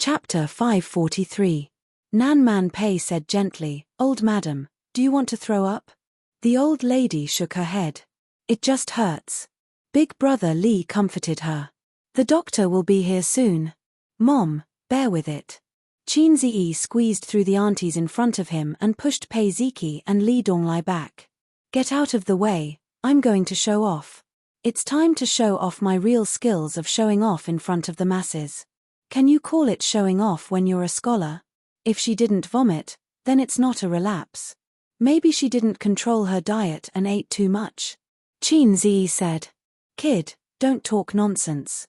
Chapter 543. Nan Man Pei said gently, "Old madam, do you want to throw up?" The old lady shook her head. "It just hurts." Big brother Li comforted her. "The doctor will be here soon. Mom, bear with it." Qin Ziyi squeezed through the aunties in front of him and pushed Pei Ziki and Li Donglai back. "Get out of the way, I'm going to show off. It's time to show off my real skills of showing off in front of the masses. Can you call it showing off when you're a scholar? If she didn't vomit, then it's not a relapse. Maybe she didn't control her diet and ate too much." Qin Ziyi said. "Kid, don't talk nonsense.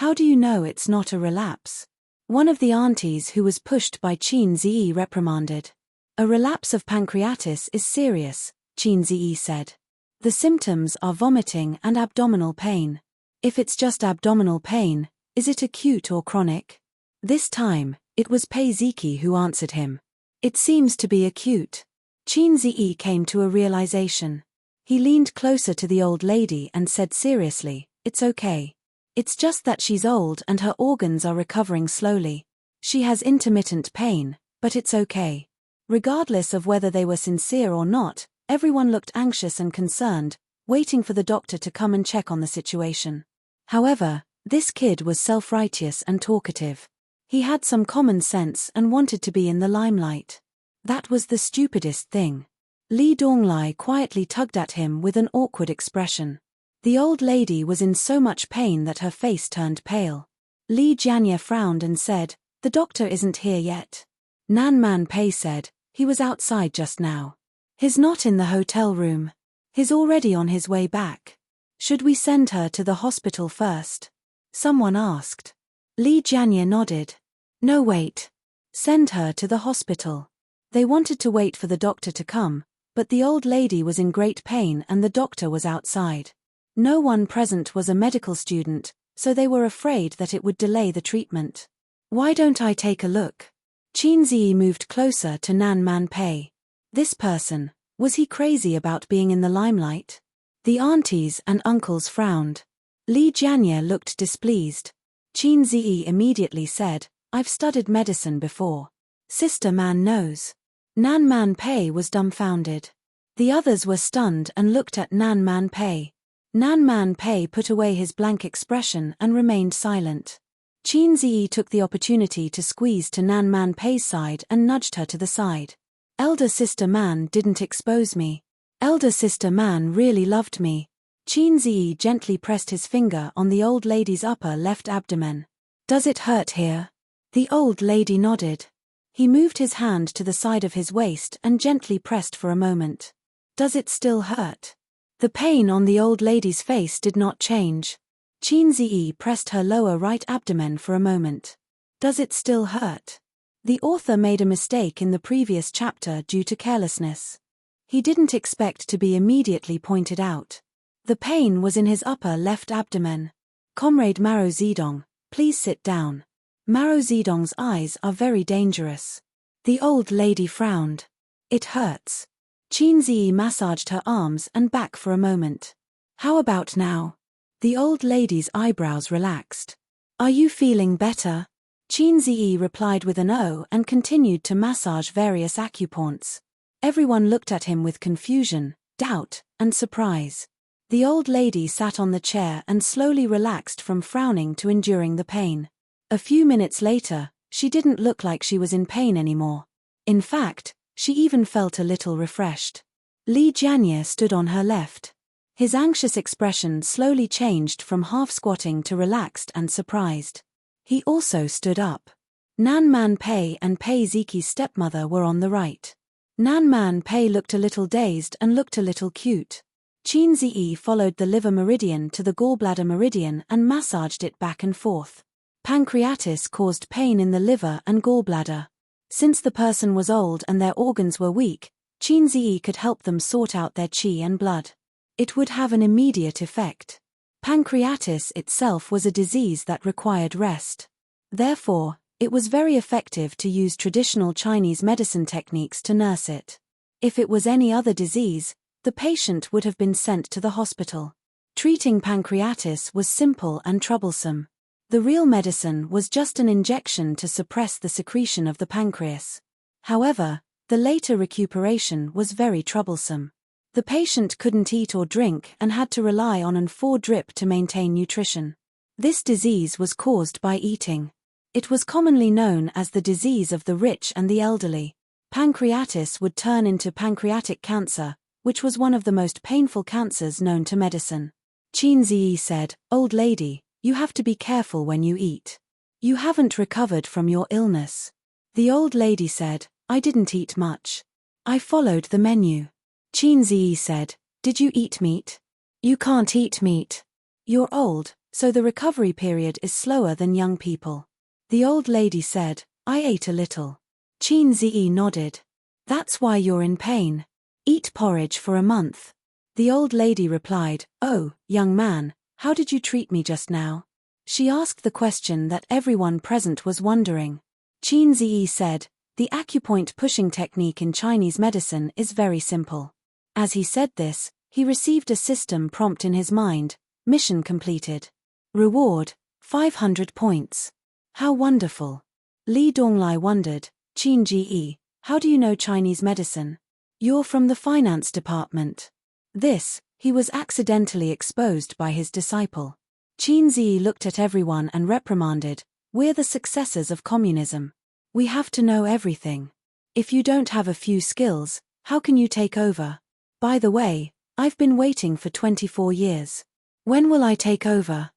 How do you know it's not a relapse?" One of the aunties who was pushed by Qin Ziyi reprimanded. "A relapse of pancreatitis is serious," Qin Ziyi said. "The symptoms are vomiting and abdominal pain. If it's just abdominal pain, is it acute or chronic?" This time, it was Pei Ziki who answered him. "It seems to be acute." Qin Ziyi came to a realization. He leaned closer to the old lady and said seriously, "It's okay. It's just that she's old and her organs are recovering slowly. She has intermittent pain, but it's okay." Regardless of whether they were sincere or not, everyone looked anxious and concerned, waiting for the doctor to come and check on the situation. However, this kid was self-righteous and talkative. He had some common sense and wanted to be in the limelight. That was the stupidest thing. Li Donglai quietly tugged at him with an awkward expression. The old lady was in so much pain that her face turned pale. Li Jianye frowned and said, "The doctor isn't here yet." Nan Man Pei said, "He was outside just now. He's not in the hotel room. He's already on his way back. Should we send her to the hospital first?" Someone asked. Li Jianye nodded. "No, wait. Send her to the hospital." They wanted to wait for the doctor to come, but the old lady was in great pain and the doctor was outside. No one present was a medical student, so they were afraid that it would delay the treatment. "Why don't I take a look?" Qin Ziyi moved closer to Nan Man Pei. This person, was he crazy about being in the limelight? The aunties and uncles frowned. Li Jianye looked displeased. Qin Ziyi immediately said, "I've studied medicine before. Sister Man knows." Nan Man Pei was dumbfounded. The others were stunned and looked at Nan Man Pei. Nan Man Pei put away his blank expression and remained silent. Qin Ziyi took the opportunity to squeeze to Nan Man Pei's side and nudged her to the side. "Elder Sister Man didn't expose me. Elder Sister Man really loved me." Qin Ziyi gently pressed his finger on the old lady's upper left abdomen. "Does it hurt here?" The old lady nodded. He moved his hand to the side of his waist and gently pressed for a moment. "Does it still hurt?" The pain on the old lady's face did not change. Qin Ziyi pressed her lower right abdomen for a moment. "Does it still hurt?" The author made a mistake in the previous chapter due to carelessness. He didn't expect to be immediately pointed out. The pain was in his upper left abdomen. "Comrade Maro Zedong, please sit down. Maro Zedong's eyes are very dangerous." The old lady frowned. "It hurts." Qin Ziyi massaged her arms and back for a moment. "How about now?" The old lady's eyebrows relaxed. "Are you feeling better?" Qin Ziyi replied with an "O" and continued to massage various acupoints. Everyone looked at him with confusion, doubt, and surprise. The old lady sat on the chair and slowly relaxed from frowning to enduring the pain. A few minutes later, she didn't look like she was in pain anymore. In fact, she even felt a little refreshed. Li Jianye stood on her left. His anxious expression slowly changed from half-squatting to relaxed and surprised. He also stood up. Nan Man Pei and Pei Ziki's stepmother were on the right. Nan Man Pei looked a little dazed and looked a little cute. Qin Ziyi followed the liver meridian to the gallbladder meridian and massaged it back and forth. Pancreatitis caused pain in the liver and gallbladder. Since the person was old and their organs were weak, Qin Ziyi could help them sort out their qi and blood. It would have an immediate effect. Pancreatitis itself was a disease that required rest. Therefore, it was very effective to use traditional Chinese medicine techniques to nurse it. If it was any other disease, the patient would have been sent to the hospital. Treating pancreatitis was simple and troublesome. The real medicine was just an injection to suppress the secretion of the pancreas. However, the later recuperation was very troublesome. The patient couldn't eat or drink and had to rely on an 4-drip to maintain nutrition. This disease was caused by eating. It was commonly known as the disease of the rich and the elderly. Pancreatitis would turn into pancreatic cancer, which was one of the most painful cancers known to medicine. Qin Ziyi said, "Old lady, you have to be careful when you eat. You haven't recovered from your illness." The old lady said, "I didn't eat much. I followed the menu." Qin Ziyi said, "Did you eat meat? You can't eat meat. You're old, so the recovery period is slower than young people." The old lady said, "I ate a little." Qin Ziyi nodded. "That's why you're in pain. Eat porridge for a month." The old lady replied, "Oh, young man, how did you treat me just now?" She asked the question that everyone present was wondering. Qin Ziyi said, "The acupoint pushing technique in Chinese medicine is very simple." As he said this, he received a system prompt in his mind: mission completed. Reward, 500 points. How wonderful. Li Donglai wondered, "Qin Ji, how do you know Chinese medicine? You're from the finance department." This, he was accidentally exposed by his disciple. Qin Zi looked at everyone and reprimanded, "We're the successors of communism. We have to know everything. If you don't have a few skills, how can you take over? By the way, I've been waiting for 24 years. When will I take over?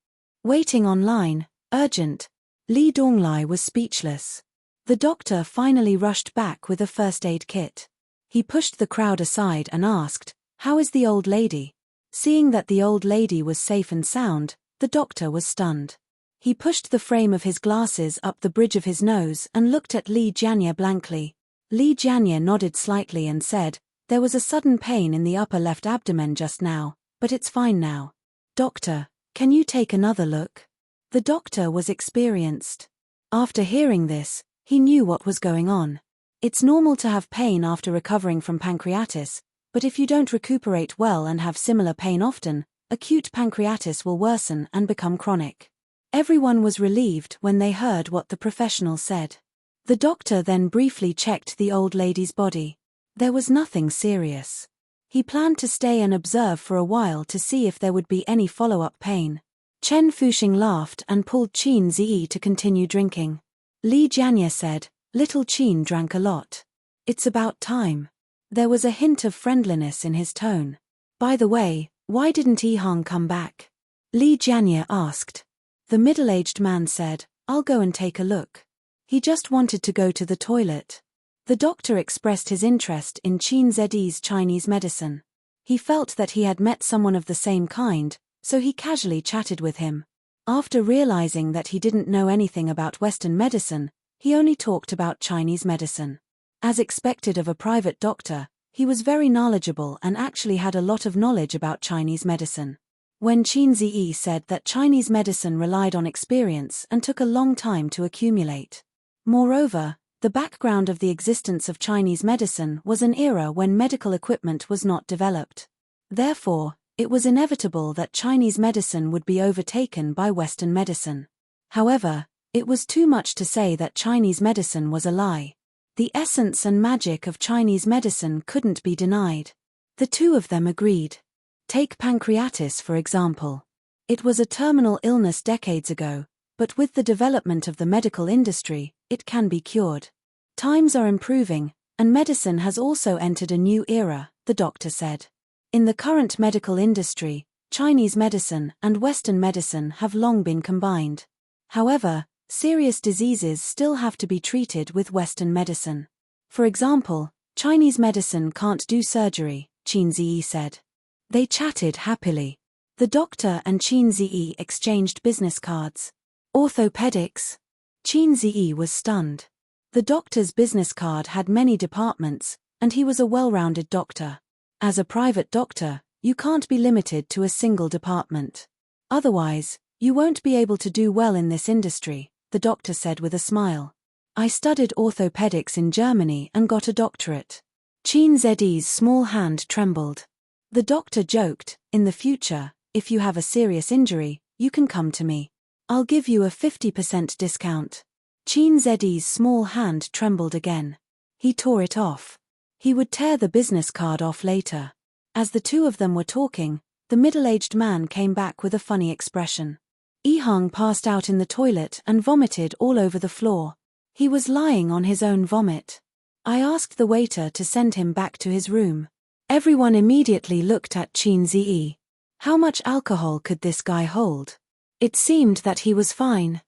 Waiting online, urgent." Li Donglai was speechless. The doctor finally rushed back with a first aid kit. He pushed the crowd aside and asked, "How is the old lady?" Seeing that the old lady was safe and sound, the doctor was stunned. He pushed the frame of his glasses up the bridge of his nose and looked at Li Jianye blankly. Li Jianye nodded slightly and said, "There was a sudden pain in the upper left abdomen just now, but it's fine now. Doctor, can you take another look?" The doctor was experienced. After hearing this, he knew what was going on. It's normal to have pain after recovering from pancreatitis, but if you don't recuperate well and have similar pain often, acute pancreatitis will worsen and become chronic. Everyone was relieved when they heard what the professional said. The doctor then briefly checked the old lady's body. There was nothing serious. He planned to stay and observe for a while to see if there would be any follow-up pain. Chen Fuxing laughed and pulled Qin Ziyi to continue drinking. Li Jianye said, "Little Qin drank a lot. It's about time." There was a hint of friendliness in his tone. "By the way, why didn't Yihang come back?" Li Jianye asked. The middle-aged man said, "I'll go and take a look. He just wanted to go to the toilet." The doctor expressed his interest in Qin Ziyi's Chinese medicine. He felt that he had met someone of the same kind, so he casually chatted with him. After realizing that he didn't know anything about Western medicine, he only talked about Chinese medicine. As expected of a private doctor, he was very knowledgeable and actually had a lot of knowledge about Chinese medicine. When Qin Ziyi said that Chinese medicine relied on experience and took a long time to accumulate. Moreover, the background of the existence of Chinese medicine was an era when medical equipment was not developed. Therefore, it was inevitable that Chinese medicine would be overtaken by Western medicine. However, it was too much to say that Chinese medicine was a lie. The essence and magic of Chinese medicine couldn't be denied. The two of them agreed. Take pancreatitis for example. It was a terminal illness decades ago, but with the development of the medical industry, it can be cured. Times are improving, and medicine has also entered a new era, the doctor said. In the current medical industry, Chinese medicine and Western medicine have long been combined. However, serious diseases still have to be treated with Western medicine. For example, Chinese medicine can't do surgery, Qin Ziyi said. They chatted happily. The doctor and Qin Ziyi exchanged business cards. Orthopedics? Qin Ziyi was stunned. The doctor's business card had many departments, and he was a well-rounded doctor. As a private doctor, you can't be limited to a single department. Otherwise, you won't be able to do well in this industry, the doctor said with a smile. I studied orthopedics in Germany and got a doctorate. Qin Ziyi's small hand trembled. The doctor joked, in the future, if you have a serious injury, you can come to me. I'll give you a 50% discount. Chin Zedi's small hand trembled again. He tore it off. He would tear the business card off later. As the two of them were talking, the middle-aged man came back with a funny expression. Ihang passed out in the toilet and vomited all over the floor. He was lying on his own vomit. I asked the waiter to send him back to his room. Everyone immediately looked at Chin Zi. How much alcohol could this guy hold? It seemed that he was fine.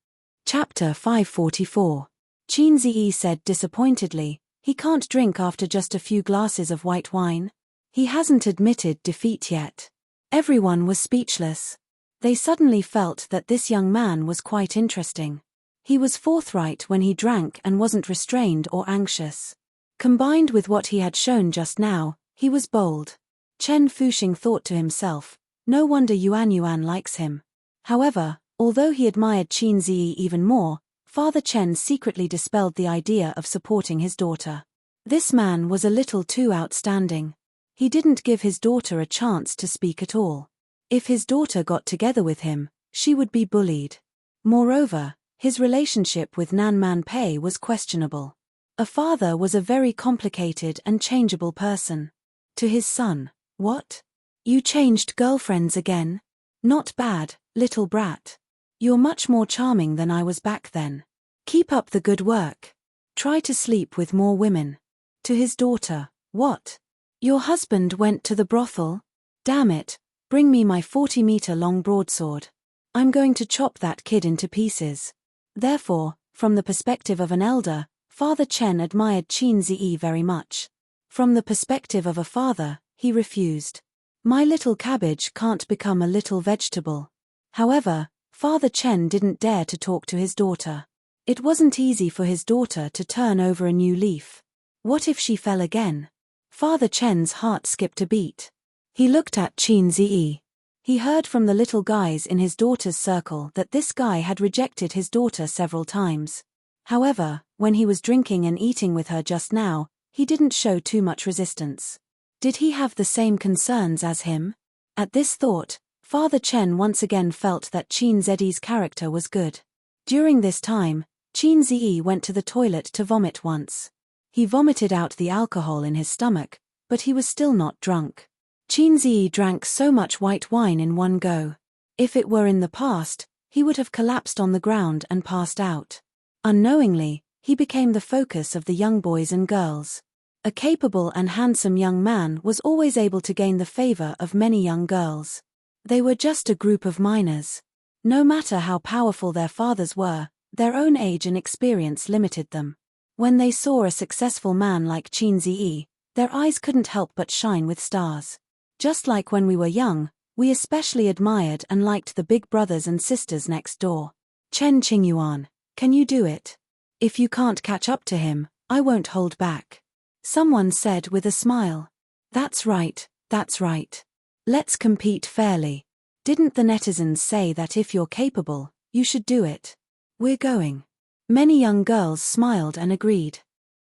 Chapter 544. Chin Zi said disappointedly, he can't drink after just a few glasses of white wine. He hasn't admitted defeat yet. Everyone was speechless. They suddenly felt that this young man was quite interesting. He was forthright when he drank and wasn't restrained or anxious. Combined with what he had shown just now, he was bold. Chen Fuxing thought to himself, no wonder Yuan Yuan likes him. However, although he admired Chin Zi even more, Father Chen secretly dispelled the idea of supporting his daughter. This man was a little too outstanding. He didn't give his daughter a chance to speak at all. If his daughter got together with him, she would be bullied. Moreover, his relationship with Nan Man Pei was questionable. A father was a very complicated and changeable person. To his son, what? You changed girlfriends again? Not bad, little brat. You're much more charming than I was back then. Keep up the good work. Try to sleep with more women. To his daughter, what? Your husband went to the brothel? Damn it, bring me my 40-meter-long broadsword. I'm going to chop that kid into pieces. Therefore, from the perspective of an elder, Father Chen admired Chin Zi very much. From the perspective of a father, he refused. My little cabbage can't become a little vegetable. However, Father Chen didn't dare to talk to his daughter. It wasn't easy for his daughter to turn over a new leaf. What if she fell again? Father Chen's heart skipped a beat. He looked at Chin Zi. He heard from the little guys in his daughter's circle that this guy had rejected his daughter several times. However, when he was drinking and eating with her just now, he didn't show too much resistance. Did he have the same concerns as him? At this thought, Father Chen once again felt that Chin Zi's character was good. During this time, Chin Zi went to the toilet to vomit once. He vomited out the alcohol in his stomach, but he was still not drunk. Chin Zi drank so much white wine in one go. If it were in the past, he would have collapsed on the ground and passed out. Unknowingly, he became the focus of the young boys and girls. A capable and handsome young man was always able to gain the favor of many young girls. They were just a group of minors. No matter how powerful their fathers were, their own age and experience limited them. When they saw a successful man like Chin Zi, their eyes couldn't help but shine with stars. Just like when we were young, we especially admired and liked the big brothers and sisters next door. Chen Qingyuan, can you do it? If you can't catch up to him, I won't hold back. Someone said with a smile. That's right, that's right. Let's compete fairly. Didn't the netizens say that if you're capable, you should do it? We're going. Many young girls smiled and agreed.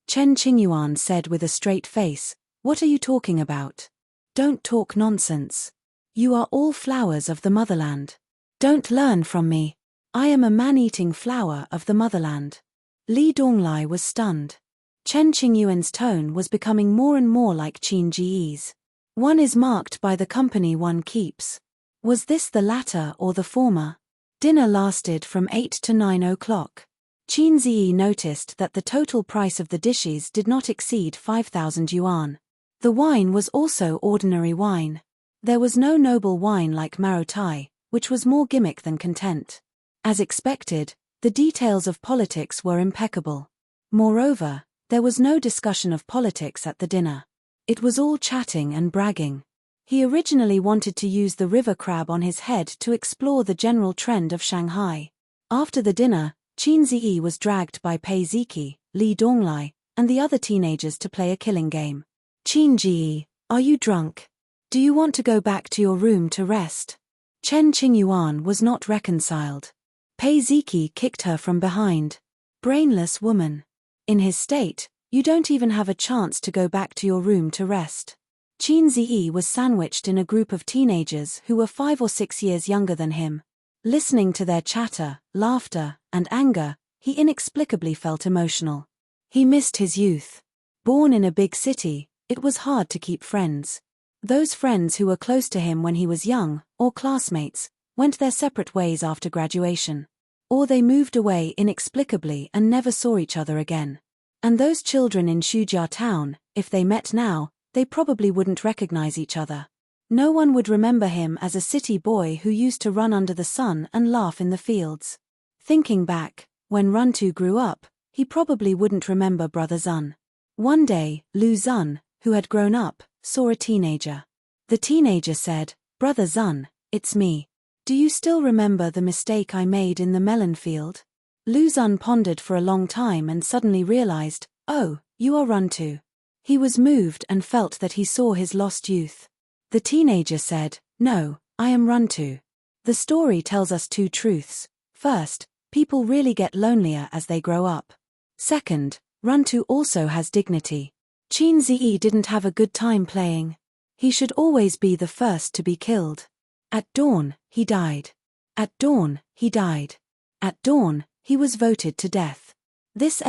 Chen Qingyuan said with a straight face, what are you talking about? Don't talk nonsense. You are all flowers of the motherland. Don't learn from me. I am a man-eating flower of the motherland. Li Donglai was stunned. Chen Qingyuan's tone was becoming more and more like Qin Ji's. One is marked by the company one keeps. Was this the latter or the former? Dinner lasted from 8 to 9 o'clock. Chin Zi noticed that the total price of the dishes did not exceed 5,000 yuan. The wine was also ordinary wine. There was no noble wine like Marotai, which was more gimmick than content. As expected, the details of politics were impeccable. Moreover, there was no discussion of politics at the dinner. It was all chatting and bragging. He originally wanted to use the river crab on his head to explore the general trend of Shanghai. After the dinner, Chin Zi was dragged by Pei Ziki, Li Donglai, and the other teenagers to play a killing game. Chin Ji, are you drunk? Do you want to go back to your room to rest? Chen Qingyuan was not reconciled. Pei Ziki kicked her from behind. Brainless woman. In his state, you don't even have a chance to go back to your room to rest. Chin Zi was sandwiched in a group of teenagers who were 5 or 6 years younger than him. Listening to their chatter, laughter, and anger, he inexplicably felt emotional. He missed his youth. Born in a big city, it was hard to keep friends. Those friends who were close to him when he was young, or classmates, went their separate ways after graduation. Or they moved away inexplicably and never saw each other again. And those children in Shujia town, if they met now, they probably wouldn't recognize each other. No one would remember him as a city boy who used to run under the sun and laugh in the fields. Thinking back, when Runtu grew up, he probably wouldn't remember Brother Zun. One day, Lu Zun, who had grown up, saw a teenager. The teenager said, "Brother Zun, it's me. Do you still remember the mistake I made in the melon field?" Lu Zun pondered for a long time and suddenly realized, "Oh, you are Runtu." He was moved and felt that he saw his lost youth. The teenager said, "No, I am Runtu." The story tells us two truths. First, people really get lonelier as they grow up. Second, Runtu also has dignity. Qin Ziyi didn't have a good time playing. He should always be the first to be killed. At dawn, he died. At dawn, he died. At dawn, he was voted to death. This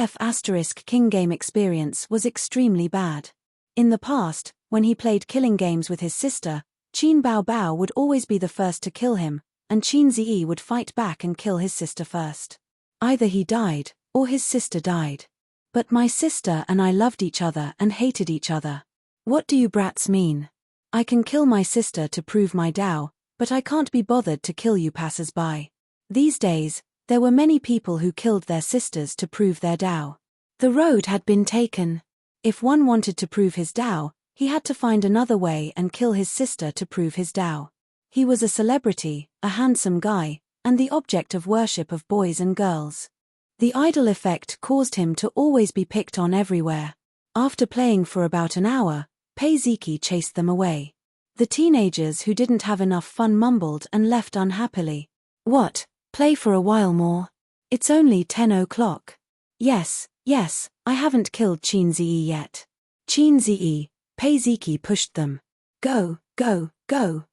King game experience was extremely bad. In the past, when he played killing games with his sister, Qin Bao Bao would always be the first to kill him, and Qin Ziyi would fight back and kill his sister first. Either he died, or his sister died. But my sister and I loved each other and hated each other. What do you brats mean? I can kill my sister to prove my Dao, but I can't be bothered to kill you passers-by. These days, there were many people who killed their sisters to prove their Dao. The road had been taken. If one wanted to prove his Dao, he had to find another way and kill his sister to prove his Dao. He was a celebrity, a handsome guy, and the object of worship of boys and girls. The idol effect caused him to always be picked on everywhere. After playing for about an hour, Pei Ziki chased them away. The teenagers who didn't have enough fun mumbled and left unhappily. "What, play for a while more? It's only 10 o'clock. Yes, I haven't killed Qin Ziyi yet." "Qin Ziyi," Pei Ziki pushed them. Go,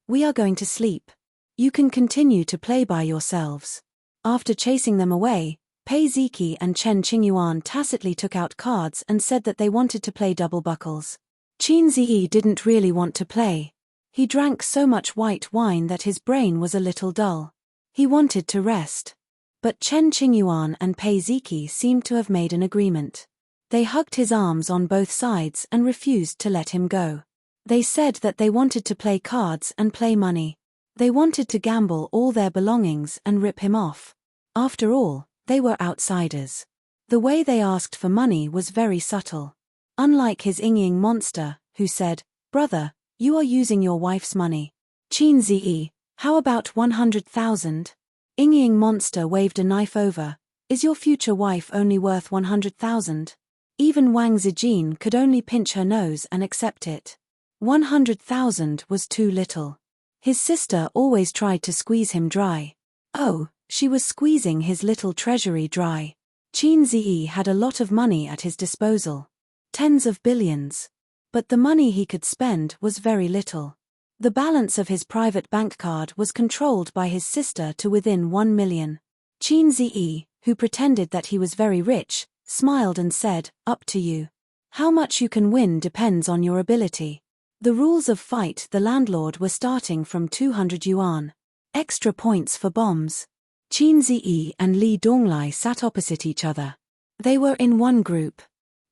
we are going to sleep. You can continue to play by yourselves." After chasing them away, Pei Ziki and Chen Qingyuan tacitly took out cards and said that they wanted to play double buckles. Qin Ziyi didn't really want to play. He drank so much white wine that his brain was a little dull. He wanted to rest. But Chen Qingyuan and Pei Ziki seemed to have made an agreement. They hugged his arms on both sides and refused to let him go. They said that they wanted to play cards and play money. They wanted to gamble all their belongings and rip him off. After all, they were outsiders. The way they asked for money was very subtle. Unlike his Ying monster, who said, "Brother, you are using your wife's money. Qin Ziyi, how about 100,000? Ying monster waved a knife over. "Is your future wife only worth 100,000? Even Wang Zijin could only pinch her nose and accept it. 100,000 was too little. His sister always tried to squeeze him dry. Oh, she was squeezing his little treasury dry. Qin Ziyi had a lot of money at his disposal. Tens of billions. But the money he could spend was very little. The balance of his private bank card was controlled by his sister to within 1 million. Qin Ziyi, who pretended that he was very rich, smiled and said, "Up to you. How much you can win depends on your ability." The rules of fight the landlord were starting from 200 yuan. Extra points for bombs. Qin Ziyi and Li Donglai sat opposite each other. They were in one group.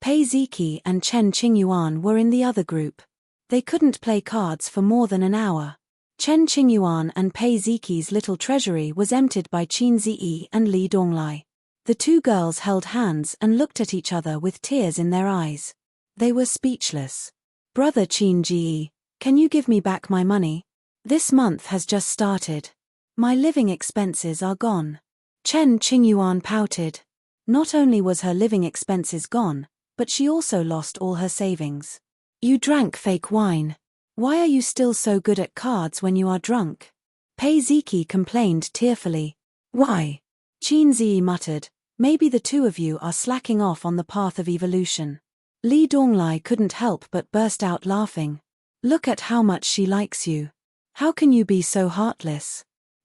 Pei Ziki and Chen Qingyuan were in the other group. They couldn't play cards for more than an hour. Chen Qingyuan and Pei Ziki's little treasury was emptied by Qin Ziyi and Li Donglai. The two girls held hands and looked at each other with tears in their eyes. They were speechless. "Brother Qin Ziyi, can you give me back my money? This month has just started. My living expenses are gone." Chen Qingyuan pouted. Not only was her living expenses gone, but she also lost all her savings. "You drank fake wine. Why are you still so good at cards when you are drunk?" Pei Ziki complained tearfully. "Why?" Qin Ziyi muttered, "Maybe the two of you are slacking off on the path of evolution." Li Donglai couldn't help but burst out laughing. "Look at how much she likes you. How can you be so heartless?"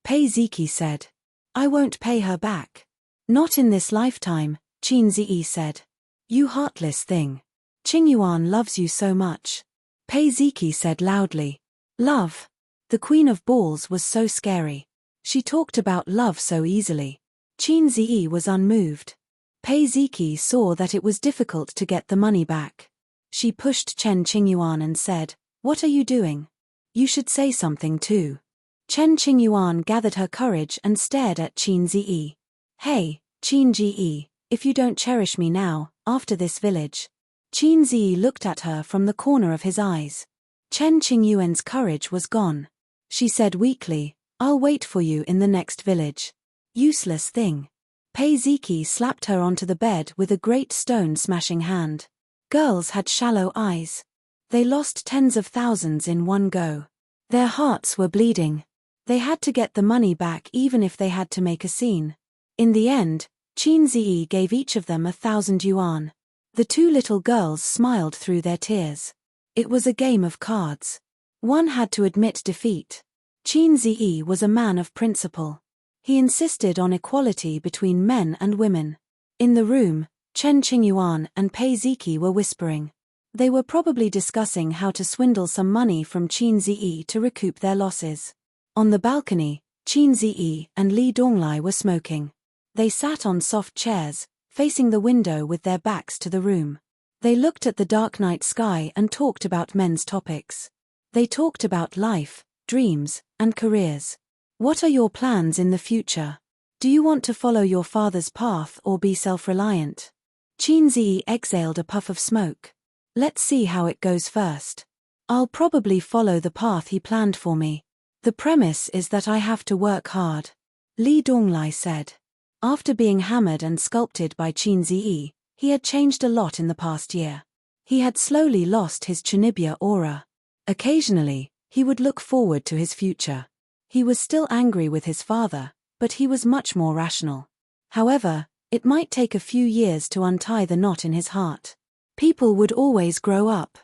Pei Ziki said. I won't pay her back. Not in this lifetime, Qin Ziyi said. You heartless thing. Qingyuan loves you so much. Pei Ziki said loudly. Love. The Queen of Balls was so scary. She talked about love so easily. Qin Ziyi was unmoved. Pei Ziki saw that it was difficult to get the money back. She pushed Chen Qingyuan and said, What are you doing? You should say something too. Chen Qingyuan gathered her courage and stared at Qin Ziyi. Hey, Qin Ziyi, if you don't cherish me now, after this village. Qin Ziyi looked at her from the corner of his eyes. Chen Qingyuan's courage was gone. She said weakly, I'll wait for you in the next village. Useless thing. Pei Ziki slapped her onto the bed with a great stone-smashing hand. Girls had shallow eyes. They lost tens of thousands in one go. Their hearts were bleeding. They had to get the money back even if they had to make a scene. In the end, Qin Ziyi gave each of them 1,000 yuan. The two little girls smiled through their tears. It was a game of cards. One had to admit defeat. Qin Ziyi was a man of principle. He insisted on equality between men and women. In the room, Chen Qingyuan and Pei Ziki were whispering. They were probably discussing how to swindle some money from Qin Ziyi to recoup their losses. On the balcony, Qin Ziyi and Li Donglai were smoking. They sat on soft chairs, facing the window with their backs to the room. They looked at the dark night sky and talked about men's topics. They talked about life, dreams, and careers. What are your plans in the future? Do you want to follow your father's path or be self-reliant? Qin Ziyi exhaled a puff of smoke. Let's see how it goes first. I'll probably follow the path he planned for me. The premise is that I have to work hard. Li Donglai said. After being hammered and sculpted by Qin Ziyi, he had changed a lot in the past year. He had slowly lost his Chinibya aura. Occasionally, he would look forward to his future. He was still angry with his father, but he was much more rational. However, it might take a few years to untie the knot in his heart. People would always grow up.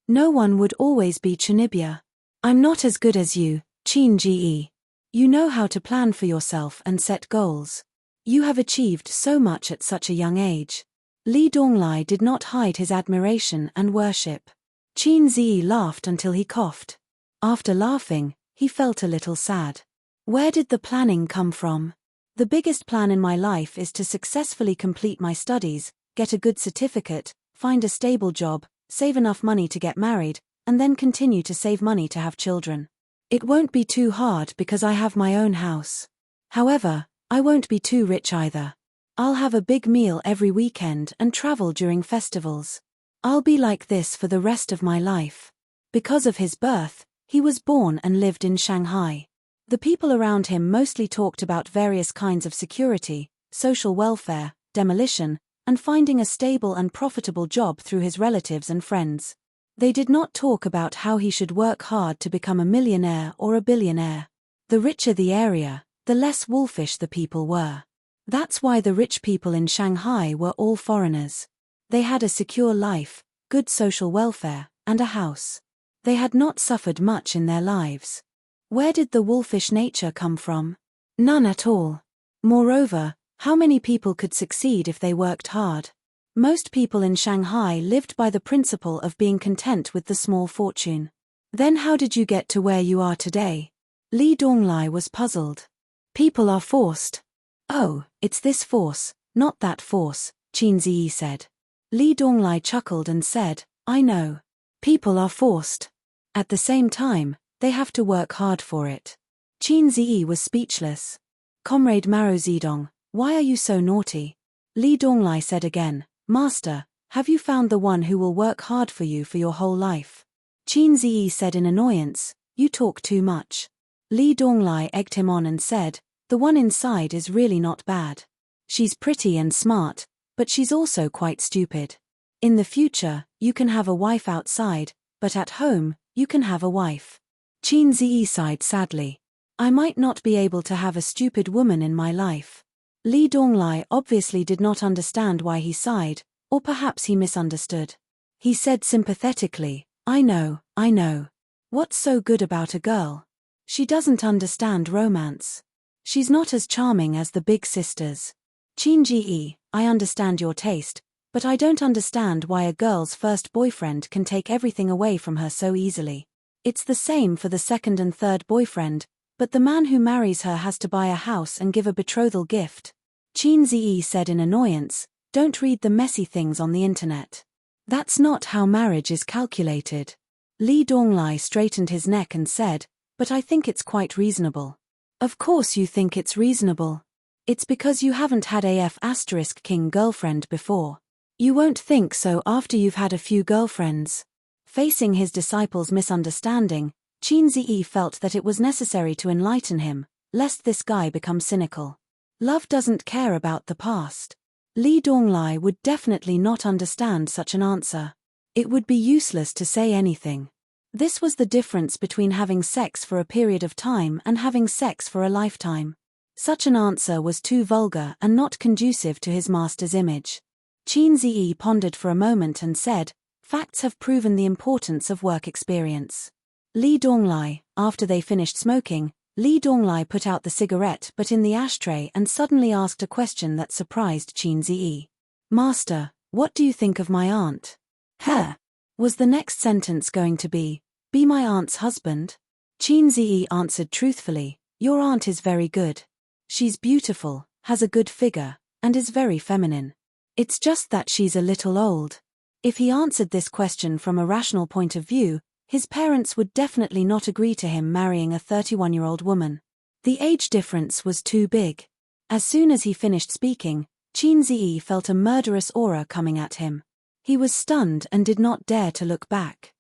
No one would always be Chinibya. I'm not as good as you, Qin Ji. You know how to plan for yourself and set goals. You have achieved so much at such a young age. Li Donglai did not hide his admiration and worship. Qin Zi laughed until he coughed. After laughing, he felt a little sad. Where did the planning come from? The biggest plan in my life is to successfully complete my studies, get a good certificate, find a stable job, save enough money to get married, and then continue to save money to have children. It won't be too hard because I have my own house. However, I won't be too rich either. I'll have a big meal every weekend and travel during festivals. I'll be like this for the rest of my life. Because of his birth, he was born and lived in Shanghai. The people around him mostly talked about various kinds of security, social welfare, demolition, and finding a stable and profitable job through his relatives and friends. They did not talk about how he should work hard to become a millionaire or a billionaire. The richer the area, the less wolfish the people were. That's why the rich people in Shanghai were all foreigners. They had a secure life, good social welfare, and a house. They had not suffered much in their lives. Where did the wolfish nature come from? None at all. Moreover, how many people could succeed if they worked hard? Most people in Shanghai lived by the principle of being content with the small fortune. Then how did you get to where you are today? Li Donglai was puzzled. People are forced. Oh, it's this force, not that force, Qin Zi said. Li Donglai chuckled and said, I know. People are forced. At the same time, they have to work hard for it. Qin Zi was speechless. Comrade Maro Zedong, why are you so naughty? Li Donglai said again, Master, have you found the one who will work hard for you for your whole life? Qin Zi said in annoyance, you talk too much. Li Donglai egged him on and said, the one inside is really not bad. She's pretty and smart, but she's also quite stupid. In the future, you can have a wife outside, but at home, you can have a wife. Qin Zi sighed sadly. I might not be able to have a stupid woman in my life. Li Donglai obviously did not understand why he sighed, or perhaps he misunderstood. He said sympathetically, I know. What's so good about a girl? She doesn't understand romance. She's not as charming as the big sisters. Qin Ji, I understand your taste, but I don't understand why a girl's first boyfriend can take everything away from her so easily. It's the same for the second and third boyfriend, but the man who marries her has to buy a house and give a betrothal gift. Qin Ji said in annoyance, don't read the messy things on the internet. That's not how marriage is calculated. Li Donglai straightened his neck and said, but I think it's quite reasonable. Of course you think it's reasonable. It's because you haven't had *king girlfriend before. You won't think so after you've had a few girlfriends. Facing his disciple's misunderstanding, Qin Zi felt that it was necessary to enlighten him, lest this guy become cynical. Love doesn't care about the past. Li Donglai would definitely not understand such an answer. It would be useless to say anything. This was the difference between having sex for a period of time and having sex for a lifetime. Such an answer was too vulgar and not conducive to his master's image. Qin Zi pondered for a moment and said, facts have proven the importance of work experience. Li Donglai, after they finished smoking, Li Donglai put out the cigarette but in the ashtray and suddenly asked a question that surprised Qin Zi. Master, what do you think of my aunt? Her. Was the next sentence going to be my aunt's husband? Qin Zi answered truthfully, your aunt is very good. She's beautiful, has a good figure, and is very feminine. It's just that she's a little old. If he answered this question from a rational point of view, his parents would definitely not agree to him marrying a 31-year-old woman. The age difference was too big. As soon as he finished speaking, Qin Zi felt a murderous aura coming at him. He was stunned and did not dare to look back.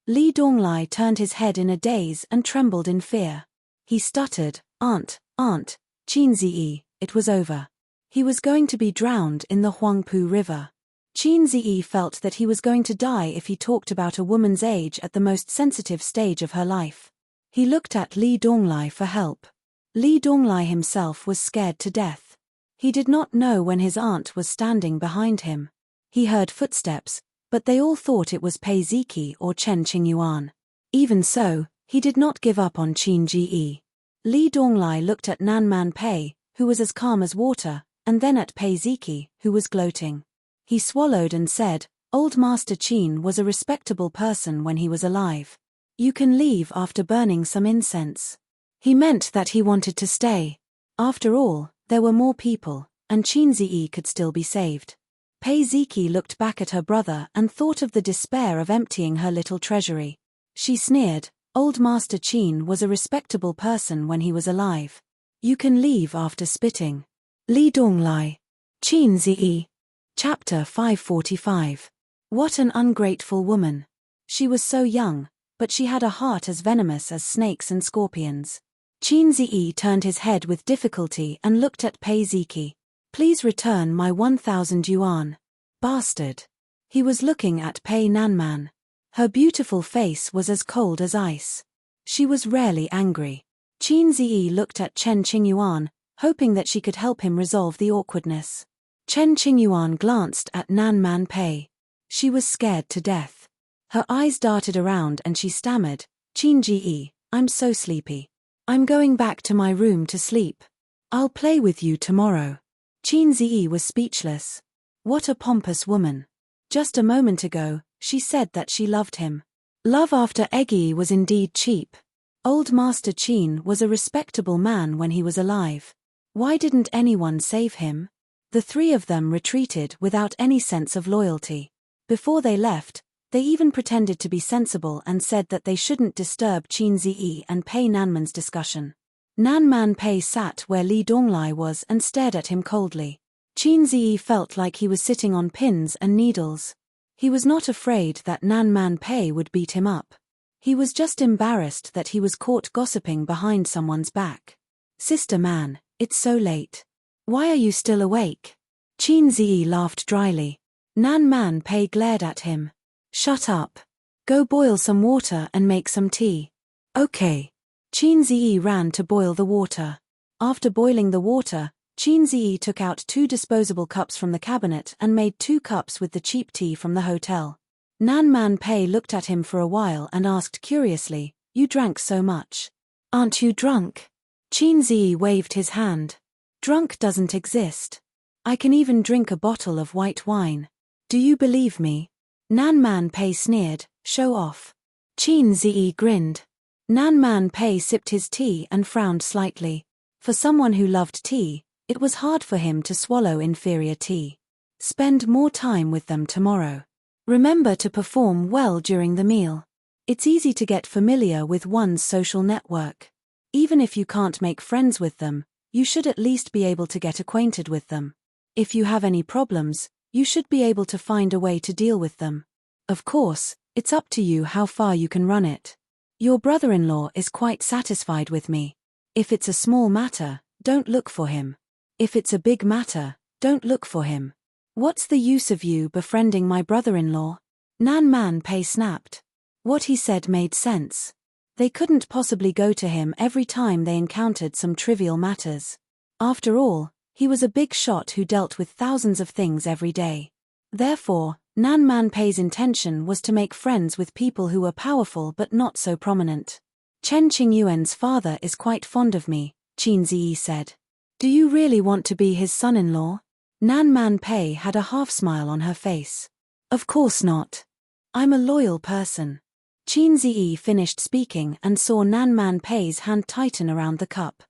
Li Donglai turned his head in a daze and trembled in fear. He stuttered, Aunt, Qin Zi, it was over. He was going to be drowned in the Huangpu River. Qin Zi felt that he was going to die if he talked about a woman's age at the most sensitive stage of her life. He looked at Li Donglai for help. Li Donglai himself was scared to death. He did not know when his aunt was standing behind him. He heard footsteps, but they all thought it was Pei Ziki or Chen Qingyuan. Even so, he did not give up on Qin Ji. Li Donglai looked at Nan Man Pei, who was as calm as water, and then at Pei Ziki, who was gloating. He swallowed and said, Old Master Qin was a respectable person when he was alive. You can leave after burning some incense. He meant that he wanted to stay. After all, there were more people, and Qin Zi could still be saved. Pei Ziki looked back at her brother and thought of the despair of emptying her little treasury. She sneered, Old Master Qin was a respectable person when he was alive. You can leave after spitting. Li Donglai. Qin Zi. Chapter 545. What an ungrateful woman. She was so young, but she had a heart as venomous as snakes and scorpions. Qin Zi turned his head with difficulty and looked at Pei Ziki. Please return my 1,000 yuan. Bastard. He was looking at Pei Nanman. Her beautiful face was as cold as ice. She was rarely angry. Qin Zi looked at Chen Qingyuan, hoping that she could help him resolve the awkwardness. Chen Qingyuan glanced at Nan Man Pei. She was scared to death. Her eyes darted around and she stammered, Qin Ji, I'm so sleepy. I'm going back to my room to sleep. I'll play with you tomorrow. Qin Zi was speechless. What a pompous woman. Just a moment ago, she said that she loved him. Love after Eggy was indeed cheap. Old Master Qin was a respectable man when he was alive. Why didn't anyone save him? The three of them retreated without any sense of loyalty. Before they left, they even pretended to be sensible and said that they shouldn't disturb Qin Zi and Pei Nanman's discussion. Nan Man Pei sat where Li Donglai was and stared at him coldly. Qin Zi felt like he was sitting on pins and needles. He was not afraid that Nan Man Pei would beat him up. He was just embarrassed that he was caught gossiping behind someone's back. Sister man, it's so late. Why are you still awake? Qin Zi laughed dryly. Nan Man Pei glared at him. Shut up. Go boil some water and make some tea. Okay. Qin Zi ran to boil the water. After boiling the water, Qin Zi took out 2 disposable cups from the cabinet and made 2 cups with the cheap tea from the hotel. Nan Man Pei looked at him for a while and asked curiously, You drank so much. Aren't you drunk? Qin Zi waved his hand. Drunk doesn't exist. I can even drink a bottle of white wine. Do you believe me? Nan Man Pei sneered, show off. Qin Zi grinned. Nan Man Pei sipped his tea and frowned slightly. For someone who loved tea, it was hard for him to swallow inferior tea. Spend more time with them tomorrow. Remember to perform well during the meal. It's easy to get familiar with one's social network. Even if you can't make friends with them, you should at least be able to get acquainted with them. If you have any problems, you should be able to find a way to deal with them. Of course, it's up to you how far you can run it. Your brother-in-law is quite satisfied with me. If it's a small matter, don't look for him. If it's a big matter, don't look for him. What's the use of you befriending my brother-in-law? Nan Man Pei snapped. What he said made sense. They couldn't possibly go to him every time they encountered some trivial matters. After all, he was a big shot who dealt with thousands of things every day. Therefore, Nan Man Pei's intention was to make friends with people who were powerful but not so prominent. Chen Qingyuan's father is quite fond of me, Qin Ziyi said. Do you really want to be his son-in-law? Nan Man Pei had a half-smile on her face. Of course not. I'm a loyal person. Qin Ziyi finished speaking and saw Nan Man Pei's hand tighten around the cup.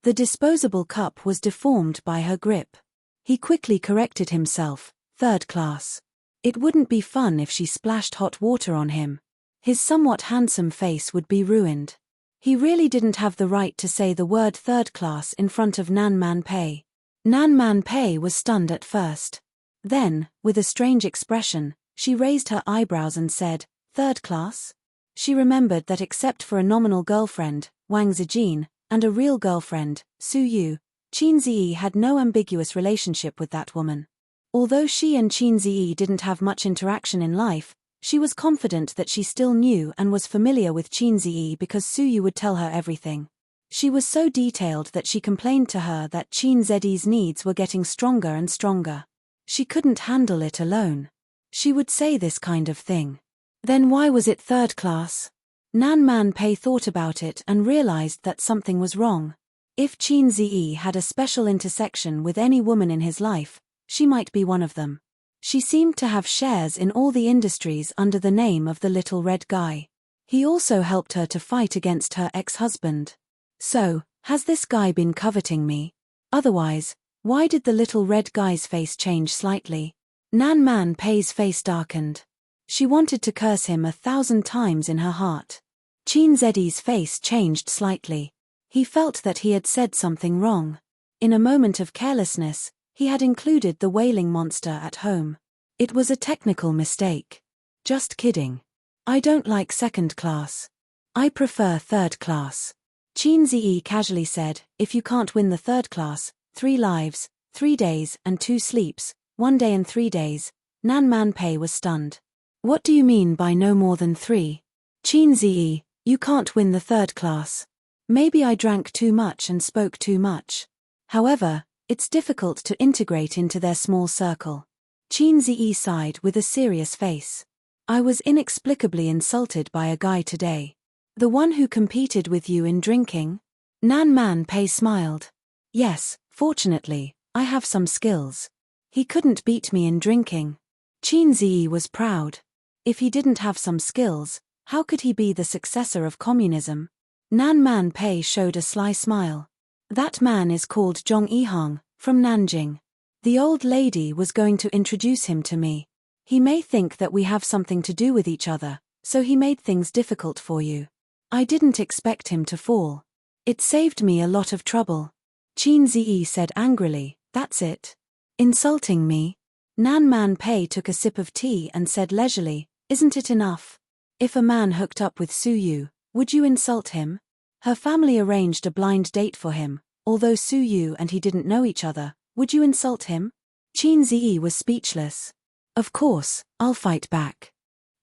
The disposable cup was deformed by her grip. He quickly corrected himself, third class. It wouldn't be fun if she splashed hot water on him. His somewhat handsome face would be ruined. He really didn't have the right to say the word third class in front of Nan Man Pei. Nan Man Pei was stunned at first. Then, with a strange expression, she raised her eyebrows and said, third class? She remembered that except for a nominal girlfriend, Wang Zijin, and a real girlfriend, Su Yu, Qin Ziyi had no ambiguous relationship with that woman. Although she and Qin Ziyi didn't have much interaction in life, she was confident that she still knew and was familiar with Qin Ziyi because Su Yu would tell her everything. She was so detailed that she complained to her that Qin Ziyi's needs were getting stronger and stronger. She couldn't handle it alone. She would say this kind of thing. Then why was it third class? Nan Man Pei thought about it and realized that something was wrong. If Qin Ziyi had a special intersection with any woman in his life, she might be one of them. She seemed to have shares in all the industries under the name of the little red guy. He also helped her to fight against her ex-husband. So, has this guy been coveting me? Otherwise, why did the little red guy's face change slightly? Nan Man Pei's face darkened. She wanted to curse him 1,000 times in her heart. Qin Ziyi's face changed slightly. He felt that he had said something wrong. In a moment of carelessness, he had included the wailing monster at home. It was a technical mistake. Just kidding. I don't like second class. I prefer third class. Qin Ziyi casually said, if you can't win the third class, 3 lives, 3 days and 2 sleeps, 1 day and 3 days. Nan Man Pei was stunned. What do you mean by no more than 3? Qin Ziyi, you can't win the third class. Maybe I drank too much and spoke too much. However, it's difficult to integrate into their small circle. Qin Ziyi sighed with a serious face. I was inexplicably insulted by a guy today. The one who competed with you in drinking? Nan Man Pei smiled. Yes, fortunately, I have some skills. He couldn't beat me in drinking. Qin Ziyi was proud. If he didn't have some skills, how could he be the successor of communism? Nan Man Pei showed a sly smile. That man is called Zhong Yihang, from Nanjing. The old lady was going to introduce him to me. He may think that we have something to do with each other, so he made things difficult for you. I didn't expect him to fall. It saved me a lot of trouble. Qin Ziyi said angrily, that's it. Insulting me? Nan Man Pei took a sip of tea and said leisurely, isn't it enough? If a man hooked up with Su Yu, would you insult him? Her family arranged a blind date for him, although Su Yu and he didn't know each other, would you insult him? Qin Ziyi was speechless. Of course, I'll fight back.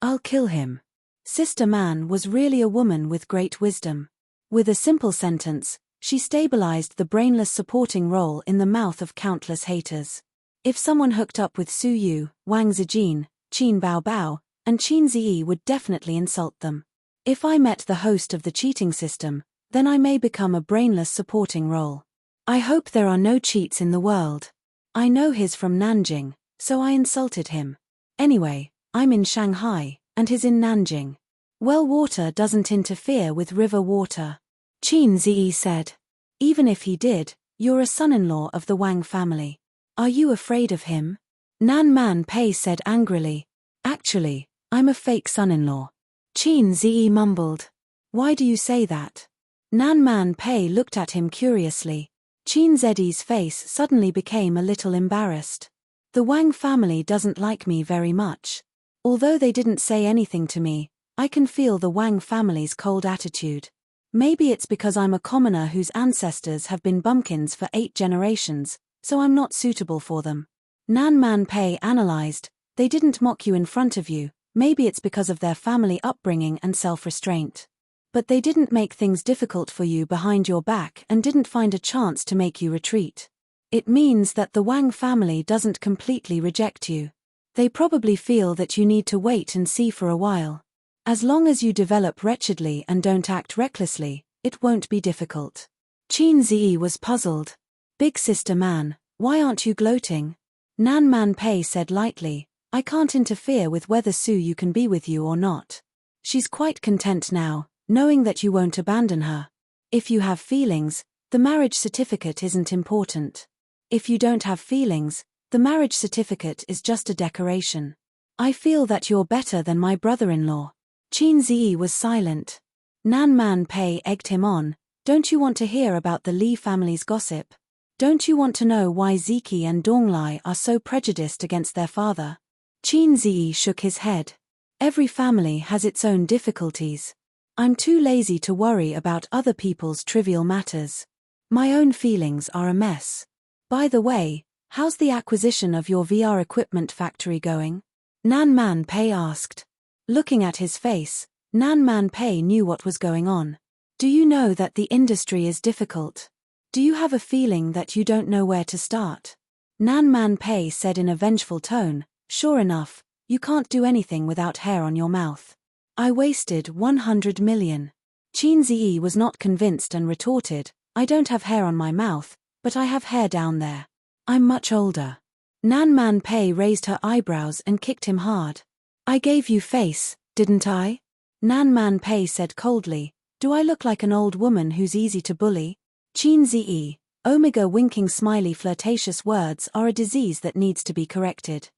I'll kill him. Sister Man was really a woman with great wisdom. With a simple sentence, she stabilized the brainless supporting role in the mouth of countless haters. If someone hooked up with Su Yu, Wang Zijin, Qin Baobao, and Qin Ziyi would definitely insult them. If I met the host of the cheating system, Then I may become a brainless supporting role. I hope there are no cheats in the world. I know he's from Nanjing, so I insulted him. Anyway, I'm in Shanghai, and he's in Nanjing. Well, water doesn't interfere with river water. Qin Ziyi said. Even if he did, you're a son-in-law of the Wang family. Are you afraid of him? Nan Man Pei said angrily. Actually, I'm a fake son-in-law. Qin Ziyi mumbled. Why do you say that? Nan Man Pei looked at him curiously. Qin Ziyi's face suddenly became a little embarrassed. The Wang family doesn't like me very much. Although they didn't say anything to me, I can feel the Wang family's cold attitude. Maybe it's because I'm a commoner whose ancestors have been bumpkins for 8 generations, so I'm not suitable for them. Nan Man Pei analyzed. They didn't mock you in front of you, maybe it's because of their family upbringing and self-restraint. But they didn't make things difficult for you behind your back and didn't find a chance to make you retreat. It means that the Wang family doesn't completely reject you. They probably feel that you need to wait and see for a while. As long as you develop wretchedly and don't act recklessly, it won't be difficult. Qin Ziyi was puzzled. Big sister man, why aren't you gloating? Nan Man Pei said lightly, I can't interfere with whether Su Yu can be with you or not. She's quite content now, knowing that you won't abandon her. If you have feelings, the marriage certificate isn't important. If you don't have feelings, the marriage certificate is just a decoration. I feel that you're better than my brother-in-law. Qin Ziyi was silent. Nan Man Pei egged him on. Don't you want to hear about the Li family's gossip? Don't you want to know why Ziki and Donglai are so prejudiced against their father? Qin Ziyi shook his head. Every family has its own difficulties. I'm too lazy to worry about other people's trivial matters. My own feelings are a mess. By the way, how's the acquisition of your VR equipment factory going? Nan Man Pei asked. Looking at his face, Nan Man Pei knew what was going on. Do you know that the industry is difficult? Do you have a feeling that you don't know where to start? Nan Man Pei said in a vengeful tone, sure enough, you can't do anything without hair on your mouth. I wasted 100 million. Qin Ziyi was not convinced and retorted, I don't have hair on my mouth, but I have hair down there. I'm much older. Nan Man Pei raised her eyebrows and kicked him hard. I gave you face, didn't I? Nan Man Pei said coldly, do I look like an old woman who's easy to bully? Qin Ziyi, omega winking smiley flirtatious words are a disease that needs to be corrected.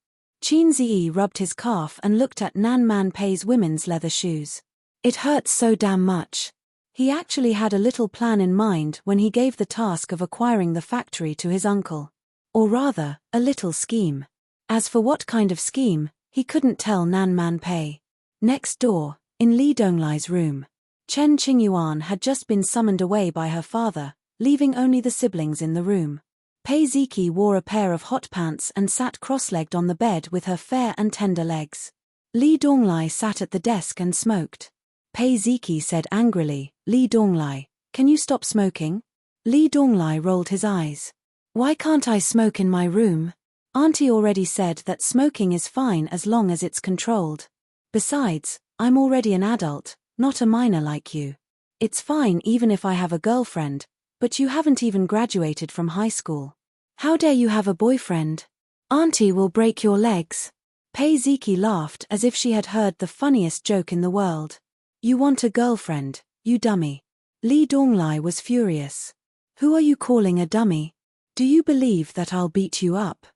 Qin Ziyi rubbed his calf and looked at Nan Man Pei's women's leather shoes. It hurts so damn much. He actually had a little plan in mind when he gave the task of acquiring the factory to his uncle. Or rather, a little scheme. As for what kind of scheme, he couldn't tell Nan Man Pei. Next door, in Li Donglai's room, Chen Qingyuan had just been summoned away by her father, leaving only the siblings in the room. Pei Ziki wore a pair of hot pants and sat cross-legged on the bed with her fair and tender legs. Li Donglai sat at the desk and smoked. Pei Ziki said angrily, Li Donglai, can you stop smoking? Li Donglai rolled his eyes. Why can't I smoke in my room? Auntie already said that smoking is fine as long as it's controlled. Besides, I'm already an adult, not a minor like you. It's fine even if I have a girlfriend, but you haven't even graduated from high school. How dare you have a boyfriend? Auntie will break your legs. Pei Ziki laughed as if she had heard the funniest joke in the world. You want a girlfriend, you dummy. Li Donglai was furious. Who are you calling a dummy? Do you believe that I'll beat you up?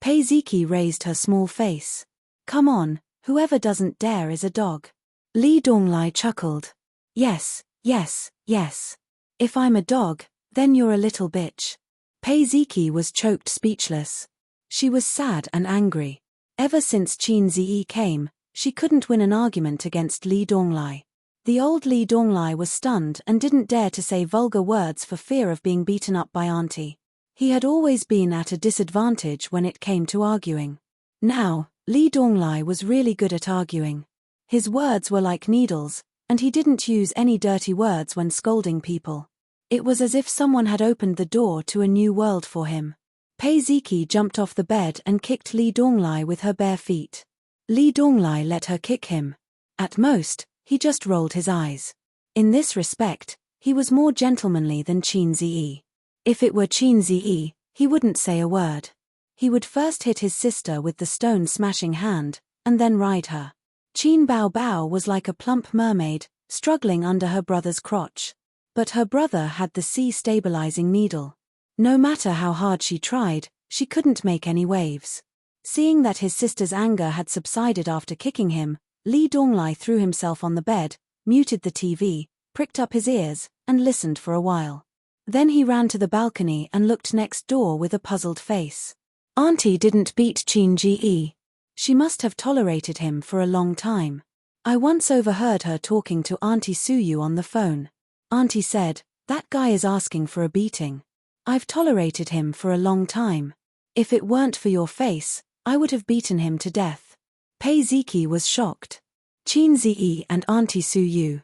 Pei Ziki raised her small face. Come on, whoever doesn't dare is a dog. Li Donglai chuckled. Yes, yes, yes. If I'm a dog, then you're a little bitch. Pei Ziki was choked speechless. She was sad and angry. Ever since Qin Ziyi came, she couldn't win an argument against Li Donglai. The old Li Donglai was stunned and didn't dare to say vulgar words for fear of being beaten up by Auntie. He had always been at a disadvantage when it came to arguing. Now, Li Donglai was really good at arguing. His words were like needles, and he didn't use any dirty words when scolding people. It was as if someone had opened the door to a new world for him. Pei Ziki jumped off the bed and kicked Li Donglai with her bare feet. Li Donglai let her kick him. At most, he just rolled his eyes. In this respect, He was more gentlemanly than Qin Ziyi. If it were Qin Ziyi, he wouldn't say a word. He would first hit his sister with the stone-smashing hand, and then ride her. Qin Bao Bao was like a plump mermaid, struggling under her brother's crotch. But her brother had the sea-stabilizing needle. No matter how hard she tried, she couldn't make any waves. Seeing that his sister's anger had subsided after kicking him, Li Donglai threw himself on the bed, muted the TV, pricked up his ears, and listened for a while. Then he ran to the balcony and looked next door with a puzzled face. Auntie didn't beat Qin Ji. She must have tolerated him for a long time. I once overheard her talking to Auntie Suyu on the phone. Auntie said, "That guy is asking for a beating. I've tolerated him for a long time. If it weren't for your face, I would have beaten him to death." Pei Ziki was shocked. Qin Ziyi and Auntie Suyu.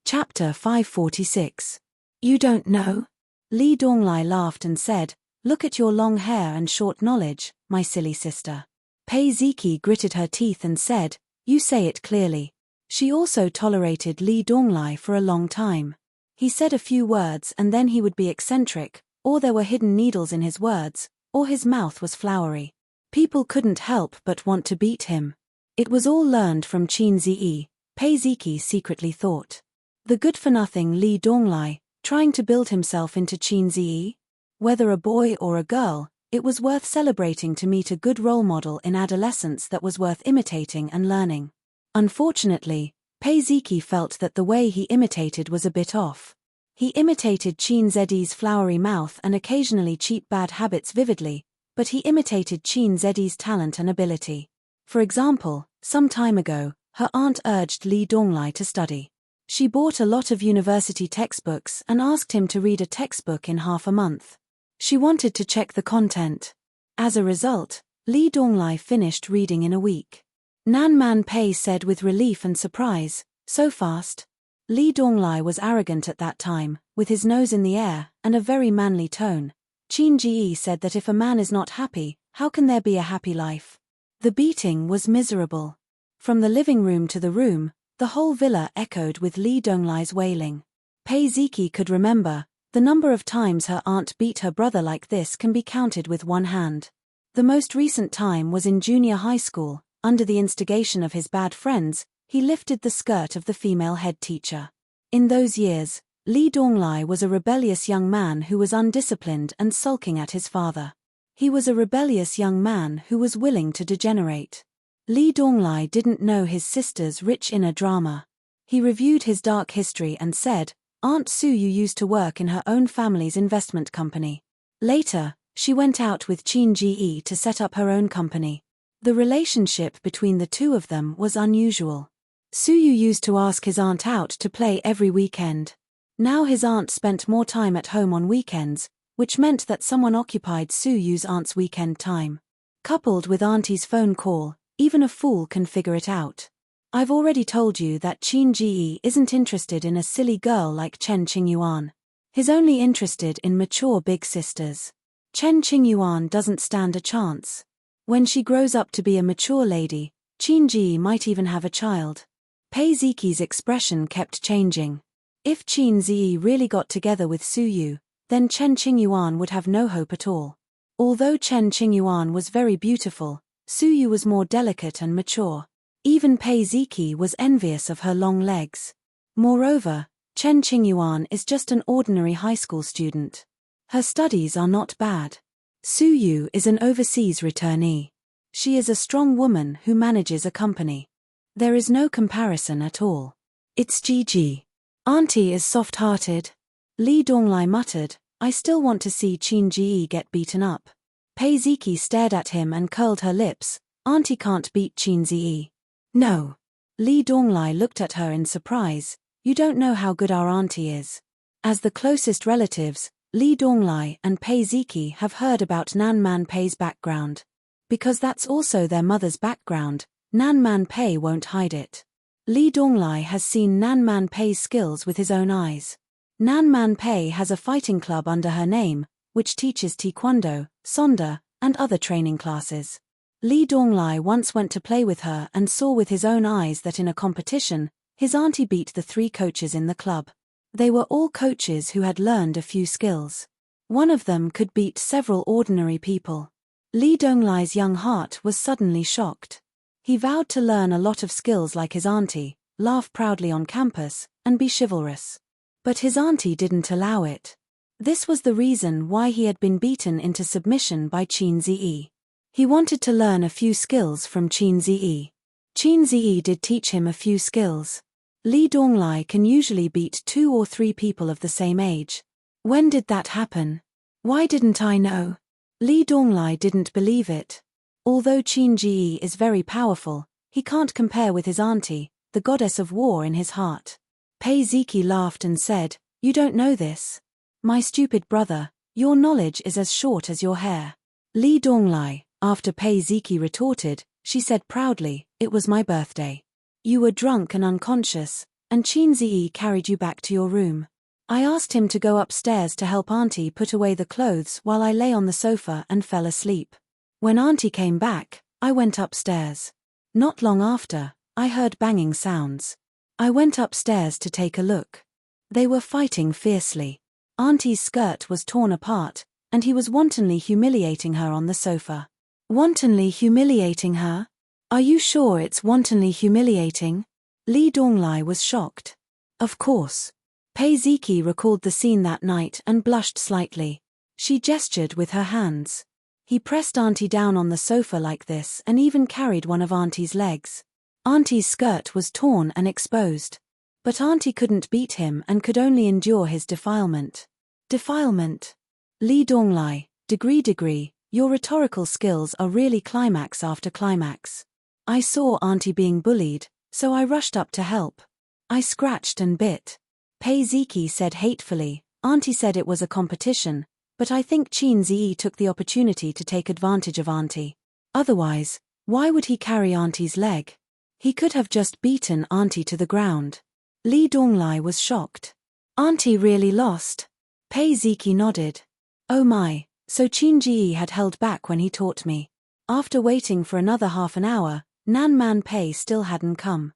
Chapter 546. You don't know? Li Donglai laughed and said, "Look at your long hair and short knowledge, my silly sister." Pei Ziki gritted her teeth and said, "You say it clearly." She also tolerated Li Donglai for a long time. He said a few words and then he would be eccentric, or there were hidden needles in his words, or his mouth was flowery. People couldn't help but want to beat him. It was all learned from Qin Ziyi, Pei Ziki secretly thought. The good-for-nothing Li Donglai, trying to build himself into Qin Ziyi? Whether a boy or a girl, it was worth celebrating to meet a good role model in adolescence that was worth imitating and learning. Unfortunately, Pei Ziki felt that the way he imitated was a bit off. He imitated Qin Ziyi's flowery mouth and occasionally cheap bad habits vividly, but he imitated Qin Ziyi's talent and ability. For example, some time ago, her aunt urged Li Donglai to study. She bought a lot of university textbooks and asked him to read a textbook in half a month. She wanted to check the content. As a result, Li Donglai finished reading in a week. Nan Man Pei said with relief and surprise, "So fast?" Li Donglai was arrogant at that time, with his nose in the air, and a very manly tone. Qin Ji said that if a man is not happy, how can there be a happy life? The beating was miserable. From the living room to the room, the whole villa echoed with Li Donglai's wailing. Pei Ziki could remember, the number of times her aunt beat her brother like this can be counted with one hand. The most recent time was in junior high school. Under the instigation of his bad friends, he lifted the skirt of the female head teacher. In those years, Li Donglai was a rebellious young man who was undisciplined and sulking at his father. He was a rebellious young man who was willing to degenerate. Li Donglai didn't know his sister's rich inner drama. He reviewed his dark history and said, "Aunt Suyu used to work in her own family's investment company. Later, she went out with Qin Ji to set up her own company. The relationship between the two of them was unusual. Suyu used to ask his aunt out to play every weekend. Now his aunt spent more time at home on weekends, which meant that someone occupied Suyu's aunt's weekend time. Coupled with auntie's phone call, even a fool can figure it out. I've already told you that Qin Ji isn't interested in a silly girl like Chen Qingyuan. He's only interested in mature big sisters. Chen Qingyuan doesn't stand a chance. When she grows up to be a mature lady, Qin Ji might even have a child." Pei Ziki's expression kept changing. If Qin Ji really got together with Suyu, then Chen Qingyuan would have no hope at all. Although Chen Qingyuan was very beautiful, Suyu was more delicate and mature. Even Pei Ziki was envious of her long legs. Moreover, Chen Qingyuan is just an ordinary high school student. Her studies are not bad. Suyu is an overseas returnee. She is a strong woman who manages a company. There is no comparison at all. It's Gigi. Auntie is soft-hearted. Li Donglai muttered, "I still want to see Qin Ji get beaten up." Pei Ziki stared at him and curled her lips. "Auntie can't beat Qin Ji." "No." Li Donglai looked at her in surprise. "You don't know how good our auntie is." As the closest relatives, Li Donglai and Pei Ziki have heard about Nan Man Pei's background. Because that's also their mother's background, Nan Man Pei won't hide it. Li Donglai has seen Nan Man Pei's skills with his own eyes. Nan Man Pei has a fighting club under her name, which teaches taekwondo, sonda, and other training classes. Li Donglai once went to play with her and saw with his own eyes that in a competition, his auntie beat the 3 coaches in the club. They were all coaches who had learned a few skills. One of them could beat several ordinary people. Li Donglai's young heart was suddenly shocked. He vowed to learn a lot of skills like his auntie, laugh proudly on campus, and be chivalrous. But his auntie didn't allow it. This was the reason why he had been beaten into submission by Qin Ziyi. He wanted to learn a few skills from Qin Ziyi. Qin Ziyi did teach him a few skills. Li Donglai can usually beat 2 or 3 people of the same age. When did that happen? Why didn't I know? Li Donglai didn't believe it. Although Qin Ziyi is very powerful, he can't compare with his auntie, the goddess of war in his heart. Pei Ziki laughed and said, "You don't know this? My stupid brother, your knowledge is as short as your hair." Li Donglai, after Pei Ziki retorted, she said proudly, "It was my birthday. You were drunk and unconscious, and Qin Ziyi carried you back to your room. I asked him to go upstairs to help Auntie put away the clothes while I lay on the sofa and fell asleep. When Auntie came back, I went upstairs. Not long after, I heard banging sounds. I went upstairs to take a look. They were fighting fiercely. Auntie's skirt was torn apart, and he was wantonly humiliating her on the sofa." Wantonly humiliating her? Are you sure it's wantonly humiliating? Li Donglai was shocked. Of course. Pei Ziki recalled the scene that night and blushed slightly. She gestured with her hands. He pressed Auntie down on the sofa like this and even carried one of Auntie's legs. Auntie's skirt was torn and exposed. But Auntie couldn't beat him and could only endure his defilement. Defilement? Li Donglai, degree, your rhetorical skills are really climax after climax. I saw Auntie being bullied, so I rushed up to help. I scratched and bit. Pei Ziki said hatefully, Auntie said it was a competition, but I think Qin Ziyi took the opportunity to take advantage of Auntie. Otherwise, why would he carry Auntie's leg? He could have just beaten Auntie to the ground. Li Donglai was shocked. Auntie really lost? Pei Ziki nodded. Oh my, so Qin Ziyi had held back when he taught me. After waiting for another half an hour, Nan Man Pei still hadn't come.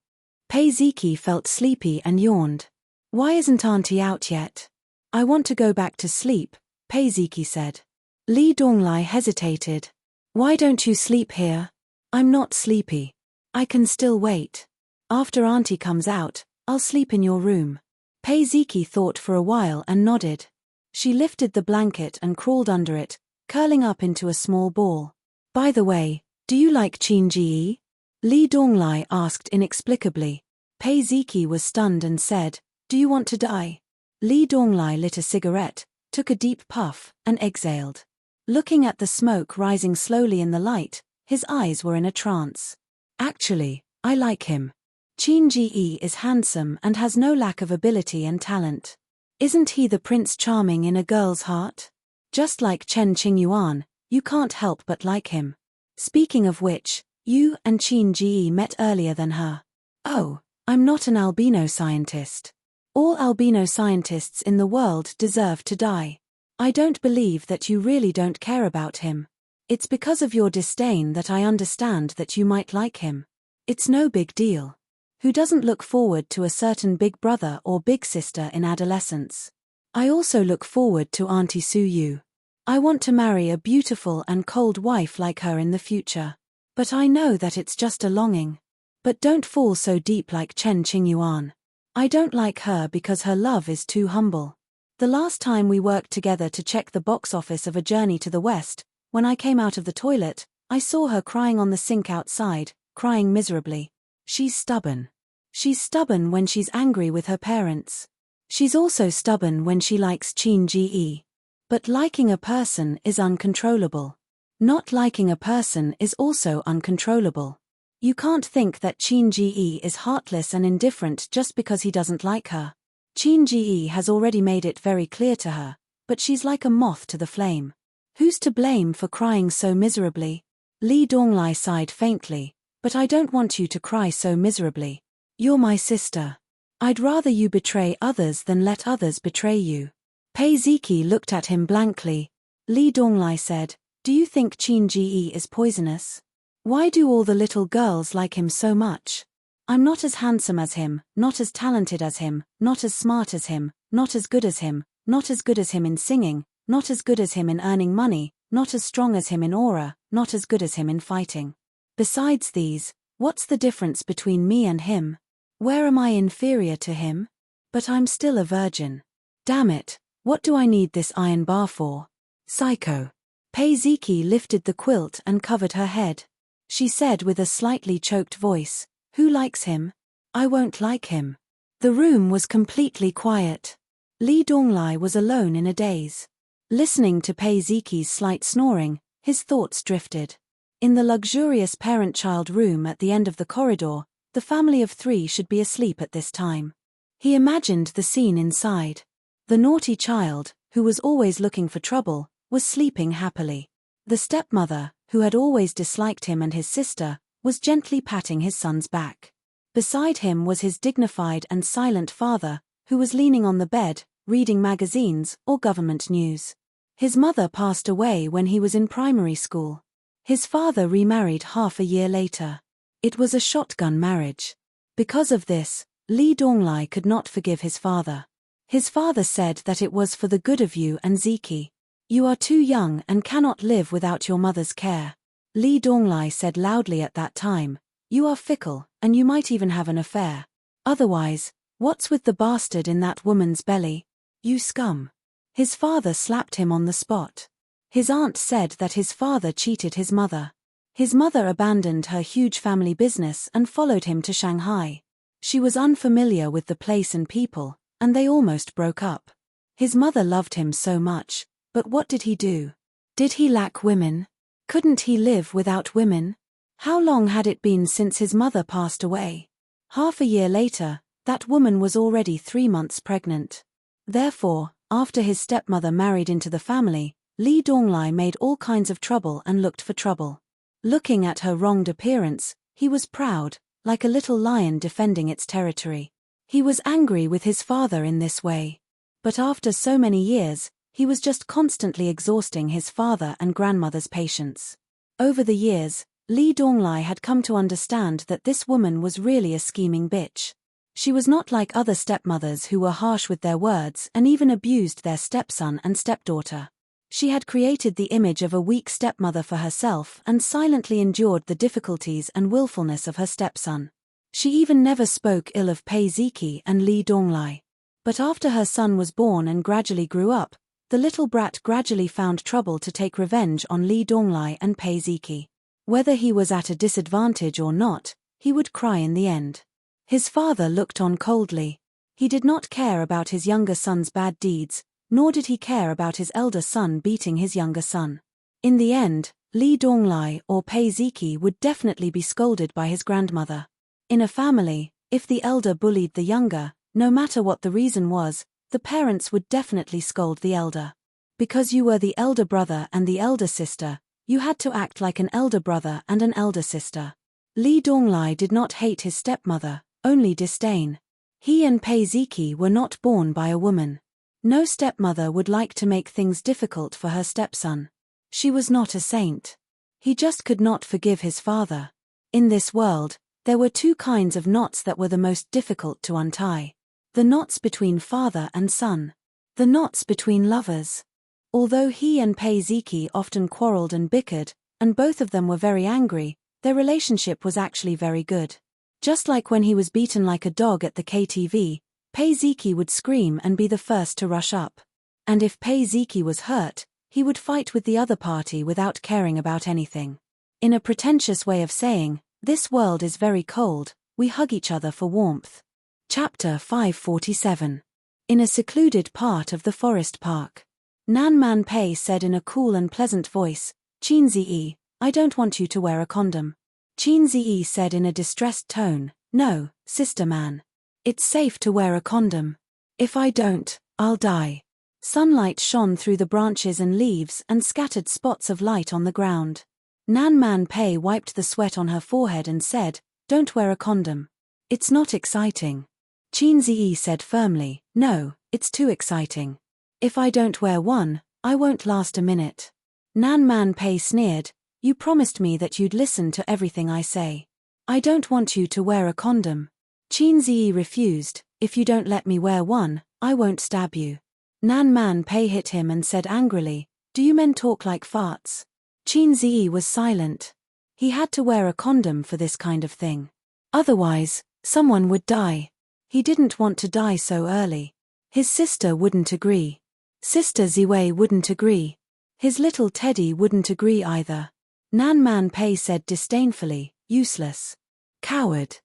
Pei Ziki felt sleepy and yawned. Why isn't Auntie out yet? I want to go back to sleep, Pei Ziki said. Li Donglai hesitated. Why don't you sleep here? I'm not sleepy. I can still wait. After Auntie comes out, I'll sleep in your room. Pei Ziki thought for a while and nodded. She lifted the blanket and crawled under it, curling up into a small ball. By the way, do you like Qin Ziyi? Li Donglai asked inexplicably. Pei Ziki was stunned and said, Do you want to die? Li Donglai lit a cigarette, took a deep puff, and exhaled. Looking at the smoke rising slowly in the light, his eyes were in a trance. Actually, I like him. Qin Ziyi is handsome and has no lack of ability and talent. Isn't he the Prince Charming in a girl's heart? Just like Chen Qingyuan, you can't help but like him. Speaking of which, you and Qin Ziyi met earlier than her. Oh, I'm not an albino scientist. All albino scientists in the world deserve to die. I don't believe that you really don't care about him. It's because of your disdain that I understand that you might like him. It's no big deal. Who doesn't look forward to a certain big brother or big sister in adolescence? I also look forward to Auntie Su Yu. I want to marry a beautiful and cold wife like her in the future. But I know that it's just a longing. But don't fall so deep like Chen Qingyuan. I don't like her because her love is too humble. The last time we worked together to check the box office of A Journey to the West, when I came out of the toilet, I saw her crying on the sink outside, crying miserably. She's stubborn. She's stubborn when she's angry with her parents. She's also stubborn when she likes Qin Ziyi. But liking a person is uncontrollable. Not liking a person is also uncontrollable. You can't think that Qin Ziyi is heartless and indifferent just because he doesn't like her. Qin Ziyi has already made it very clear to her, but she's like a moth to the flame. Who's to blame for crying so miserably? Li Donglai sighed faintly. But I don't want you to cry so miserably. You're my sister. I'd rather you betray others than let others betray you. Pei Ziki looked at him blankly. Li Donglai said, Do you think Qin Ziyi is poisonous? Why do all the little girls like him so much? I'm not as handsome as him, not as talented as him, not as smart as him, not as good as him, not as good as him in singing, not as good as him in earning money, not as strong as him in aura, not as good as him in fighting. Besides these, what's the difference between me and him? Where am I inferior to him? But I'm still a virgin. Damn it, what do I need this iron bar for? Psycho. Peiziki lifted the quilt and covered her head. She said with a slightly choked voice, "Who likes him? I won't like him." The room was completely quiet. Li Donglai was alone in a daze. Listening to Peiziki's slight snoring, his thoughts drifted. In the luxurious parent-child room at the end of the corridor, the family of 3 should be asleep at this time. He imagined the scene inside. The naughty child, who was always looking for trouble, was sleeping happily. The stepmother, who had always disliked him and his sister, was gently patting his son's back. Beside him was his dignified and silent father, who was leaning on the bed, reading magazines or government news. His mother passed away when he was in primary school. His father remarried half a year later. It was a shotgun marriage. Because of this, Li Donglai could not forgive his father. His father said that it was for the good of you and Ziki. You are too young and cannot live without your mother's care. Li Donglai said loudly at that time, "You are fickle, and you might even have an affair. Otherwise, what's with the bastard in that woman's belly? You scum." His father slapped him on the spot. His aunt said that his father cheated his mother. His mother abandoned her huge family business and followed him to Shanghai. She was unfamiliar with the place and people, and they almost broke up. His mother loved him so much, but what did he do? Did he lack women? Couldn't he live without women? How long had it been since his mother passed away? Half a year later, that woman was already 3 months pregnant. Therefore, after his stepmother married into the family, Li Donglai made all kinds of trouble and looked for trouble. Looking at her wronged appearance, he was proud, like a little lion defending its territory. He was angry with his father in this way. But after so many years, he was just constantly exhausting his father and grandmother's patience. Over the years, Li Donglai had come to understand that this woman was really a scheming bitch. She was not like other stepmothers who were harsh with their words and even abused their stepson and stepdaughter. She had created the image of a weak stepmother for herself and silently endured the difficulties and willfulness of her stepson. She even never spoke ill of Peiziki and Li Donglai. But after her son was born and gradually grew up, the little brat gradually found trouble to take revenge on Li Donglai and Peiziki. Whether he was at a disadvantage or not, he would cry in the end. His father looked on coldly. He did not care about his younger son's bad deeds, nor did he care about his elder son beating his younger son. In the end, Li Donglai or Peiziki would definitely be scolded by his grandmother. In a family, if the elder bullied the younger, no matter what the reason was, the parents would definitely scold the elder. Because you were the elder brother and the elder sister, you had to act like an elder brother and an elder sister. Li Donglai did not hate his stepmother, only disdain. He and Peiziki were not born by a woman. No stepmother would like to make things difficult for her stepson. She was not a saint. He just could not forgive his father. In this world, there were 2 kinds of knots that were the most difficult to untie. The knots between father and son. The knots between lovers. Although he and Peiziki often quarreled and bickered, and both of them were very angry, their relationship was actually very good. Just like when he was beaten like a dog at the KTV, Peiziki would scream and be the first to rush up. And if Peiziki was hurt, he would fight with the other party without caring about anything. In a pretentious way of saying, "This world is very cold, we hug each other for warmth." Chapter 547. In a secluded part of the forest park. Nan Man Pei said in a cool and pleasant voice, "Qin Ziyi, I don't want you to wear a condom." Qin Ziyi said in a distressed tone, "No, sister man. It's safe to wear a condom. If I don't, I'll die." Sunlight shone through the branches and leaves and scattered spots of light on the ground. Nan Man Pei wiped the sweat on her forehead and said, "Don't wear a condom. It's not exciting." Qin Ziyi said firmly, "No, it's too exciting. If I don't wear one, I won't last a minute." Nan Man Pei sneered, "You promised me that you'd listen to everything I say. I don't want you to wear a condom." Qin Ziyi refused, "If you don't let me wear one, I won't stab you. Nan Man Pei hit him and said angrily, do you men talk like farts? Qin Ziyi was silent. He had to wear a condom for this kind of thing. Otherwise, someone would die. He didn't want to die so early. His sister wouldn't agree. Sister Ziwei wouldn't agree. His little Teddy wouldn't agree either. Nan Man Pei said disdainfully, useless. Coward.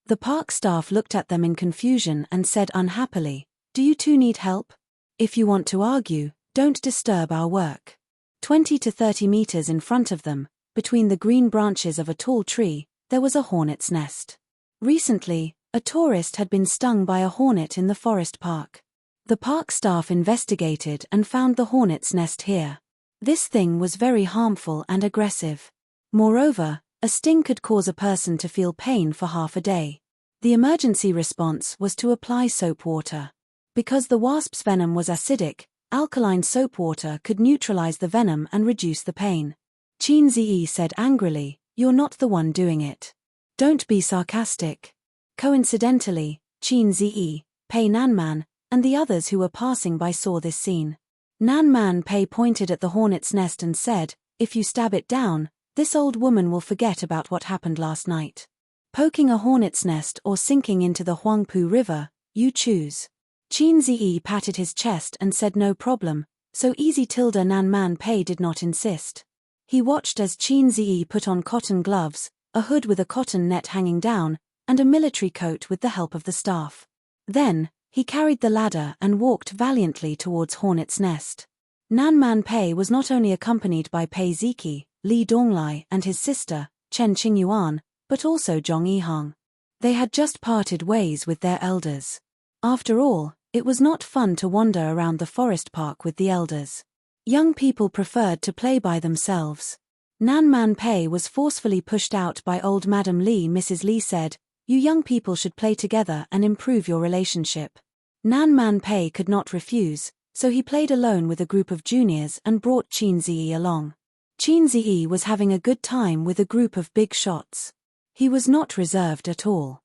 The park staff looked at them in confusion and said unhappily, do you two need help? If you want to argue, don't disturb our work. 20 to 30 meters in front of them, between the green branches of a tall tree, there was a hornet's nest. Recently, a tourist had been stung by a hornet in the forest park. The park staff investigated and found the hornet's nest here. This thing was very harmful and aggressive. Moreover, a sting could cause a person to feel pain for half a day. The emergency response was to apply soap water. Because the wasp's venom was acidic, alkaline soap water could neutralize the venom and reduce the pain. Qin Ziyi said angrily, you're not the one doing it. Don't be sarcastic. Coincidentally, Qin Ziyi, Pei Nanman, and the others who were passing by saw this scene. Nan Man Pei pointed at the hornet's nest and said, if you stab it down, this old woman will forget about what happened last night. Poking a hornet's nest or sinking into the Huangpu River, you choose. Qin Ziyi patted his chest and said no problem, so easy. Nan Man Pei did not insist. He watched as Qin Ziyi put on cotton gloves, a hood with a cotton net hanging down, and a military coat with the help of the staff. Then, he carried the ladder and walked valiantly towards Hornet's Nest. Nan Man Pei was not only accompanied by Pei Ziki, Li Donglai and his sister, Chen Qingyuan, but also Zhong Yihang. They had just parted ways with their elders. After all, it was not fun to wander around the forest park with the elders. Young people preferred to play by themselves. Nan Man Pei was forcefully pushed out by old Madam Li. Mrs. Li said, you young people should play together and improve your relationship. Nan Man Pei could not refuse, so he played alone with a group of juniors and brought Qin Ziyi along. Qin Ziyi was having a good time with a group of big shots. He was not reserved at all.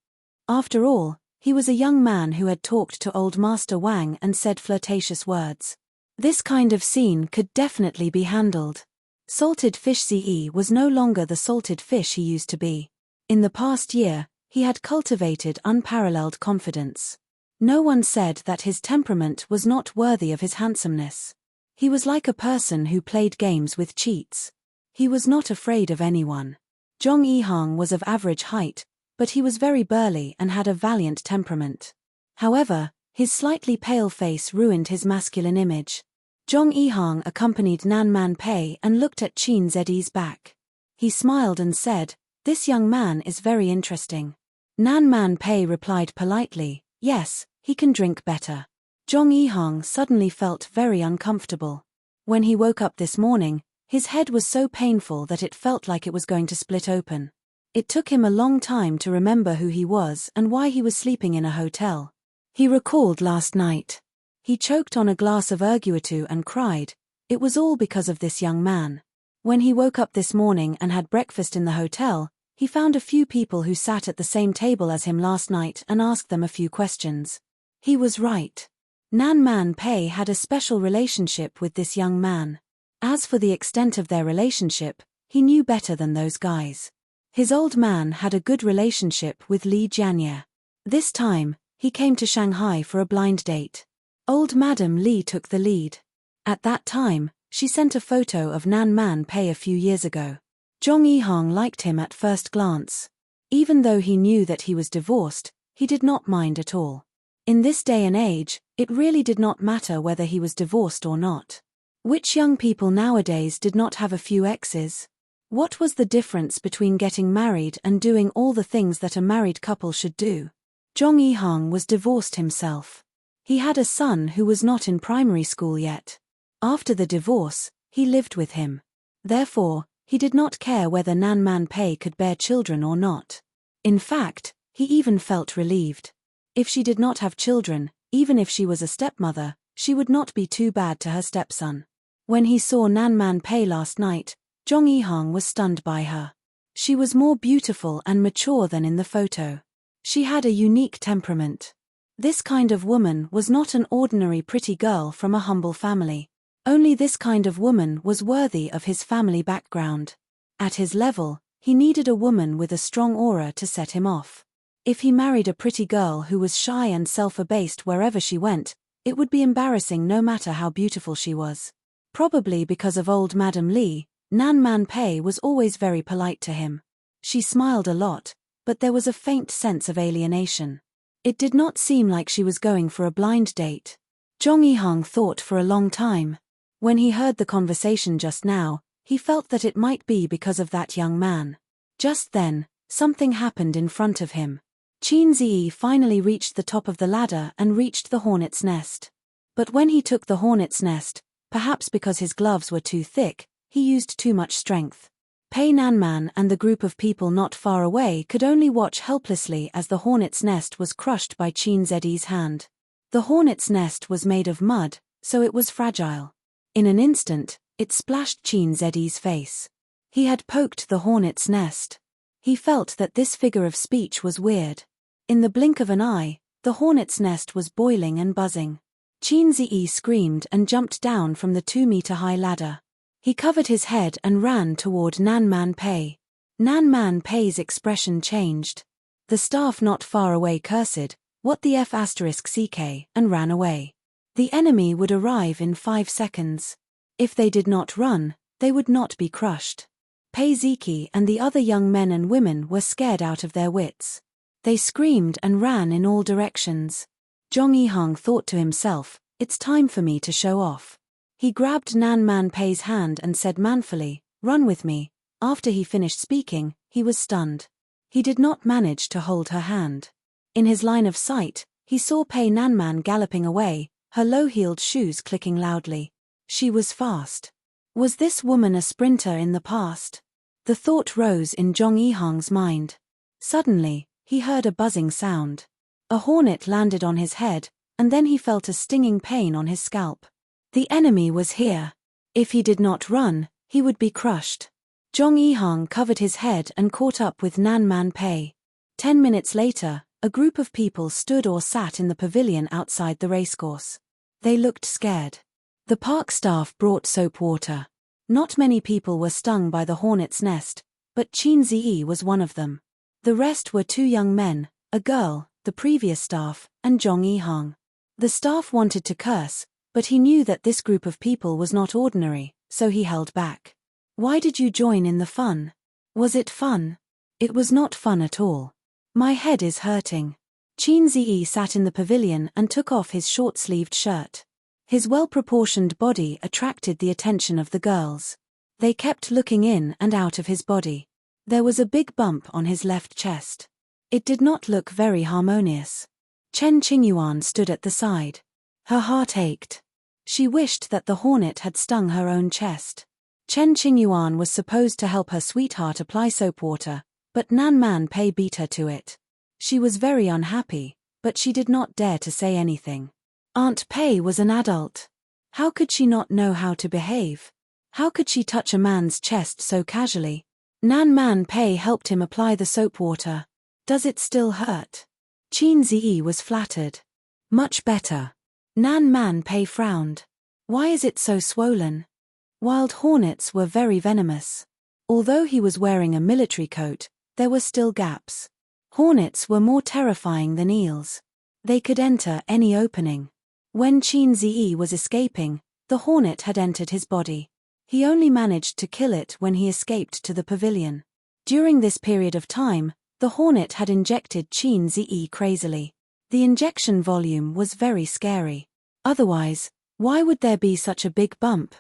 After all, he was a young man who had talked to old Master Wang and said flirtatious words. This kind of scene could definitely be handled. Salted fish Ziyi was no longer the salted fish he used to be. In the past year, he had cultivated unparalleled confidence. No one said that his temperament was not worthy of his handsomeness. He was like a person who played games with cheats. He was not afraid of anyone. Zhong Yihang was of average height, but he was very burly and had a valiant temperament. However, his slightly pale face ruined his masculine image. Zhong Yihang accompanied Nan Man Pei and looked at Qin Ziyi's back. He smiled and said, this young man is very interesting. Nan Man Pei replied politely, yes, he can drink better. Zhong Yihang suddenly felt very uncomfortable. When he woke up this morning, his head was so painful that it felt like it was going to split open. It took him a long time to remember who he was and why he was sleeping in a hotel. He recalled last night. He choked on a glass of erguatu and cried. It was all because of this young man. When he woke up this morning and had breakfast in the hotel, he found a few people who sat at the same table as him last night and asked them a few questions. He was right. Nan Man Pei had a special relationship with this young man. As for the extent of their relationship, he knew better than those guys. His old man had a good relationship with Li Jianye. This time, he came to Shanghai for a blind date. Old Madam Li took the lead. At that time, she sent a photo of Nan Man Pei a few years ago. Zhong Yihang liked him at first glance. Even though he knew that he was divorced, he did not mind at all. In this day and age, it really did not matter whether he was divorced or not. Which young people nowadays did not have a few exes? What was the difference between getting married and doing all the things that a married couple should do? Zhong Yihang was divorced himself. He had a son who was not in primary school yet. After the divorce, he lived with him. Therefore, he did not care whether Nan Man Pei could bear children or not. In fact, he even felt relieved. If she did not have children, even if she was a stepmother, she would not be too bad to her stepson. When he saw Nan Man Pei last night, Zhong Yihang was stunned by her. She was more beautiful and mature than in the photo. She had a unique temperament. This kind of woman was not an ordinary pretty girl from a humble family. Only this kind of woman was worthy of his family background. At his level, he needed a woman with a strong aura to set him off. If he married a pretty girl who was shy and self-abased wherever she went, it would be embarrassing no matter how beautiful she was. Probably because of old Madam Lee, Nan Man Pei was always very polite to him. She smiled a lot, but there was a faint sense of alienation. It did not seem like she was going for a blind date. Zhong Yihang thought for a long time. When he heard the conversation just now, he felt that it might be because of that young man. Just then, something happened in front of him. Qin Ziyi finally reached the top of the ladder and reached the hornet's nest. But when he took the hornet's nest, perhaps because his gloves were too thick, he used too much strength. Pei Nanman and the group of people not far away could only watch helplessly as the hornet's nest was crushed by Qin Ziyi's hand. The hornet's nest was made of mud, so it was fragile. In an instant, it splashed Qin Ziyi's face. He had poked the hornet's nest. He felt that this figure of speech was weird. In the blink of an eye, the hornet's nest was boiling and buzzing. Qin Ziyi screamed and jumped down from the 2-meter-high ladder. He covered his head and ran toward Nan Man Pei. Nan Man Pei's expression changed. The staff not far away cursed, "What the F***CK," and ran away. The enemy would arrive in 5 seconds. If they did not run, they would not be crushed. Pei Ziki and the other young men and women were scared out of their wits. They screamed and ran in all directions. Zhong Yihang thought to himself, "It's time for me to show off." He grabbed Nan Man Pei's hand and said manfully, "Run with me." After he finished speaking, he was stunned. He did not manage to hold her hand. In his line of sight, he saw Pei Nanman galloping away, her low-heeled shoes clicking loudly. She was fast. Was this woman a sprinter in the past? The thought rose in Zhong Yihang's mind. Suddenly, he heard a buzzing sound. A hornet landed on his head, and then he felt a stinging pain on his scalp. The enemy was here. If he did not run, he would be crushed. Zhong Yihang covered his head and caught up with Nan Man Pei. 10 minutes later, a group of people stood or sat in the pavilion outside the racecourse. They looked scared. The park staff brought soap water. Not many people were stung by the hornet's nest, but Qin Ziyi was one of them. The rest were 2 young men, a girl, the previous staff, and Zhong Yihang. The staff wanted to curse, but he knew that this group of people was not ordinary, so he held back. "Why did you join in the fun? Was it fun?" "It was not fun at all. My head is hurting." Qin Ziyi sat in the pavilion and took off his short-sleeved shirt. His well-proportioned body attracted the attention of the girls. They kept looking in and out of his body. There was a big bump on his left chest. It did not look very harmonious. Chen Qingyuan stood at the side. Her heart ached. She wished that the hornet had stung her own chest. Chen Qingyuan was supposed to help her sweetheart apply soap water, but Nan Man Pei beat her to it. She was very unhappy, but she did not dare to say anything. Aunt Pei was an adult. How could she not know how to behave? How could she touch a man's chest so casually? Nan Man Pei helped him apply the soap water. "Does it still hurt?" Qin Ziyi was flattered. "Much better." Nan Man Pei frowned. "Why is it so swollen?" Wild hornets were very venomous. Although he was wearing a military coat, there were still gaps. Hornets were more terrifying than eels. They could enter any opening. When Qin Ziyi was escaping, the hornet had entered his body. He only managed to kill it when he escaped to the pavilion. During this period of time, the hornet had injected Qin Ziyi crazily. The injection volume was very scary. Otherwise, why would there be such a big bump?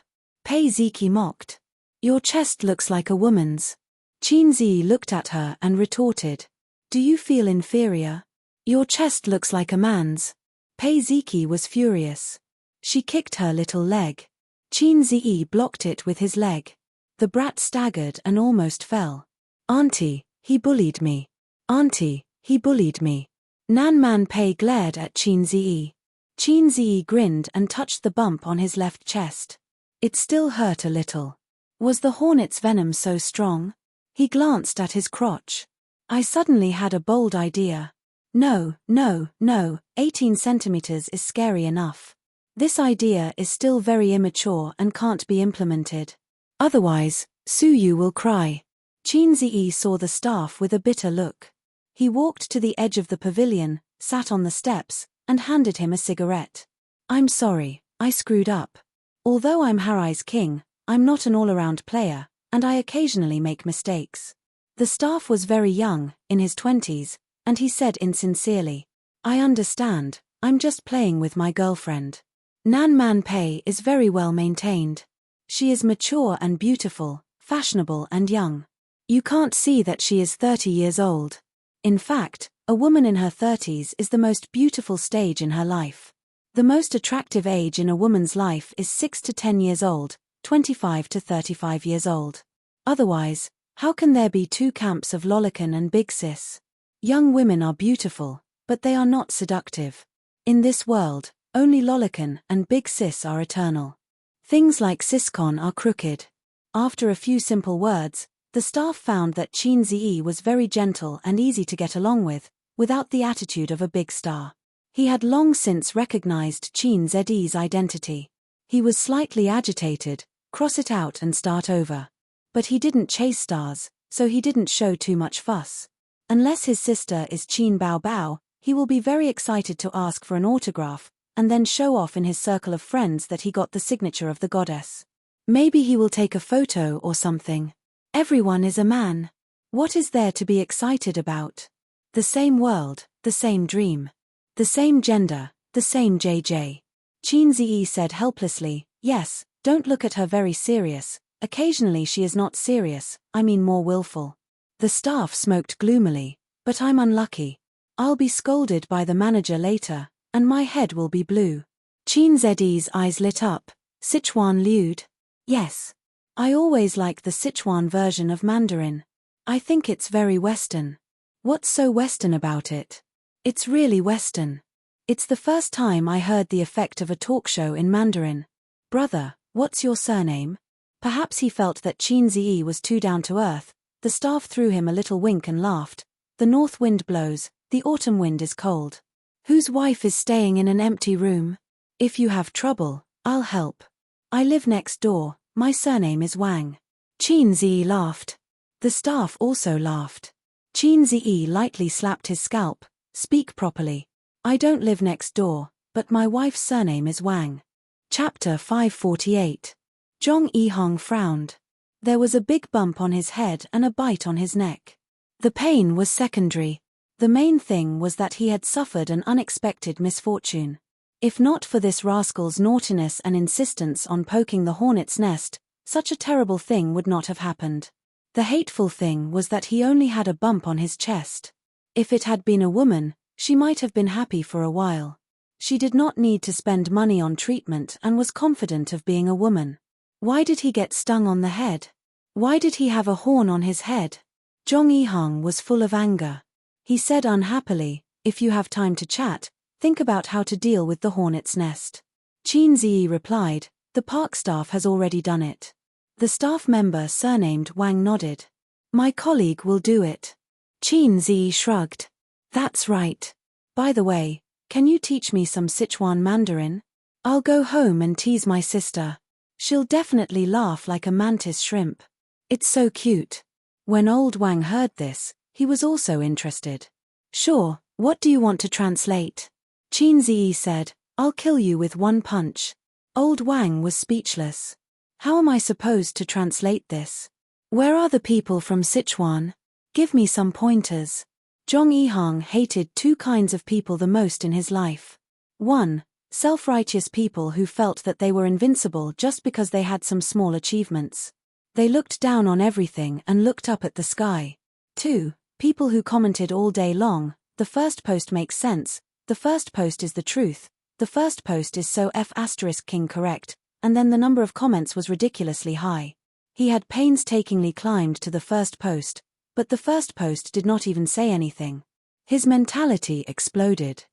Pei Ziki mocked. "Your chest looks like a woman's." Qin Ziyi looked at her and retorted. "Do you feel inferior? Your chest looks like a man's." Pei Ziki was furious. She kicked her little leg. Qin Ziyi blocked it with his leg. The brat staggered and almost fell. "Auntie, he bullied me. Auntie, he bullied me." Nan Man Pei glared at Qin Ziyi. Qin Ziyi grinned and touched the bump on his left chest. It still hurt a little. Was the hornet's venom so strong? He glanced at his crotch. "I suddenly had a bold idea. No, no, no, 18 centimeters is scary enough. This idea is still very immature and can't be implemented. Otherwise, Suyu will cry. Qinziyi saw the staff with a bitter look. He walked to the edge of the pavilion, sat on the steps, and handed him a cigarette. I'm sorry, I screwed up. Although I'm Harai's king, I'm not an all-around player, and I occasionally make mistakes. The staff was very young, in his 20s, and he said insincerely, I understand, I'm just playing with my girlfriend. Nan Man Pei is very well maintained. She is mature and beautiful, fashionable and young. You can't see that she is 30 years old. In fact, a woman in her 30s is the most beautiful stage in her life. The most attractive age in a woman's life is 6 to 10 years old, 25 to 35 years old. Otherwise, how can there be two camps of lolicon and big sis? Young women are beautiful, but they are not seductive. In this world, only lolicon and big sis are eternal. Things like siscon are crooked. After a few simple words, the staff found that Qinziyi was very gentle and easy to get along with, without the attitude of a big star. He had long since recognized Qinziyi's identity. He was slightly agitated, cross it out and start over. But he didn't chase stars, so he didn't show too much fuss. Unless his sister is Qin Bao Bao, he will be very excited to ask for an autograph, and then show off in his circle of friends that he got the signature of the goddess. Maybe he will take a photo or something. Everyone is a man. What is there to be excited about? The same world, the same dream. The same gender, the same JJ. Qinziyi said helplessly, yes, don't look at her very serious. Occasionally she is not serious, I mean more willful. The staff smoked gloomily, but I'm unlucky. I'll be scolded by the manager later, and my head will be blue. Qinziyi's eyes lit up. Sichuan lewd? Yes. I always like the Sichuan version of Mandarin. I think it's very Western. What's so Western about it? It's really Western. It's the first time I heard the effect of a talk show in Mandarin. Brother, what's your surname? Perhaps he felt that Qinziyi was too down to earth. The staff threw him a little wink and laughed. The north wind blows, the autumn wind is cold. Whose wife is staying in an empty room? If you have trouble, I'll help. I live next door, my surname is Wang. Qinziyi laughed. The staff also laughed. Qinziyi lightly slapped his scalp. Speak properly. I don't live next door, but my wife's surname is Wang. Chapter 548. Zhong Yihong frowned. There was a big bump on his head and a bite on his neck. The pain was secondary. The main thing was that he had suffered an unexpected misfortune. If not for this rascal's naughtiness and insistence on poking the hornet's nest, such a terrible thing would not have happened. The hateful thing was that he only had a bump on his chest. If it had been a woman, she might have been happy for a while. She did not need to spend money on treatment and was confident of being a woman. Why did he get stung on the head? Why did he have a horn on his head? Zhong Yihong was full of anger. He said unhappily, if you have time to chat, think about how to deal with the hornet's nest. Qinziyi replied, the park staff has already done it. The staff member surnamed Wang nodded. My colleague will do it. Qinziyi shrugged. That's right. By the way, can you teach me some Sichuan Mandarin? I'll go home and tease my sister. She'll definitely laugh like a mantis shrimp. It's so cute. When old Wang heard this, he was also interested. Sure, what do you want to translate? Qinziyi said, I'll kill you with one punch. Old Wang was speechless. How am I supposed to translate this? Where are the people from Sichuan? Give me some pointers. Zhong Yihong hated two kinds of people the most in his life. 1. Self-righteous people who felt that they were invincible just because they had some small achievements. They looked down on everything and looked up at the sky. 2. People who commented all day long, the first post makes sense, the first post is the truth, the first post is so F***king correct, and then the number of comments was ridiculously high. He had painstakingly climbed to the first post, but the first post did not even say anything. His mentality exploded.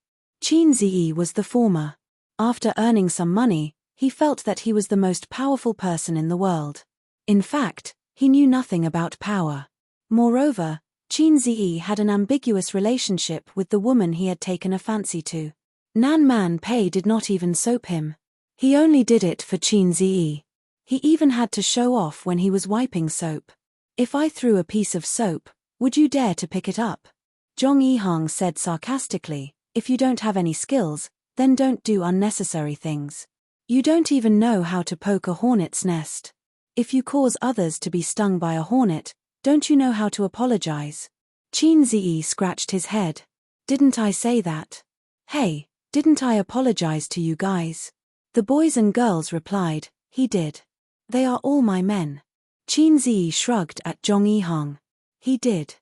Qinziyi was the former. After earning some money, he felt that he was the most powerful person in the world. In fact, he knew nothing about power. Moreover, Qin Ziyi had an ambiguous relationship with the woman he had taken a fancy to. Nan Man Pei did not even soap him. He only did it for Qin Ziyi. He even had to show off when he was wiping soap. If I threw a piece of soap, would you dare to pick it up? Zhong Yihang said sarcastically, if you don't have any skills, then don't do unnecessary things. You don't even know how to poke a hornet's nest. If you cause others to be stung by a hornet, don't you know how to apologize? Qin Ziyi scratched his head. Didn't I say that? Hey, didn't I apologize to you guys? The boys and girls replied, he did. They are all my men. Qin Ziyi shrugged at Zhong Yihang. He did.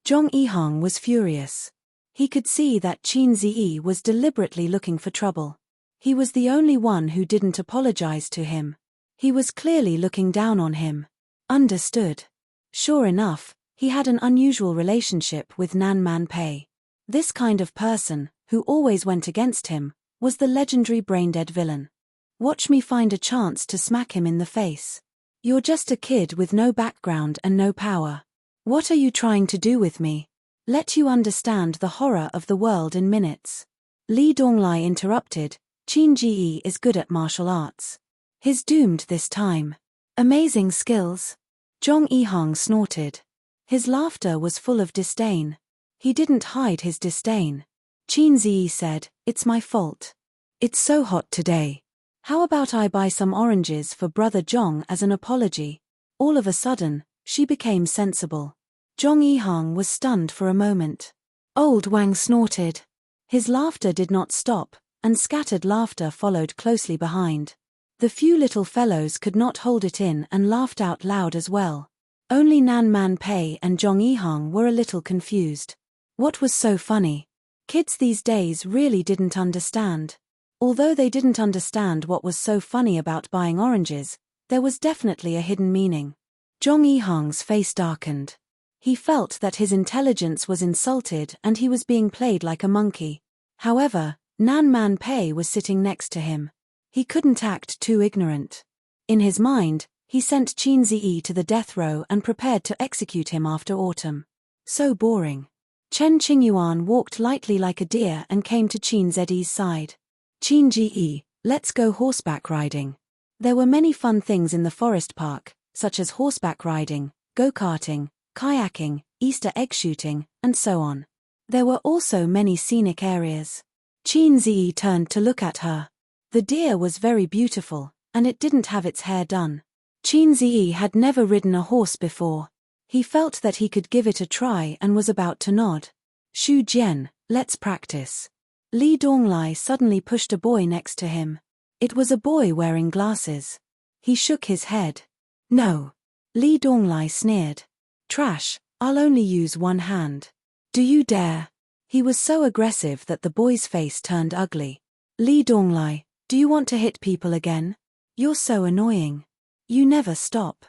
Zhong Yihang was furious. He could see that Qin Ziyi was deliberately looking for trouble. He was the only one who didn't apologize to him. He was clearly looking down on him. Understood. Sure enough, he had an unusual relationship with Nan Man Pei. This kind of person, who always went against him, was the legendary brain-dead villain. Watch me find a chance to smack him in the face. You're just a kid with no background and no power. What are you trying to do with me? Let you understand the horror of the world in minutes. Li Donglai interrupted, Qin Ziyi is good at martial arts. He's doomed this time. Amazing skills. Zhong Yihang snorted. His laughter was full of disdain. He didn't hide his disdain. Qin Ziyi said, it's my fault. It's so hot today. How about I buy some oranges for Brother Zhong as an apology? All of a sudden, she became sensible. Zhong Yihang was stunned for a moment. Old Wang snorted. His laughter did not stop, and scattered laughter followed closely behind. The few little fellows could not hold it in and laughed out loud as well. Only Nan Man Pei and Zhong Yihang were a little confused. What was so funny? Kids these days really didn't understand. Although they didn't understand what was so funny about buying oranges, there was definitely a hidden meaning. Zhong Yihang's face darkened. He felt that his intelligence was insulted and he was being played like a monkey. However, Nan Man Pei was sitting next to him. He couldn't act too ignorant. In his mind, he sent Qin Ziyi to the death row and prepared to execute him after autumn. So boring. Chen Qingyuan walked lightly like a deer and came to Qin Ziyi's side. Qin Ziyi, let's go horseback riding. There were many fun things in the forest park, such as horseback riding, go-karting, kayaking, Easter egg shooting, and so on. There were also many scenic areas. Qin Ziyi turned to look at her. The deer was very beautiful, and it didn't have its hair done. Qin Ziyi had never ridden a horse before. He felt that he could give it a try and was about to nod. Shu Jian, let's practice. Li Donglai suddenly pushed a boy next to him. It was a boy wearing glasses. He shook his head. No. Li Donglai sneered. Trash, I'll only use one hand. Do you dare? He was so aggressive that the boy's face turned ugly. Li Donglai, do you want to hit people again? You're so annoying. You never stop.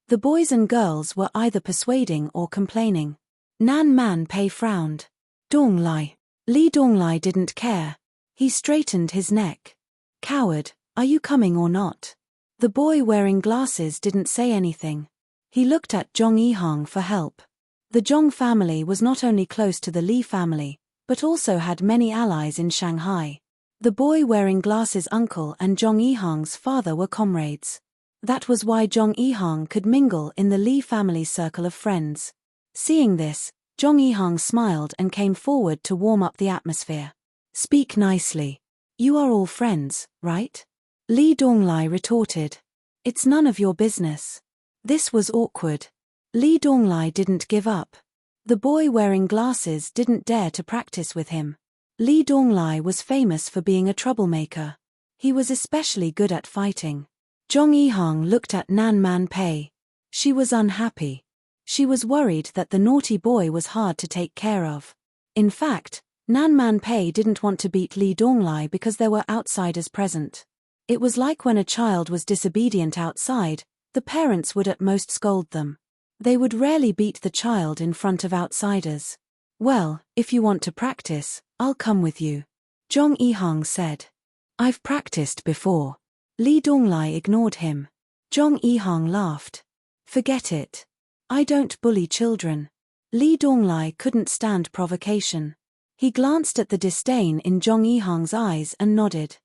The boys and girls were either persuading or complaining. Nan Man Pei frowned. Donglai. Li Donglai didn't care. He straightened his neck. Coward, are you coming or not? The boy wearing glasses didn't say anything. He looked at Zhong Yihang for help. The Zhong family was not only close to the Li family, but also had many allies in Shanghai. The boy wearing glasses' uncle and Zhong Yihang's father were comrades. That was why Zhong Yihang could mingle in the Li family's circle of friends. Seeing this, Zhong Yihang smiled and came forward to warm up the atmosphere. Speak nicely. You are all friends, right? Li Donglai retorted. It's none of your business. This was awkward. Li Donglai didn't give up. The boy wearing glasses didn't dare to practice with him. Li Donglai was famous for being a troublemaker. He was especially good at fighting. Zhong Yihang looked at Nan Man Pei. She was unhappy. She was worried that the naughty boy was hard to take care of. In fact, Nan Man Pei didn't want to beat Li Donglai because there were outsiders present. It was like when a child was disobedient outside, the parents would at most scold them. They would rarely beat the child in front of outsiders. Well, if you want to practice, I'll come with you. Zhong Yihang said. I've practiced before. Li Donglai ignored him. Zhong Yihang laughed. Forget it. I don't bully children. Lee Donglai couldn't stand provocation. He glanced at the disdain in Zhong Yihang's eyes and nodded.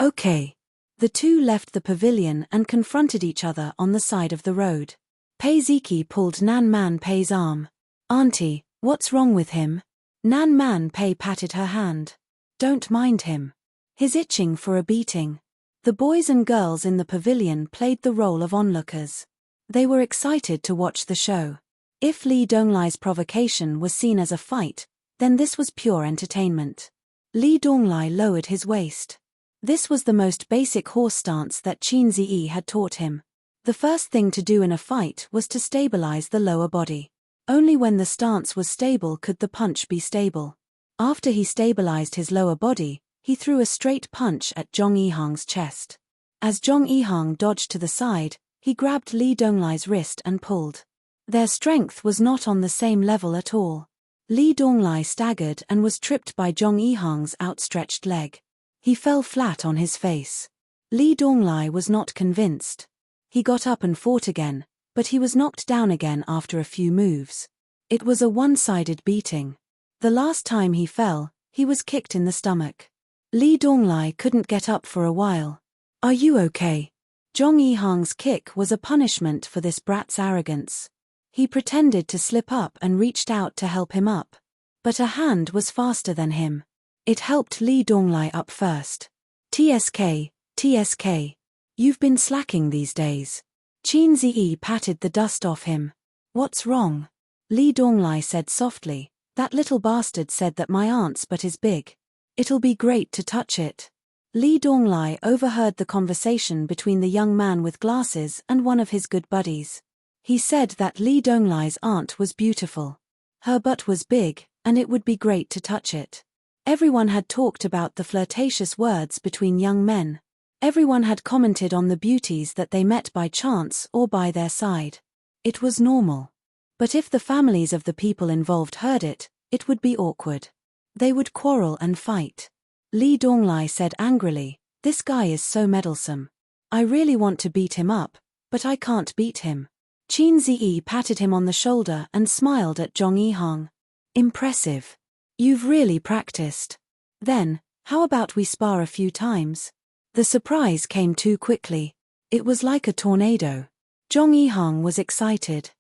Okay. The two left the pavilion and confronted each other on the side of the road. Pei Ziki pulled Nan Man Pei's arm. Auntie, what's wrong with him? Nan Man Pei patted her hand. Don't mind him. He's itching for a beating. The boys and girls in the pavilion played the role of onlookers. They were excited to watch the show. If Lee Donglai's provocation was seen as a fight, then this was pure entertainment. Lee Donglai lowered his waist. This was the most basic horse stance that Qin Ziyi had taught him. The first thing to do in a fight was to stabilize the lower body. Only when the stance was stable could the punch be stable. After he stabilized his lower body, he threw a straight punch at Zhong Yihang's chest. As Zhong Yihang dodged to the side, he grabbed Lee Donglai's wrist and pulled. Their strength was not on the same level at all. Lee Donglai staggered and was tripped by Zhong Yihang's outstretched leg. He fell flat on his face. Lee Donglai was not convinced. He got up and fought again, but he was knocked down again after a few moves. It was a one-sided beating. The last time he fell, he was kicked in the stomach. Lee Donglai couldn't get up for a while. Are you okay? Zhong Yihang's kick was a punishment for this brat's arrogance. He pretended to slip up and reached out to help him up. But a hand was faster than him. It helped Lee Donglai up first. TSK, TSK. You've been slacking these days. Qin Ziyi patted the dust off him. What's wrong? Lee Donglai said softly, that little bastard said that my aunt's butt is big. It'll be great to touch it. Lee Donglai overheard the conversation between the young man with glasses and one of his good buddies. He said that Lee Donglai's aunt was beautiful. Her butt was big, and it would be great to touch it. Everyone had talked about the flirtatious words between young men. Everyone had commented on the beauties that they met by chance or by their side. It was normal. But if the families of the people involved heard it, it would be awkward. They would quarrel and fight. Lee Donglai said angrily, this guy is so meddlesome. I really want to beat him up, but I can't beat him. Qin Ziyi patted him on the shoulder and smiled at Zhong Yihang. Impressive. You've really practiced. Then, how about we spar a few times? The surprise came too quickly. It was like a tornado. Zhong Yihang was excited.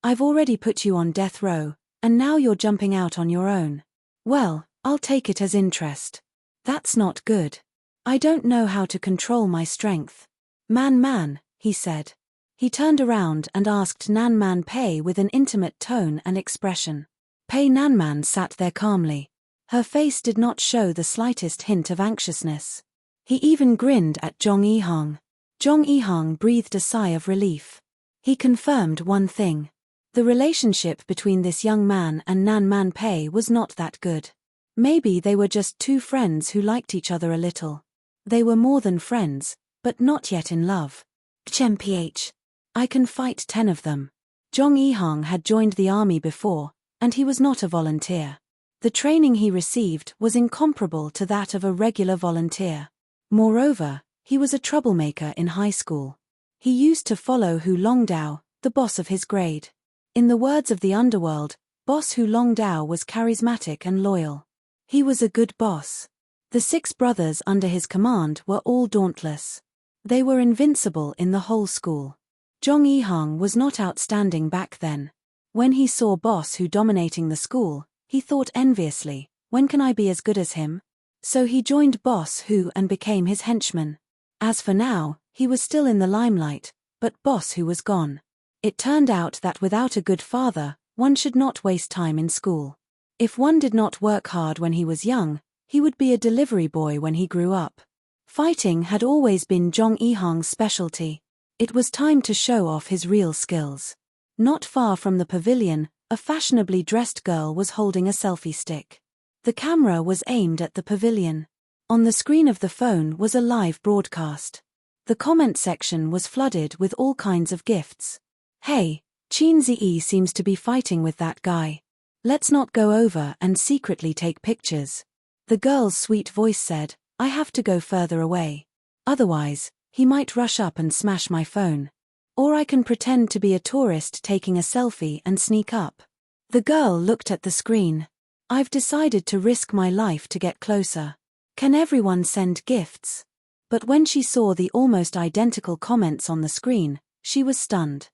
I've already put you on death row, and now you're jumping out on your own. Well, I'll take it as interest. That's not good. I don't know how to control my strength. Man, he said. He turned around and asked Nan Man Pei with an intimate tone and expression. Pei Nanman sat there calmly. Her face did not show the slightest hint of anxiousness. He even grinned at Zhong Yihang. Zhong Yihang breathed a sigh of relief. He confirmed one thing. The relationship between this young man and Nan Man Pei was not that good. Maybe they were just two friends who liked each other a little. They were more than friends, but not yet in love. Ph. I can fight 10 of them. Zhong Yihang had joined the army before, and he was not a volunteer. The training he received was incomparable to that of a regular volunteer. Moreover, he was a troublemaker in high school. He used to follow Hu Longdao, the boss of his grade. In the words of the underworld, Boss Hu Longdao was charismatic and loyal. He was a good boss. The 6 brothers under his command were all dauntless. They were invincible in the whole school. Zhong Yihang was not outstanding back then. When he saw Boss Hu dominating the school, he thought enviously, when can I be as good as him? So he joined Boss Hu and became his henchman. As for now, he was still in the limelight, but Boss Hu was gone. It turned out that without a good father, one should not waste time in school. If one did not work hard when he was young, he would be a delivery boy when he grew up. Fighting had always been Zhong Yihang's specialty. It was time to show off his real skills. Not far from the pavilion, a fashionably dressed girl was holding a selfie stick. The camera was aimed at the pavilion. On the screen of the phone was a live broadcast. The comment section was flooded with all kinds of gifts. Hey, Qin Ziyi seems to be fighting with that guy. Let's not go over and secretly take pictures. The girl's sweet voice said, I have to go further away. Otherwise, he might rush up and smash my phone. Or I can pretend to be a tourist taking a selfie and sneak up. The girl looked at the screen. I've decided to risk my life to get closer. Can everyone send gifts? But when she saw the almost identical comments on the screen, she was stunned.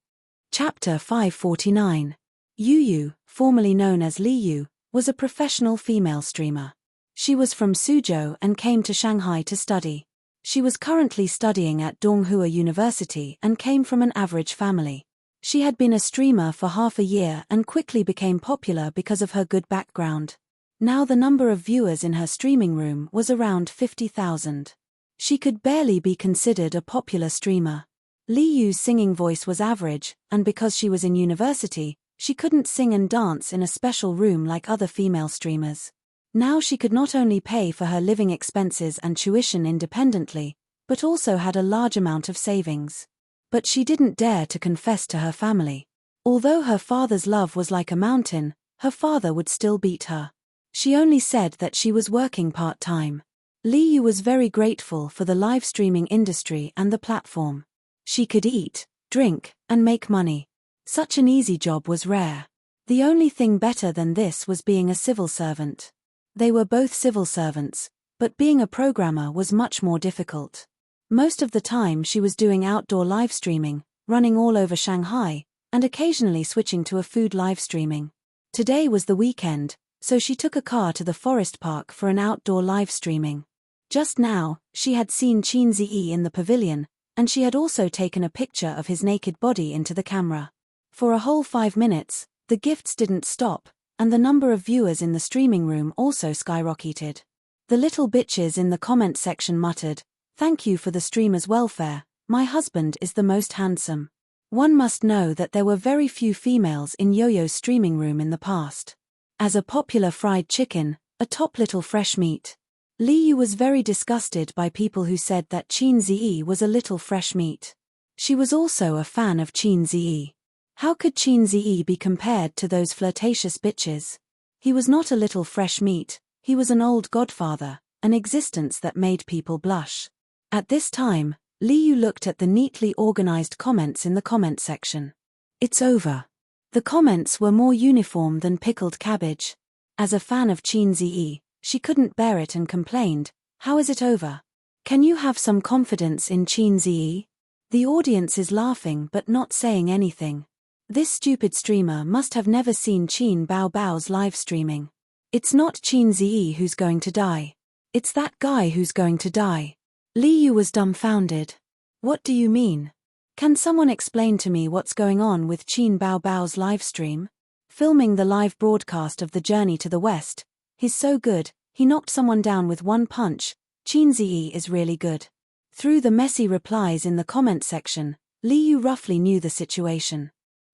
Chapter 549. Yu, formerly known as Li Yu, was a professional female streamer. She was from Suzhou and came to Shanghai to study. She was currently studying at Donghua University and came from an average family. She had been a streamer for half a year and quickly became popular because of her good background. Now the number of viewers in her streaming room was around 50,000. She could barely be considered a popular streamer. Li Yu's singing voice was average, and because she was in university, she couldn't sing and dance in a special room like other female streamers. Now she could not only pay for her living expenses and tuition independently, but also had a large amount of savings. But she didn't dare to confess to her family. Although her father's love was like a mountain, her father would still beat her. She only said that she was working part-time. Li Yu was very grateful for the live streaming industry and the platform. She could eat, drink, and make money. Such an easy job was rare. The only thing better than this was being a civil servant. They were both civil servants, but being a programmer was much more difficult. Most of the time she was doing outdoor live streaming, running all over Shanghai, and occasionally switching to a food live streaming. Today was the weekend, so she took a car to the forest park for an outdoor live streaming. Just now, she had seen Qin Ziyi in the pavilion, and she had also taken a picture of his naked body into the camera. For a whole 5 minutes, the gifts didn't stop, and the number of viewers in the streaming room also skyrocketed. The little bitches in the comment section muttered, "Thank you for the streamer's welfare, my husband is the most handsome." One must know that there were very few females in Yo-Yo's streaming room in the past. As a popular fried chicken, a top little fresh meat. Li Yu was very disgusted by people who said that Qin Ziyi was a little fresh meat. She was also a fan of Qin Ziyi. How could Qin Ziyi be compared to those flirtatious bitches? He was not a little fresh meat, he was an old godfather, an existence that made people blush. At this time, Li Yu looked at the neatly organized comments in the comment section. It's over. The comments were more uniform than pickled cabbage. As a fan of Qin Ziyi, she couldn't bear it and complained, "How is it over? Can you have some confidence in Qin Ziyi?" The audience is laughing but not saying anything. This stupid streamer must have never seen Qin Bao Bao's live streaming. It's not Qin Ziyi who's going to die. It's that guy who's going to die. Li Yu was dumbfounded. What do you mean? Can someone explain to me what's going on with Qin Bao Bao's live stream? Filming the live broadcast of the Journey to the West. He's so good, he knocked someone down with one punch. Qin Ziyi is really good. Through the messy replies in the comment section, Li Yu roughly knew the situation.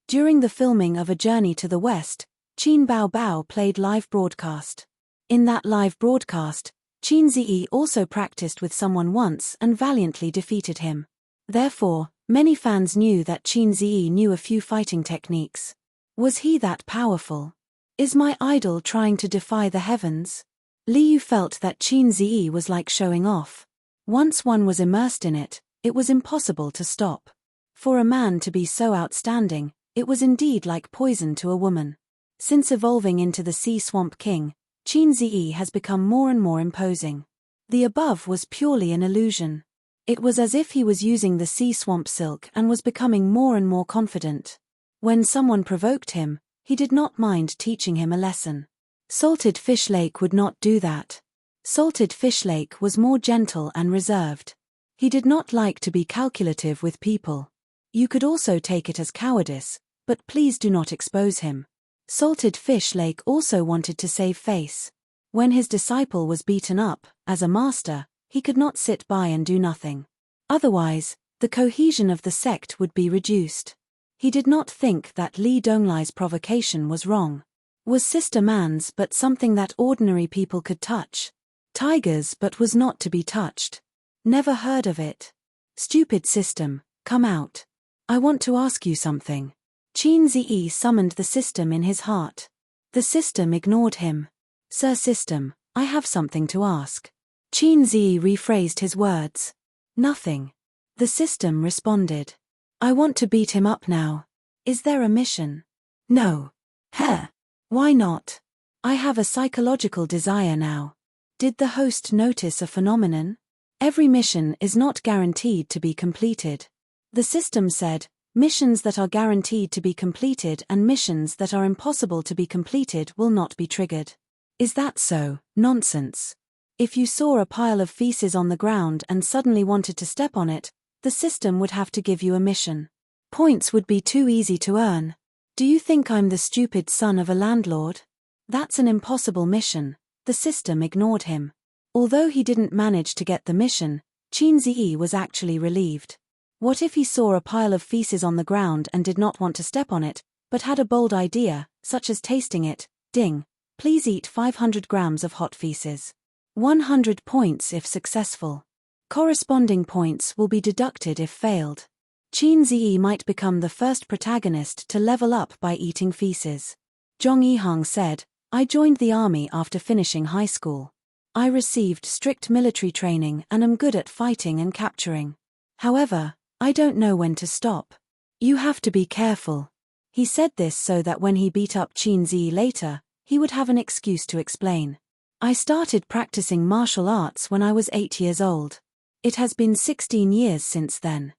During the filming of A Journey to the West, Qin Bao Bao played live broadcast. In that live broadcast, Qin Ziyi also practiced with someone once and valiantly defeated him. Therefore, many fans knew that Qin Ziyi knew a few fighting techniques. Was he that powerful? Is my idol trying to defy the heavens? Li Yu felt that Qin Ziyi was like showing off. Once one was immersed in it, it was impossible to stop. For a man to be so outstanding, it was indeed like poison to a woman. Since evolving into the Sea Swamp King, Qin Ziyi has become more and more imposing. The above was purely an illusion. It was as if he was using the sea swamp silk and was becoming more and more confident. When someone provoked him, he did not mind teaching him a lesson. Salted Fish Lake would not do that. Salted Fish Lake was more gentle and reserved. He did not like to be calculative with people. You could also take it as cowardice, but please do not expose him. Salted Fish Lake also wanted to save face. When his disciple was beaten up, as a master, he could not sit by and do nothing. Otherwise, the cohesion of the sect would be reduced. He did not think that Li Donglai's provocation was wrong. Was Sister Man's but something that ordinary people could touch? Tigers but was not to be touched. Never heard of it. Stupid system, come out. I want to ask you something. Qin Ziyi summoned the system in his heart. The system ignored him. Sir System, I have something to ask. Qin Ziyi rephrased his words. Nothing. The system responded. I want to beat him up now. Is there a mission? No. Heh. Why not? I have a psychological desire now. Did the host notice a phenomenon? Every mission is not guaranteed to be completed. The system said, missions that are guaranteed to be completed and missions that are impossible to be completed will not be triggered. Is that so? Nonsense. If you saw a pile of feces on the ground and suddenly wanted to step on it, the system would have to give you a mission. Points would be too easy to earn. Do you think I'm the stupid son of a landlord? That's an impossible mission. The system ignored him. Although he didn't manage to get the mission, Qin Ziyi was actually relieved. What if he saw a pile of feces on the ground and did not want to step on it, but had a bold idea, such as tasting it? Ding. Please eat 500 grams of hot feces. 100 points if successful. Corresponding points will be deducted if failed. Qin Ziyi might become the first protagonist to level up by eating feces. Zhong Yihang said, I joined the army after finishing high school. I received strict military training and am good at fighting and capturing. However, I don't know when to stop. You have to be careful. He said this so that when he beat up Qin Ziyi later, he would have an excuse to explain. I started practicing martial arts when I was 8 years old. It has been 16 years since then.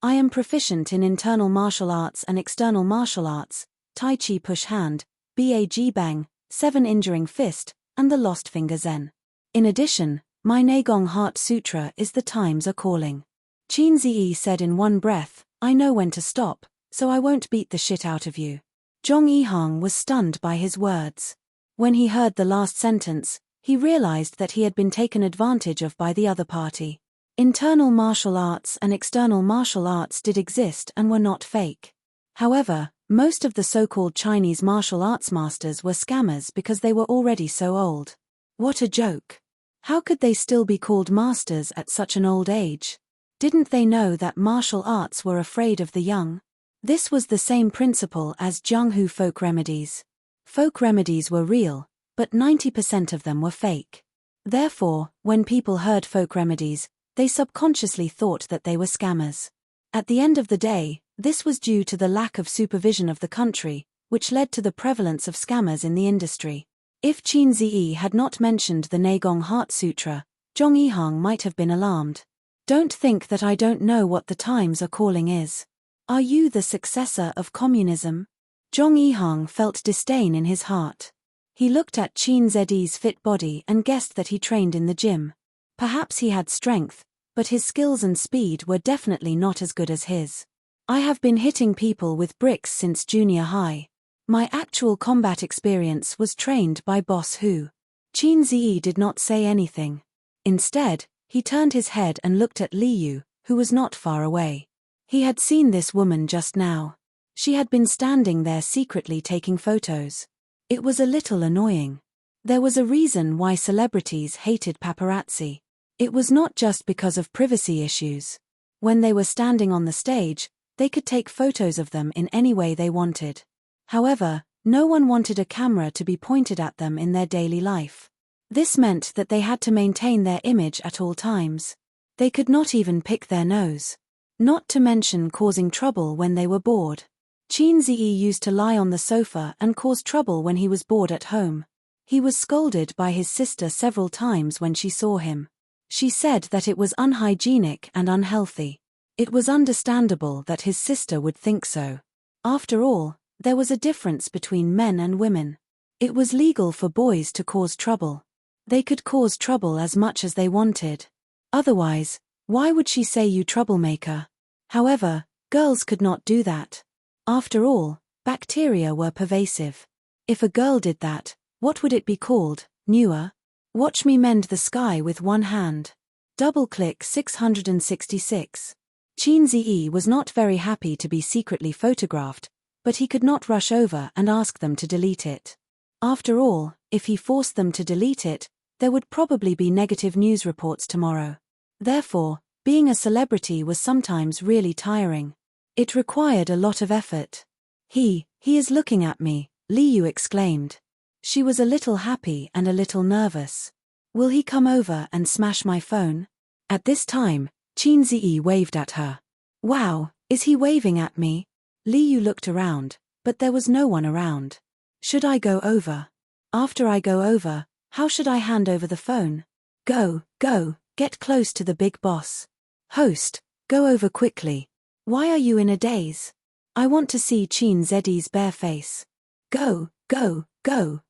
I am proficient in internal martial arts and external martial arts, Tai Chi push hand, Bag bang, 7 injuring fist, and the lost finger zen. In addition, my Neigong Heart Sutra is the times are calling. Qin Ziyi said in one breath, I know when to stop, so I won't beat the shit out of you. Zhong Yihang was stunned by his words. When he heard the last sentence, he realized that he had been taken advantage of by the other party. Internal martial arts and external martial arts did exist and were not fake. However, most of the so-called Chinese martial arts masters were scammers because they were already so old. What a joke. How could they still be called masters at such an old age? Didn't they know that martial arts were afraid of the young? This was the same principle as Jianghu folk remedies. Folk remedies were real, but 90% of them were fake. Therefore, when people heard folk remedies, they subconsciously thought that they were scammers. At the end of the day, this was due to the lack of supervision of the country, which led to the prevalence of scammers in the industry. If Qin Ziyi had not mentioned the Neigong Heart Sutra, Zhong Yihang might have been alarmed. Don't think that I don't know what the times are calling is. Are you the successor of communism? Zhong Yihang felt disdain in his heart. He looked at Qin Ziyi's fit body and guessed that he trained in the gym. Perhaps he had strength, but his skills and speed were definitely not as good as his. I have been hitting people with bricks since junior high. My actual combat experience was trained by Boss Hu. Qin Ziyi did not say anything. Instead, he turned his head and looked at Liu, who was not far away. He had seen this woman just now. She had been standing there secretly taking photos. It was a little annoying. There was a reason why celebrities hated paparazzi. It was not just because of privacy issues. When they were standing on the stage, they could take photos of them in any way they wanted. However, no one wanted a camera to be pointed at them in their daily life. This meant that they had to maintain their image at all times. They could not even pick their nose. Not to mention causing trouble when they were bored. Qin Ziyi used to lie on the sofa and cause trouble when he was bored at home. He was scolded by his sister several times when she saw him. She said that it was unhygienic and unhealthy. It was understandable that his sister would think so. After all, there was a difference between men and women. It was legal for boys to cause trouble. They could cause trouble as much as they wanted. Otherwise, why would she say you troublemaker? However, girls could not do that. After all, bacteria were pervasive. If a girl did that, what would it be called? Newer? Watch me mend the sky with one hand. Double-click 666. Qin Ziyi was not very happy to be secretly photographed, but he could not rush over and ask them to delete it. After all, if he forced them to delete it, there would probably be negative news reports tomorrow. Therefore, being a celebrity was sometimes really tiring. It required a lot of effort. He is looking at me, Liu exclaimed. She was a little happy and a little nervous. Will he come over and smash my phone? At this time, Qin Ziyi waved at her. Wow, is he waving at me? Liu looked around, but there was no one around. Should I go over? After I go over, how should I hand over the phone? Go, get close to the big boss. Host, go over quickly. Why are you in a daze? I want to see Chin Zedi's bare face. Go,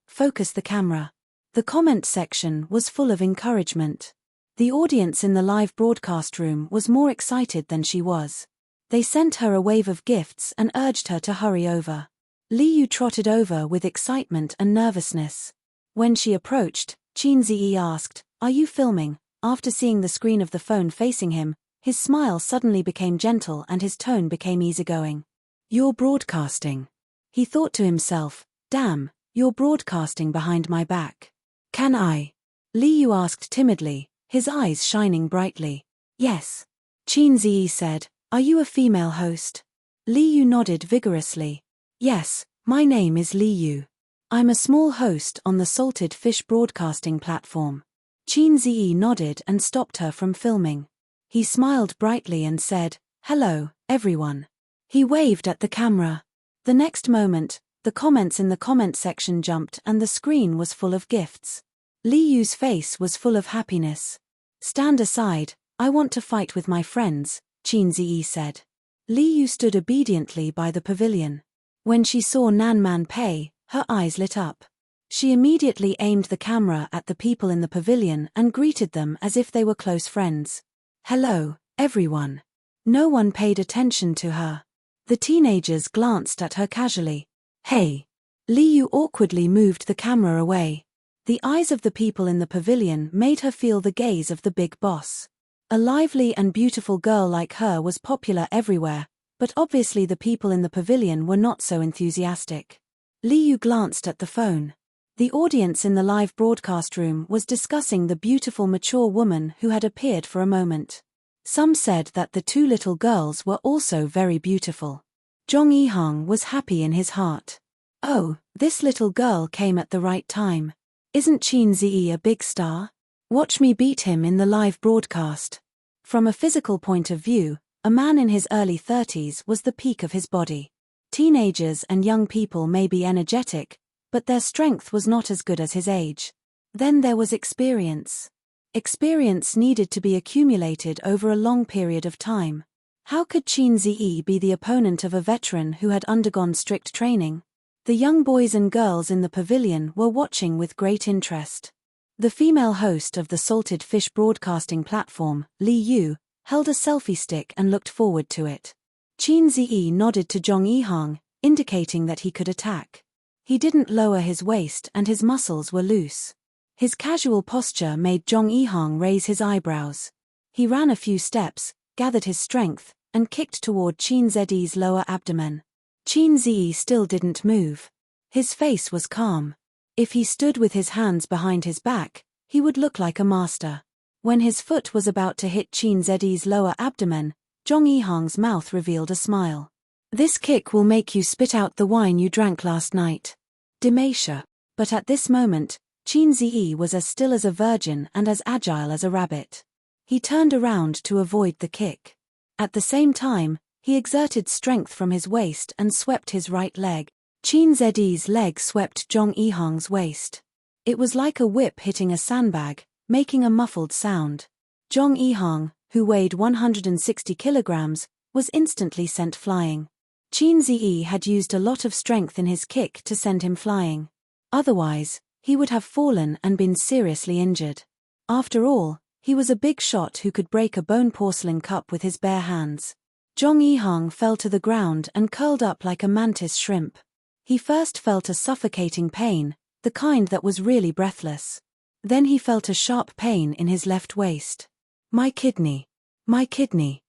focus the camera. The comment section was full of encouragement. The audience in the live broadcast room was more excited than she was. They sent her a wave of gifts and urged her to hurry over. Liu trotted over with excitement and nervousness. When she approached, Chin Zi asked, "Are you filming?" After seeing the screen of the phone facing him, his smile suddenly became gentle and his tone became easygoing. "You're broadcasting." He thought to himself, "Damn, you're broadcasting behind my back. Can I?" Liu asked timidly, his eyes shining brightly. "Yes." Chin Zi said, "Are you a female host?" Liu nodded vigorously. "Yes, my name is Liu. I'm a small host on the Salted Fish broadcasting platform." Chin Zi nodded and stopped her from filming. He smiled brightly and said, "Hello, everyone." He waved at the camera. The next moment, the comments in the comment section jumped and the screen was full of gifts. Liu's face was full of happiness. "Stand aside, I want to fight with my friends," Chin Zi said. Liu stood obediently by the pavilion. When she saw Nan Man Pei, her eyes lit up. She immediately aimed the camera at the people in the pavilion and greeted them as if they were close friends. "Hello, everyone." No one paid attention to her. The teenagers glanced at her casually. "Hey." Liu awkwardly moved the camera away. The eyes of the people in the pavilion made her feel the gaze of the big boss. A lively and beautiful girl like her was popular everywhere, but obviously the people in the pavilion were not so enthusiastic. Liu glanced at the phone. The audience in the live broadcast room was discussing the beautiful mature woman who had appeared for a moment. Some said that the two little girls were also very beautiful. Zhong Yihang was happy in his heart. "Oh, this little girl came at the right time. Isn't Chin Zi a big star? Watch me beat him in the live broadcast." From a physical point of view, a man in his early 30s was the peak of his body. Teenagers and young people may be energetic, but their strength was not as good as his age. Then there was experience. Experience needed to be accumulated over a long period of time. How could Chin Zi be the opponent of a veteran who had undergone strict training? The young boys and girls in the pavilion were watching with great interest. The female host of the Salted Fish broadcasting platform, Liu, held a selfie stick and looked forward to it. Chin Zi nodded to Zhong Yihang, indicating that he could attack. He didn't lower his waist and his muscles were loose. His casual posture made Zhong Yihang raise his eyebrows. He ran a few steps, gathered his strength, and kicked toward Chin Zi's lower abdomen. Chin Zi still didn't move. His face was calm. If he stood with his hands behind his back, he would look like a master. When his foot was about to hit Chin Zi's lower abdomen, Zhong Yihang's mouth revealed a smile. "This kick will make you spit out the wine you drank last night." Demasha. But at this moment, Chin Zi was as still as a virgin and as agile as a rabbit. He turned around to avoid the kick. At the same time, he exerted strength from his waist and swept his right leg. Chin Zi's leg swept Zhong Yihang's waist. It was like a whip hitting a sandbag, making a muffled sound. Zhong Yihang, who weighed 160 kilograms, was instantly sent flying. Chin Zi had used a lot of strength in his kick to send him flying. Otherwise, he would have fallen and been seriously injured. After all, he was a big shot who could break a bone porcelain cup with his bare hands. Zhong Yihang fell to the ground and curled up like a mantis shrimp. He first felt a suffocating pain, the kind that was really breathless. Then he felt a sharp pain in his left waist. My kidney. My kidney.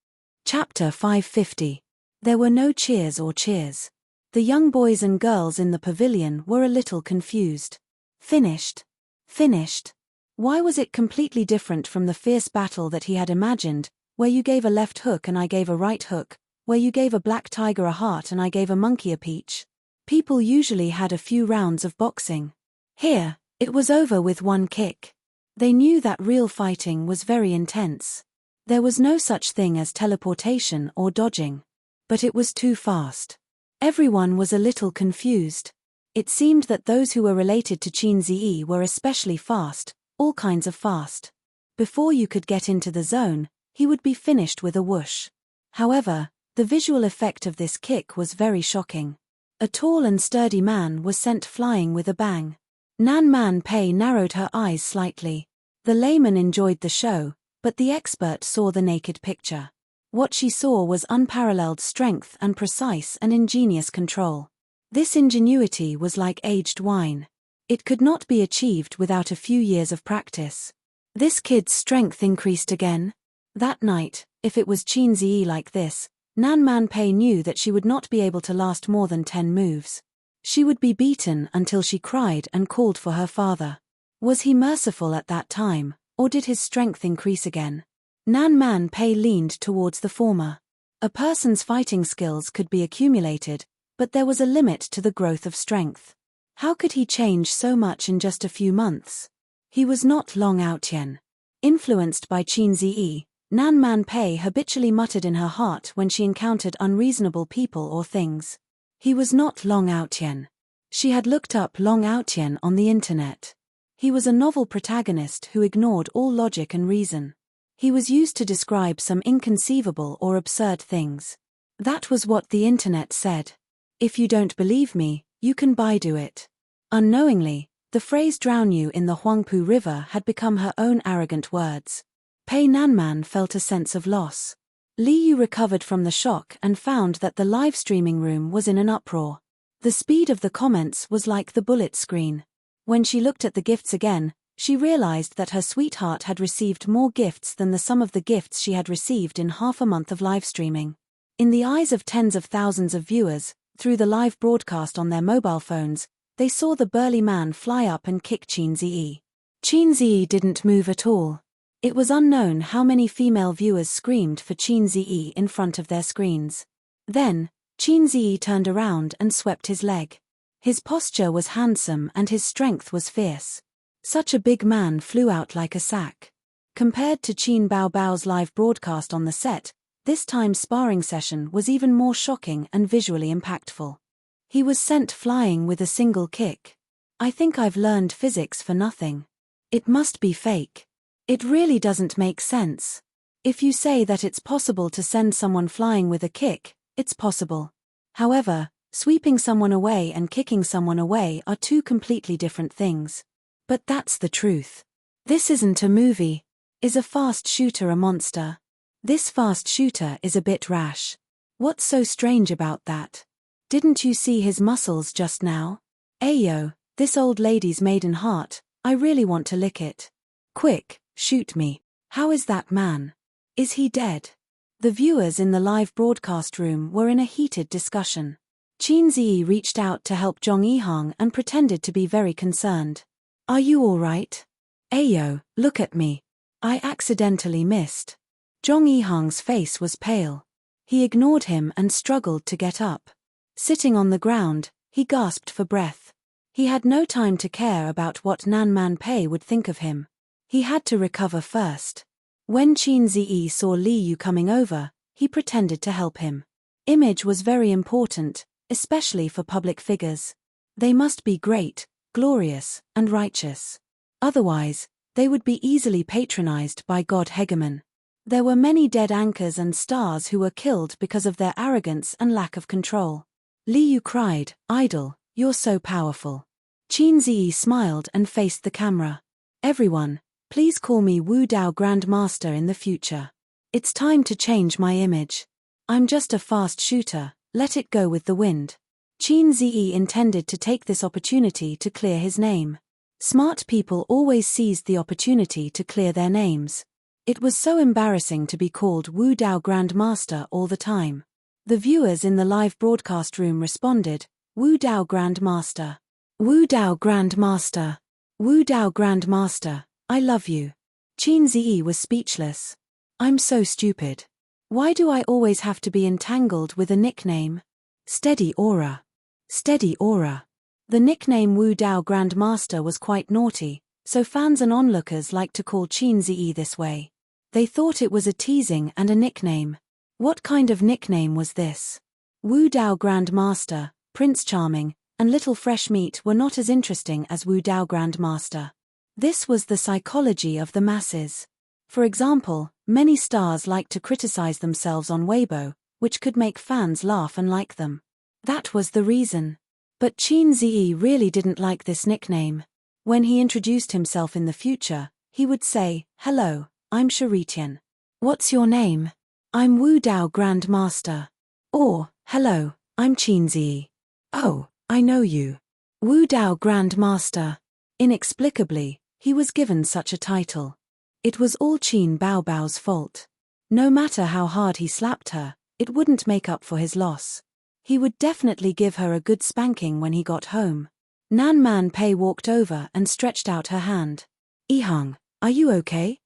Chapter 550. There were no cheers or cheers. The young boys and girls in the pavilion were a little confused. Finished. Finished. Why was it completely different from the fierce battle that he had imagined, where you gave a left hook and I gave a right hook, where you gave a black tiger a heart and I gave a monkey a peach? People usually had a few rounds of boxing. Here, it was over with one kick. They knew that real fighting was very intense. There was no such thing as teleportation or dodging. But it was too fast. Everyone was a little confused. It seemed that those who were related to Qin Ziyi were especially fast, all kinds of fast. Before you could get into the zone, he would be finished with a whoosh. However, the visual effect of this kick was very shocking. A tall and sturdy man was sent flying with a bang. Nan Man Pei narrowed her eyes slightly. The layman enjoyed the show, but the expert saw the naked picture. What she saw was unparalleled strength and precise and ingenious control. This ingenuity was like aged wine. It could not be achieved without a few years of practice. This kid's strength increased again. That night, if it was Qin Ziyi like this, Nan Man Pei knew that she would not be able to last more than 10 moves. She would be beaten until she cried and called for her father. Was he merciful at that time, or did his strength increase again? Nan Man Pei leaned towards the former. A person's fighting skills could be accumulated, but there was a limit to the growth of strength. How could he change so much in just a few months? He was not Long Outyen. Influenced by Qin Ziyi, Nan Man Pei habitually muttered in her heart when she encountered unreasonable people or things. He was not Long Outyen. She had looked up Long Outyen on the internet. He was a novel protagonist who ignored all logic and reason. He was used to describe some inconceivable or absurd things. That was what the internet said. If you don't believe me, you can Baidu it. Unknowingly, the phrase drown you in the Huangpu River had become her own arrogant words. Pei Nanman felt a sense of loss. Li Yu recovered from the shock and found that the live streaming room was in an uproar. The speed of the comments was like the bullet screen. When she looked at the gifts again, she realized that her sweetheart had received more gifts than the sum of the gifts she had received in half a month of live streaming. In the eyes of tens of thousands of viewers, through the live broadcast on their mobile phones, they saw the burly man fly up and kick Qin Ziyi. Qin Ziyi didn't move at all. It was unknown how many female viewers screamed for Qin Ziyi in front of their screens. Then, Qin Ziyi turned around and swept his leg. His posture was handsome and his strength was fierce. Such a big man flew out like a sack. Compared to Qin Bao Bao's live broadcast on the set, this time's sparring session was even more shocking and visually impactful. He was sent flying with a single kick. I think I've learned physics for nothing. It must be fake. It really doesn't make sense. If you say that it's possible to send someone flying with a kick, it's possible. However, sweeping someone away and kicking someone away are two completely different things. But that's the truth. This isn't a movie. Is a fast shooter a monster? This fast shooter is a bit rash. What's so strange about that? Didn't you see his muscles just now? Ayo, this old lady's maiden heart, I really want to lick it. Quick, shoot me. How is that man? Is he dead? The viewers in the live broadcast room were in a heated discussion. Qin Ziyi reached out to help Zhong Yihang and pretended to be very concerned. Are you all right? Ayo, look at me. I accidentally missed. Zhong Yihang's face was pale. He ignored him and struggled to get up. Sitting on the ground, he gasped for breath. He had no time to care about what Nan Man Pei would think of him. He had to recover first. When Qin Ziyi saw Li Yu coming over, he pretended to help him. Image was very important, especially for public figures. They must be great, glorious, and righteous. Otherwise, they would be easily patronized by God Hegemon. There were many dead anchors and stars who were killed because of their arrogance and lack of control. Li Yu cried, "Idol, you're so powerful." Qin Ziyi smiled and faced the camera. "Everyone, please call me Wu Dao Grandmaster in the future. It's time to change my image. I'm just a fast shooter, let it go with the wind." Qin Ziyi intended to take this opportunity to clear his name. Smart people always seized the opportunity to clear their names. It was so embarrassing to be called Wu Dao Grandmaster all the time. The viewers in the live broadcast room responded, "Wu Dao Grandmaster. Wu Dao Grandmaster. Wu Dao Grandmaster, I love you." Qin Ziyi was speechless. "I'm so stupid. Why do I always have to be entangled with a nickname? Steady aura. Steady aura." The nickname Wu Dao Grandmaster was quite naughty, so fans and onlookers liked to call Qin Ziyi this way. They thought it was a teasing and a nickname. What kind of nickname was this? Wu Dao Grandmaster, Prince Charming, and little fresh meat were not as interesting as Wu Dao Grandmaster. This was the psychology of the masses. For example, many stars like to criticize themselves on Weibo, which could make fans laugh and like them. That was the reason. But Qin Ziyi really didn't like this nickname. When he introduced himself in the future, he would say, "Hello, I'm Sharitian. What's your name?" "I'm Wu Dao Grandmaster." Or, "Hello, I'm Qin Ziyi." "Oh, I know you. Wu Dao Grandmaster." Inexplicably, he was given such a title. It was all Qin Baobao's fault. No matter how hard he slapped her, it wouldn't make up for his loss. He would definitely give her a good spanking when he got home. Nan Man Pei walked over and stretched out her hand. "Yihang, are you okay?"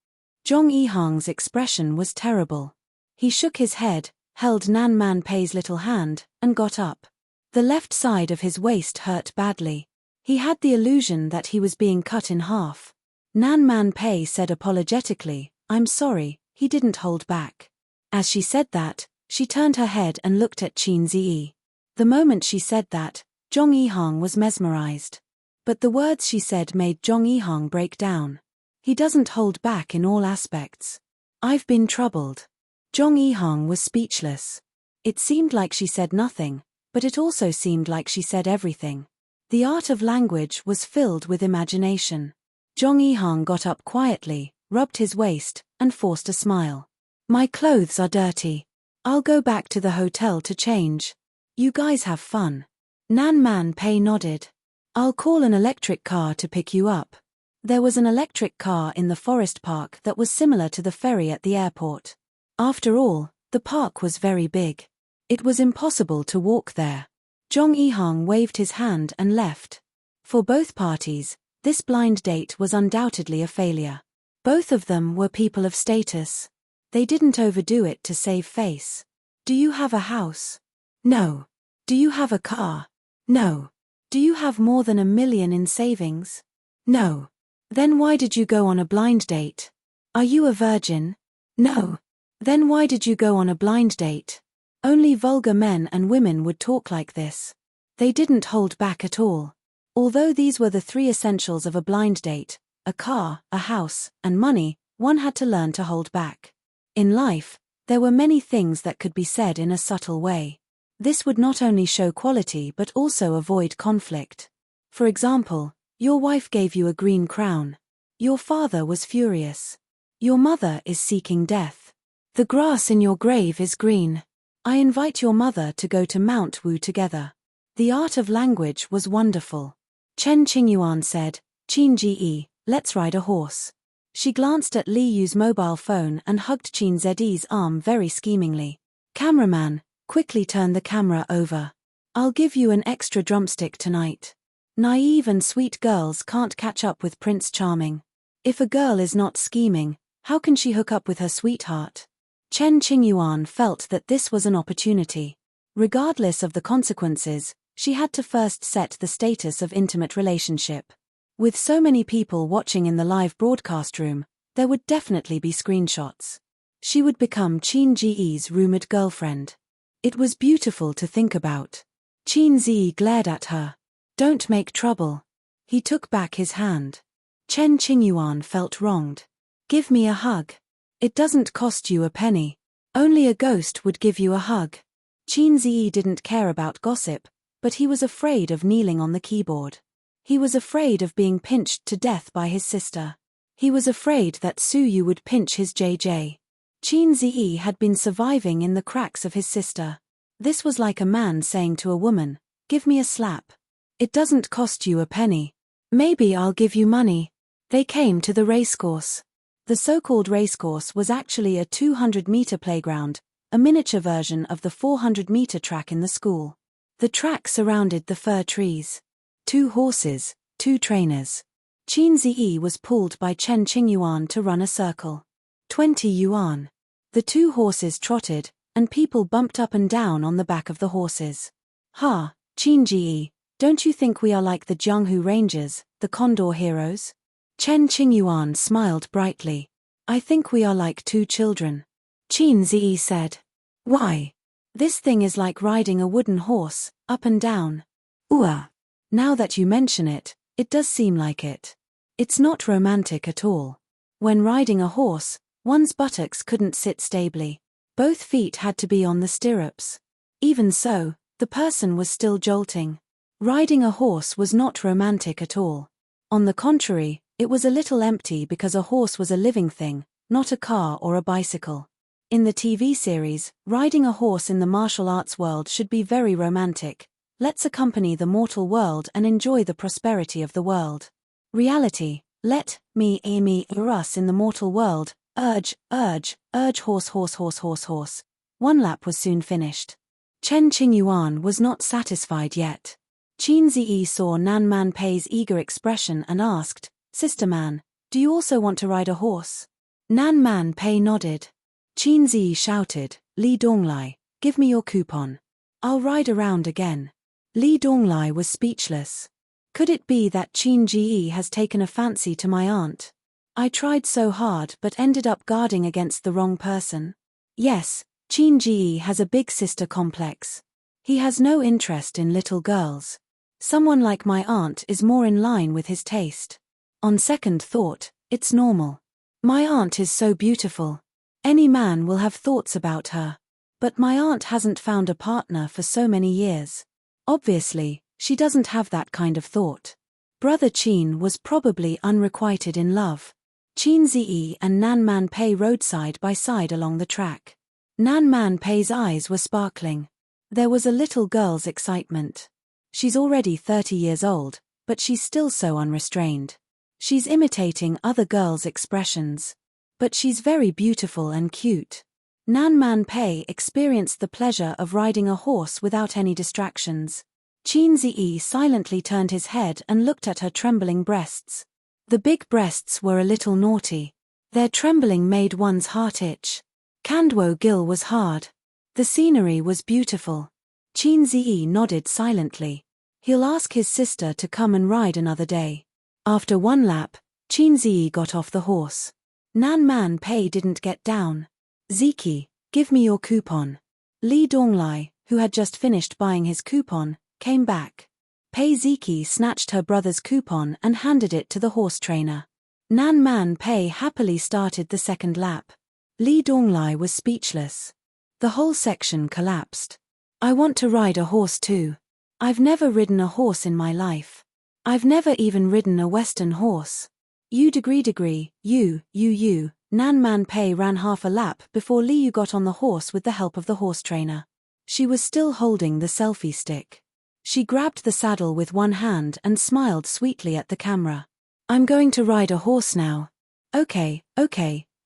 Zhong Yihang's expression was terrible. He shook his head, held Nan Man Pei's little hand, and got up. The left side of his waist hurt badly. He had the illusion that he was being cut in half. Nan Man Pei said apologetically, "I'm sorry," he didn't hold back. As she said that, she turned her head and looked at Qin Ziyi. The moment she said that, Zhong Yihang was mesmerized. But the words she said made Zhong Yihang break down. He doesn't hold back in all aspects. "I've been troubled." Zhong Yihang was speechless. It seemed like she said nothing, but it also seemed like she said everything. The art of language was filled with imagination. Zhong Yihang got up quietly, rubbed his waist, and forced a smile. "My clothes are dirty. I'll go back to the hotel to change. You guys have fun." Nan Man Pei nodded. "I'll call an electric car to pick you up." There was an electric car in the forest park that was similar to the ferry at the airport. After all, the park was very big. It was impossible to walk there. Zhong Yihang waved his hand and left. For both parties, this blind date was undoubtedly a failure. Both of them were people of status. They didn't overdo it to save face. "Do you have a house?" "No." "Do you have a car?" "No." "Do you have more than $1 million in savings?" "No." "Then why did you go on a blind date?" "Are you a virgin?" "No." "Then why did you go on a blind date?" Only vulgar men and women would talk like this. They didn't hold back at all. Although these were the 3 essentials of a blind date, a car, a house, and money, one had to learn to hold back. In life, there were many things that could be said in a subtle way. This would not only show quality but also avoid conflict. For example, your wife gave you a green crown. Your father was furious. Your mother is seeking death. The grass in your grave is green. I invite your mother to go to Mount Wu together. The art of language was wonderful. Chen Qingyuan said, "Qin Ji, let's ride a horse." She glanced at Li Yu's mobile phone and hugged Qin Zi's arm very schemingly. "Cameraman, quickly turn the camera over. I'll give you an extra drumstick tonight." Naive and sweet girls can't catch up with Prince Charming. If a girl is not scheming, how can she hook up with her sweetheart? Chen Qingyuan felt that this was an opportunity. Regardless of the consequences, she had to first set the status of intimate relationship. With so many people watching in the live broadcast room, there would definitely be screenshots. She would become Qin Ji's rumored girlfriend. It was beautiful to think about. Qin Zi glared at her. "Don't make trouble." He took back his hand. Chen Qingyuan felt wronged. "Give me a hug. It doesn't cost you a penny. Only a ghost would give you a hug." Qin Zi didn't care about gossip, but he was afraid of kneeling on the keyboard. He was afraid of being pinched to death by his sister. He was afraid that Su Yu would pinch his JJ. Qin Zi had been surviving in the cracks of his sister. This was like a man saying to a woman, "Give me a slap. It doesn't cost you a penny. Maybe I'll give you money." They came to the racecourse. The so-called racecourse was actually a 200-meter playground, a miniature version of the 400-meter track in the school. The track surrounded the fir trees. 2 horses, 2 trainers. Qin Zi was pulled by Chen Qingyuan to run a circle. 20 yuan. The 2 horses trotted, and people bumped up and down on the back of the horses. "Ha, Qin Ji, don't you think we are like the Jianghu Rangers, the Condor heroes?" Chen Qingyuan smiled brightly. "I think we are like 2 children." Qin Zi said. "Why? This thing is like riding a wooden horse, up and down." "Ooh." Now that you mention it, it does seem like it. It's not romantic at all. When riding a horse, one's buttocks couldn't sit stably. Both feet had to be on the stirrups. Even so, the person was still jolting. Riding a horse was not romantic at all. On the contrary, it was a little empty because a horse was a living thing, not a car or a bicycle. In the TV series, riding a horse in the martial arts world should be very romantic. Let's accompany the mortal world and enjoy the prosperity of the world. Reality, let me us in the mortal world, urge horse. One lap was soon finished. Chen Qingyuan was not satisfied yet. Qin Ziyi saw Nan Man Pei's eager expression and asked, Sister Man, do you also want to ride a horse? Nan Man Pei nodded. Qin Ziyi shouted, Li Donglai, give me your coupon. I'll ride around again. Li Donglai was speechless. Could it be that Qin Ziyi has taken a fancy to my aunt? I tried so hard but ended up guarding against the wrong person. Yes, Qin Ziyi has a big sister complex. He has no interest in little girls. Someone like my aunt is more in line with his taste. On second thought, it's normal. My aunt is so beautiful. Any man will have thoughts about her. But my aunt hasn't found a partner for so many years. Obviously, she doesn't have that kind of thought. Brother Qin was probably unrequited in love. Qin Ziyi and Nan Man Pei rode side by side along the track. Nan Man Pei's eyes were sparkling. There was a little girl's excitement. She's already 30 years old, but she's still so unrestrained. She's imitating other girls' expressions. But she's very beautiful and cute. Nan Man Pei experienced the pleasure of riding a horse without any distractions. Qin Ziyi silently turned his head and looked at her trembling breasts. The big breasts were a little naughty. Their trembling made one's heart itch. Kandwo Gil was hard. The scenery was beautiful. Qin Ziyi nodded silently. He'll ask his sister to come and ride another day. After one lap, Qin Ziyi got off the horse. Nan Man Pei didn't get down. Ziki, give me your coupon. Li Donglai, who had just finished buying his coupon, came back. Pei Ziki snatched her brother's coupon and handed it to the horse trainer. Nan Man Pei happily started the second lap. Li Donglai was speechless. The whole section collapsed. I want to ride a horse too. I've never ridden a horse in my life. I've never even ridden a Western horse. You. Nan Man Pei ran half a lap before Liu got on the horse with the help of the horse trainer. She was still holding the selfie stick. She grabbed the saddle with one hand and smiled sweetly at the camera. I'm going to ride a horse now. Okay,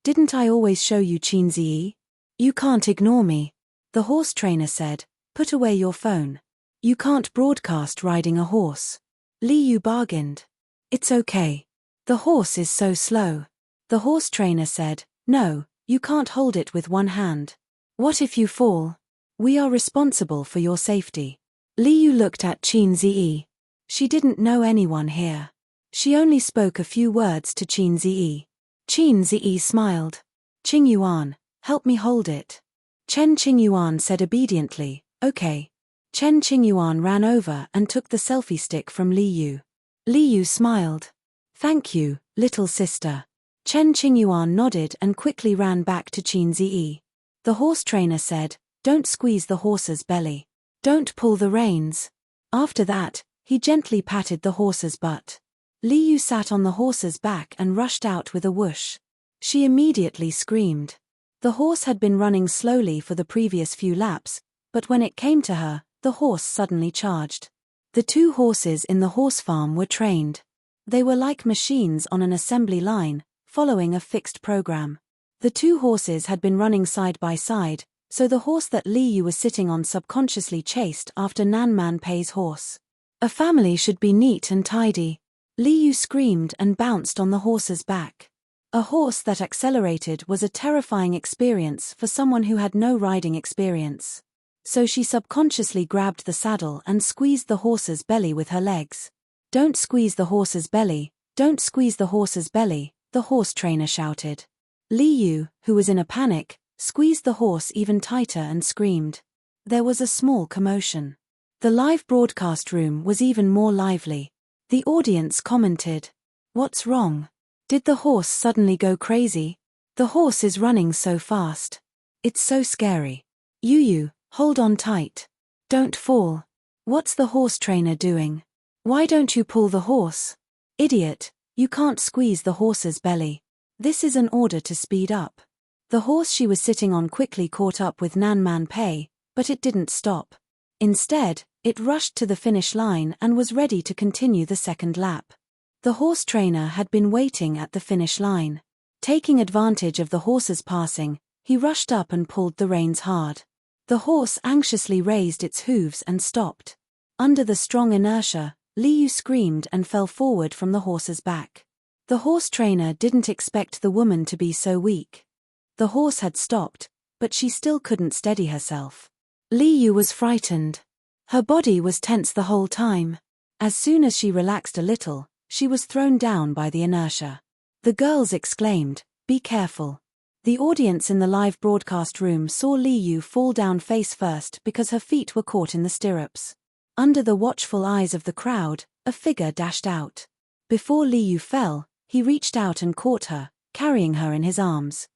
didn't I always show you Qin Ziyi? You can't ignore me. The horse trainer said, put away your phone. You can't broadcast riding a horse. Liu bargained. It's okay. The horse is so slow. The horse trainer said, no, you can't hold it with one hand. What if you fall? We are responsible for your safety. Liu looked at Qin Ziyi. She didn't know anyone here. She only spoke a few words to Qin Ziyi. Qin Ziyi smiled. Qingyuan, help me hold it. Chen Qingyuan said obediently, okay. Chen Qingyuan ran over and took the selfie stick from Liu. Liu smiled. Thank you, little sister. Chen Qingyuan nodded and quickly ran back to Qin Ziyi. The horse trainer said, don't squeeze the horse's belly. Don't pull the reins. After that, he gently patted the horse's butt. Liu sat on the horse's back and rushed out with a whoosh. She immediately screamed. The horse had been running slowly for the previous few laps, but when it came to her, the horse suddenly charged. The two horses in the horse farm were trained. They were like machines on an assembly line, following a fixed program. The two horses had been running side by side, so the horse that Liu was sitting on subconsciously chased after Nan Man Pei's horse. A family should be neat and tidy. Liu screamed and bounced on the horse's back. A horse that accelerated was a terrifying experience for someone who had no riding experience. So she subconsciously grabbed the saddle and squeezed the horse's belly with her legs. Don't squeeze the horse's belly, don't squeeze the horse's belly, the horse trainer shouted. Liu, who was in a panic, squeezed the horse even tighter and screamed. There was a small commotion. The live broadcast room was even more lively. The audience commented, "What's wrong? Did the horse suddenly go crazy? The horse is running so fast. It's so scary. You, hold on tight. Don't fall. What's the horse trainer doing? Why don't you pull the horse? Idiot, you can't squeeze the horse's belly. This is an order to speed up." The horse she was sitting on quickly caught up with Nan Man Pei, but it didn't stop. Instead, it rushed to the finish line and was ready to continue the second lap. The horse trainer had been waiting at the finish line. Taking advantage of the horse's passing, he rushed up and pulled the reins hard. The horse anxiously raised its hooves and stopped. Under the strong inertia, Liu screamed and fell forward from the horse's back. The horse trainer didn't expect the woman to be so weak. The horse had stopped, but she still couldn't steady herself. Liu was frightened. Her body was tense the whole time. As soon as she relaxed a little, she was thrown down by the inertia. The girls exclaimed, "Be careful." The audience in the live broadcast room saw Liu fall down face first because her feet were caught in the stirrups. Under the watchful eyes of the crowd, a figure dashed out. Before Liu fell, he reached out and caught her, carrying her in his arms.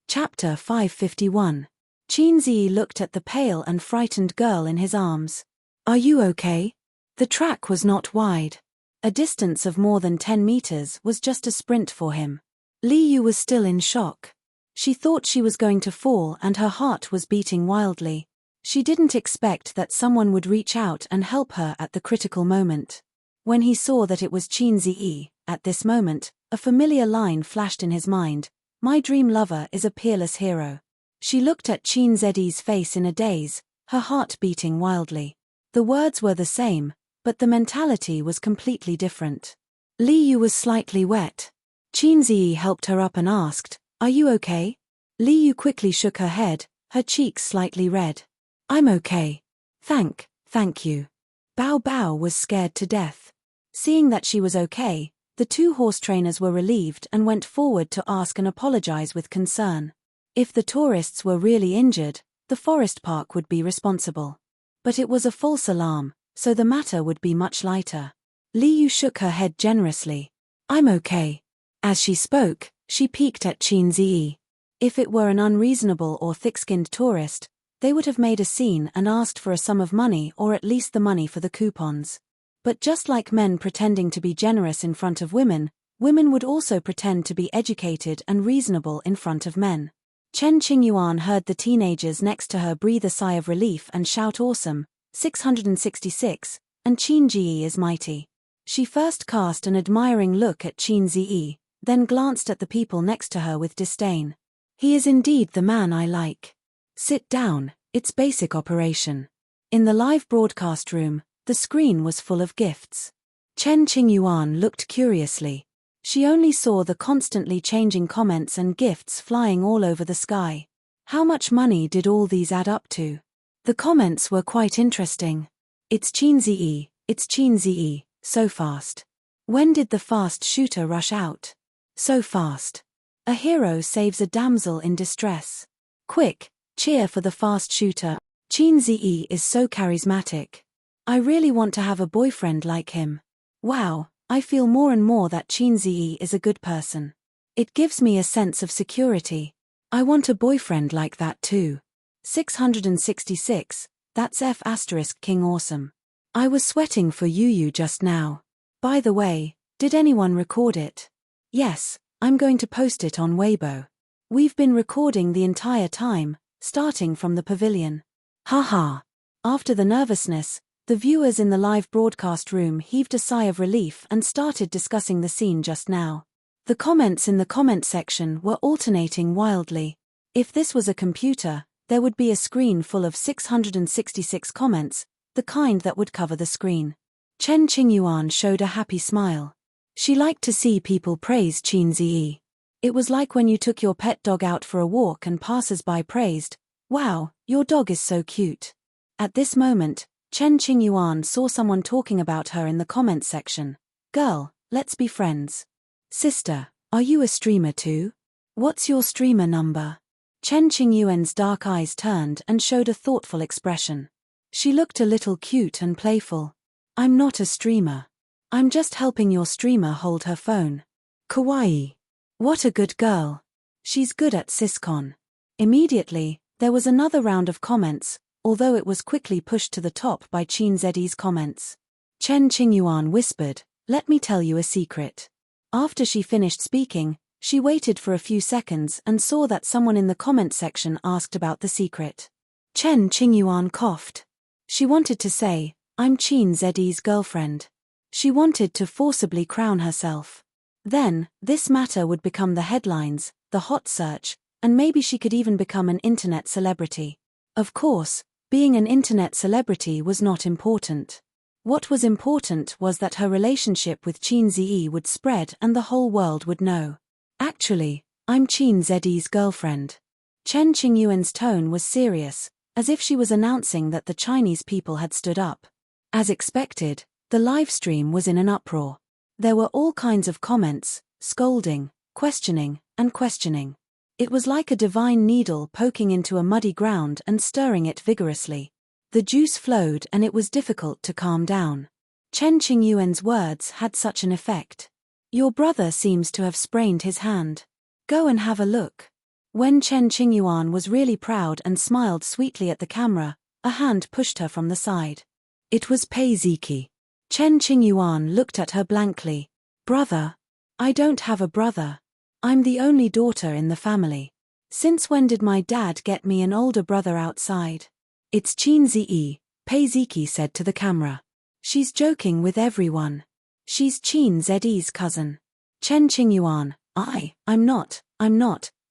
Chapter 551. Qinzi looked at the pale and frightened girl in his arms. "Are you okay?" The track was not wide. A distance of more than 10 meters was just a sprint for him. Liu was still in shock. She thought she was going to fall and her heart was beating wildly. She didn't expect that someone would reach out and help her at the critical moment. When he saw that it was Qinzi, at this moment, a familiar line flashed in his mind: "My dream lover is a peerless hero." She looked at Qinzi's face in a daze, her heart beating wildly. The words were the same, but the mentality was completely different. Liu was slightly wet. Qinzi helped her up and asked, "Are you okay?" Liu quickly shook her head, her cheeks slightly red. "I'm okay. Thank you." Bao Bao was scared to death. Seeing that she was okay, the two horse trainers were relieved and went forward to ask and apologize with concern. If the tourists were really injured, the forest park would be responsible. But it was a false alarm, so the matter would be much lighter. Liu shook her head generously. "I'm okay." As she spoke, she peeked at Qinzi. If it were an unreasonable or thick-skinned tourist, they would have made a scene and asked for a sum of money or at least the money for the coupons. But just like men pretending to be generous in front of women, women would also pretend to be educated and reasonable in front of men. Chen Qingyuan heard the teenagers next to her breathe a sigh of relief and shout awesome, 666, and Qinji is mighty. She first cast an admiring look at Qinzi, then glanced at the people next to her with disdain. "He is indeed the man I like. Sit down, it's basic operation." In the live broadcast room, the screen was full of gifts. Chen Qingyuan looked curiously. She only saw the constantly changing comments and gifts flying all over the sky. How much money did all these add up to? The comments were quite interesting. It's Qinzi, so fast. When did the fast shooter rush out? So fast. A hero saves a damsel in distress. Quick, cheer for the fast shooter. Qinzi is so charismatic. I really want to have a boyfriend like him. Wow, I feel more and more that Qinzi is a good person. It gives me a sense of security. I want a boyfriend like that too. 666, that's F** King awesome. I was sweating for Yu just now. By the way, did anyone record it? Yes, I'm going to post it on Weibo. We've been recording the entire time, starting from the pavilion. Haha. After the nervousness, the viewers in the live broadcast room heaved a sigh of relief and started discussing the scene just now. The comments in the comment section were alternating wildly. If this was a computer, there would be a screen full of 666 comments, the kind that would cover the screen. Chen Qingyuan showed a happy smile. She liked to see people praise Qinzi. It was like when you took your pet dog out for a walk and passers-by praised, "Wow, your dog is so cute." At this moment, Chen Qingyuan saw someone talking about her in the comments section. "Girl, let's be friends." "Sister, are you a streamer too? What's your streamer number?" Chen Qingyuan's dark eyes turned and showed a thoughtful expression. She looked a little cute and playful. I'm not a streamer. I'm just helping your streamer hold her phone. Kawaii. What a good girl. She's good at siscon. Immediately, there was another round of comments, although it was quickly pushed to the top by Chin Zeddy's comments. Chen Qingyuan whispered, "Let me tell you a secret." After she finished speaking, she waited for a few seconds and saw that someone in the comment section asked about the secret. Chen Qingyuan coughed. She wanted to say, "I'm Chin Zeddy's girlfriend." She wanted to forcibly crown herself. Then, this matter would become the headlines, the hot search, and maybe she could even become an internet celebrity. Of course, being an internet celebrity was not important. What was important was that her relationship with Chin Zi would spread and the whole world would know. Actually, I'm Chin Zeddy's girlfriend. Chen Qingyuan's tone was serious, as if she was announcing that the Chinese people had stood up. As expected, the live stream was in an uproar. There were all kinds of comments, scolding, questioning, and questioning. It was like a divine needle poking into a muddy ground and stirring it vigorously. The juice flowed and it was difficult to calm down. Chen Qingyuan's words had such an effect. Your brother seems to have sprained his hand. Go and have a look. When Chen Qingyuan was really proud and smiled sweetly at the camera, a hand pushed her from the side. It was Pei Ziki. Chen Qingyuan looked at her blankly. Brother? I don't have a brother. I'm the only daughter in the family. Since when did my dad get me an older brother outside? It's Chin Zi, Pei Ziki said to the camera. She's joking with everyone. She's Chin Zeddy's cousin. Chen Qingyuan, I'm not,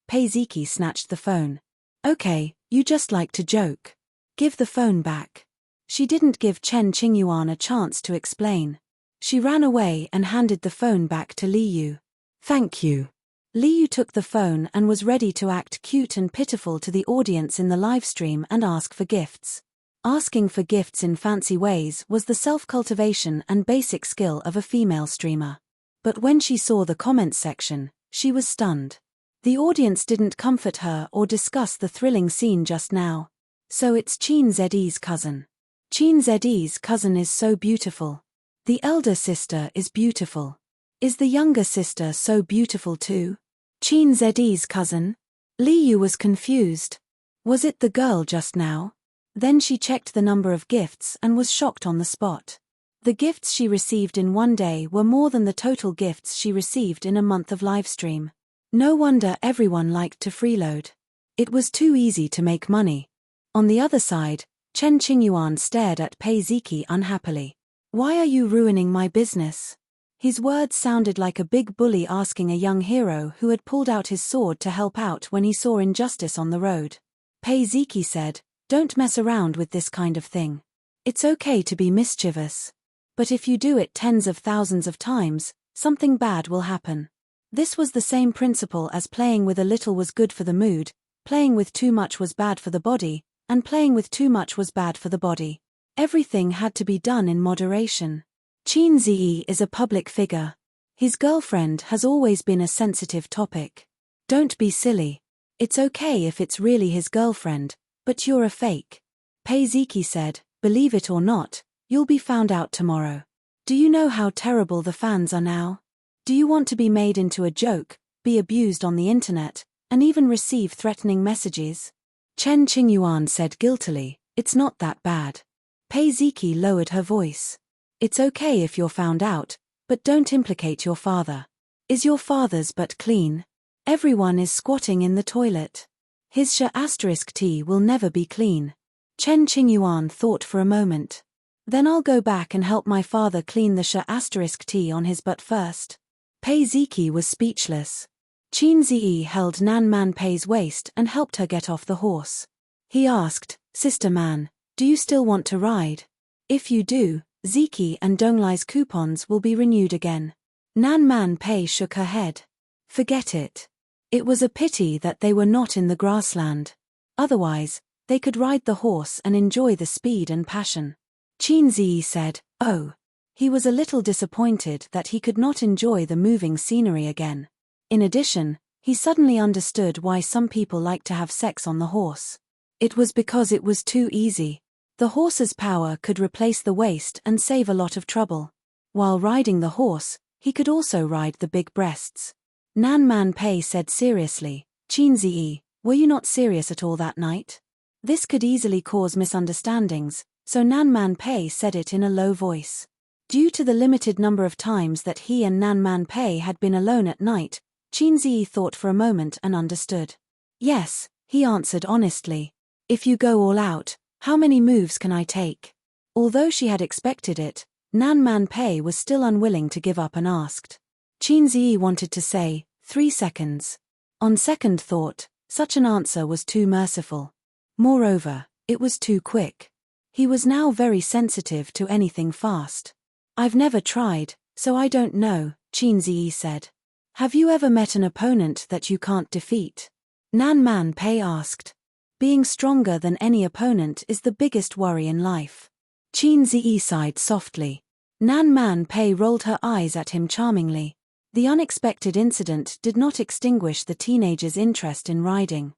Pei Ziki snatched the phone. Okay, you just like to joke. Give the phone back. She didn't give Chen Qingyuan a chance to explain. She ran away and handed the phone back to Li Yu. Thank you. Li Yu took the phone and was ready to act cute and pitiful to the audience in the livestream and ask for gifts. Asking for gifts in fancy ways was the self-cultivation and basic skill of a female streamer. But when she saw the comments section, she was stunned. The audience didn't comfort her or discuss the thrilling scene just now. So it's Chin Zeddy's cousin. Chin Zeddy's cousin is so beautiful. The elder sister is beautiful. Is the younger sister so beautiful too? Chin Zeddy's cousin? Li Yu was confused. Was it the girl just now? Then she checked the number of gifts and was shocked on the spot. The gifts she received in one day were more than the total gifts she received in a month of livestream. No wonder everyone liked to freeload. It was too easy to make money. On the other side, Chen Qingyuan stared at Pei Ziki unhappily. Why are you ruining my business? His words sounded like a big bully asking a young hero who had pulled out his sword to help out when he saw injustice on the road. Pei Ziki said, don't mess around with this kind of thing. It's okay to be mischievous. But if you do it tens of thousands of times, something bad will happen. This was the same principle as playing with a little was good for the mood, playing with too much was bad for the body, and playing with too much was bad for the body. Everything had to be done in moderation. Chin Zi is a public figure. His girlfriend has always been a sensitive topic. Don't be silly. It's okay if it's really his girlfriend, but you're a fake. Pei Ziki said, believe it or not, you'll be found out tomorrow. Do you know how terrible the fans are now? Do you want to be made into a joke, be abused on the internet, and even receive threatening messages? Chen Qingyuan said guiltily, it's not that bad. Pei Ziki lowered her voice. It's okay if you're found out, but don't implicate your father. Is your father's butt clean? Everyone is squatting in the toilet. His *T will never be clean. Chen Qingyuan thought for a moment. Then I'll go back and help my father clean the *T on his butt first. Pei Ziki was speechless. Chin Zi held Nan Man Pei's waist and helped her get off the horse. He asked, Sister Man, do you still want to ride? If you do, Ziki and Donglai's coupons will be renewed again. Nan Man Pei shook her head. Forget it. It was a pity that they were not in the grassland. Otherwise, they could ride the horse and enjoy the speed and passion. Chin Zi said, oh. He was a little disappointed that he could not enjoy the moving scenery again. In addition, he suddenly understood why some people like to have sex on the horse. It was because it was too easy. The horse's power could replace the waist and save a lot of trouble. While riding the horse, he could also ride the big breasts. Nan Man Pei said seriously, "Qin Ziyi, were you not serious at all that night?" This could easily cause misunderstandings, so Nan Man Pei said it in a low voice. Due to the limited number of times that he and Nan Man Pei had been alone at night, Qin Ziyi thought for a moment and understood. "Yes," he answered honestly. "If you go all out, how many moves can I take?" Although she had expected it, Nan Man Pei was still unwilling to give up and asked. Qin Ziyi wanted to say, 3 seconds. On second thought, such an answer was too merciful. Moreover, it was too quick. He was now very sensitive to anything fast. "I've never tried, so I don't know," Qin Ziyi said. "Have you ever met an opponent that you can't defeat?" Nan Man Pei asked. Being stronger than any opponent is the biggest worry in life. Qin Ziyi sighed softly. Nan Man Pei rolled her eyes at him charmingly. The unexpected incident did not extinguish the teenager's interest in riding.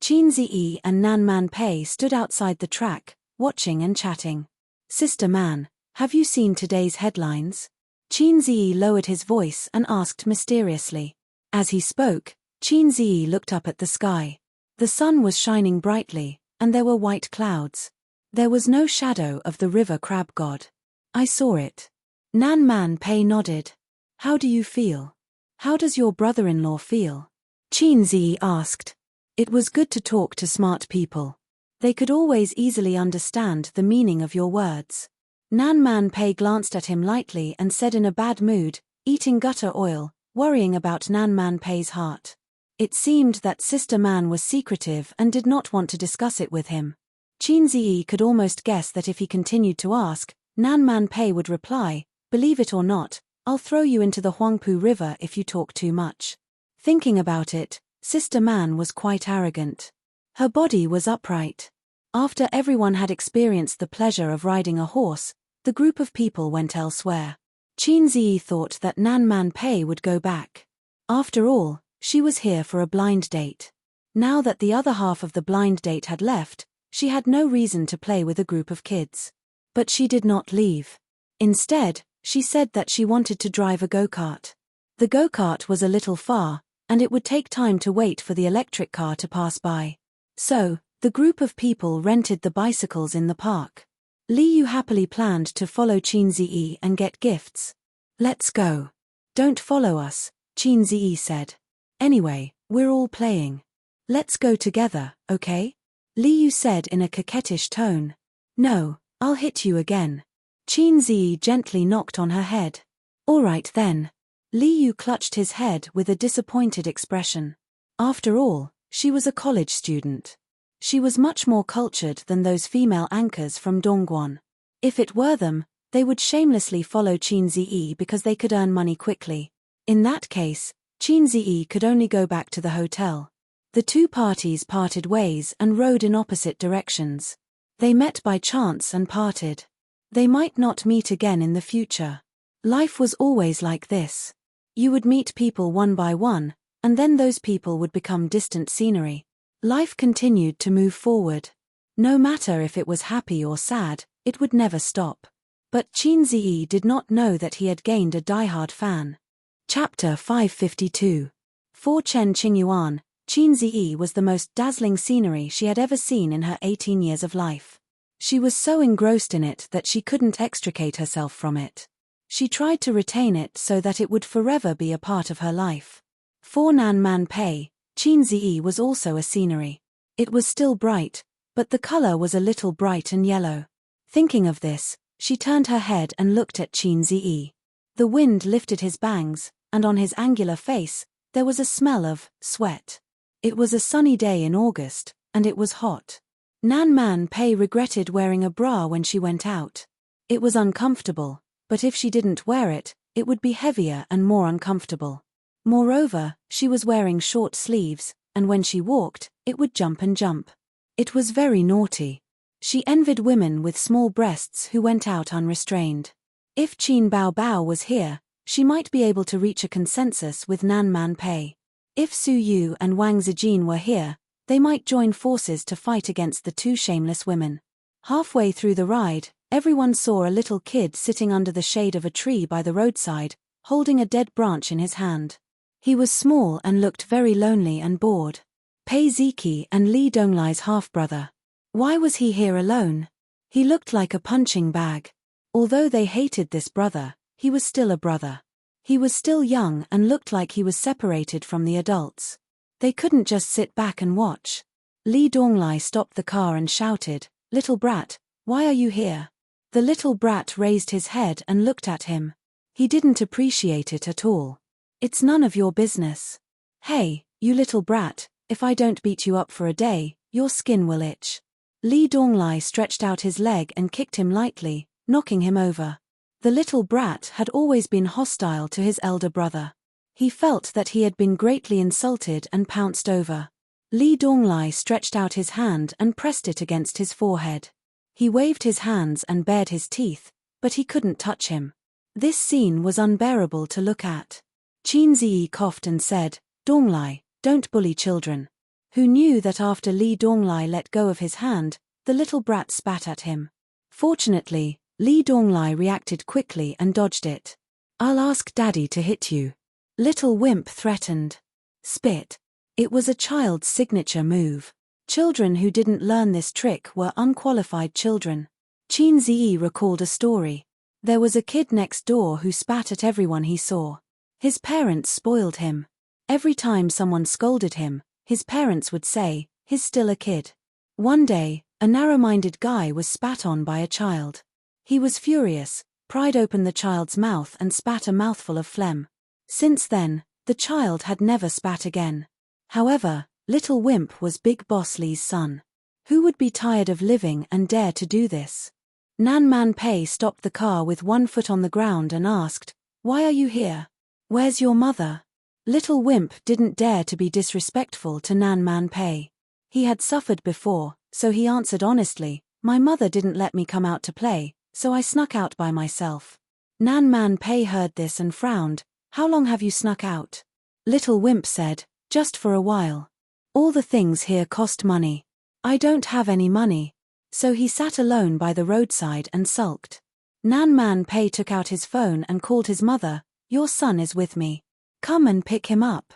Qin Ziyi and Nan Man Pei stood outside the track, watching and chatting. "Sister Man, have you seen today's headlines?" Qin Ziyi lowered his voice and asked mysteriously. As he spoke, Qin Ziyi looked up at the sky. The sun was shining brightly, and there were white clouds. There was no shadow of the river crab god. "I saw it." Nan Man Pei nodded. "How do you feel? How does your brother-in-law feel?" Qin Ziyi asked. It was good to talk to smart people. They could always easily understand the meaning of your words. Nan Man Pei glanced at him lightly and said in a bad mood, eating gutter oil, worrying about Nan Man Pei's heart. It seemed that Sister Man was secretive and did not want to discuss it with him. Qin Ziyi could almost guess that if he continued to ask, Nan Man Pei would reply, "Believe it or not, I'll throw you into the Huangpu River if you talk too much." Thinking about it, Sister Man was quite arrogant. Her body was upright. After everyone had experienced the pleasure of riding a horse, the group of people went elsewhere. Qin Ziyi thought that Nan Man Pei would go back. After all, she was here for a blind date. Now that the other half of the blind date had left, she had no reason to play with a group of kids. But she did not leave. Instead, she said that she wanted to drive a go-kart. The go-kart was a little far, and it would take time to wait for the electric car to pass by. So, the group of people rented the bicycles in the park. Li Yu happily planned to follow Qin Ziyi and get gifts. "Let's go." "Don't follow us," Qin Ziyi said. "Anyway, we're all playing. Let's go together, okay?" Li Yu said in a coquettish tone. "No, I'll hit you again." Qin Ziyi gently knocked on her head. "All right then." Li Yu clutched his head with a disappointed expression. After all, she was a college student. She was much more cultured than those female anchors from Dongguan. If it were them, they would shamelessly follow Qin Ziyi because they could earn money quickly. In that case, Qin Ziyi could only go back to the hotel. The two parties parted ways and rode in opposite directions. They met by chance and parted. They might not meet again in the future. Life was always like this. You would meet people one by one, and then those people would become distant scenery. Life continued to move forward. No matter if it was happy or sad, it would never stop. But Qin Ziyi did not know that he had gained a diehard fan. Chapter 552. For Chen Qingyuan, Qin Ziyi was the most dazzling scenery she had ever seen in her 18 years of life. She was so engrossed in it that she couldn't extricate herself from it. She tried to retain it so that it would forever be a part of her life. For Nan Man Pei, Qin Ziyi was also a scenery. It was still bright, but the color was a little bright and yellow. Thinking of this, she turned her head and looked at Qin Ziyi. The wind lifted his bangs, and on his angular face, there was a smell of sweat. It was a sunny day in August, and it was hot. Nan Man Pei regretted wearing a bra when she went out. It was uncomfortable, but if she didn't wear it, it would be heavier and more uncomfortable. Moreover, she was wearing short sleeves, and when she walked, it would jump and jump. It was very naughty. She envied women with small breasts who went out unrestrained. If Qin Bao Bao was here, she might be able to reach a consensus with Nan Man Pei. If Su Yu and Wang Zijin were here, they might join forces to fight against the two shameless women. Halfway through the ride, everyone saw a little kid sitting under the shade of a tree by the roadside, holding a dead branch in his hand. He was small and looked very lonely and bored. Pei Ziki and Li Donglai's half-brother. Why was he here alone? He looked like a punching bag. Although they hated this brother, he was still a brother. He was still young and looked like he was separated from the adults. They couldn't just sit back and watch. Li Donglai stopped the car and shouted, "Little brat, why are you here?" The little brat raised his head and looked at him. He didn't appreciate it at all. "It's none of your business." "Hey, you little brat, if I don't beat you up for a day, your skin will itch." Li Donglai stretched out his leg and kicked him lightly, knocking him over. The little brat had always been hostile to his elder brother. He felt that he had been greatly insulted and pounced over. Li Donglai stretched out his hand and pressed it against his forehead. He waved his hands and bared his teeth, but he couldn't touch him. This scene was unbearable to look at. Qin Ziyi coughed and said, "Donglai, don't bully children." Who knew that after Li Donglai let go of his hand, the little brat spat at him. Fortunately, Li Donglai reacted quickly and dodged it. "I'll ask Daddy to hit you," little wimp threatened. Spit. It was a child's signature move. Children who didn't learn this trick were unqualified children. Qin Ziyi recalled a story. There was a kid next door who spat at everyone he saw. His parents spoiled him. Every time someone scolded him, his parents would say, "He's still a kid." One day, a narrow-minded guy was spat on by a child. He was furious, pried open the child's mouth and spat a mouthful of phlegm. Since then, the child had never spat again. However, little wimp was Big Boss Li's son. Who would be tired of living and dare to do this? Nan Man Pei stopped the car with one foot on the ground and asked, "Why are you here? Where's your mother?" Little wimp didn't dare to be disrespectful to Nan Man Pei. He had suffered before, so he answered honestly, "My mother didn't let me come out to play, so I snuck out by myself." Nan Man Pei heard this and frowned. "How long have you snuck out?" Little wimp said, "Just for a while. All the things here cost money. I don't have any money." So he sat alone by the roadside and sulked. Nan Man Pei took out his phone and called his mother, "Your son is with me. Come and pick him up."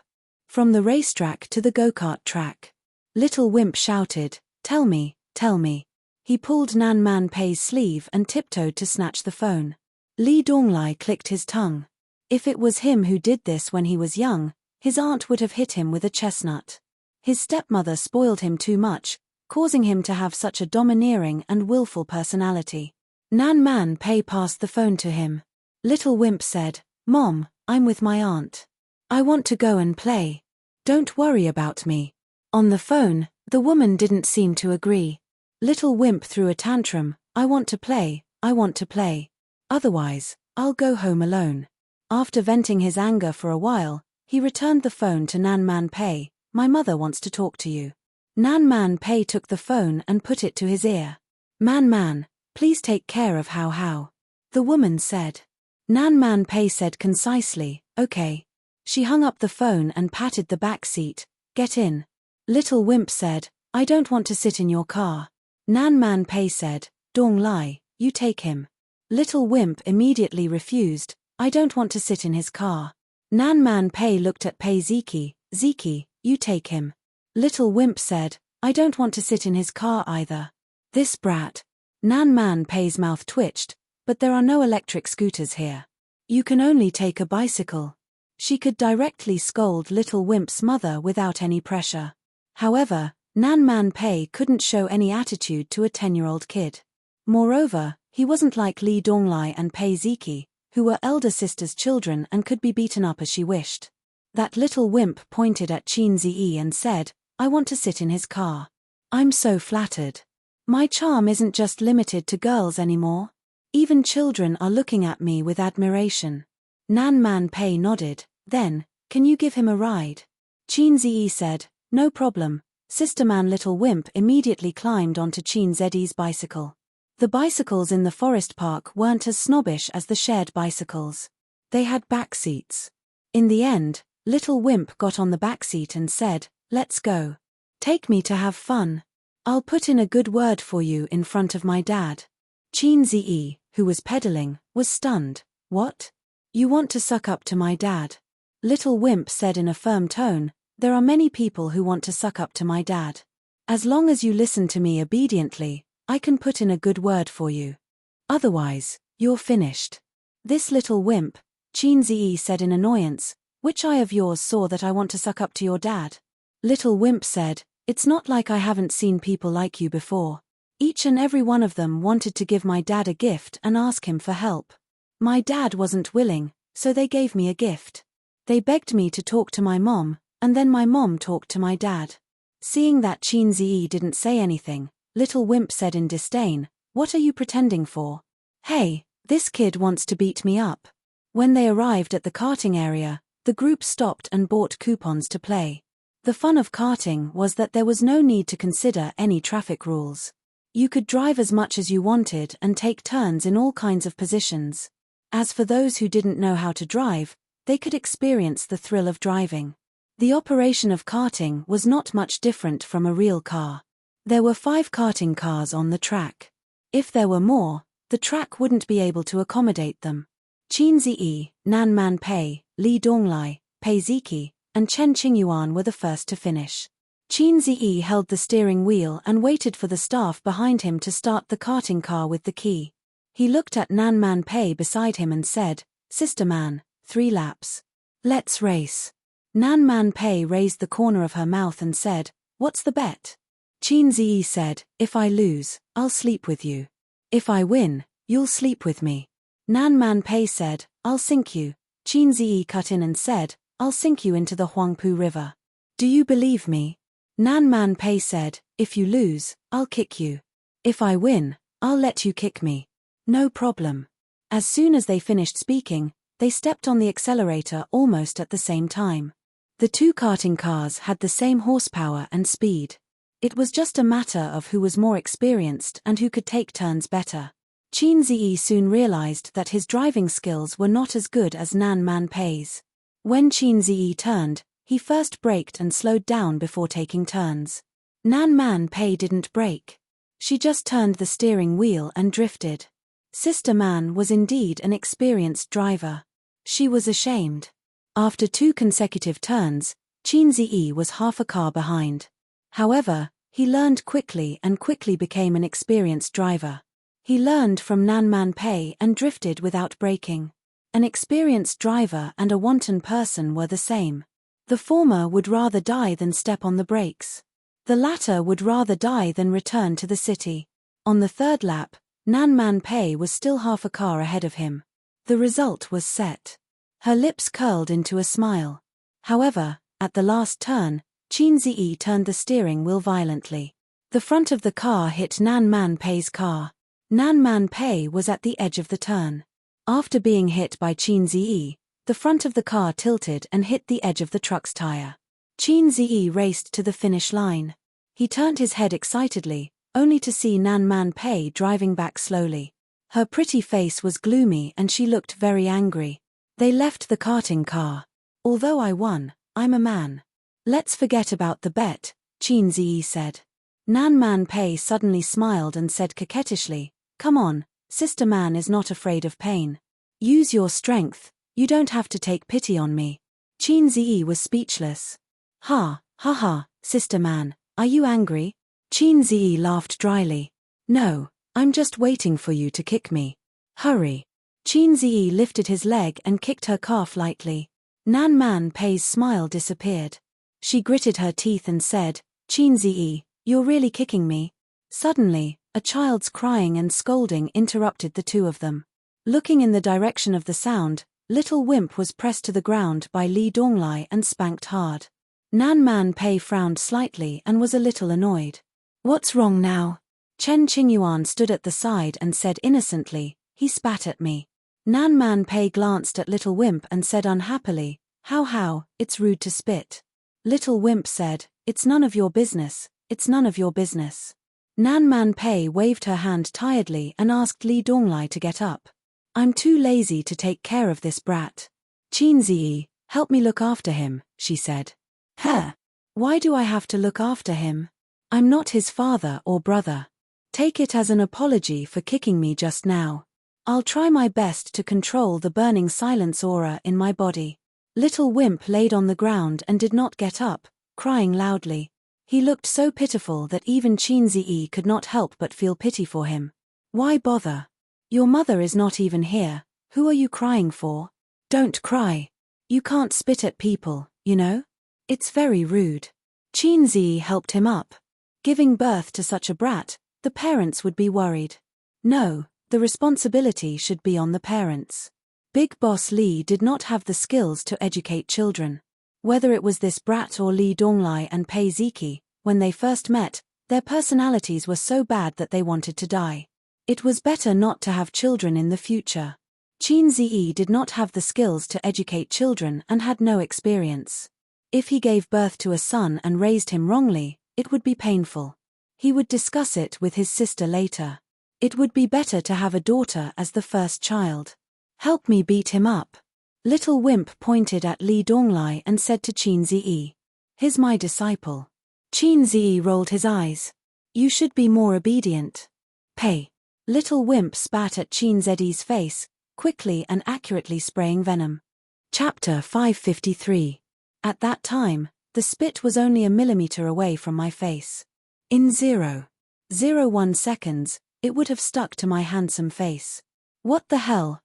From the racetrack to the go-kart track. Little wimp shouted, "Tell me, tell me." He pulled Nan Man Pei's sleeve and tiptoed to snatch the phone. Li Donglai clicked his tongue. If it was him who did this when he was young, his aunt would have hit him with a chestnut. His stepmother spoiled him too much, causing him to have such a domineering and willful personality. Nan Man Pei passed the phone to him. Little wimp said, "Mom, I'm with my aunt. I want to go and play. Don't worry about me." On the phone, the woman didn't seem to agree. Little wimp threw a tantrum, "I want to play, I want to play. Otherwise, I'll go home alone." After venting his anger for a while, he returned the phone to Nan Man Pei. "My mother wants to talk to you." Nan Man Pei took the phone and put it to his ear. Man, please take care of How." The woman said. Nan Man Pei said concisely, "Okay." She hung up the phone and patted the back seat. "Get in." Little wimp said, "I don't want to sit in your car." Nan Man Pei said, "Donglai, you take him." Little wimp immediately refused, "I don't want to sit in his car." Nan Man Pei looked at Pei Ziki, "Ziki, you take him." Little wimp said, "I don't want to sit in his car either." This brat. Nan Man Pei's mouth twitched, "But there are no electric scooters here. You can only take a bicycle." She could directly scold Little Wimp's mother without any pressure. However, Nan Man Pei couldn't show any attitude to a 10-year-old kid. Moreover, he wasn't like Li Donglai and Pei Ziki, who were elder sister's children and could be beaten up as she wished. That little wimp pointed at Qin Ziyi and said, "I want to sit in his car. I'm so flattered. My charm isn't just limited to girls anymore. Even children are looking at me with admiration." Nan Man Pei nodded. Then, "Can you give him a ride?" Qin Ziyi said, "No problem." Sister Man Little Wimp immediately climbed onto Qin Ziyi's bicycle. The bicycles in the forest park weren't as snobbish as the shared bicycles. They had back seats. In the end, Little Wimp got on the back seat and said, "Let's go. Take me to have fun." I'll put in a good word for you in front of my dad. Chin Zi, who was pedaling, was stunned. What? You want to suck up to my dad? Little Wimp said in a firm tone, there are many people who want to suck up to my dad. As long as you listen to me obediently, I can put in a good word for you. Otherwise, you're finished. This little wimp, Chin Zi said in annoyance, which eye of yours saw that I want to suck up to your dad? Little Wimp said, it's not like I haven't seen people like you before. Each and every one of them wanted to give my dad a gift and ask him for help. My dad wasn't willing, so they gave me a gift. They begged me to talk to my mom, and then my mom talked to my dad. Seeing that Chin Zi didn't say anything, Little Wimp said in disdain, what are you pretending for? Hey, this kid wants to beat me up. When they arrived at the karting area, the group stopped and bought coupons to play. The fun of karting was that there was no need to consider any traffic rules. You could drive as much as you wanted and take turns in all kinds of positions. As for those who didn't know how to drive, they could experience the thrill of driving. The operation of karting was not much different from a real car. There were 5 karting cars on the track. If there were more, the track wouldn't be able to accommodate them. Chin Zi, Nan Man Pei, Li Donglai, Pei Ziki, and Chen Qingyuan were the first to finish. Chin Zi held the steering wheel and waited for the staff behind him to start the karting car with the key. He looked at Nan Man Pei beside him and said, Sister Man, 3 laps. Let's race. Nan Man Pei raised the corner of her mouth and said, what's the bet? Chin Zi said, if I lose, I'll sleep with you. If I win, you'll sleep with me. Nan Man Pei said, I'll sink you. Chin Zi cut in and said, I'll sink you into the Huangpu River. Do you believe me? Nan Man Pei said, if you lose, I'll kick you. If I win, I'll let you kick me. No problem. As soon as they finished speaking, they stepped on the accelerator almost at the same time. The 2 karting cars had the same horsepower and speed. It was just a matter of who was more experienced and who could take turns better. Chin Zi soon realized that his driving skills were not as good as Nan Man Pei's. When Chin Zi turned, he first braked and slowed down before taking turns. Nan Man Pei didn't brake. She just turned the steering wheel and drifted. Sister Man was indeed an experienced driver. She was ashamed. After 2 consecutive turns, Chin Zi was half a car behind. However, he learned quickly and quickly became an experienced driver. He learned from Nan Man Pei and drifted without braking. An experienced driver and a wanton person were the same. The former would rather die than step on the brakes. The latter would rather die than return to the city. On the 3rd lap, Nan Man Pei was still half a car ahead of him. The result was set. Her lips curled into a smile. However, at the last turn, Chin Zi turned the steering wheel violently. The front of the car hit Nan Man Pei's car. Nan Man Pei was at the edge of the turn. After being hit by Chin Zi, the front of the car tilted and hit the edge of the truck's tire. Chin Zi raced to the finish line. He turned his head excitedly, only to see Nan Man Pei driving back slowly. Her pretty face was gloomy and she looked very angry. They left the karting car. Although I won, I'm a man. Let's forget about the bet, Chin Zi said. Nan Man Pei suddenly smiled and said coquettishly, come on, Sister Man is not afraid of pain. Use your strength, you don't have to take pity on me. Chin Zi was speechless. Ha, ha ha, Sister Man, are you angry? Chin Zi laughed dryly. No, I'm just waiting for you to kick me. Hurry. Chin Zi lifted his leg and kicked her calf lightly. Nan Man Pei's smile disappeared. She gritted her teeth and said, Chin Zi, you're really kicking me? Suddenly, a child's crying and scolding interrupted the 2 of them. Looking in the direction of the sound, Little Wimp was pressed to the ground by Li Donglai and spanked hard. Nan Man Pei frowned slightly and was a little annoyed. What's wrong now? Chen Qingyuan stood at the side and said innocently, he spat at me. Nan Man Pei glanced at Little Wimp and said unhappily, how, it's rude to spit. Little Wimp said, it's none of your business, it's none of your business. Nan Man Pei waved her hand tiredly and asked Li Donglai to get up. I'm too lazy to take care of this brat. Chin Zi, help me look after him, she said. Huh? Why do I have to look after him? I'm not his father or brother. Take it as an apology for kicking me just now. I'll try my best to control the burning silence aura in my body. Little Wimp laid on the ground and did not get up, crying loudly. He looked so pitiful that even Cheenzee could not help but feel pity for him. Why bother? Your mother is not even here. Who are you crying for? Don't cry. You can't spit at people, you know? It's very rude. Cheenzee helped him up. Giving birth to such a brat, the parents would be worried. No, the responsibility should be on the parents. Big Boss Lee did not have the skills to educate children. Whether it was this brat or Lee Donglai and Pei Ziki, when they first met, their personalities were so bad that they wanted to die. It was better not to have children in the future. Cheenzee did not have the skills to educate children and had no experience. If he gave birth to a son and raised him wrongly, it would be painful. He would discuss it with his sister later. It would be better to have a daughter as the first child. Help me beat him up. Little Wimp pointed at Lee Donglai and said to Cheenzee, "He's my disciple." Cheenzee rolled his eyes. "You should be more obedient." Pei. Little Wimp spat at Cheenzee's face, quickly and accurately spraying venom. Chapter 553. At that time, the spit was only a millimeter away from my face. In 0.01 seconds, it would have stuck to my handsome face. What the hell,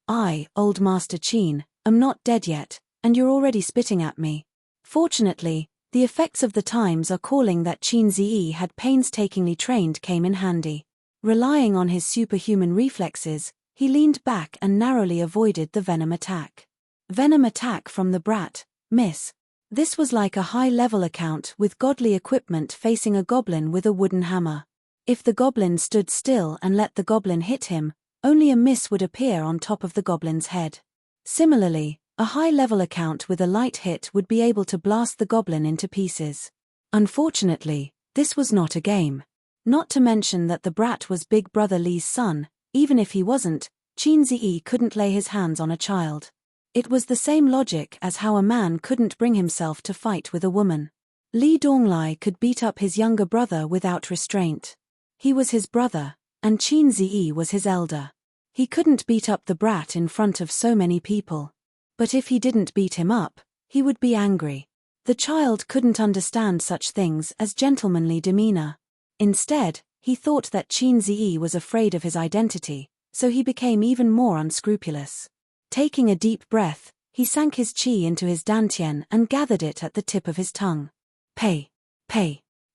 Old Master Cheen, am not dead yet, and you're already spitting at me. Fortunately, the effects of the times are calling that Cheenzee had painstakingly trained came in handy. Relying on his superhuman reflexes, he leaned back and narrowly avoided the venom attack. Venom attack from the brat, miss. This was like a high-level account with godly equipment facing a goblin with a wooden hammer. If the goblin stood still and let the goblin hit him, only a miss would appear on top of the goblin's head. Similarly, a high-level account with a light hit would be able to blast the goblin into pieces. Unfortunately, this was not a game. Not to mention that the brat was Big Brother Lee's son. Even if he wasn't, Cheenzee couldn't lay his hands on a child. It was the same logic as how a man couldn't bring himself to fight with a woman. Lee Donglai could beat up his younger brother without restraint. He was his brother, and Cheenzee was his elder. He couldn't beat up the brat in front of so many people. But if he didn't beat him up, he would be angry. The child couldn't understand such things as gentlemanly demeanor. Instead, he thought that Cheenzee was afraid of his identity, so he became even more unscrupulous. Taking a deep breath, he sank his chi into his dantian and gathered it at the tip of his tongue. Pei.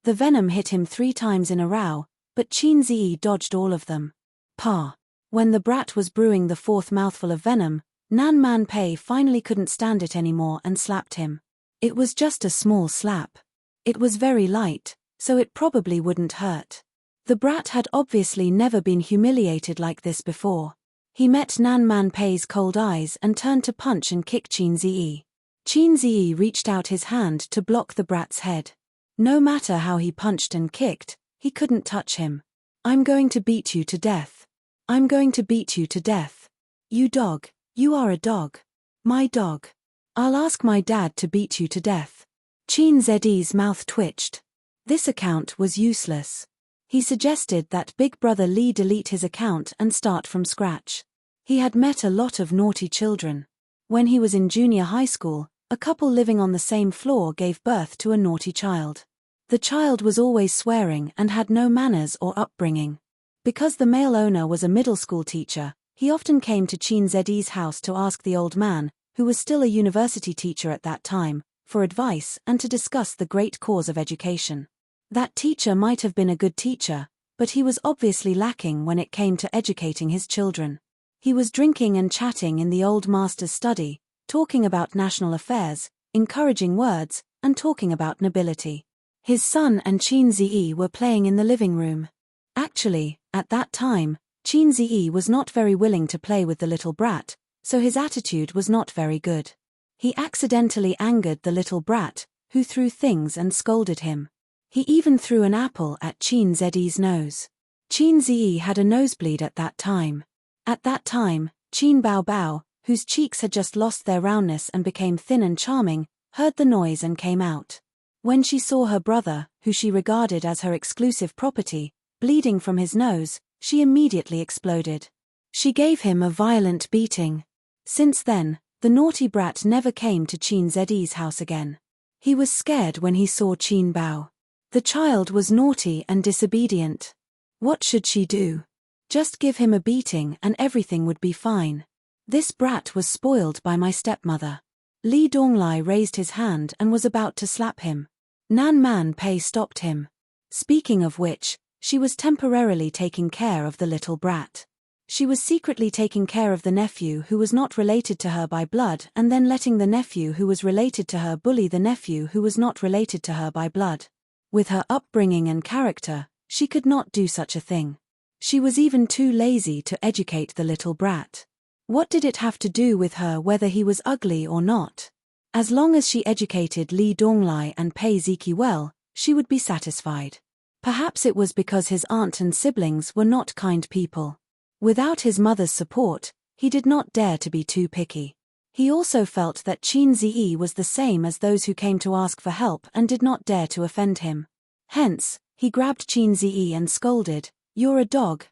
The venom hit him 3 times in a row, but Cheenzee dodged all of them. Pa. When the brat was brewing the 4th mouthful of venom, Nan Man Pei finally couldn't stand it anymore and slapped him. It was just a small slap. It was very light, so it probably wouldn't hurt. The brat had obviously never been humiliated like this before. He met Nan Man Pei's cold eyes and turned to punch and kick Cheenzee. Cheenzee reached out his hand to block the brat's head. No matter how he punched and kicked, he couldn't touch him. "I'm going to beat you to death. I'm going to beat you to death. You dog, you are a dog. My dog. I'll ask my dad to beat you to death." Cheenzee's mouth twitched. This account was useless. He suggested that Big Brother Lee delete his account and start from scratch. He had met a lot of naughty children. When he was in junior high school, a couple living on the same floor gave birth to a naughty child. The child was always swearing and had no manners or upbringing. Because the male owner was a middle school teacher, he often came to Cheenzee's house to ask the old man, who was still a university teacher at that time, for advice and to discuss the great cause of education. That teacher might have been a good teacher, but he was obviously lacking when it came to educating his children. He was drinking and chatting in the old master's study, talking about national affairs, encouraging words, and talking about nobility. His son and Cheenzee were playing in the living room. Actually, at that time, Cheenzee was not very willing to play with the little brat, so his attitude was not very good. He accidentally angered the little brat, who threw things and scolded him. He even threw an apple at Cheenzee's nose. Cheenzee had a nosebleed at that time. At that time, Cheen Bao Bao, whose cheeks had just lost their roundness and became thin and charming, heard the noise and came out. When she saw her brother, who she regarded as her exclusive property, bleeding from his nose, she immediately exploded. She gave him a violent beating. Since then, the naughty brat never came to Qin Zi's house again. He was scared when he saw Qin Bao. The child was naughty and disobedient. What should she do? Just give him a beating and everything would be fine. This brat was spoiled by my stepmother. Li Donglai raised his hand and was about to slap him. Nan Man Pei stopped him. Speaking of which, she was temporarily taking care of the little brat. She was secretly taking care of the nephew who was not related to her by blood and then letting the nephew who was related to her bully the nephew who was not related to her by blood. With her upbringing and character, she could not do such a thing. She was even too lazy to educate the little brat. What did it have to do with her whether he was ugly or not? As long as she educated Li Donglai and Pei Ziki well, she would be satisfied. Perhaps it was because his aunt and siblings were not kind people. Without his mother's support, he did not dare to be too picky. He also felt that Qin Zi was the same as those who came to ask for help and did not dare to offend him. Hence, he grabbed Qin Zi and scolded, "You're a dog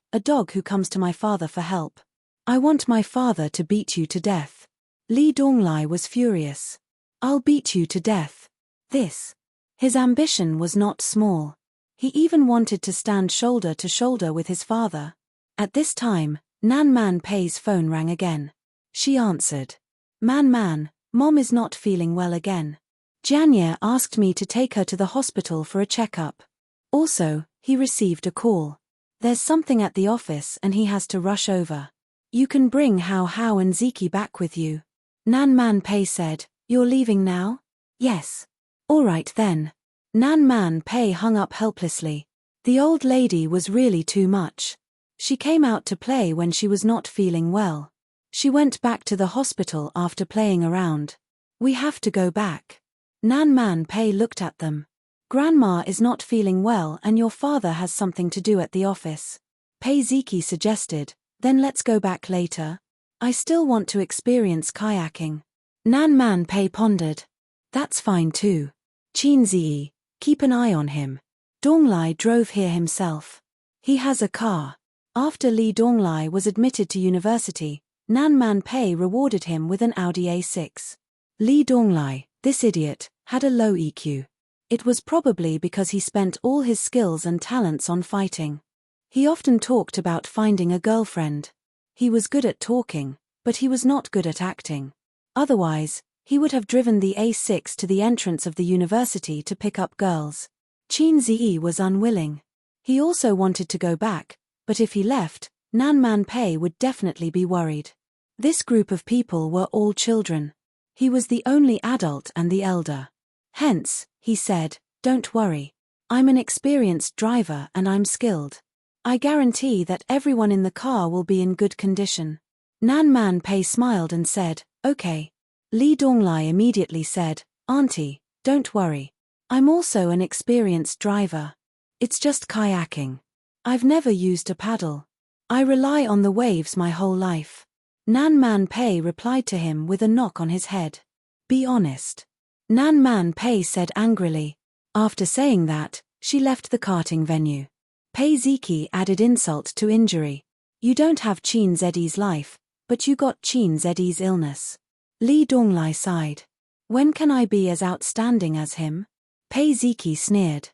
who comes to my father for help. I want my father to beat you to death." Li Donglai was furious. "I'll beat you to death." His ambition was not small. He even wanted to stand shoulder to shoulder with his father. At this time, Nan Man Pei's phone rang again. She answered. Man, Mom is not feeling well again. Jianye asked me to take her to the hospital for a checkup. Also, he received a call. There's something at the office and he has to rush over. You can bring Hao and Ziki back with you. Nan Man Pei said, "You're leaving now?" "Yes." "All right then." Nan Man Pei hung up helplessly. The old lady was really too much. She came out to play when she was not feeling well. She went back to the hospital after playing around. "We have to go back." Nan Man Pei looked at them. "Grandma is not feeling well and your father has something to do at the office." Pei Ziki suggested, "Then let's go back later. I still want to experience kayaking." Nan Man Pei pondered. "That's fine too. Qin Zi, keep an eye on him. Donglai drove here himself. He has a car." After Li Donglai was admitted to university, Nan Man Pei rewarded him with an Audi A6. Li Donglai, this idiot, had a low EQ. It was probably because he spent all his skills and talents on fighting. He often talked about finding a girlfriend. He was good at talking, but he was not good at acting. Otherwise, he would have driven the A6 to the entrance of the university to pick up girls. Qin Zi was unwilling. He also wanted to go back, but if he left, Nan Man Pei would definitely be worried. This group of people were all children. He was the only adult and the elder. Hence, he said, "Don't worry. I'm an experienced driver and I'm skilled. I guarantee that everyone in the car will be in good condition." Nan Man Pei smiled and said, "Okay." Li Donglai immediately said, "Auntie, don't worry. I'm also an experienced driver. It's just kayaking. I've never used a paddle. I rely on the waves my whole life." Nan Man Pei replied to him with a knock on his head. "Be honest." Nan Man Pei said angrily. After saying that, she left the karting venue. Pei Ziki added insult to injury. "You don't have Qin Zi's life, but you got Qin Zi's illness." Li Donglai sighed. "When can I be as outstanding as him?" Pei Ziki sneered.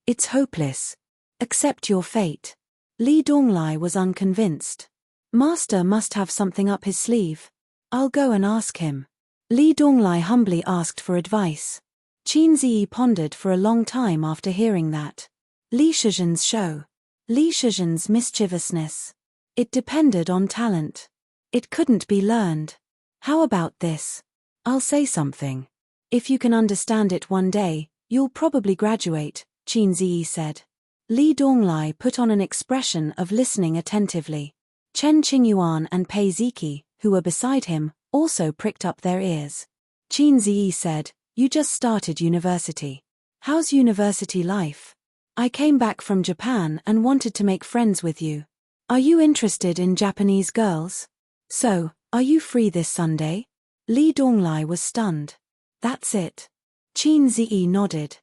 "It's hopeless. Accept your fate." Li Donglai was unconvinced. "Master must have something up his sleeve. I'll go and ask him." Li Donglai humbly asked for advice. Qin Zi pondered for a long time after hearing that. Li Shizhen's show. Li Shizhen's mischievousness. It depended on talent. It couldn't be learned. How about this? I'll say something. If you can understand it one day, you'll probably graduate, Qin Zi said. Li Donglai put on an expression of listening attentively. Chen Qingyuan and Pei Ziki, who were beside him, also pricked up their ears. Qin Zi said, "You just started university. How's university life? I came back from Japan and wanted to make friends with you. Are you interested in Japanese girls? So, are you free this Sunday?" Li Donglai was stunned. "That's it." Qin Zi nodded.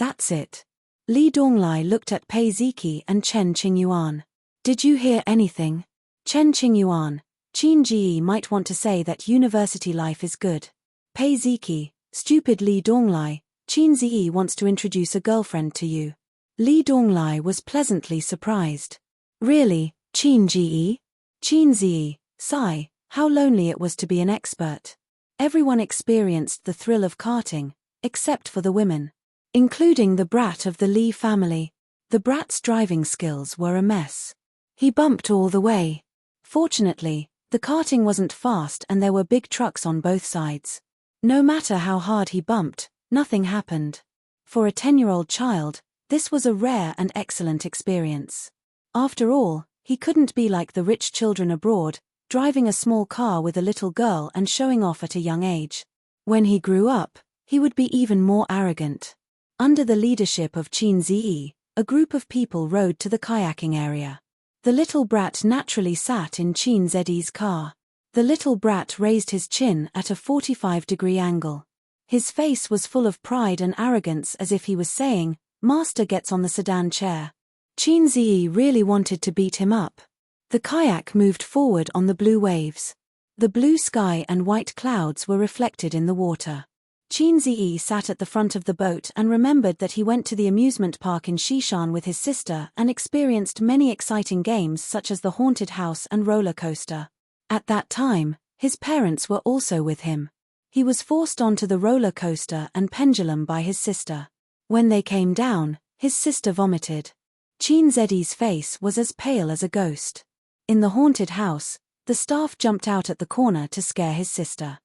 That's it. Li Donglai looked at Pei Ziki and Chen Qingyuan. Did you hear anything? Chen Qingyuan, Qin Ji might want to say that university life is good. Pei Ziki, stupid Li Donglai, Qin Zi wants to introduce a girlfriend to you. Li Donglai was pleasantly surprised. Really, Qin Ji? Qin Zi, sigh, how lonely it was to be an expert. Everyone experienced the thrill of karting, except for the women. Including the brat of the Li family. The brat's driving skills were a mess. He bumped all the way. Fortunately, the karting wasn't fast and there were big trucks on both sides. No matter how hard he bumped, nothing happened. For a 10-year-old child, this was a rare and excellent experience. After all, he couldn't be like the rich children abroad, driving a small car with a little girl and showing off at a young age. When he grew up, he would be even more arrogant. Under the leadership of Qin Zi, a group of people rode to the kayaking area. The little brat naturally sat in Qin Zi's car. The little brat raised his chin at a 45-degree angle. His face was full of pride and arrogance as if he was saying, "Master gets on the sedan chair." Qin Zi really wanted to beat him up. The kayak moved forward on the blue waves. The blue sky and white clouds were reflected in the water. Qin Zi sat at the front of the boat and remembered that he went to the amusement park in Xishan with his sister and experienced many exciting games such as the haunted house and roller coaster. At that time, his parents were also with him. He was forced onto the roller coaster and pendulum by his sister. When they came down, his sister vomited. Qin Zi's face was as pale as a ghost. In the haunted house, the staff jumped out at the corner to scare his sister.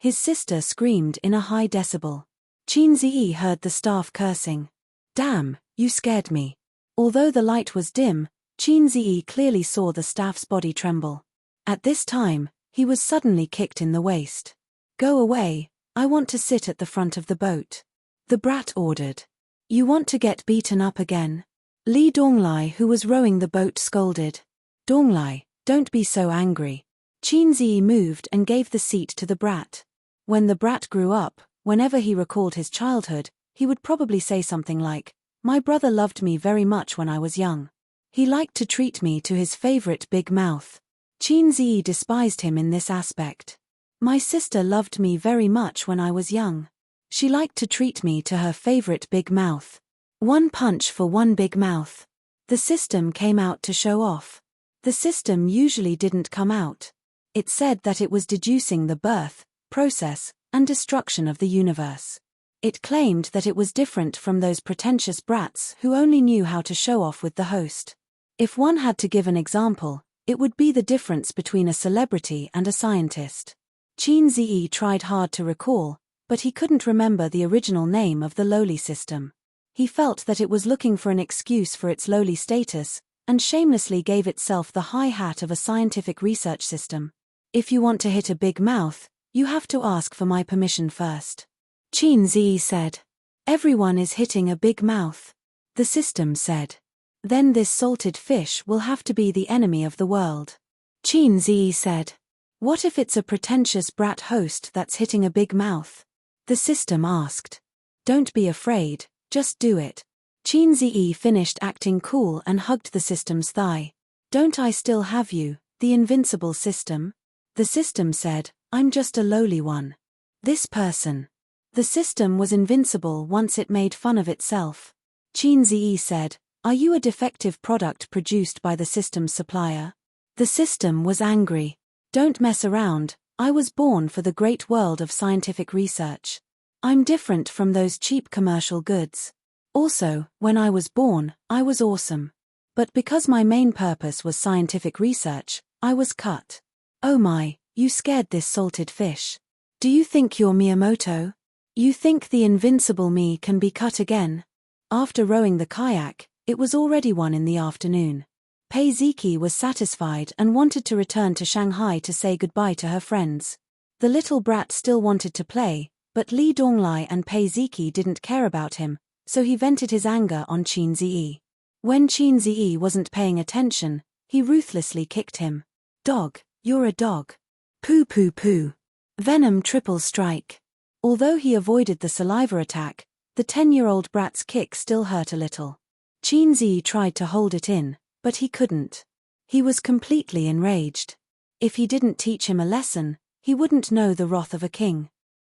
His sister screamed in a high decibel. Qin Zi heard the staff cursing. "Damn, you scared me." Although the light was dim, Qin Zi clearly saw the staff's body tremble. At this time, he was suddenly kicked in the waist. "Go away, I want to sit at the front of the boat," the brat ordered. "You want to get beaten up again?" Li Donglai, who was rowing the boat, scolded. "Donglai, don't be so angry." Qin Zi moved and gave the seat to the brat. When the brat grew up, whenever he recalled his childhood, he would probably say something like, "My brother loved me very much when I was young. He liked to treat me to his favorite big mouth." Qin Zi despised him in this aspect. "My sister loved me very much when I was young. She liked to treat me to her favorite big mouth. One punch for one big mouth." The system came out to show off. The system usually didn't come out. It said that it was deducing the birth, process, and destruction of the universe. It claimed that it was different from those pretentious brats who only knew how to show off with the host. If one had to give an example, it would be the difference between a celebrity and a scientist. Qin Zi tried hard to recall, but he couldn't remember the original name of the lowly system. He felt that it was looking for an excuse for its lowly status, and shamelessly gave itself the high hat of a scientific research system. "If you want to hit a big mouth, you have to ask for my permission first," Qin Zi said. "Everyone is hitting a big mouth," the system said. "Then this salted fish will have to be the enemy of the world," Qin Zi said. "What if it's a pretentious brat host that's hitting a big mouth?" the system asked. "Don't be afraid, just do it." Qin Zi finished acting cool and hugged the system's thigh. "Don't I still have you, the invincible system?" The system said, "I'm just a lowly one. This person." The system was invincible once it made fun of itself. Qin Zi said, "Are you a defective product produced by the system's supplier?" The system was angry. "Don't mess around, I was born for the great world of scientific research. I'm different from those cheap commercial goods. Also, when I was born, I was awesome. But because my main purpose was scientific research, I was cut." "Oh my, you scared this salted fish. Do you think you're Miyamoto? You think the invincible me can be cut again?" After rowing the kayak, it was already 1 in the afternoon. Pei Ziki was satisfied and wanted to return to Shanghai to say goodbye to her friends. The little brat still wanted to play, but Li Donglai and Pei Ziki didn't care about him, so he vented his anger on Qin Zi. When Qin Zi wasn't paying attention, he ruthlessly kicked him. "Dog, you're a dog. Poo poo poo. Venom triple strike." Although he avoided the saliva attack, The 10-year-old brat's kick still hurt a little. Qinzi tried to hold it in, but he couldn't. He was completely enraged. If he didn't teach him a lesson, he wouldn't know the wrath of a king.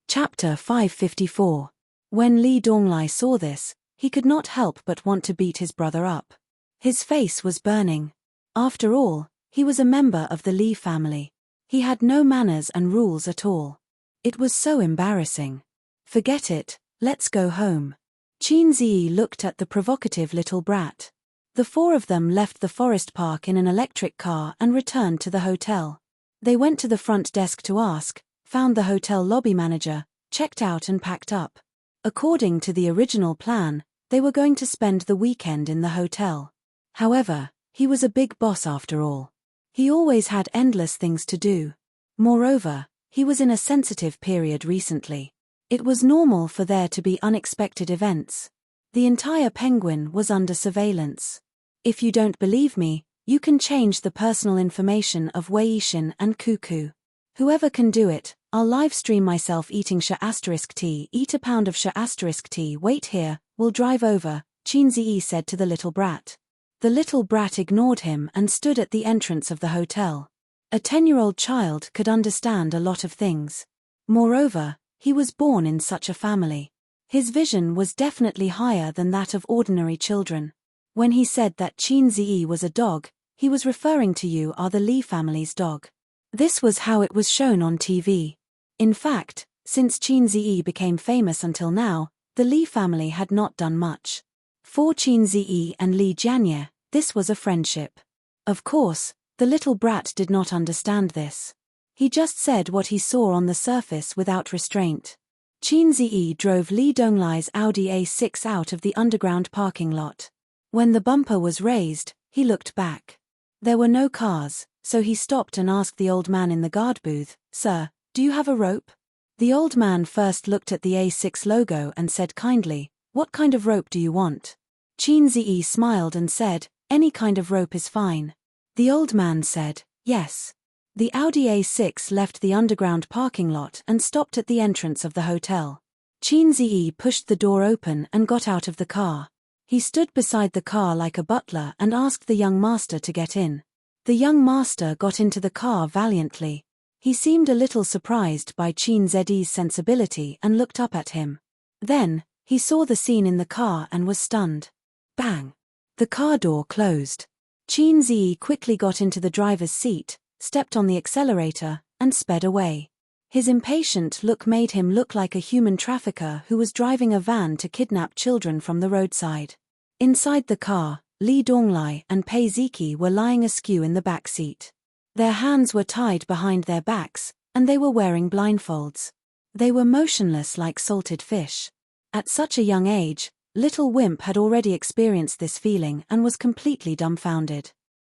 Chapter 554. When Li Donglai saw this, he could not help but want to beat his brother up. His face was burning. After all, he was a member of the Li family. He had no manners and rules at all. It was so embarrassing. Forget it, let's go home. Qinzi looked at the provocative little brat. The four of them left the forest park in an electric car and returned to the hotel. They went to the front desk to ask, found the hotel lobby manager, checked out and packed up. According to the original plan, they were going to spend the weekend in the hotel. However, he was a big boss after all. He always had endless things to do. Moreover, he was in a sensitive period recently. It was normal for there to be unexpected events. The entire penguin was under surveillance. If you don't believe me, you can change the personal information of Weishin and Cuckoo. Whoever can do it, I'll live stream myself eating *T, eat a pound of *T, wait here, we'll drive over, Qinzi said to the little brat. The little brat ignored him and stood at the entrance of the hotel. A 10-year-old child could understand a lot of things. Moreover, he was born in such a family. His vision was definitely higher than that of ordinary children. When he said that Qinzi was a dog, he was referring to you are the Li family's dog. This was how it was shown on TV. In fact, since Qinzi became famous until now, the Li family had not done much. For Qinzi and Li Jianye, this was a friendship. Of course, the little brat did not understand this. He just said what he saw on the surface without restraint. Qinzi drove Li Donglai's Audi A6 out of the underground parking lot. When the bumper was raised, he looked back. There were no cars, so he stopped and asked the old man in the guard booth, "Sir, do you have a rope?" The old man first looked at the A6 logo and said kindly, "What kind of rope do you want?" Qinzi smiled and said, "Any kind of rope is fine." The old man said, "Yes." The Audi A6 left the underground parking lot and stopped at the entrance of the hotel. Qinzi pushed the door open and got out of the car. He stood beside the car like a butler and asked the young master to get in. The young master got into the car valiantly. He seemed a little surprised by Qinzi's sensibility and looked up at him. Then, he saw the scene in the car and was stunned. Bang! The car door closed. Qinzi quickly got into the driver's seat, stepped on the accelerator, and sped away. His impatient look made him look like a human trafficker who was driving a van to kidnap children from the roadside. Inside the car, Li Donglai and Pei Ziki were lying askew in the back seat. Their hands were tied behind their backs, and they were wearing blindfolds. They were motionless like salted fish. At such a young age, little Wimp had already experienced this feeling and was completely dumbfounded.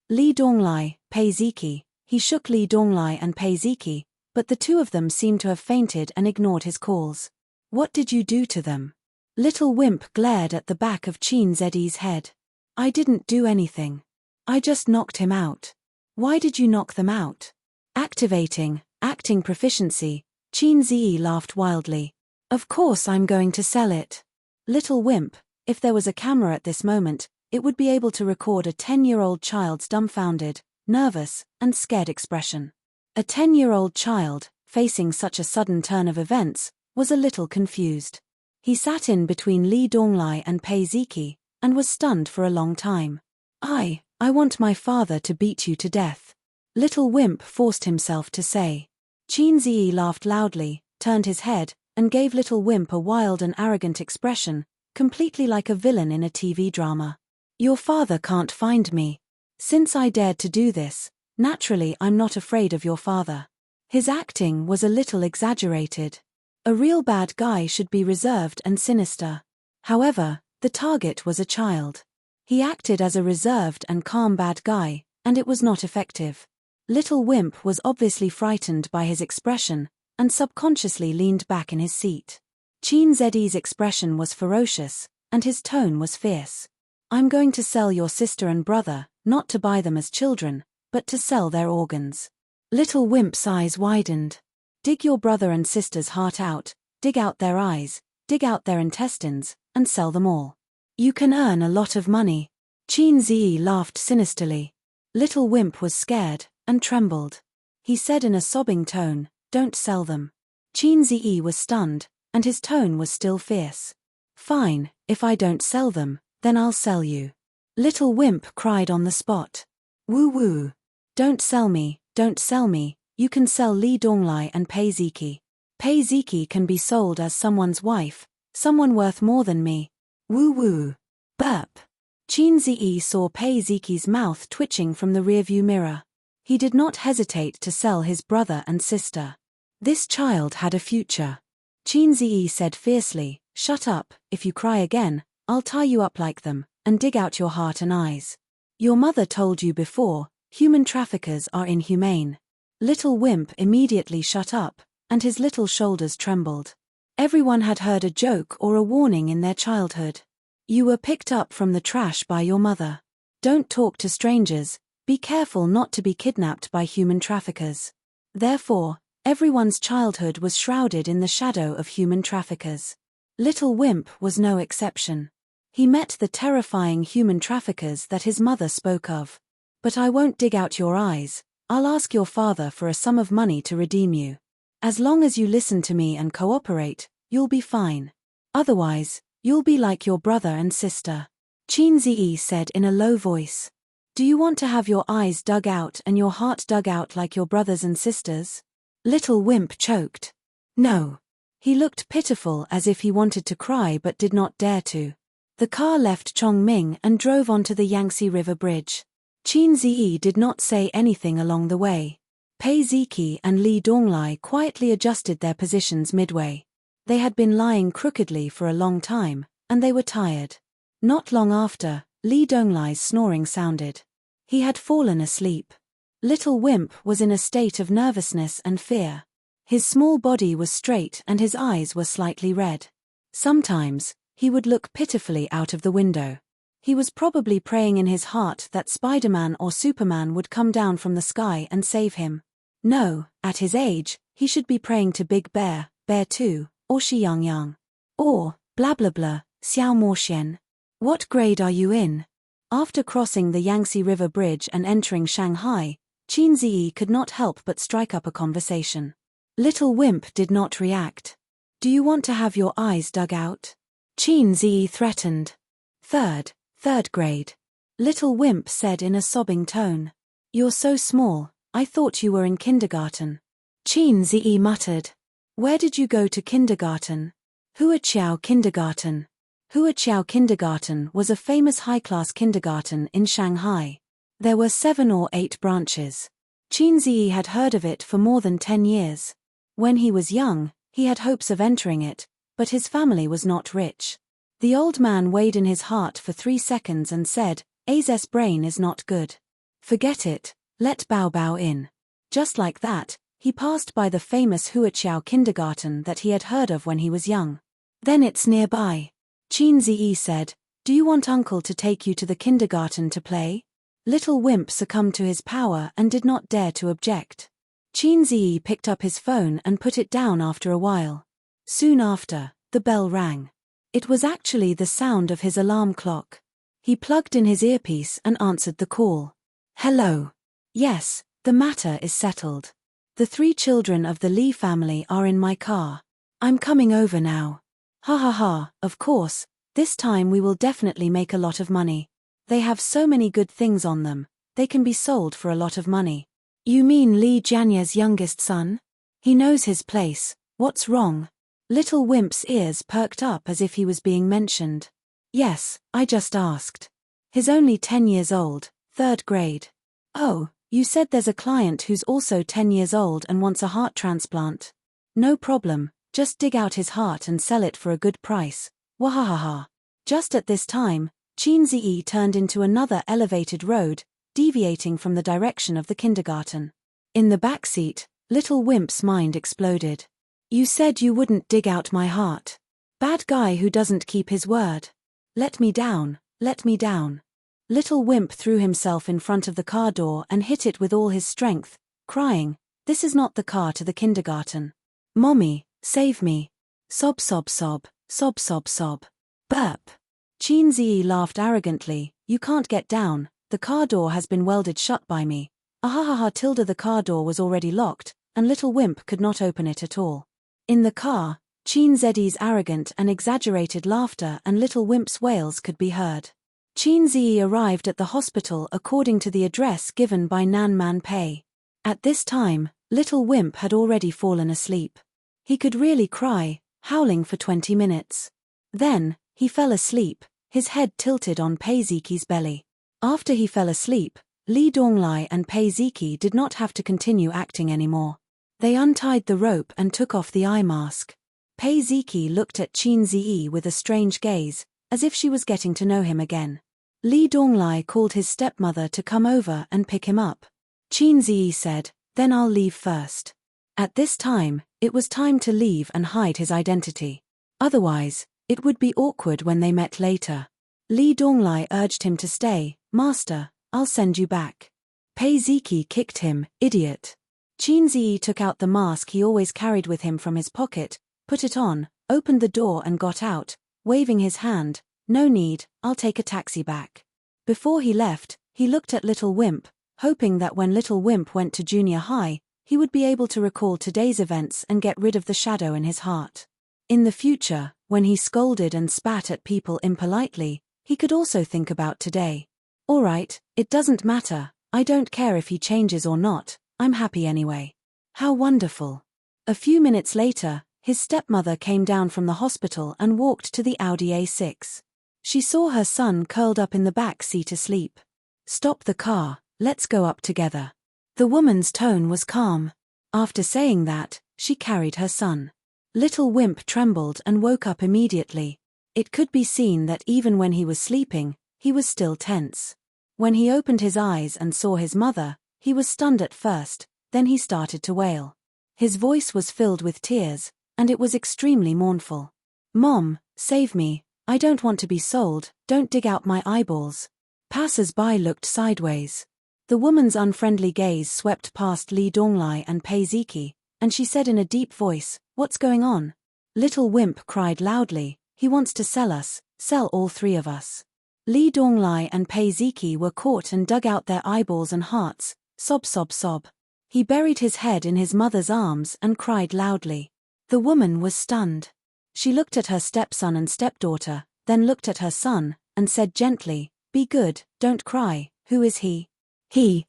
Li Donglai, Pei Ziki, he shook Li Donglai and Pei Ziki, but the two of them seemed to have fainted and ignored his calls. "What did you do to them?" Little Wimp glared at the back of Qinzi's head. "I didn't do anything. I just knocked him out." "Why did you knock them out?" Acting proficiency, Qinzi laughed wildly. "Of course I'm going to sell it." Little Wimp, if there was a camera at this moment, it would be able to record a 10-year-old child's dumbfounded, nervous, and scared expression. A 10-year-old child, facing such a sudden turn of events, was a little confused. He sat in between Li Donglai and Pei Ziki, and was stunned for a long time. I want my father to beat you to death," Little Wimp forced himself to say. Qinzi laughed loudly, turned his head, and gave Little Wimp a wild and arrogant expression, completely like a villain in a TV drama. "Your father can't find me. Since I dared to do this, naturally I'm not afraid of your father." His acting was a little exaggerated. A real bad guy should be reserved and sinister. However, the target was a child. He acted as a reserved and calm bad guy, and it was not effective. Little Wimp was obviously frightened by his expression, and subconsciously leaned back in his seat. Qinzi's expression was ferocious, and his tone was fierce. "I'm going to sell your sister and brother, not to buy them as children, but to sell their organs." Little Wimp's eyes widened. "Dig your brother and sister's heart out, dig out their eyes, dig out their intestines, and sell them all. You can earn a lot of money. Qin Ziyi laughed sinisterly. Little Wimp was scared, and trembled. He said in a sobbing tone, "Don't sell them." Qin Ziyi was stunned, and his tone was still fierce. "Fine, if I don't sell them, then I'll sell you." Little Wimp cried on the spot. "Woo woo. Don't sell me, don't sell me, you can sell Li Donglai and Pei Ziki. Pei Ziki can be sold as someone's wife, someone worth more than me. Woo woo." Burp. Qin Ziyi saw Pei Ziki's mouth twitching from the rearview mirror. He did not hesitate to sell his brother and sister. This child had a future. Qin Ziyi said fiercely, "Shut up, if you cry again, I'll tie you up like them, and dig out your heart and eyes. Your mother told you before, human traffickers are inhumane." Little Wimp immediately shut up, and his little shoulders trembled. Everyone had heard a joke or a warning in their childhood. You were picked up from the trash by your mother. Don't talk to strangers, be careful not to be kidnapped by human traffickers. Therefore, everyone's childhood was shrouded in the shadow of human traffickers. Little Wimp was no exception. He met the terrifying human traffickers that his mother spoke of. "But I won't dig out your eyes, I'll ask your father for a sum of money to redeem you. As long as you listen to me and cooperate, you'll be fine. Otherwise, you'll be like your brother and sister." Qin Ziyi said in a low voice. "Do you want to have your eyes dug out and your heart dug out like your brothers and sisters?" Little Wimp choked. No. He looked pitiful as if he wanted to cry but did not dare to. The car left Chongming and drove onto the Yangtze River Bridge. Qin Ziyi did not say anything along the way. Pei Ziki and Li Donglai quietly adjusted their positions midway. They had been lying crookedly for a long time, and they were tired. Not long after, Li Donglai's snoring sounded. He had fallen asleep. Little Wimp was in a state of nervousness and fear. His small body was straight and his eyes were slightly red. Sometimes, he would look pitifully out of the window. He was probably praying in his heart that Spider-Man or Superman would come down from the sky and save him. No, at his age, he should be praying to Big Bear, Bear 2, or Shi Yang Yang. Or, blah blah blah, Xiao Mo Xian. What grade are you in? After crossing the Yangtze River Bridge and entering Shanghai, Qin Ziyi could not help but strike up a conversation. Little Wimp did not react. "Do you want to have your eyes dug out?" Qin Ziyi threatened. Third grade. Little Wimp said in a sobbing tone. "You're so small, I thought you were in kindergarten." Qin Ziyi muttered. "Where did you go to kindergarten?" Huaqiao Kindergarten. Huaqiao Kindergarten was a famous high-class kindergarten in Shanghai. There were 7 or 8 branches. Qin Ziyi had heard of it for more than 10 years. When he was young, he had hopes of entering it, but his family was not rich. The old man weighed in his heart for 3 seconds and said, "A's brain is not good. Forget it, let Bao Bao in." Just like that, he passed by the famous Huaqiao Kindergarten that he had heard of when he was young. "Then it's nearby." Qin Ziyi said, "Do you want uncle to take you to the kindergarten to play?" Little Wimp succumbed to his power and did not dare to object. Qin Ziyi picked up his phone and put it down after a while. Soon after, the bell rang. It was actually the sound of his alarm clock. He plugged in his earpiece and answered the call. "Hello. Yes, the matter is settled. The 3 children of the Li family are in my car. I'm coming over now. Ha ha ha, of course, this time we will definitely make a lot of money. They have so many good things on them, they can be sold for a lot of money." "You mean Li Jianye's youngest son? He knows his place, what's wrong?" Little Wimp's ears perked up as if he was being mentioned. "Yes, I just asked. He's only 10 years old, 3rd grade. Oh, you said there's a client who's also 10 years old and wants a heart transplant. No problem, just dig out his heart and sell it for a good price. Wahahaha." Just at this time, Qin Ziyi turned into another elevated road, deviating from the direction of the kindergarten. In the back seat, Little Wimp's mind exploded. "You said you wouldn't dig out my heart. Bad guy who doesn't keep his word. Let me down, let me down." Little Wimp threw himself in front of the car door and hit it with all his strength, crying, "This is not the car to the kindergarten. Mommy, save me. Sob sob sob, Sob sob sob. Burp. Qin Ziyi laughed arrogantly. You can't get down, the car door has been welded shut by me. Ahahaha tilde the car door was already locked, and little Wimp could not open it at all. In the car, Qin Ziyi's arrogant and exaggerated laughter and little Wimp's wails could be heard. Qin Ziyi arrived at the hospital according to the address given by Nan Man Pei. At this time, little Wimp had already fallen asleep. He could really cry, howling for 20 minutes. Then, he fell asleep, his head tilted on Pei Ziqi's belly. After he fell asleep, Li Donglai and Pei Ziqi did not have to continue acting anymore. They untied the rope and took off the eye mask. Pei Ziqi looked at Qin Ziyi with a strange gaze, as if she was getting to know him again. Li Donglai called his stepmother to come over and pick him up. Qin Ziyi said, "Then I'll leave first." At this time, it was time to leave and hide his identity. Otherwise, it would be awkward when they met later. Li Donglai urged him to stay. "Master, I'll send you back." Pei Ziqi kicked him, "Idiot." Qin Ziyi took out the mask he always carried with him from his pocket, put it on, opened the door and got out, waving his hand. "No need, I'll take a taxi back." Before he left, he looked at little Wimp, hoping that when little Wimp went to junior high, he would be able to recall today's events and get rid of the shadow in his heart. In the future, when he scolded and spat at people impolitely, he could also think about today. "All right, it doesn't matter, I don't care if he changes or not, I'm happy anyway." How wonderful. A few minutes later, his stepmother came down from the hospital and walked to the Audi A6. She saw her son curled up in the back seat asleep. "Stop the car, let's go up together." The woman's tone was calm. After saying that, she carried her son. Little Wimp trembled and woke up immediately. It could be seen that even when he was sleeping, he was still tense. When he opened his eyes and saw his mother, he was stunned at first, then he started to wail. His voice was filled with tears, and it was extremely mournful. "Mom, save me, I don't want to be sold, don't dig out my eyeballs." Passers-by looked sideways. The woman's unfriendly gaze swept past Li Donglai and Pei Ziqi, and she said in a deep voice, "What's going on?" Little Wimp cried loudly, "He wants to sell us, sell all three of us." Li Donglai and Pei Ziqi were caught and dug out their eyeballs and hearts, sob sob sob. He buried his head in his mother's arms and cried loudly. The woman was stunned. She looked at her stepson and stepdaughter, then looked at her son, and said gently, "Be good, don't cry, who is he?"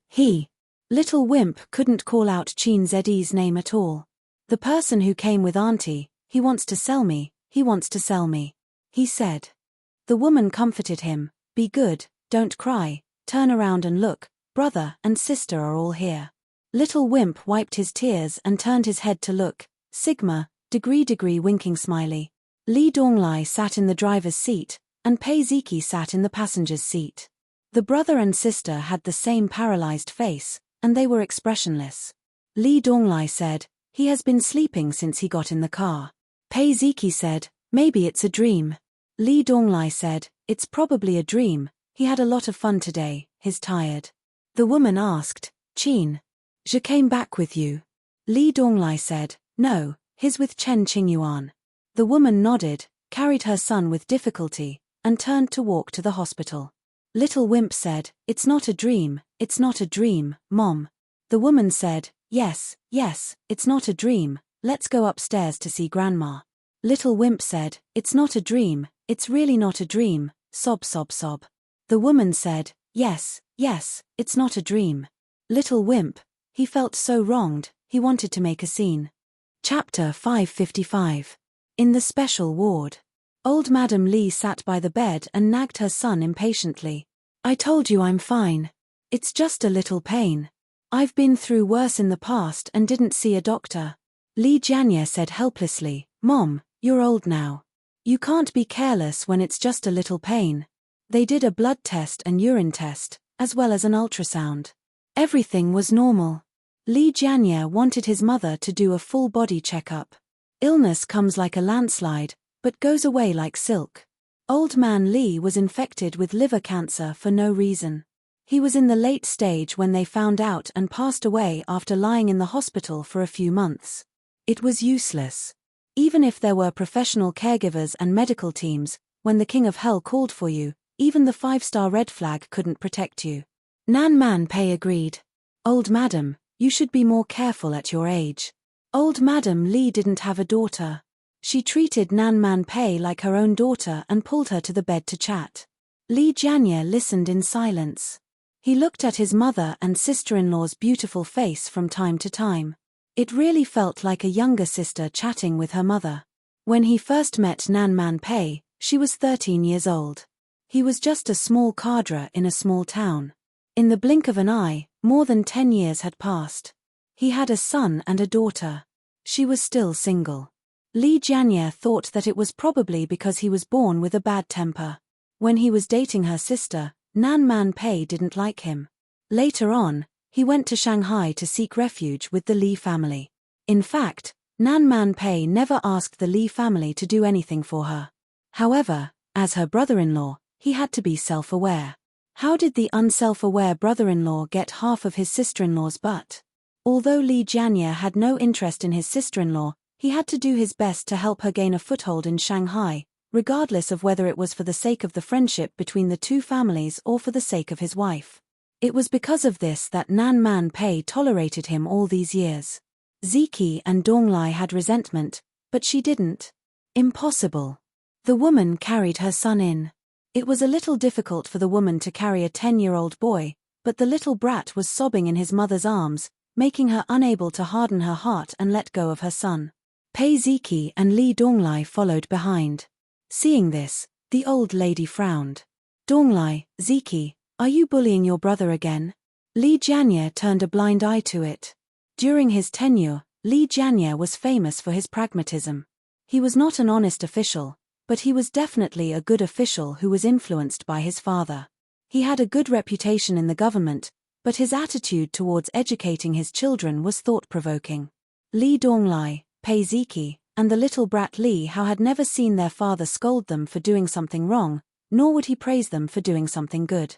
He. Little Wimp couldn't call out Qin Ziyi's name at all. "The person who came with Auntie, he wants to sell me, he said. The woman comforted him, "Be good, don't cry, turn around and look, brother and sister are all here." Little Wimp wiped his tears and turned his head to look, sigma, degree winking smiley. Li Donglai sat in the driver's seat, and Pei Ziqi sat in the passenger's seat. The brother and sister had the same paralyzed face, and they were expressionless. Li Donglai said, "He has been sleeping since he got in the car." Pei Ziqi said, "Maybe it's a dream." Li Donglai said, "It's probably a dream, he had a lot of fun today, he's tired." The woman asked, "Qin, je came back with you?" Li Donglai said, "No, he's with Chen Qingyuan." The woman nodded, carried her son with difficulty, and turned to walk to the hospital. Little Wimp said, it's not a dream, Mom." The woman said, Yes, it's not a dream, let's go upstairs to see Grandma." Little Wimp said, "It's not a dream, it's really not a dream, sob sob sob." The woman said, Yes, it's not a dream." Little Wimp, he felt so wronged, he wanted to make a scene. Chapter 555. In the special ward. Old Madam Li sat by the bed and nagged her son impatiently. "I told you I'm fine. It's just a little pain. I've been through worse in the past and didn't see a doctor." Li Jianye said helplessly, "Mom, you're old now. You can't be careless when it's just a little pain." They did a blood test and urine test, as well as an ultrasound. Everything was normal. Li Jianye wanted his mother to do a full body checkup. Illness comes like a landslide, but goes away like silk. Old man Li was infected with liver cancer for no reason. He was in the late stage when they found out and passed away after lying in the hospital for a few months. It was useless. Even if there were professional caregivers and medical teams, when the King of Hell called for you, even the 5-star red flag couldn't protect you. Nan Man Pei agreed. Old Madam, you should be more careful at your age. Old Madam Li didn't have a daughter. She treated Nan Man Pei like her own daughter and pulled her to the bed to chat. Li Jianye listened in silence. He looked at his mother and sister-in-law's beautiful face from time to time. It really felt like a younger sister chatting with her mother. When he first met Nan Man Pei, she was 13 years old. He was just a small cadre in a small town. In the blink of an eye, more than 10 years had passed. He had a son and a daughter. She was still single. Li Jianye thought that it was probably because he was born with a bad temper. When he was dating her sister, Nan Man Pei didn't like him. Later on, he went to Shanghai to seek refuge with the Li family. In fact, Nan Man Pei never asked the Li family to do anything for her. However, as her brother-in-law, he had to be self-aware. How did the unself-aware brother-in-law get half of his sister-in-law's butt? Although Li Jianye had no interest in his sister-in-law, he had to do his best to help her gain a foothold in Shanghai, regardless of whether it was for the sake of the friendship between the two families or for the sake of his wife. It was because of this that Nan Man Pei tolerated him all these years. Ziki and Donglai had resentment, but she didn't. Impossible. The woman carried her son in. It was a little difficult for the woman to carry a 10-year-old boy, but the little brat was sobbing in his mother's arms, making her unable to harden her heart and let go of her son. Pei Ziki and Li Donglai followed behind. Seeing this, the old lady frowned. Donglai, Ziki, are you bullying your brother again? Li Jianye turned a blind eye to it. During his tenure, Li Jianye was famous for his pragmatism. He was not an honest official, but he was definitely a good official who was influenced by his father. He had a good reputation in the government, but his attitude towards educating his children was thought-provoking. Li Donglai, Pei Ziki, and the little brat Li Hao had never seen their father scold them for doing something wrong, nor would he praise them for doing something good.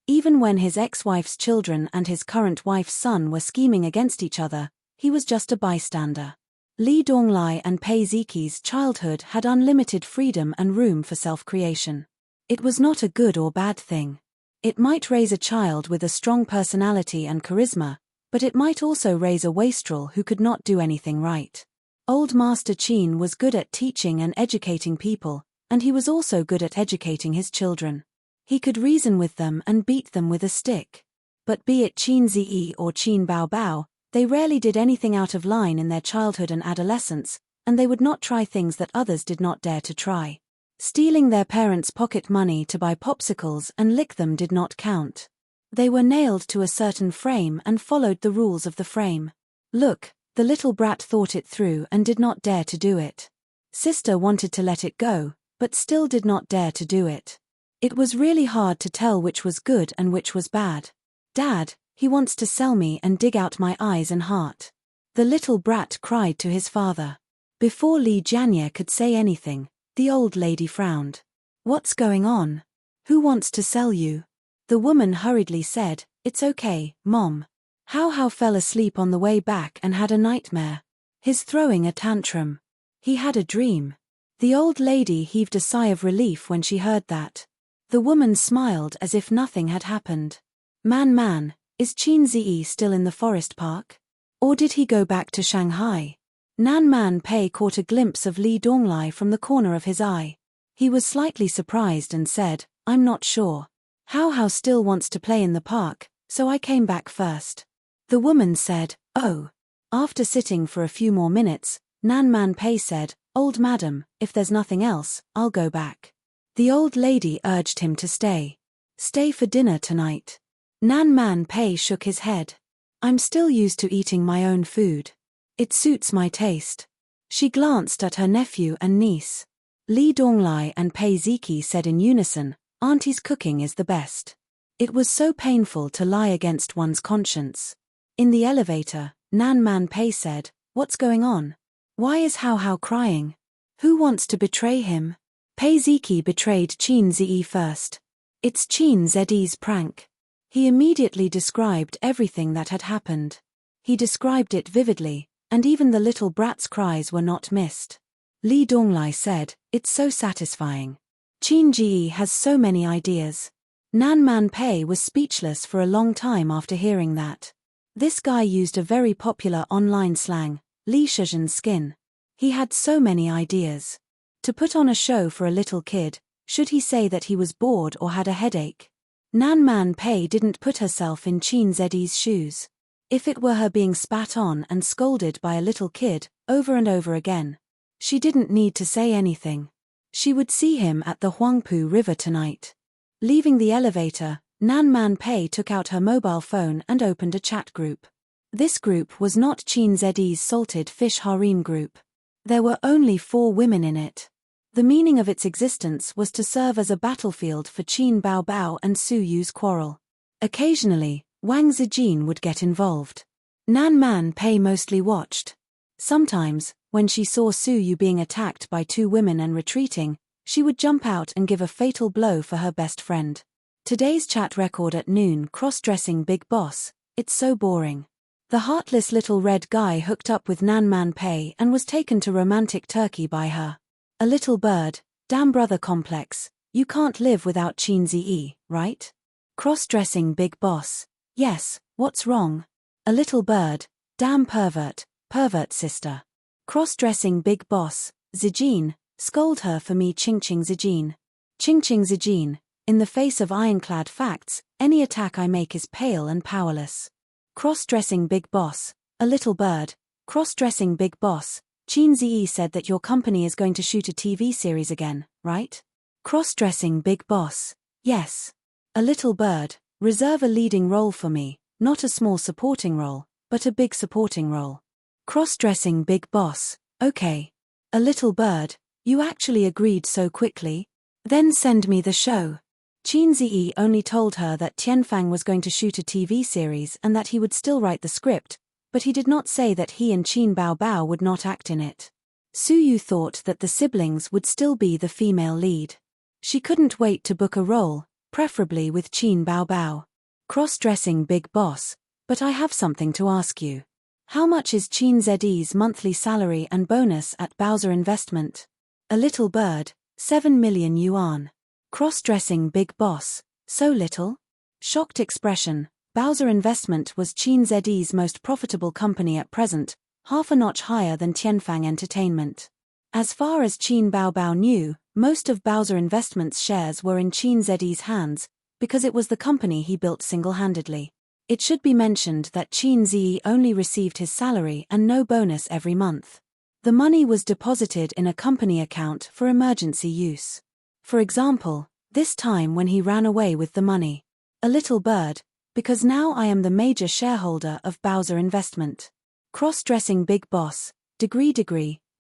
Even when his ex-wife's children and his current wife's son were scheming against each other, he was just a bystander. Li Donglai and Pei Ziki's childhood had unlimited freedom and room for self-creation. It was not a good or bad thing. It might raise a child with a strong personality and charisma, but it might also raise a wastrel who could not do anything right. Old Master Qin was good at teaching and educating people, and he was also good at educating his children. He could reason with them and beat them with a stick. But be it Qin Ziyi or Qin Bao Bao, they rarely did anything out of line in their childhood and adolescence, and they would not try things that others did not dare to try. Stealing their parents' pocket money to buy popsicles and lick them did not count. They were nailed to a certain frame and followed the rules of the frame. Look, the little brat thought it through and did not dare to do it. Sister wanted to let it go, but still did not dare to do it. It was really hard to tell which was good and which was bad. Dad, he wants to sell me and dig out my eyes and heart. The little brat cried to his father. Before Li Jianye could say anything, the old lady frowned. What's going on? Who wants to sell you? The woman hurriedly said, It's okay, Mom. Hao fell asleep on the way back and had a nightmare. He's throwing a tantrum. He had a dream. The old lady heaved a sigh of relief when she heard that. The woman smiled as if nothing had happened. Man, is Qin Ziyi still in the forest park? Or did he go back to Shanghai? Nan Man Pei caught a glimpse of Li Donglai from the corner of his eye. He was slightly surprised and said, I'm not sure. Hao still wants to play in the park, so I came back first. The woman said, Oh. After sitting for a few more minutes, Nan Man Pei said, Old madam, if there's nothing else, I'll go back. The old lady urged him to stay. Stay for dinner tonight. Nan Man Pei shook his head. I'm still used to eating my own food. It suits my taste. She glanced at her nephew and niece. Li Donglai and Pei Ziki said in unison, Auntie's cooking is the best. It was so painful to lie against one's conscience. In the elevator, Nan Man Pei said, What's going on? Why is Hao crying? Who wants to betray him? Pei Ziki betrayed Qin Ziyi first. It's Qin Ziyi's prank. He immediately described everything that had happened. He described it vividly, and even the little brat's cries were not missed. Li Donglai said, "It's so satisfying. Qin Ji has so many ideas." Nan Man Pei was speechless for a long time after hearing that. This guy used a very popular online slang, Li Shizhen's skin. He had so many ideas. To put on a show for a little kid, should he say that he was bored or had a headache? Nan Man Pei didn't put herself in Qin Zi's shoes. If it were her being spat on and scolded by a little kid, over and over again, she didn't need to say anything. She would see him at the Huangpu River tonight. Leaving the elevator, Nan Man Pei took out her mobile phone and opened a chat group. This group was not Qin Zi's salted fish harem group. There were only 4 women in it. The meaning of its existence was to serve as a battlefield for Qin Baobao and Su Yu's quarrel. Occasionally, Wang Zijin would get involved. Nan Man Pei mostly watched. Sometimes, when she saw Su Yu being attacked by 2 women and retreating, she would jump out and give a fatal blow for her best friend. Today's chat record at noon: cross-dressing big boss, it's so boring. The heartless little red guy hooked up with Nan Man Pei and was taken to romantic Turkey by her. A little bird, damn brother complex, you can't live without Qin Zi, right? Cross-dressing big boss, yes, what's wrong? A little bird, damn pervert sister. Cross-dressing big boss, Zijin, scold her for me. Ching Zijin. Ching Zijin, in the face of ironclad facts, any attack I make is pale and powerless. Cross-dressing big boss, a little bird, cross-dressing big boss, Qin Zi said that your company is going to shoot a TV series again, right? Cross-dressing big boss, yes. A little bird, reserve a leading role for me, not a small supporting role, but a big supporting role. Cross-dressing big boss, okay. A little bird, you actually agreed so quickly? Then send me the show. Qin Zi only told her that Tianfang was going to shoot a TV series and that he would still write the script, but he did not say that he and Qin Baobao would not act in it. Su Yu thought that the siblings would still be the female lead. She couldn't wait to book a role, preferably with Qin Baobao. Cross-dressing big boss, but I have something to ask you. How much is Qin Zi's monthly salary and bonus at Bowser Investment? A little bird, 7 million yuan. Cross-dressing big boss, so little? Shocked expression. Bowser Investment was Qin Zi's most profitable company at present, half a notch higher than Tianfang Entertainment. As far as Qin Baobao knew, most of Bowser Investment's shares were in Qin Zi's hands, because it was the company he built single-handedly. It should be mentioned that Qin Zi only received his salary and no bonus every month. The money was deposited in a company account for emergency use. For example, this time when he ran away with the money. A little bird, because now I am the major shareholder of Bowser Investment. Cross-dressing big boss, degree,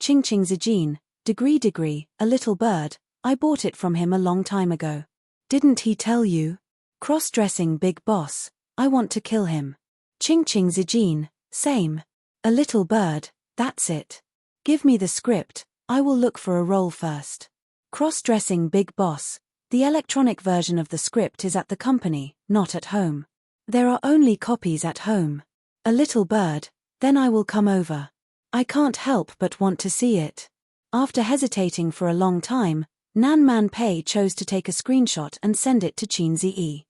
Ching Zijin, degree, a little bird, I bought it from him a long time ago. Didn't he tell you? Cross-dressing big boss, I want to kill him. Ching Zijin, same. A little bird, that's it. Give me the script, I will look for a role first. Cross-dressing big boss, the electronic version of the script is at the company, not at home. There are only copies at home. A little bird, then I will come over. I can't help but want to see it. After hesitating for a long time, Nan Man Pei chose to take a screenshot and send it to Qin Zi.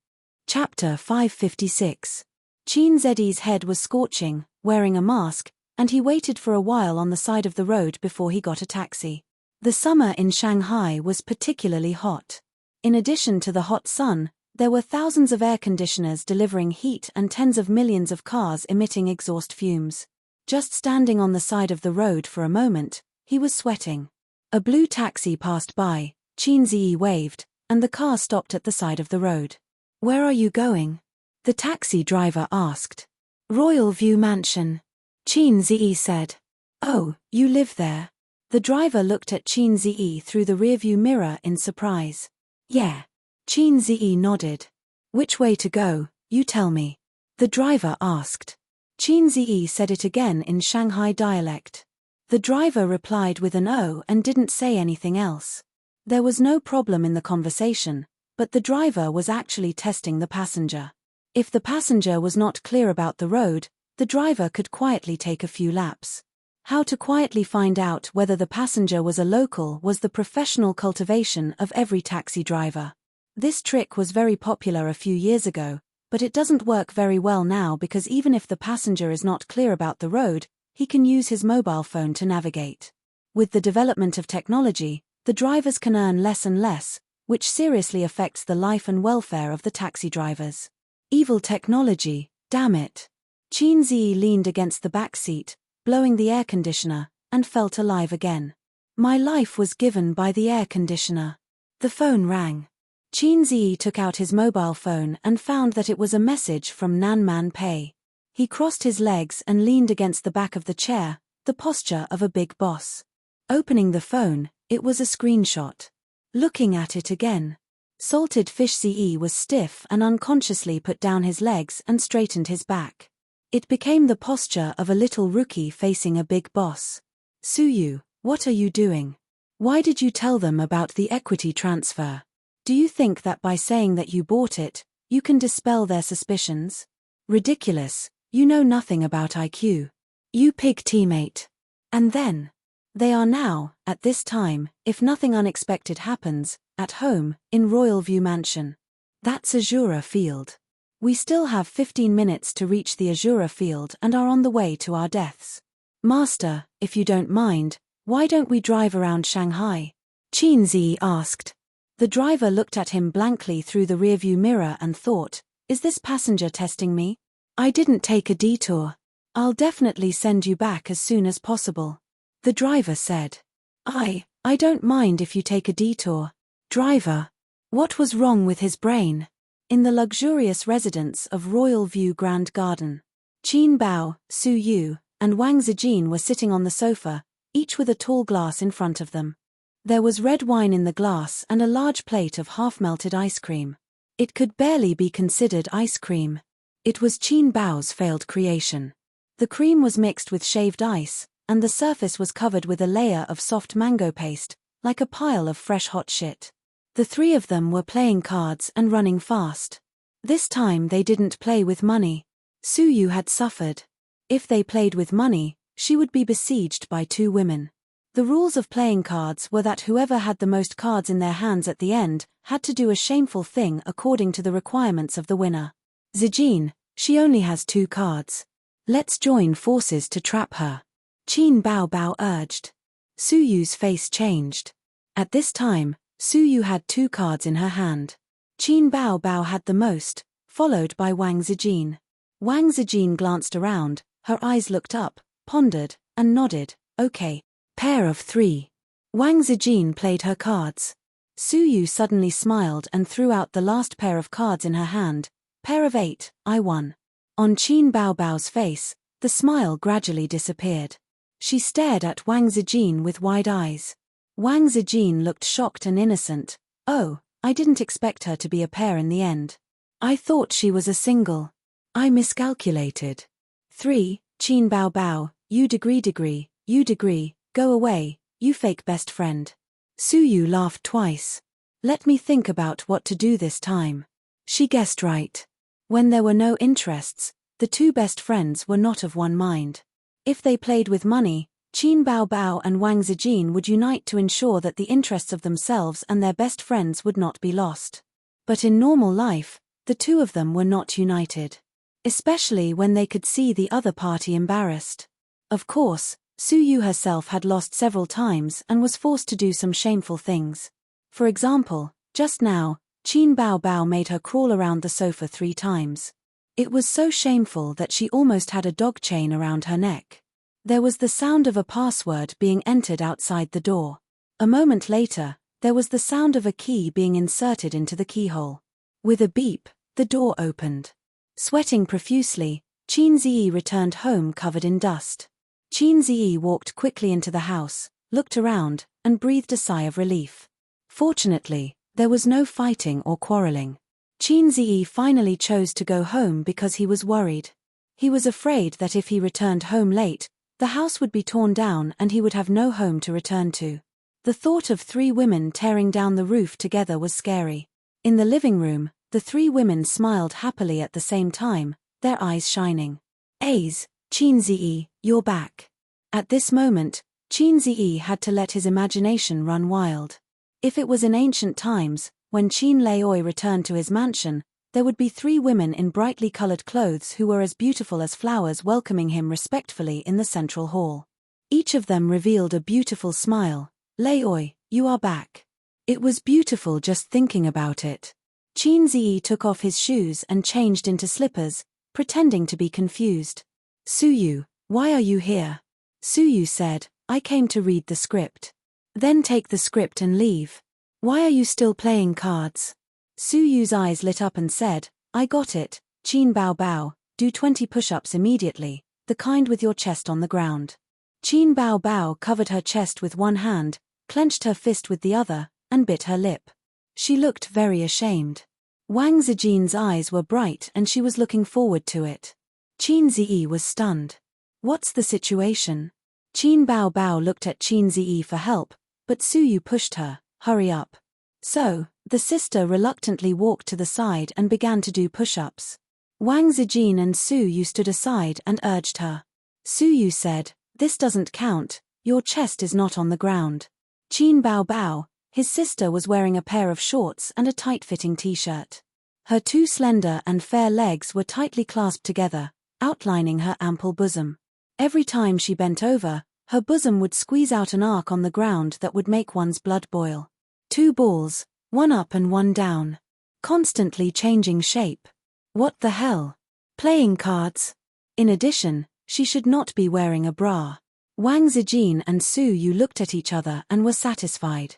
Chapter 556. Qin Zi's head was scorching, wearing a mask, and he waited for a while on the side of the road before he got a taxi. The summer in Shanghai was particularly hot. In addition to the hot sun, there were thousands of air conditioners delivering heat and tens of millions of cars emitting exhaust fumes. Just standing on the side of the road for a moment, he was sweating. A blue taxi passed by, Qin Zi waved, and the car stopped at the side of the road. Where are you going? The taxi driver asked. Royal View Mansion. Qin Zi said. Oh, you live there? The driver looked at Qin Zi through the rearview mirror in surprise. Yeah. Qin Zi nodded. Which way to go, you tell me? The driver asked. Qin Zi said it again in Shanghai dialect. The driver replied with an "oh" and didn't say anything else. There was no problem in the conversation, but the driver was actually testing the passenger. If the passenger was not clear about the road, the driver could quietly take a few laps. How to quietly find out whether the passenger was a local was the professional cultivation of every taxi driver. This trick was very popular a few years ago, but it doesn't work very well now because even if the passenger is not clear about the road, he can use his mobile phone to navigate. With the development of technology, the drivers can earn less and less, which seriously affects the life and welfare of the taxi drivers. Evil technology, damn it. Chin Zi leaned against the back seat, blowing the air conditioner, and felt alive again. My life was given by the air conditioner. The phone rang. Chin Zi took out his mobile phone and found that it was a message from Nan Man Pei. He crossed his legs and leaned against the back of the chair, the posture of a big boss. Opening the phone, it was a screenshot. Looking at it again. Salted Fish Ce was stiff and unconsciously put down his legs and straightened his back. It became the posture of a little rookie facing a big boss. Suyu, what are you doing? Why did you tell them about the equity transfer? Do you think that by saying that you bought it, you can dispel their suspicions? Ridiculous, you know nothing about IQ. You pig teammate. And then? They are now, at this time, if nothing unexpected happens, at home, in Royal View Mansion. That's Azura Field. We still have 15 minutes to reach the Azura Field and are on the way to our deaths. Master, if you don't mind, why don't we drive around Shanghai? Chin Zi asked. The driver looked at him blankly through the rearview mirror and thought, is this passenger testing me? I didn't take a detour. I'll definitely send you back as soon as possible. The driver said. I don't mind if you take a detour. Driver. What was wrong with his brain? In the luxurious residence of Royal View Grand Garden, Qin Bao, Su Yu, and Wang Zijin were sitting on the sofa, each with a tall glass in front of them. There was red wine in the glass and a large plate of half-melted ice cream. It could barely be considered ice cream. It was Qin Bao's failed creation. The cream was mixed with shaved ice, and the surface was covered with a layer of soft mango paste, like a pile of fresh hot shit. The three of them were playing cards and running fast. This time they didn't play with money. Suyu had suffered. If they played with money, she would be besieged by two women. The rules of playing cards were that whoever had the most cards in their hands at the end had to do a shameful thing according to the requirements of the winner. Zijin, she only has 2 cards. Let's join forces to trap her. Qin Bao Bao urged. Suyu's face changed. At this time, Suyu had 2 cards in her hand. Qin Bao Bao had the most, followed by Wang Zijin. Wang Zijin glanced around, her eyes looked up, pondered, and nodded, okay. Pair of 3. Wang Zijin played her cards. Suyu suddenly smiled and threw out the last pair of cards in her hand. Pair of 8, I won. On Qin Bao Bao's face, the smile gradually disappeared. She stared at Wang Zijin with wide eyes. Wang Zijin looked shocked and innocent. Oh, I didn't expect her to be a pair in the end. I thought she was a single. I miscalculated. 3, Qin Bao Bao, you degree, you degree, go away, you fake best friend. Suyu laughed twice. Let me think about what to do this time. She guessed right. When there were no interests, the 2 best friends were not of one mind. If they played with money, Qin Bao Bao and Wang Zijin would unite to ensure that the interests of themselves and their best friends would not be lost. But in normal life, the 2 of them were not united. Especially when they could see the other party embarrassed. Of course, Suyu herself had lost several times and was forced to do some shameful things. For example, just now, Qin Bao Bao made her crawl around the sofa 3 times. It was so shameful that she almost had a dog chain around her neck. There was the sound of a password being entered outside the door. A moment later, there was the sound of a key being inserted into the keyhole. With a beep, the door opened. Sweating profusely, Qin Ziyi returned home covered in dust. Qin Ziyi walked quickly into the house, looked around, and breathed a sigh of relief. Fortunately, there was no fighting or quarreling. Qin Ziyi finally chose to go home because he was worried. He was afraid that if he returned home late, the house would be torn down and he would have no home to return to. The thought of 3 women tearing down the roof together was scary. In the living room, the 3 women smiled happily at the same time, their eyes shining. Qin Ziyi, you're back. At this moment, Qin Ziyi had to let his imagination run wild. If it was in ancient times, when Qin Laoi returned to his mansion, there would be 3 women in brightly colored clothes who were as beautiful as flowers welcoming him respectfully in the central hall. Each of them revealed a beautiful smile. "Laoi, you are back." It was beautiful just thinking about it. Qin Ziyi took off his shoes and changed into slippers, pretending to be confused. "Suyu, why are you here?" Suyu said, "I came to read the script." "Then take the script and leave. Why are you still playing cards?" Suyu's eyes lit up and said, "I got it, Qin Bao Bao, do 20 push-ups immediately, the kind with your chest on the ground." Qin Bao Bao covered her chest with one hand, clenched her fist with the other, and bit her lip. She looked very ashamed. Wang Zijin's eyes were bright and she was looking forward to it. Qin Ziyi was stunned. "What's the situation?" Qin Bao Bao looked at Qin Ziyi for help, but Suyu pushed her, "Hurry up." So, the sister reluctantly walked to the side and began to do push-ups. Wang Zijin and Suyu stood aside and urged her. Suyu said, "This doesn't count, your chest is not on the ground." Qin Bao Bao, his sister, was wearing a pair of shorts and a tight-fitting t-shirt. Her 2 slender and fair legs were tightly clasped together, outlining her ample bosom. Every time she bent over, her bosom would squeeze out an arc on the ground that would make one's blood boil. 2 balls, one up and one down. Constantly changing shape. What the hell? Playing cards? In addition, she should not be wearing a bra. Wang Zijin and Suyu looked at each other and were satisfied.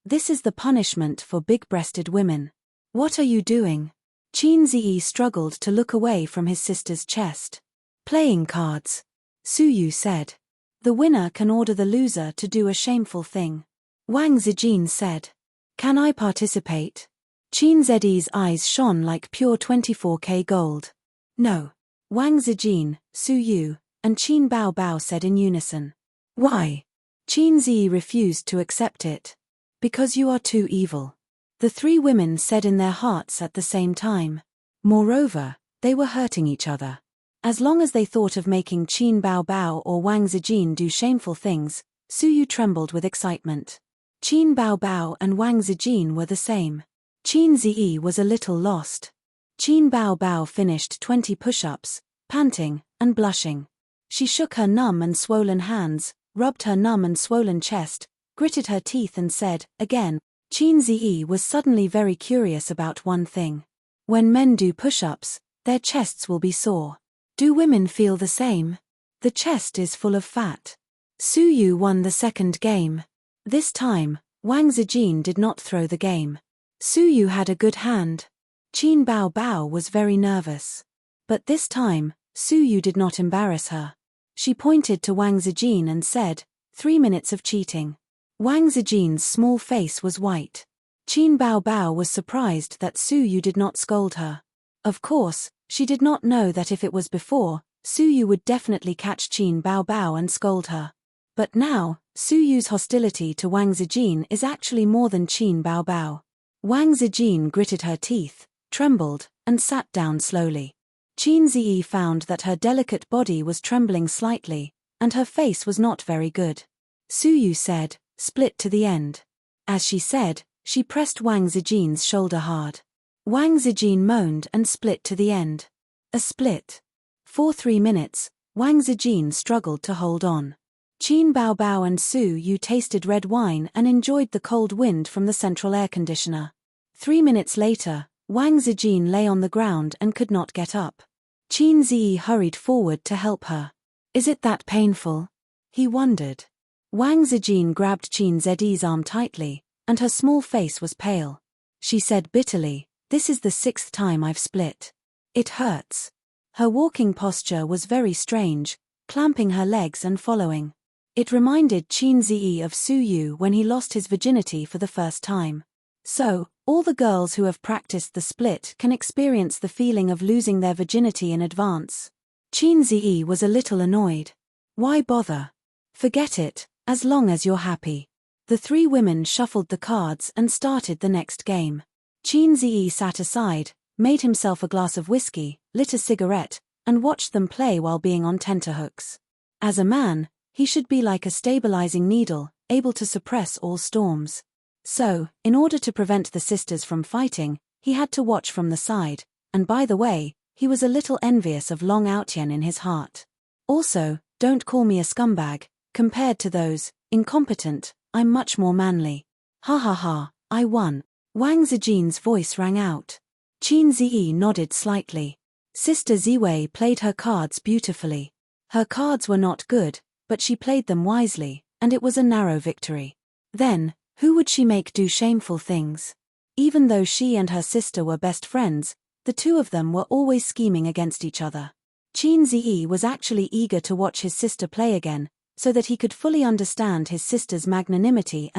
This is the punishment for big-breasted women. What are you doing? Qin Ziyi struggled to look away from his sister's chest. Playing cards. Suyu said. The winner can order the loser to do a shameful thing. Wang Zijin said. Can I participate? Qin Ziyi's eyes shone like pure 24K gold. No. Wang Zijin, Suyu, and Qin Bao Bao said in unison. Why? Qin Ziyi refused to accept it. Because you are too evil. The 3 women said in their hearts at the same time. Moreover, they were hurting each other. As long as they thought of making Qin Bao Bao or Wang Zijin do shameful things, Suyu trembled with excitement. Qin Bao Bao and Wang Zijin were the same. Qin Ziyi was a little lost. Qin Bao Bao finished 20 push-ups, panting and blushing. She shook her numb and swollen hands, rubbed her numb and swollen chest, gritted her teeth and said, again. Qin Ziyi was suddenly very curious about one thing. When men do push-ups, their chests will be sore. Do women feel the same? The chest is full of fat. Suyu won the second game. This time, Wang Zijin did not throw the game. Suyu had a good hand. Qin Bao Bao was very nervous. But this time, Suyu did not embarrass her. She pointed to Wang Zijin and said, 3 minutes of cheating. Wang Zijin's small face was white. Qin Bao Bao was surprised that Suyu did not scold her. Of course, she did not know that if it was before, Suyu would definitely catch Qin Bao Bao and scold her. But now, Suyu's hostility to Wang Zijin is actually more than Qin Bao Bao. Wang Zijin gritted her teeth, trembled, and sat down slowly. Qin Ziyi found that her delicate body was trembling slightly, and her face was not very good. Suyu said, split to the end. As she said, she pressed Wang Zijin's shoulder hard. Wang Zijin moaned and split to the end. A split. For 3 minutes, Wang Zijin struggled to hold on. Qin Bao Bao and Suyu tasted red wine and enjoyed the cold wind from the central air conditioner. 3 minutes later, Wang Zijin lay on the ground and could not get up. Qin Ziyi hurried forward to help her. Is it that painful? He wondered. Wang Zijin grabbed Qin Ziyi's arm tightly, and her small face was pale. She said bitterly, this is the 6th time I've split. It hurts. Her walking posture was very strange, clamping her legs and following. It reminded Qin Ziyi of Suyu when he lost his virginity for the first time. So, all the girls who have practiced the split can experience the feeling of losing their virginity in advance. Qin Ziyi was a little annoyed. Why bother? Forget it, as long as you're happy. The 3 women shuffled the cards and started the next game. Qin Ziyi sat aside, made himself a glass of whiskey, lit a cigarette, and watched them play while being on tenterhooks. As a man, he should be like a stabilizing needle, able to suppress all storms. So, in order to prevent the sisters from fighting, he had to watch from the side, and by the way, he was a little envious of Long Outyen in his heart. Also, don't call me a scumbag, compared to those, incompetent, I'm much more manly. Ha ha ha, I won. Wang Zijin's voice rang out. Qin Ziyi nodded slightly. Sister Ziwei played her cards beautifully. Her cards were not good, but she played them wisely, and it was a narrow victory. Then, who would she make do shameful things? Even though she and her sister were best friends, the two of them were always scheming against each other. Qin Ziyi was actually eager to watch his sister play again, so that he could fully understand his sister's magnanimity.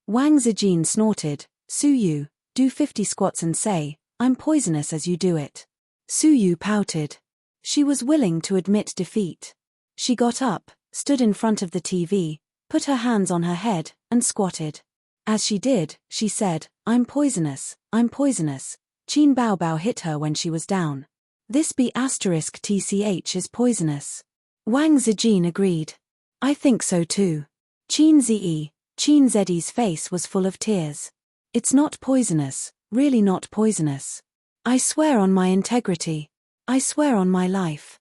Wang Zijin snorted, Su Yu, do 50 squats and say, I'm poisonous as you do it. Su Yu pouted. She was willing to admit defeat. She got up, stood in front of the TV, put her hands on her head, and squatted. As she did, she said, I'm poisonous, I'm poisonous. Qin Baobao hit her when she was down. This B*TCH is poisonous. Wang Zijin agreed. I think so too. Qin Zedi's face was full of tears. It's not poisonous, really not poisonous. I swear on my integrity. I swear on my life.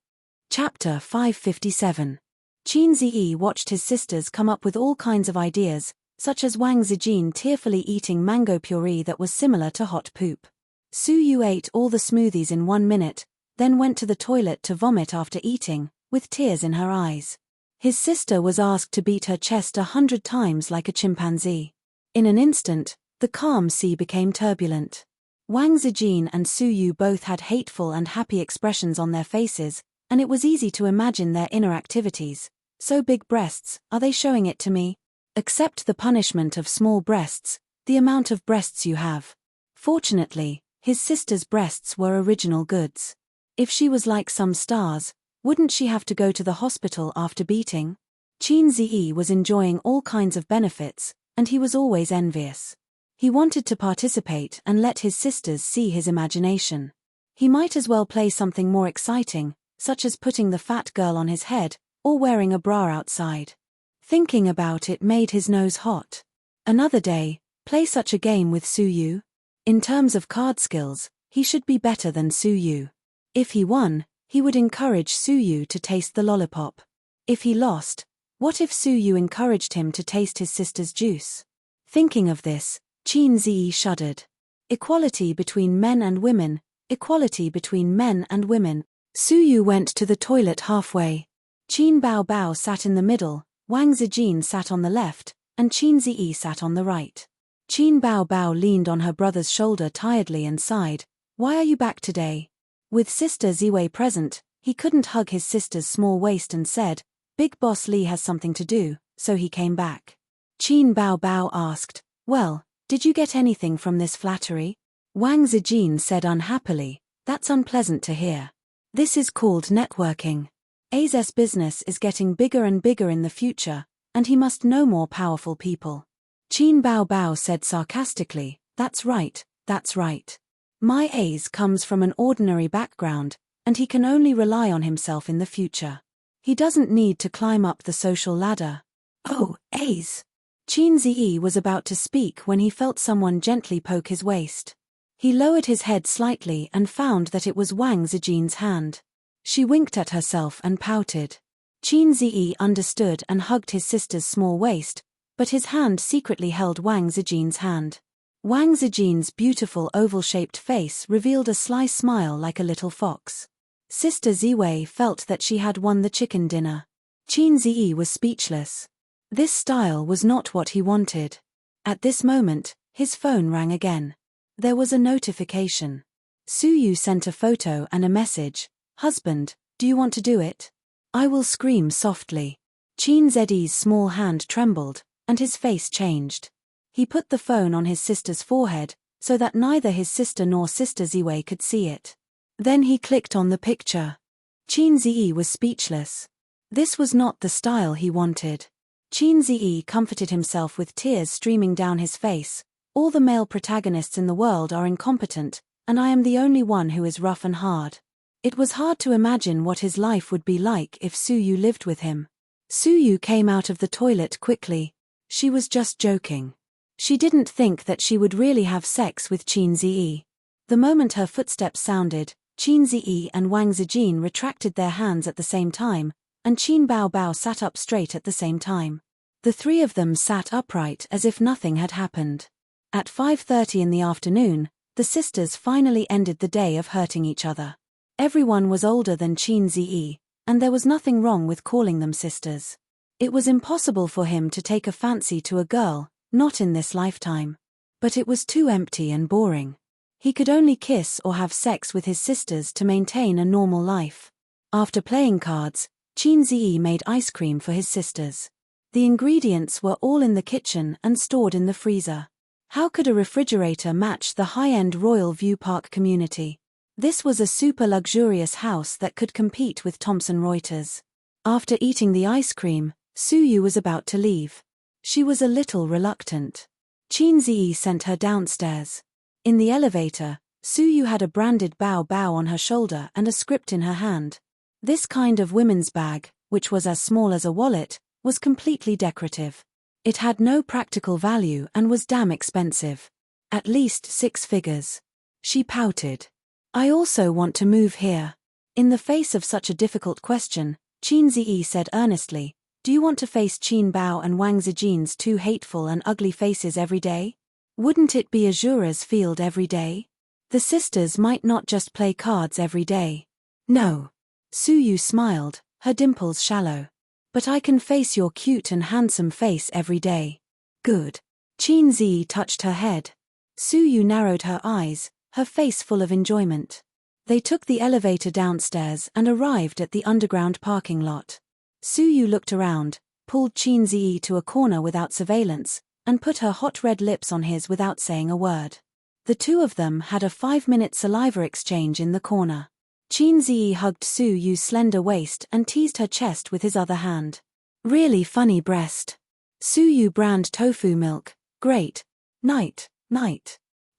Chapter 557. Qin Ziyi watched his sisters come up with all kinds of ideas, such as Wang Zijin tearfully eating mango puree that was similar to hot poop. Su Yu ate all the smoothies in 1 minute, then went to the toilet to vomit after eating, with tears in her eyes. His sister was asked to beat her chest 100 times like a chimpanzee. In an instant, the calm sea became turbulent. Wang Zijin and Su Yu both had hateful and happy expressions on their faces, and it was easy to imagine their inner activities. So big breasts, are they showing it to me? Accept the punishment of small breasts, the amount of breasts you have. Fortunately, his sister's breasts were original goods. If she was like some stars, wouldn't she have to go to the hospital after beating? Qin Ziyi was enjoying all kinds of benefits, and he was always envious. He wanted to participate and let his sisters see his imagination. He might as well play something more exciting, such as putting the fat girl on his head, or wearing a bra outside. Thinking about it made his nose hot. Another day, play such a game with Su Yu? In terms of card skills, he should be better than Su Yu. If he won, he would encourage Su Yu to taste the lollipop. If he lost, what if Su Yu encouraged him to taste his sister's juice? Thinking of this, Qin Ziyi shuddered. Equality between men and women, equality between men and women. Su Yu went to the toilet halfway. Qin Baobao sat in the middle, Wang Zijin sat on the left, and Qin Ziyi sat on the right. Qin Baobao leaned on her brother's shoulder tiredly and sighed, Why are you back today? With Sister Ziwei present, he couldn't hug his sister's small waist and said, Big Boss Li has something to do, so he came back. Qin Baobao asked, Well, did you get anything from this flattery? Wang Zijin said unhappily, That's unpleasant to hear. This is called networking. A's business is getting bigger and bigger in the future, and he must know more powerful people. Qin Baobao said sarcastically, That's right, that's right. My A's comes from an ordinary background, and he can only rely on himself in the future. He doesn't need to climb up the social ladder. Oh, A's. Qin Ziyi was about to speak when he felt someone gently poke his waist. He lowered his head slightly and found that it was Wang Zijin's hand. She winked at herself and pouted. Qin Ziyi understood and hugged his sister's small waist, but his hand secretly held Wang Zijin's hand. Wang Zijin's beautiful oval-shaped face revealed a sly smile like a little fox. Sister Ziwei felt that she had won the chicken dinner. Qin Ziyi was speechless. This style was not what he wanted. At this moment, his phone rang again. There was a notification. Su Yu sent a photo and a message, Husband, do you want to do it? I will scream softly. Qin Zedi's small hand trembled, and his face changed. He put the phone on his sister's forehead, so that neither his sister nor Sister Ziwei could see it. Then he clicked on the picture. Qin Ziyi was speechless. This was not the style he wanted. Qin Ziyi comforted himself with tears streaming down his face. All the male protagonists in the world are incompetent, and I am the only one who is rough and hard. It was hard to imagine what his life would be like if Suyu lived with him. Suyu came out of the toilet quickly. She was just joking. She didn't think that she would really have sex with Qin Ziyi. The moment her footsteps sounded, Qin Ziyi and Wang Zijin retracted their hands at the same time, and Qin Baobao sat up straight at the same time. The three of them sat upright as if nothing had happened. At 5:30 in the afternoon, the sisters finally ended the day of hurting each other. Everyone was older than Qin Ziyi, and there was nothing wrong with calling them sisters. It was impossible for him to take a fancy to a girl, not in this lifetime. But it was too empty and boring. He could only kiss or have sex with his sisters to maintain a normal life. After playing cards, Qin Ziyi made ice cream for his sisters. The ingredients were all in the kitchen and stored in the freezer. How could a refrigerator match the high-end Royal View Park community? This was a super luxurious house that could compete with Thomson Reuters. After eating the ice cream, Suyu was about to leave. She was a little reluctant. Qin Ziyi sent her downstairs. In the elevator, Suyu had a branded Bao Bao on her shoulder and a script in her hand. This kind of women's bag, which was as small as a wallet, was completely decorative. It had no practical value and was damn expensive. At least 6 figures. She pouted. I also want to move here. In the face of such a difficult question, Qin Ziyi said earnestly, do you want to face Qin Bao and Wang Zijin's 2 hateful and ugly faces every day? Wouldn't it be a juror's field every day? The sisters might not just play cards every day. No. Suyu smiled, her dimples shallow. But I can face your cute and handsome face every day. Good. Qin Ziyi touched her head. Suyu narrowed her eyes, her face full of enjoyment. They took the elevator downstairs and arrived at the underground parking lot. Suyu looked around, pulled Qin Ziyi to a corner without surveillance, and put her hot red lips on his without saying a word. The two of them had a 5-minute saliva exchange in the corner. Qin Ziyi hugged Suyu's slender waist and teased her chest with his other hand. Really funny breast. Suyu brand tofu milk, great. Night.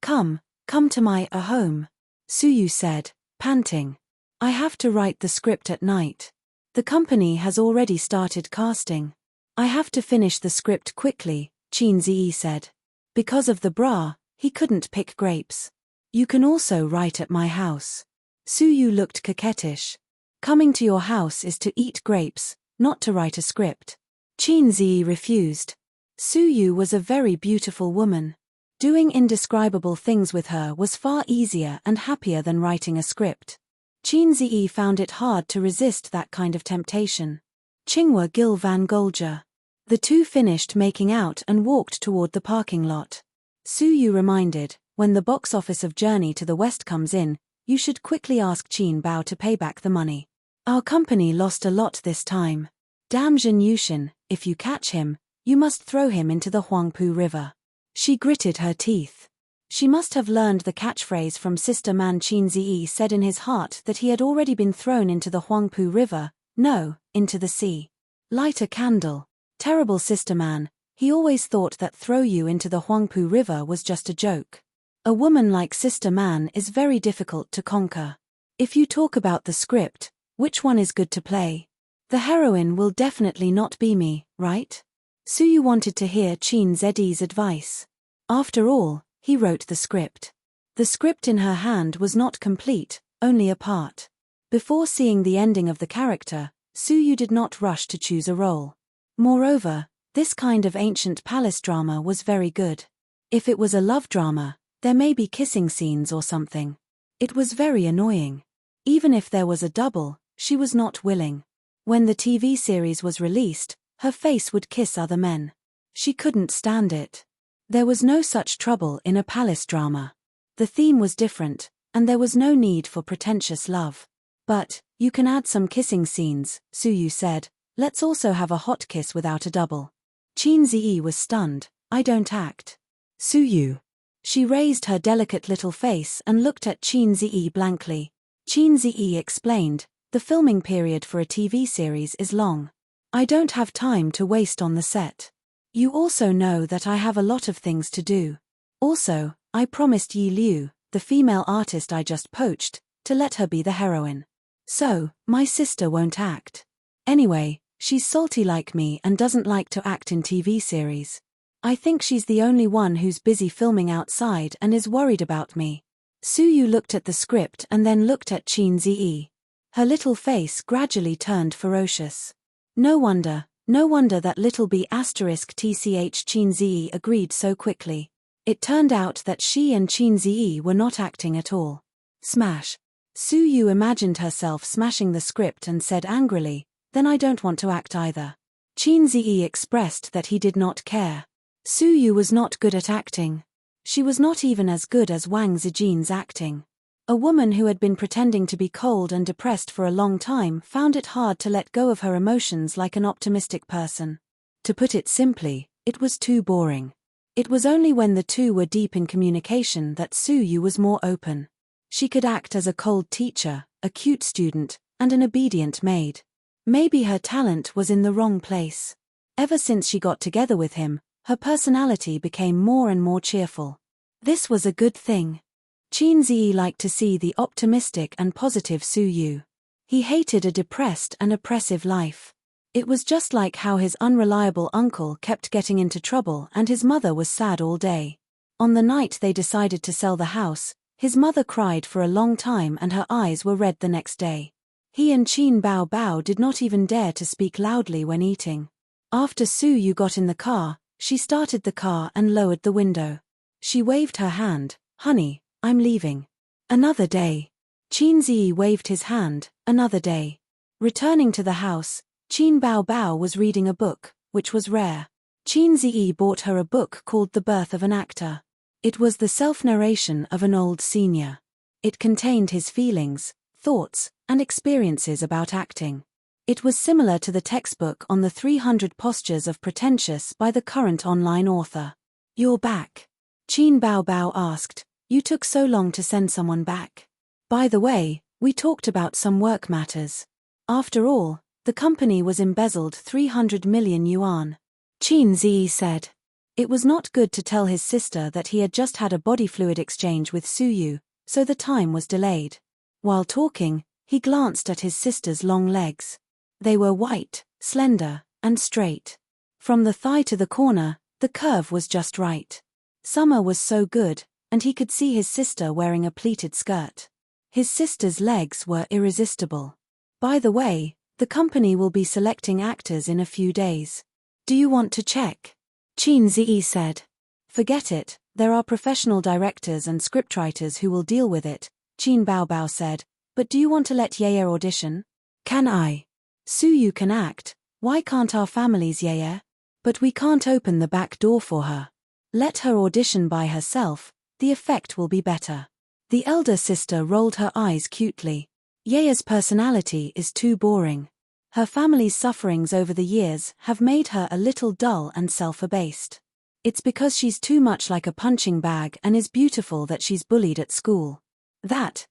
Come to my home. Suyu said, panting. I have to write the script at night. The company has already started casting. I have to finish the script quickly, Qin Ziyi said. Because of the bra, he couldn't pick grapes. You can also write at my house. Suyu looked coquettish. Coming to your house is to eat grapes, not to write a script. Qin Ziyi refused. Suyu was a very beautiful woman. Doing indescribable things with her was far easier and happier than writing a script. Qin Ziyi found it hard to resist that kind of temptation. Qinghua Gil van Golja. The two finished making out and walked toward the parking lot. Suyu reminded, when the box office of Journey to the West comes in, you should quickly ask Qin Bao to pay back the money. Our company lost a lot this time. Damn Jin Yushin, if you catch him, you must throw him into the Huangpu River. She gritted her teeth. She must have learned the catchphrase from Sister Man. Qin Ziyi said in his heart that he had already been thrown into the Huangpu River, no, into the sea. Light a candle. Terrible Sister Man, he always thought that throw you into the Huangpu River was just a joke. A woman like Sister Man is very difficult to conquer. If you talk about the script, which one is good to play? The heroine will definitely not be me, right? Suyu wanted to hear Qin Ziyi's advice. After all, he wrote the script. The script in her hand was not complete, only a part. Before seeing the ending of the character, Suyu did not rush to choose a role. Moreover, this kind of ancient palace drama was very good. If it was a love drama, there may be kissing scenes or something. It was very annoying. Even if there was a double, she was not willing. When the TV series was released, her face would kiss other men. She couldn't stand it. There was no such trouble in a palace drama. The theme was different, and there was no need for pretentious love. But, you can add some kissing scenes, Suyu said. Let's also have a hot kiss without a double. Qin Ziyi was stunned. I don't act. Suyu. She raised her delicate little face and looked at Qin Ziyi blankly. Qin Ziyi explained, the filming period for a TV series is long. I don't have time to waste on the set. You also know that I have a lot of things to do. Also, I promised Yi Liu, the female artist I just poached, to let her be the heroine. So, my sister won't act. Anyway, she's salty like me and doesn't like to act in TV series. I think she's the only one who's busy filming outside and is worried about me. Suyu looked at the script and then looked at Chin Zi. Her little face gradually turned ferocious. No wonder that little b*tch Chin Zi agreed so quickly. It turned out that she and Chin Zi were not acting at all. Smash. Suyu imagined herself smashing the script and said angrily, "Then I don't want to act either." Chin Zi expressed that he did not care. Suyu was not good at acting. She was not even as good as Wang Zijin's acting. A woman who had been pretending to be cold and depressed for a long time found it hard to let go of her emotions like an optimistic person. To put it simply, it was too boring. It was only when the two were deep in communication that Suyu was more open. She could act as a cold teacher, a cute student, and an obedient maid. Maybe her talent was in the wrong place. Ever since she got together with him, her personality became more and more cheerful. This was a good thing. Chin Zi liked to see the optimistic and positive Suyu. He hated a depressed and oppressive life. It was just like how his unreliable uncle kept getting into trouble and his mother was sad all day. On the night they decided to sell the house, his mother cried for a long time and her eyes were red the next day. He and Qin Bao Bao did not even dare to speak loudly when eating. After Suyu got in the car, she started the car and lowered the window. She waved her hand. "Honey, I'm leaving." Another day. Qin Zi waved his hand. Another day. Returning to the house, Qin Bao Bao was reading a book, which was rare. Qin Zi bought her a book called The Birth of an Actor. It was the self-narration of an old senior. It contained his feelings, thoughts, and experiences about acting. It was similar to the textbook on the 300 Postures of Pretentious by the current online author. "You're back?" Qin Bao Bao asked. "You took so long to send someone back. By the way, we talked about some work matters. After all, the company was embezzled 300 million yuan. Qin Zi said. It was not good to tell his sister that he had just had a body fluid exchange with Suyu, so the time was delayed. While talking, he glanced at his sister's long legs. They were white, slender, and straight. From the thigh to the corner, the curve was just right. Summer was so good, and he could see his sister wearing a pleated skirt. His sister's legs were irresistible. By the way, the company will be selecting actors in a few days. Do you want to check? Qin Zi said. Forget it, there are professional directors and scriptwriters who will deal with it, Qin Bao Bao said, but do you want to let Yeye audition? Can I? Suyu can act, why can't our families Yeye? But we can't open the back door for her. Let her audition by herself, the effect will be better. The elder sister rolled her eyes cutely. Yeye's personality is too boring. Her family's sufferings over the years have made her a little dull and self-abased. It's because she's too much like a punching bag and is beautiful that she's bullied at school. That,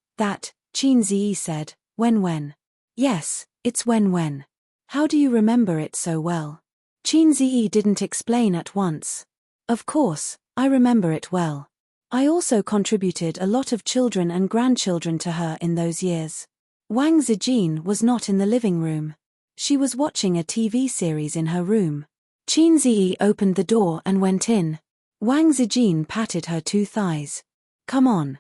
Qin Zi said, when. Yes, it's when. How do you remember it so well? Qin Zi didn't explain at once. Of course, I remember it well. I also contributed a lot of children and grandchildren to her in those years. Wang Zijin was not in the living room. She was watching a TV series in her room. Qin Zi opened the door and went in. Wang Zijin patted her 2 thighs. Come on,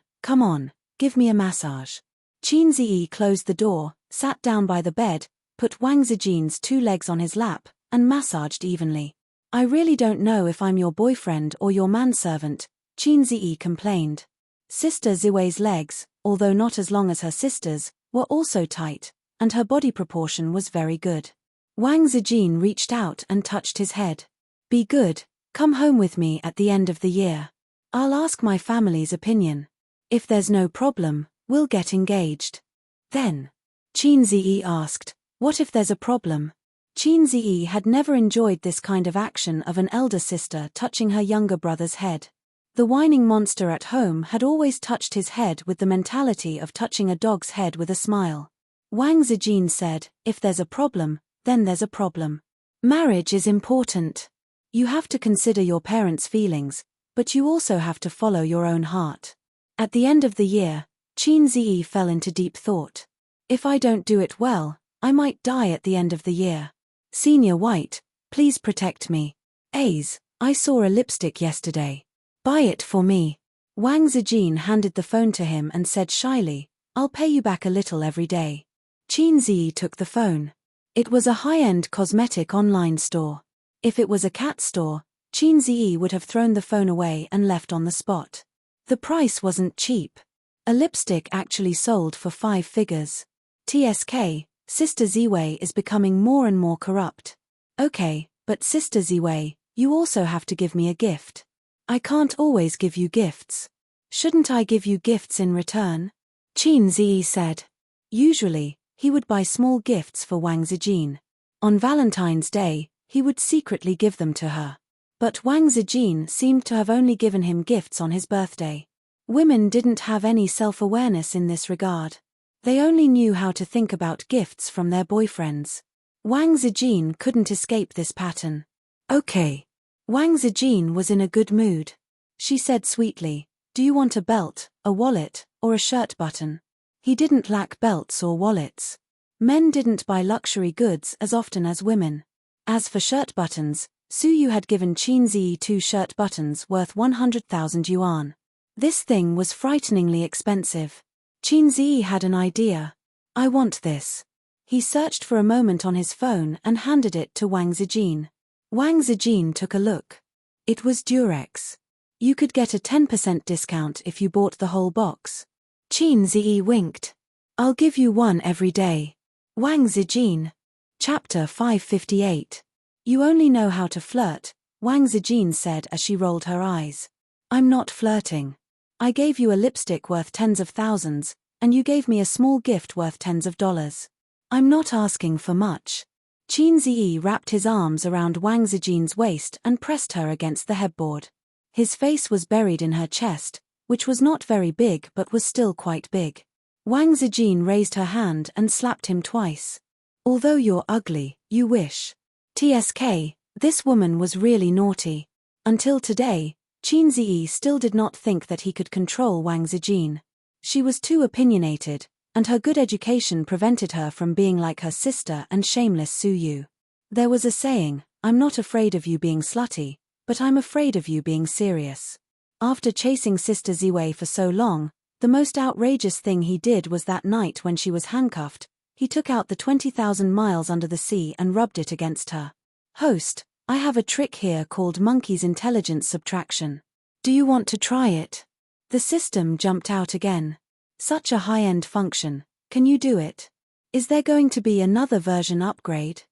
give me a massage. Qin Zi closed the door, sat down by the bed, put Wang Zijin's 2 legs on his lap, and massaged evenly. I really don't know if I'm your boyfriend or your manservant, Qin Zi complained. Sister Ziwei's legs, although not as long as her sister's, were also tight, and her body proportion was very good. Wang Zijin reached out and touched his head. Be good, come home with me at the end of the year. I'll ask my family's opinion. If there's no problem, we'll get engaged. Then, Qin Zi asked, what if there's a problem? Qin Zi had never enjoyed this kind of action of an elder sister touching her younger brother's head. The whining monster at home had always touched his head with the mentality of touching a dog's head with a smile. Wang Zijin said, if there's a problem, then there's a problem. Marriage is important. You have to consider your parents' feelings, but you also have to follow your own heart. At the end of the year, Qin Zi fell into deep thought. If I don't do it well, I might die at the end of the year. Senior White, please protect me. Ace, I saw a lipstick yesterday. Buy it for me. Wang Zijin handed the phone to him and said shyly, I'll pay you back a little every day. Qin Ziyi took the phone. It was a high-end cosmetic online store. If it was a cat store, Qin Ziyi would have thrown the phone away and left on the spot. The price wasn't cheap. A lipstick actually sold for 5 figures. TSK, Sister Ziwei is becoming more and more corrupt. Okay, but Sister Ziwei, you also have to give me a gift. I can't always give you gifts. Shouldn't I give you gifts in return? Qin Ziyi said. Usually, he would buy small gifts for Wang Zijin. On Valentine's Day, he would secretly give them to her. But Wang Zijin seemed to have only given him gifts on his birthday. Women didn't have any self-awareness in this regard. They only knew how to think about gifts from their boyfriends. Wang Zijin couldn't escape this pattern. Okay. Wang Zijin was in a good mood. She said sweetly, do you want a belt, a wallet, or a shirt button? He didn't lack belts or wallets. Men didn't buy luxury goods as often as women. As for shirt buttons, Su Yu had given Qin Ziyi 2 shirt buttons worth 100,000 yuan. This thing was frighteningly expensive. Qin Ziyi had an idea. I want this. He searched for a moment on his phone and handed it to Wang Zijin. Wang Zijin took a look. It was Durex. You could get a 10% discount if you bought the whole box. Qin Ziyi winked. I'll give you one every day. Wang Zijin. Chapter 558. You only know how to flirt, Wang Zijin said as she rolled her eyes. I'm not flirting. I gave you a lipstick worth tens of thousands, and you gave me a small gift worth tens of dollars. I'm not asking for much. Qin Ziyi wrapped his arms around Wang Zijin's waist and pressed her against the headboard. His face was buried in her chest, which was not very big but was still quite big. Wang Zijin raised her hand and slapped him twice. Although you're ugly, you wish. TSK, this woman was really naughty. Until today, Qin Ziyi still did not think that he could control Wang Zijin. She was too opinionated, and her good education prevented her from being like her sister and shameless Su Yu. There was a saying, I'm not afraid of you being slutty, but I'm afraid of you being serious. After chasing Sister Ziwei for so long, the most outrageous thing he did was that night when she was handcuffed, he took out the 20,000 miles under the sea and rubbed it against her. Host, I have a trick here called Monkey's Intelligence Subtraction. Do you want to try it? The system jumped out again. Such a high-end function, can you do it? Is there going to be another version upgrade?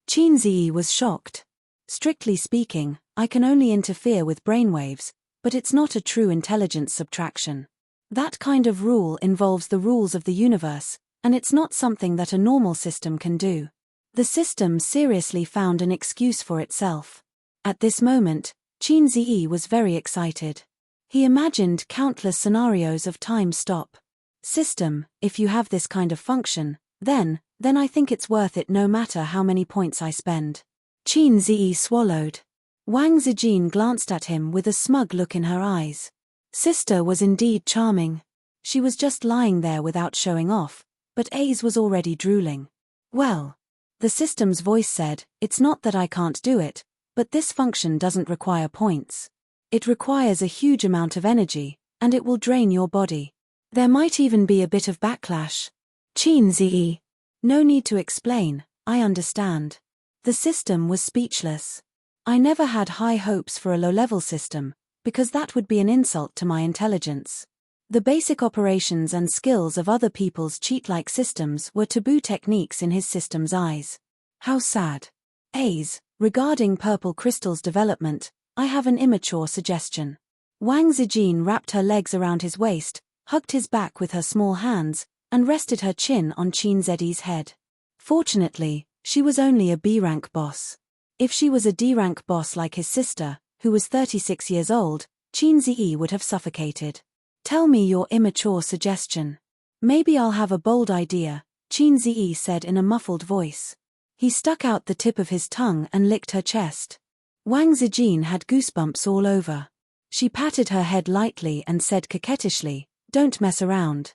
Qin Ziyi was shocked. Strictly speaking, I can only interfere with brainwaves, but it's not a true intelligence subtraction. That kind of rule involves the rules of the universe, and it's not something that a normal system can do. The system seriously found an excuse for itself. At this moment, Qin Ziyi was very excited. He imagined countless scenarios of time stop. System, if you have this kind of function, then I think it's worth it no matter how many points I spend. Qin Ziyi swallowed. Wang Zijin glanced at him with a smug look in her eyes. Sister was indeed charming. She was just lying there without showing off, but Ace was already drooling. Well, the system's voice said, it's not that I can't do it, but this function doesn't require points. It requires a huge amount of energy, and it will drain your body. There might even be a bit of backlash. Qin Ziyi. No need to explain, I understand. The system was speechless. I never had high hopes for a low-level system, because that would be an insult to my intelligence. The basic operations and skills of other people's cheat-like systems were taboo techniques in his system's eyes. How sad. Ace, regarding Purple Crystal's development, I have an immature suggestion. Wang Zijin wrapped her legs around his waist, hugged his back with her small hands, and rested her chin on Qin Ziyi's head. Fortunately, she was only a B-rank boss. If she was a D-rank boss like his sister, who was 36 years old, Qin Ziyi would have suffocated. Tell me your immature suggestion. Maybe I'll have a bold idea, Qin Ziyi said in a muffled voice. He stuck out the tip of his tongue and licked her chest. Wang Zijin had goosebumps all over. She patted her head lightly and said coquettishly, don't mess around.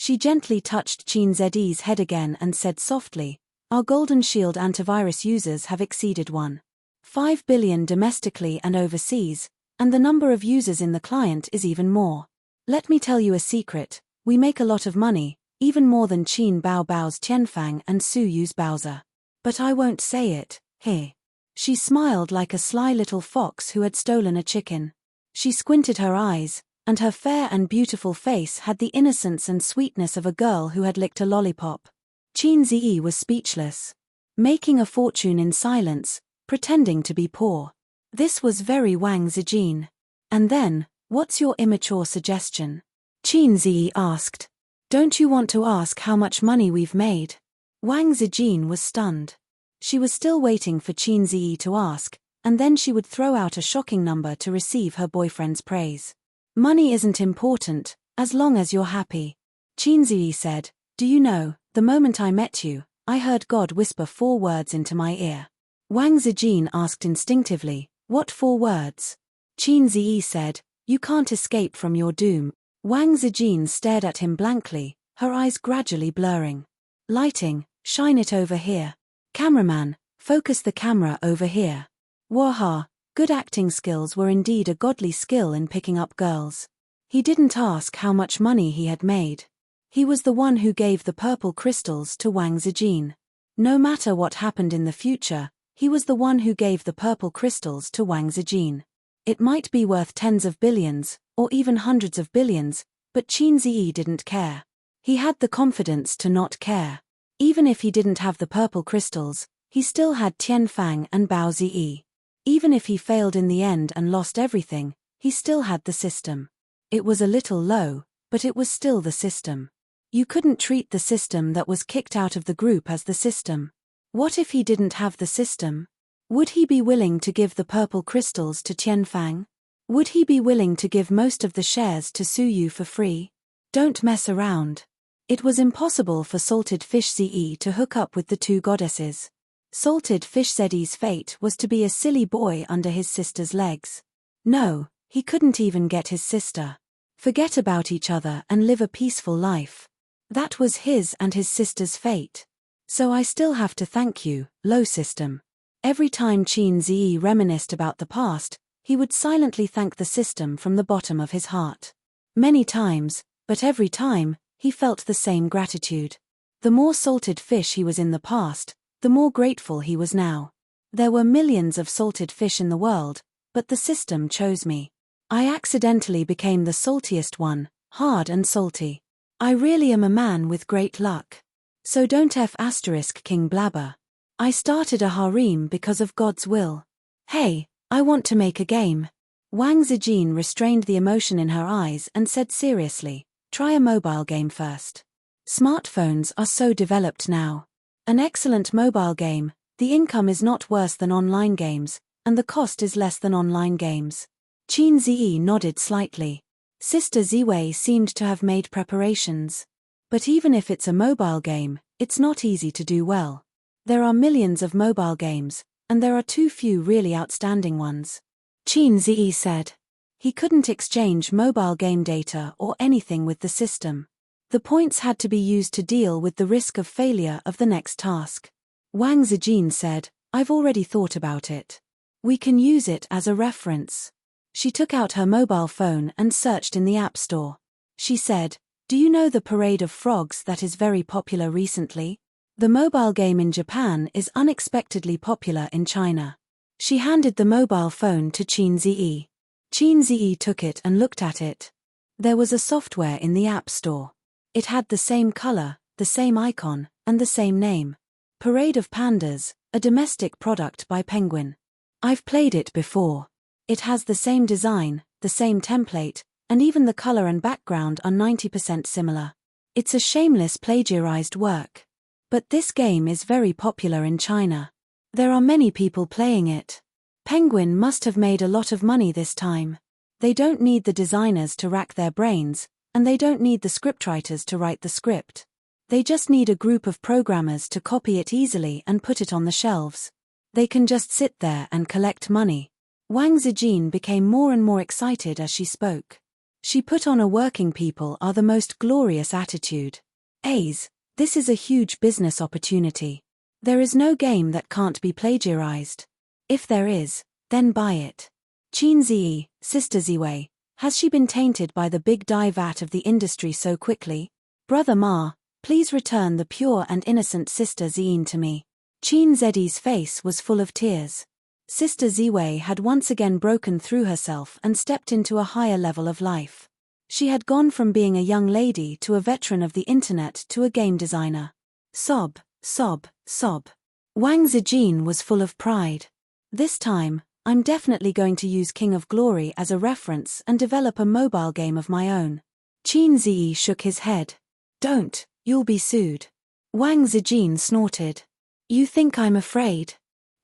She gently touched Qin Zhi's head again and said softly, "Our Golden Shield antivirus users have exceeded 1.5 billion domestically and overseas, and the number of users in the client is even more. Let me tell you a secret, we make a lot of money, even more than Qin Bao Bao's Tianfang and Su Yu's Bowser. But I won't say it, he." She smiled like a sly little fox who had stolen a chicken. She squinted her eyes, and her fair and beautiful face had the innocence and sweetness of a girl who had licked a lollipop. Qin Zi was speechless. Making a fortune in silence, pretending to be poor. This was very Wang Zijin. "And then, what's your immature suggestion?" Qin Zi asked. "Don't you want to ask how much money we've made?" Wang Zijin was stunned. She was still waiting for Qin Zi to ask, and then she would throw out a shocking number to receive her boyfriend's praise. "Money isn't important, as long as you're happy." Qin Zi said, "Do you know, the moment I met you, I heard God whisper 4 words into my ear." Wang Zijin asked instinctively, "What 4 words?" Qin Zi said, "You can't escape from your doom." Wang Zijin stared at him blankly, her eyes gradually blurring. "Lighting, shine it over here. Cameraman, focus the camera over here." Waha, good acting skills were indeed a godly skill in picking up girls. He didn't ask how much money he had made. He was the one who gave the purple crystals to Wang Zijin. No matter what happened in the future, he was the one who gave the purple crystals to Wang Zijin. It might be worth tens of billions, or even hundreds of billions, but Qin Zi didn't care. He had the confidence to not care. Even if he didn't have the purple crystals, he still had Tianfang and Bao Zi. Even if he failed in the end and lost everything, he still had the system. It was a little low, but it was still the system. You couldn't treat the system that was kicked out of the group as the system. What if he didn't have the system? Would he be willing to give the purple crystals to Tianfang? Would he be willing to give most of the shares to Su Yu for free? Don't mess around. It was impossible for Salted Fish Zi to hook up with the 2 goddesses. Salted Fish Zi's fate was to be a silly boy under his sister's legs. No, he couldn't even get his sister. Forget about each other and live a peaceful life. That was his and his sister's fate. So I still have to thank you, low system. Every time Qin Zi reminisced about the past, he would silently thank the system from the bottom of his heart. Many times, but every time, he felt the same gratitude. The more salted fish he was in the past, the more grateful he was now. There were millions of salted fish in the world, but the system chose me. I accidentally became the saltiest one, hard and salty. I really am a man with great luck. So don't King blabber. I started a harem because of God's will. Hey, I want to make a game. Wang Zijin restrained the emotion in her eyes and said seriously, "Try a mobile game first. Smartphones are so developed now. An excellent mobile game, the income is not worse than online games, and the cost is less than online games." Qin Zi nodded slightly. Sister Ziwei seemed to have made preparations. But even if it's a mobile game, it's not easy to do well. There are millions of mobile games, and there are too few really outstanding ones. Qin Zi said. He couldn't exchange mobile game data or anything with the system. The points had to be used to deal with the risk of failure of the next task. Wang Zijin said, "I've already thought about it. We can use it as a reference." She took out her mobile phone and searched in the App Store. She said, "Do you know the Parade of Frogs that is very popular recently? The mobile game in Japan is unexpectedly popular in China." She handed the mobile phone to Qin Zi. Qin Zi took it and looked at it. There was a software in the App Store. It had the same color, the same icon, and the same name. Parade of Pandas, a domestic product by Penguin. I've played it before. It has the same design, the same template, and even the color and background are 90% similar. It's a shameless plagiarized work. But this game is very popular in China. There are many people playing it. Penguin must have made a lot of money this time. They don't need the designers to rack their brains, and they don't need the scriptwriters to write the script. They just need a group of programmers to copy it easily and put it on the shelves. They can just sit there and collect money. Wang Zijin became more and more excited as she spoke. She put on a working people are the most glorious attitude. A's, this is a huge business opportunity. There is no game that can't be plagiarized. If there is, then buy it. Chin Zi, Sister Ziwei, has she been tainted by the big dye vat of the industry so quickly? Brother Ma, please return the pure and innocent Sister Zien to me. Chin Zi's face was full of tears. Sister Ziwei had once again broken through herself and stepped into a higher level of life. She had gone from being a young lady to a veteran of the internet to a game designer. Sob, sob, sob. Wang Zijin was full of pride. This time, I'm definitely going to use King of Glory as a reference and develop a mobile game of my own. Chin Zi shook his head. Don't, you'll be sued. Wang Zijin snorted. You think I'm afraid?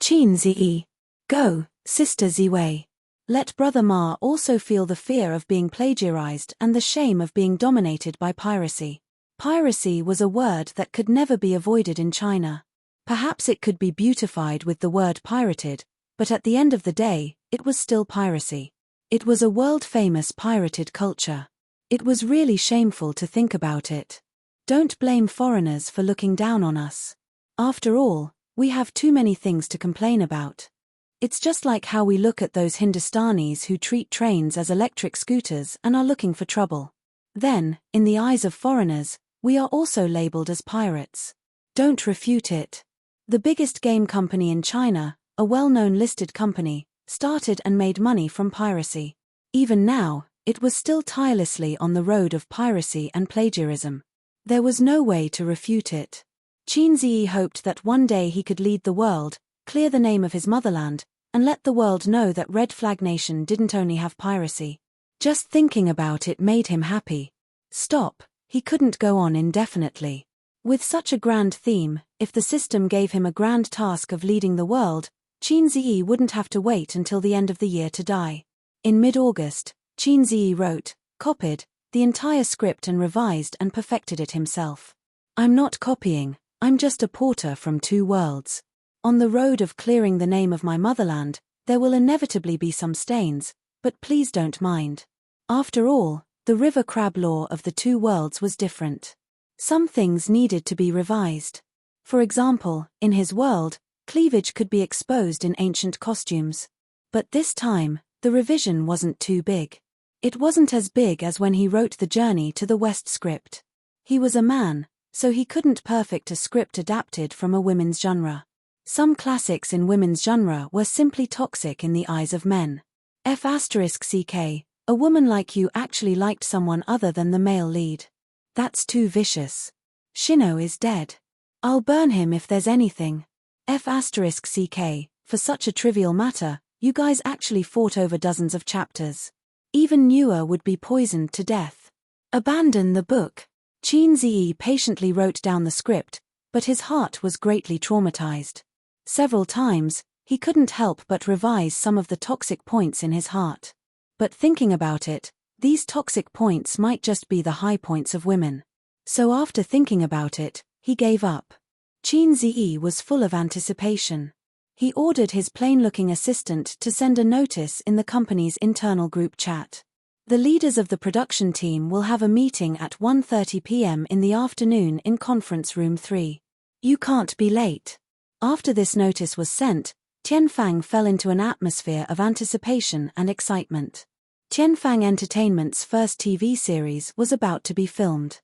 Chin Zi. Go, Sister Ziwei. Let Brother Ma also feel the fear of being plagiarized and the shame of being dominated by piracy. Piracy was a word that could never be avoided in China. Perhaps it could be beautified with the word pirated, but at the end of the day, it was still piracy. It was a world-famous pirated culture. It was really shameful to think about it. Don't blame foreigners for looking down on us. After all, we have too many things to complain about. It's just like how we look at those Hindustanis who treat trains as electric scooters and are looking for trouble. Then, in the eyes of foreigners, we are also labeled as pirates. Don't refute it. The biggest game company in China, a well-known listed company, started and made money from piracy. Even now, it was still tirelessly on the road of piracy and plagiarism. There was no way to refute it. Chin Zi hoped that one day he could lead the world, clear the name of his motherland, and let the world know that Red Flag Nation didn't only have piracy. Just thinking about it made him happy. Stop, he couldn't go on indefinitely. With such a grand theme, if the system gave him a grand task of leading the world, Chin Zi wouldn't have to wait until the end of the year to die. In mid-August, Chin Zi wrote, copied, the entire script and revised and perfected it himself. I'm not copying, I'm just a porter from two worlds. On the road of clearing the name of my motherland, there will inevitably be some stains, but please don't mind. After all, the river crab law of the two worlds was different. Some things needed to be revised. For example, in his world, cleavage could be exposed in ancient costumes. But this time, the revision wasn't too big. It wasn't as big as when he wrote the Journey to the West script. He was a man, so he couldn't perfect a script adapted from a women's genre. Some classics in women's genre were simply toxic in the eyes of men. F***ck, a woman like you actually liked someone other than the male lead. That's too vicious. Shino is dead. I'll burn him if there's anything. F***ck, for such a trivial matter, you guys actually fought over dozens of chapters. Even Newer would be poisoned to death. Abandon the book. Chin Zi patiently wrote down the script, but his heart was greatly traumatized. Several times, he couldn't help but revise some of the toxic points in his heart. But thinking about it, these toxic points might just be the high points of women. So after thinking about it, he gave up. Chin Zi was full of anticipation. He ordered his plain-looking assistant to send a notice in the company's internal group chat. The leaders of the production team will have a meeting at 1:30 p.m. in the afternoon in conference room 3. You can't be late. After this notice was sent, Tianfang fell into an atmosphere of anticipation and excitement. Tianfang Entertainment's first TV series was about to be filmed.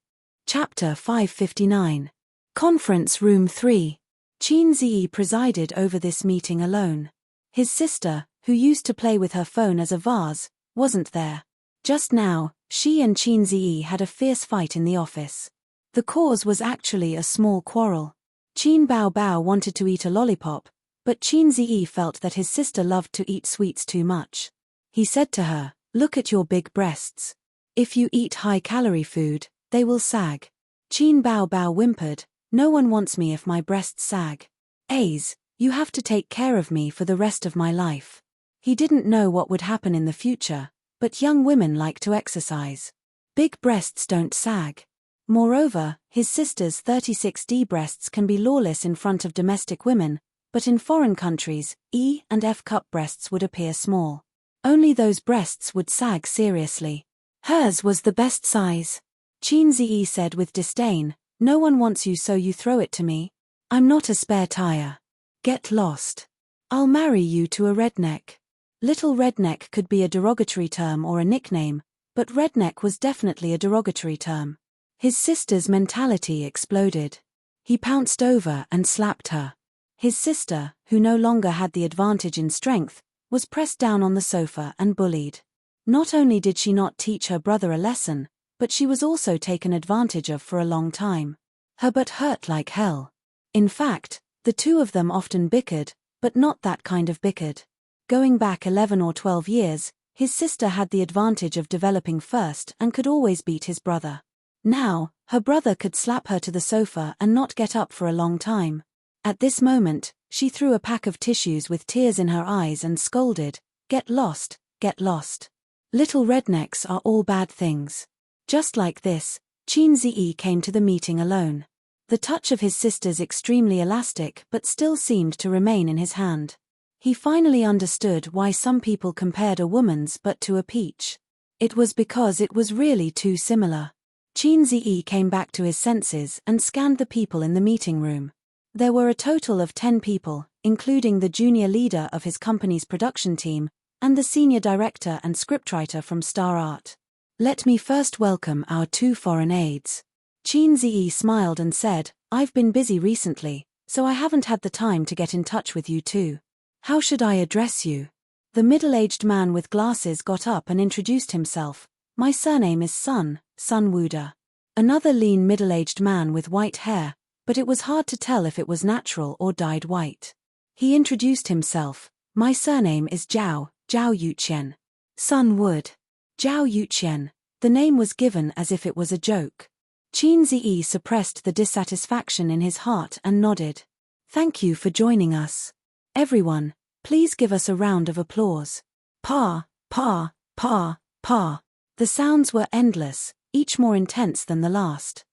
Chapter 559. Conference Room 3. Chin Zi presided over this meeting alone. His sister, who used to play with her phone as a vase, wasn't there. Just now, she and Chin Zi had a fierce fight in the office. The cause was actually a small quarrel. Chin Bao Bao wanted to eat a lollipop, but Chin Zi felt that his sister loved to eat sweets too much. He said to her, "Look at your big breasts. If you eat high-calorie food, they will sag." Chin Bao Bao whimpered, "No one wants me if my breasts sag. A's, you have to take care of me for the rest of my life." He didn't know what would happen in the future, but young women like to exercise. Big breasts don't sag. Moreover, his sister's 36D breasts can be lawless in front of domestic women, but in foreign countries, E and F cup breasts would appear small. Only those breasts would sag seriously. Hers was the best size. Qin Ziyi said with disdain, no one wants you so you throw it to me. I'm not a spare tire. Get lost. I'll marry you to a redneck. Little redneck could be a derogatory term or a nickname, but redneck was definitely a derogatory term. His sister's mentality exploded. He pounced over and slapped her. His sister, who no longer had the advantage in strength, was pressed down on the sofa and bullied. Not only did she not teach her brother a lesson, but she was also taken advantage of for a long time. Her butt hurt like hell. In fact, the two of them often bickered, but not that kind of bickered. Going back 11 or 12 years, his sister had the advantage of developing first and could always beat his brother. Now, her brother could slap her to the sofa and not get up for a long time. At this moment, she threw a pack of tissues with tears in her eyes and scolded, "Get lost, get lost. Little rednecks are all bad things." Just like this, Qin Ziyi came to the meeting alone. The touch of his sister's extremely elastic but still seemed to remain in his hand. He finally understood why some people compared a woman's butt to a peach. It was because it was really too similar. Qin Ziyi came back to his senses and scanned the people in the meeting room. There were a total of 10 people, including the junior leader of his company's production team, and the senior director and scriptwriter from Star Art. Let me first welcome our 2 foreign aides. Qin Ziyi smiled and said, I've been busy recently, so I haven't had the time to get in touch with you two. How should I address you? The middle-aged man with glasses got up and introduced himself. My surname is Sun Wuda. Another lean middle-aged man with white hair, but it was hard to tell if it was natural or dyed white. He introduced himself. My surname is Zhao Yuqian. Sun Wood. Zhao Yuqian. The name was given as if it was a joke. Qin Ziyi suppressed the dissatisfaction in his heart and nodded. Thank you for joining us. Everyone, please give us a round of applause. Pa, pa, pa, pa. The sounds were endless, each more intense than the last.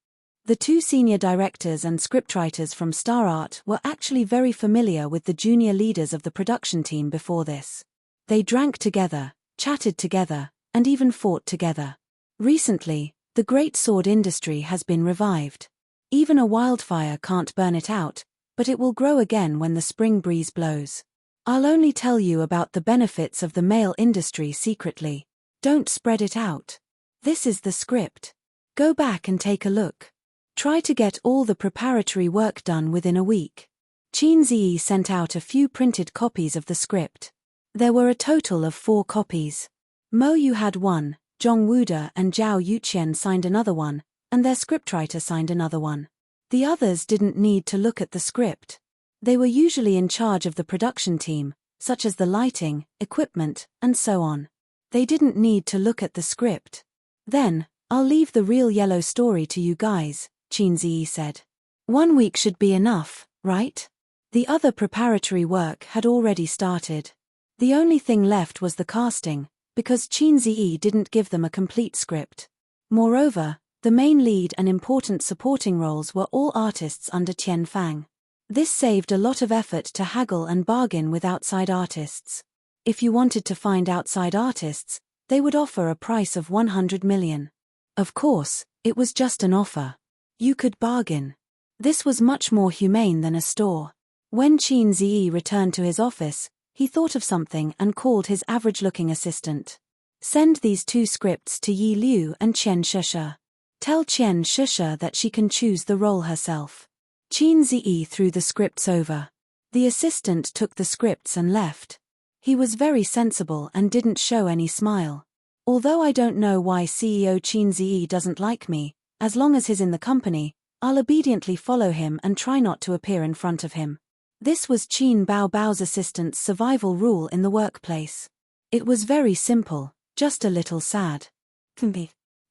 The 2 senior directors and scriptwriters from Star Art were actually very familiar with the junior leaders of the production team before this. They drank together, chatted together, and even fought together. Recently, the great sword industry has been revived. Even a wildfire can't burn it out, but it will grow again when the spring breeze blows. I'll only tell you about the benefits of the male industry secretly. Don't spread it out. This is the script. Go back and take a look. Try to get all the preparatory work done within a week. Qin Ziyi sent out a few printed copies of the script. There were a total of 4 copies. Mo Yu had one, Zhong Wuda and Zhao Yuqian signed another one, and their scriptwriter signed another one. The others didn't need to look at the script. They were usually in charge of the production team, such as the lighting, equipment, and so on. They didn't need to look at the script. Then, I'll leave the real yellow story to you guys, Qin Ziyi said. 1 week should be enough, right? The other preparatory work had already started. The only thing left was the casting, because Qin Ziyi didn't give them a complete script. Moreover, the main lead and important supporting roles were all artists under Tian Fang. This saved a lot of effort to haggle and bargain with outside artists. If you wanted to find outside artists, they would offer a price of 100 million. Of course, it was just an offer. You could bargain. This was much more humane than a store. When Qin Ziyi returned to his office, he thought of something and called his average-looking assistant. Send these 2 scripts to Yi Liu and Qian Shisha. Tell Qian Shisha that she can choose the role herself. Qin Ziyi threw the scripts over. The assistant took the scripts and left. He was very sensible and didn't show any smile. Although I don't know why CEO Qin Ziyi doesn't like me, as long as he's in the company, I'll obediently follow him and try not to appear in front of him. This was Qin Baobao's assistant's survival rule in the workplace. It was very simple, just a little sad.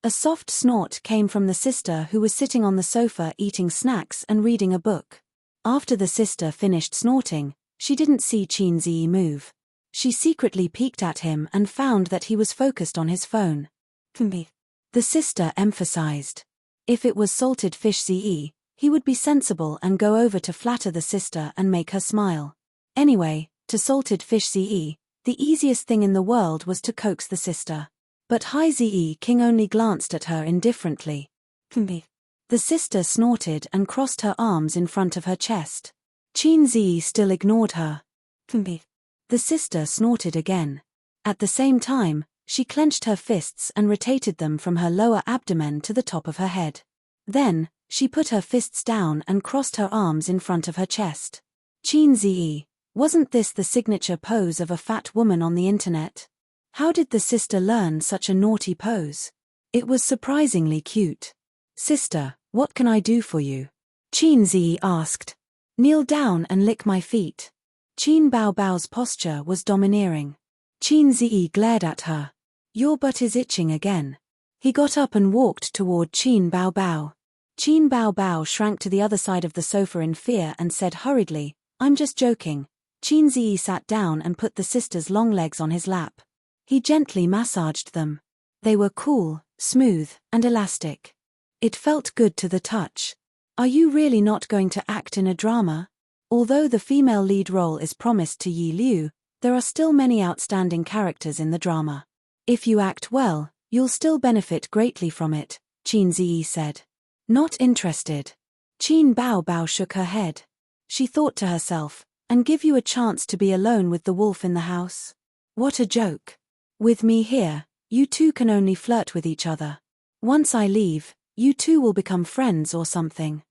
A soft snort came from the sister who was sitting on the sofa eating snacks and reading a book. After the sister finished snorting, she didn't see Qin Ziyi move. She secretly peeked at him and found that he was focused on his phone. The sister emphasized. If it was Salted Fish Ziyi, he would be sensible and go over to flatter the sister and make her smile. Anyway, to Salted Fish Ziyi, the easiest thing in the world was to coax the sister. But Hai Zi King only glanced at her indifferently. The sister snorted and crossed her arms in front of her chest. Qin Zi still ignored her. The sister snorted again. At the same time, she clenched her fists and rotated them from her lower abdomen to the top of her head. Then, she put her fists down and crossed her arms in front of her chest. Qin Zi, wasn't this the signature pose of a fat woman on the internet? How did the sister learn such a naughty pose? It was surprisingly cute. Sister, what can I do for you? Qin Zi asked. Kneel down and lick my feet. Qin Bao Bao's posture was domineering. Qin Zi glared at her. Your butt is itching again. He got up and walked toward Qin Bao Bao. Qin Bao Bao shrank to the other side of the sofa in fear and said hurriedly, I'm just joking. Qin Zi sat down and put the sister's long legs on his lap. He gently massaged them. They were cool, smooth, and elastic. It felt good to the touch. Are you really not going to act in a drama? Although the female lead role is promised to Yi Liu, there are still many outstanding characters in the drama. If you act well, you'll still benefit greatly from it, Qin Zi said. Not interested. Qin Bao Bao shook her head. She thought to herself, and give you a chance to be alone with the wolf in the house? What a joke. With me here, you two can only flirt with each other. Once I leave, you two will become friends or something.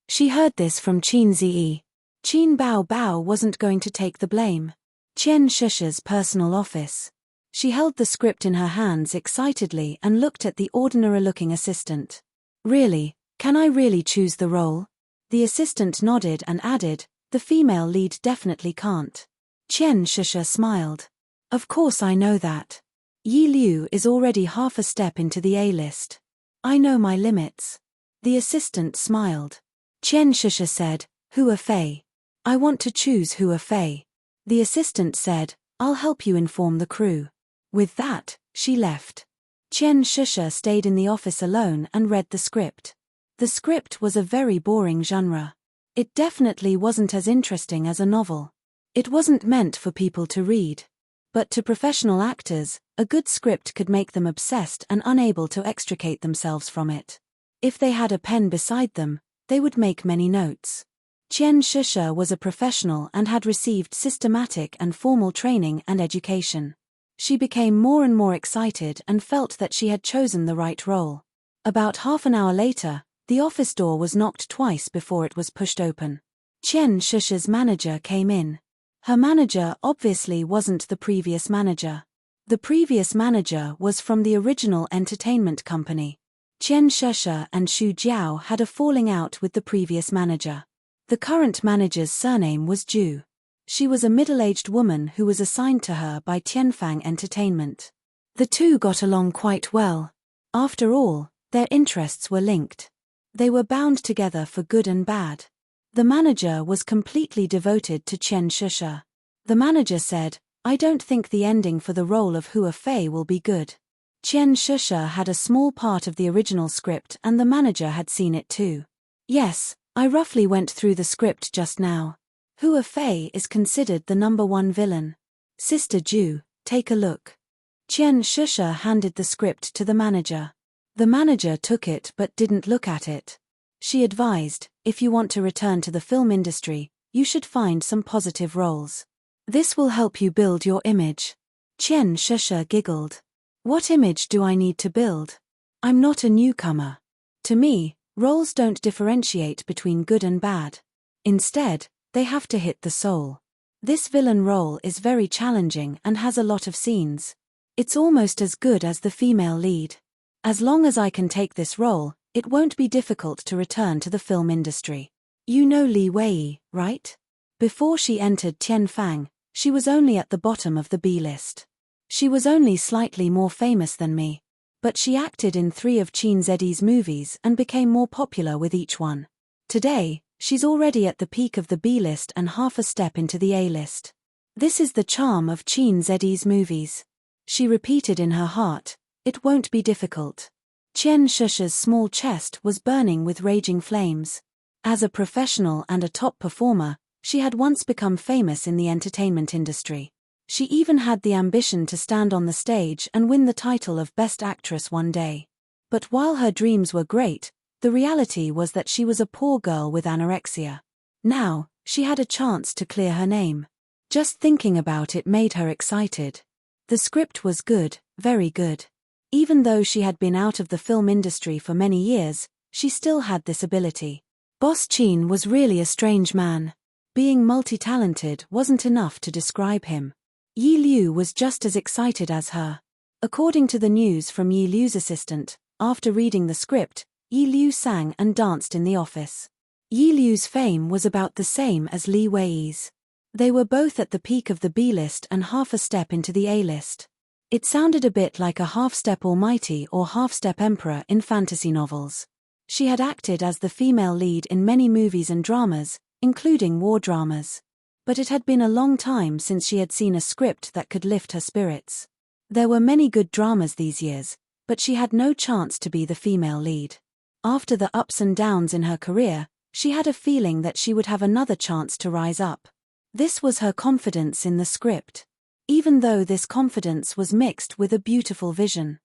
She heard this from Qin Zi. Qin Bao Bao wasn't going to take the blame. Qian Shusha's personal office. She held the script in her hands excitedly and looked at the ordinary-looking assistant. Really, can I really choose the role? The assistant nodded and added, the female lead definitely can't. Qian Shusha smiled. Of course I know that. Yi Liu is already half a step into the A-list. I know my limits. The assistant smiled. Qian Shusha said, Hua Fei. I want to choose Hua Fei. The assistant said, I'll help you inform the crew. With that, she left. Qian Shusha stayed in the office alone and read the script. The script was a very boring genre. It definitely wasn't as interesting as a novel. It wasn't meant for people to read. But to professional actors, a good script could make them obsessed and unable to extricate themselves from it. If they had a pen beside them, they would make many notes. Qian Shusha was a professional and had received systematic and formal training and education. She became more and more excited and felt that she had chosen the right role. About half an hour later, the office door was knocked twice before it was pushed open. Qian Shusha's manager came in. Her manager obviously wasn't the previous manager. The previous manager was from the original entertainment company. Qian Shusha and Xu Jiao had a falling out with the previous manager. The current manager's surname was Zhu. She was a middle-aged woman who was assigned to her by Tianfang Entertainment. The two got along quite well. After all, their interests were linked. They were bound together for good and bad. The manager was completely devoted to Qian Shusha. The manager said, I don't think the ending for the role of Hua Fei will be good. Qian Shusha had a small part of the original script and the manager had seen it too. Yes, I roughly went through the script just now. Hua Fei is considered the #1 villain. Sister Ju, take a look. Qian Shusha handed the script to the manager. The manager took it but didn't look at it. She advised, if you want to return to the film industry, you should find some positive roles. This will help you build your image. Qian Shusha giggled. What image do I need to build? I'm not a newcomer. To me, roles don't differentiate between good and bad. Instead, they have to hit the soul. This villain role is very challenging and has a lot of scenes. It's almost as good as the female lead. As long as I can take this role, it won't be difficult to return to the film industry. You know Li Wei, right? Before she entered Tianfang, she was only at the bottom of the B list. She was only slightly more famous than me. But she acted in 3 of Qin Zi's movies and became more popular with each one. Today, she's already at the peak of the B list and half a step into the A list. This is the charm of Qin Zi's movies. She repeated in her heart, it won't be difficult. Qian Shusha's small chest was burning with raging flames. As a professional and a top performer, she had once become famous in the entertainment industry. She even had the ambition to stand on the stage and win the title of Best Actress one day. But while her dreams were great, the reality was that she was a poor girl with anorexia. Now, she had a chance to clear her name. Just thinking about it made her excited. The script was good, very good. Even though she had been out of the film industry for many years, she still had this ability. Boss Chin was really a strange man. Being multi-talented wasn't enough to describe him. Yi Liu was just as excited as her. According to the news from Yi Liu's assistant, after reading the script, Yi Liu sang and danced in the office. Yi Liu's fame was about the same as Li Wei's. They were both at the peak of the B-list and half a step into the A-list. It sounded a bit like a half-step almighty or half-step emperor in fantasy novels. She had acted as the female lead in many movies and dramas, including war dramas. But it had been a long time since she had seen a script that could lift her spirits. There were many good dramas these years, but she had no chance to be the female lead. After the ups and downs in her career, she had a feeling that she would have another chance to rise up. This was her confidence in the script. Even though this confidence was mixed with a beautiful vision.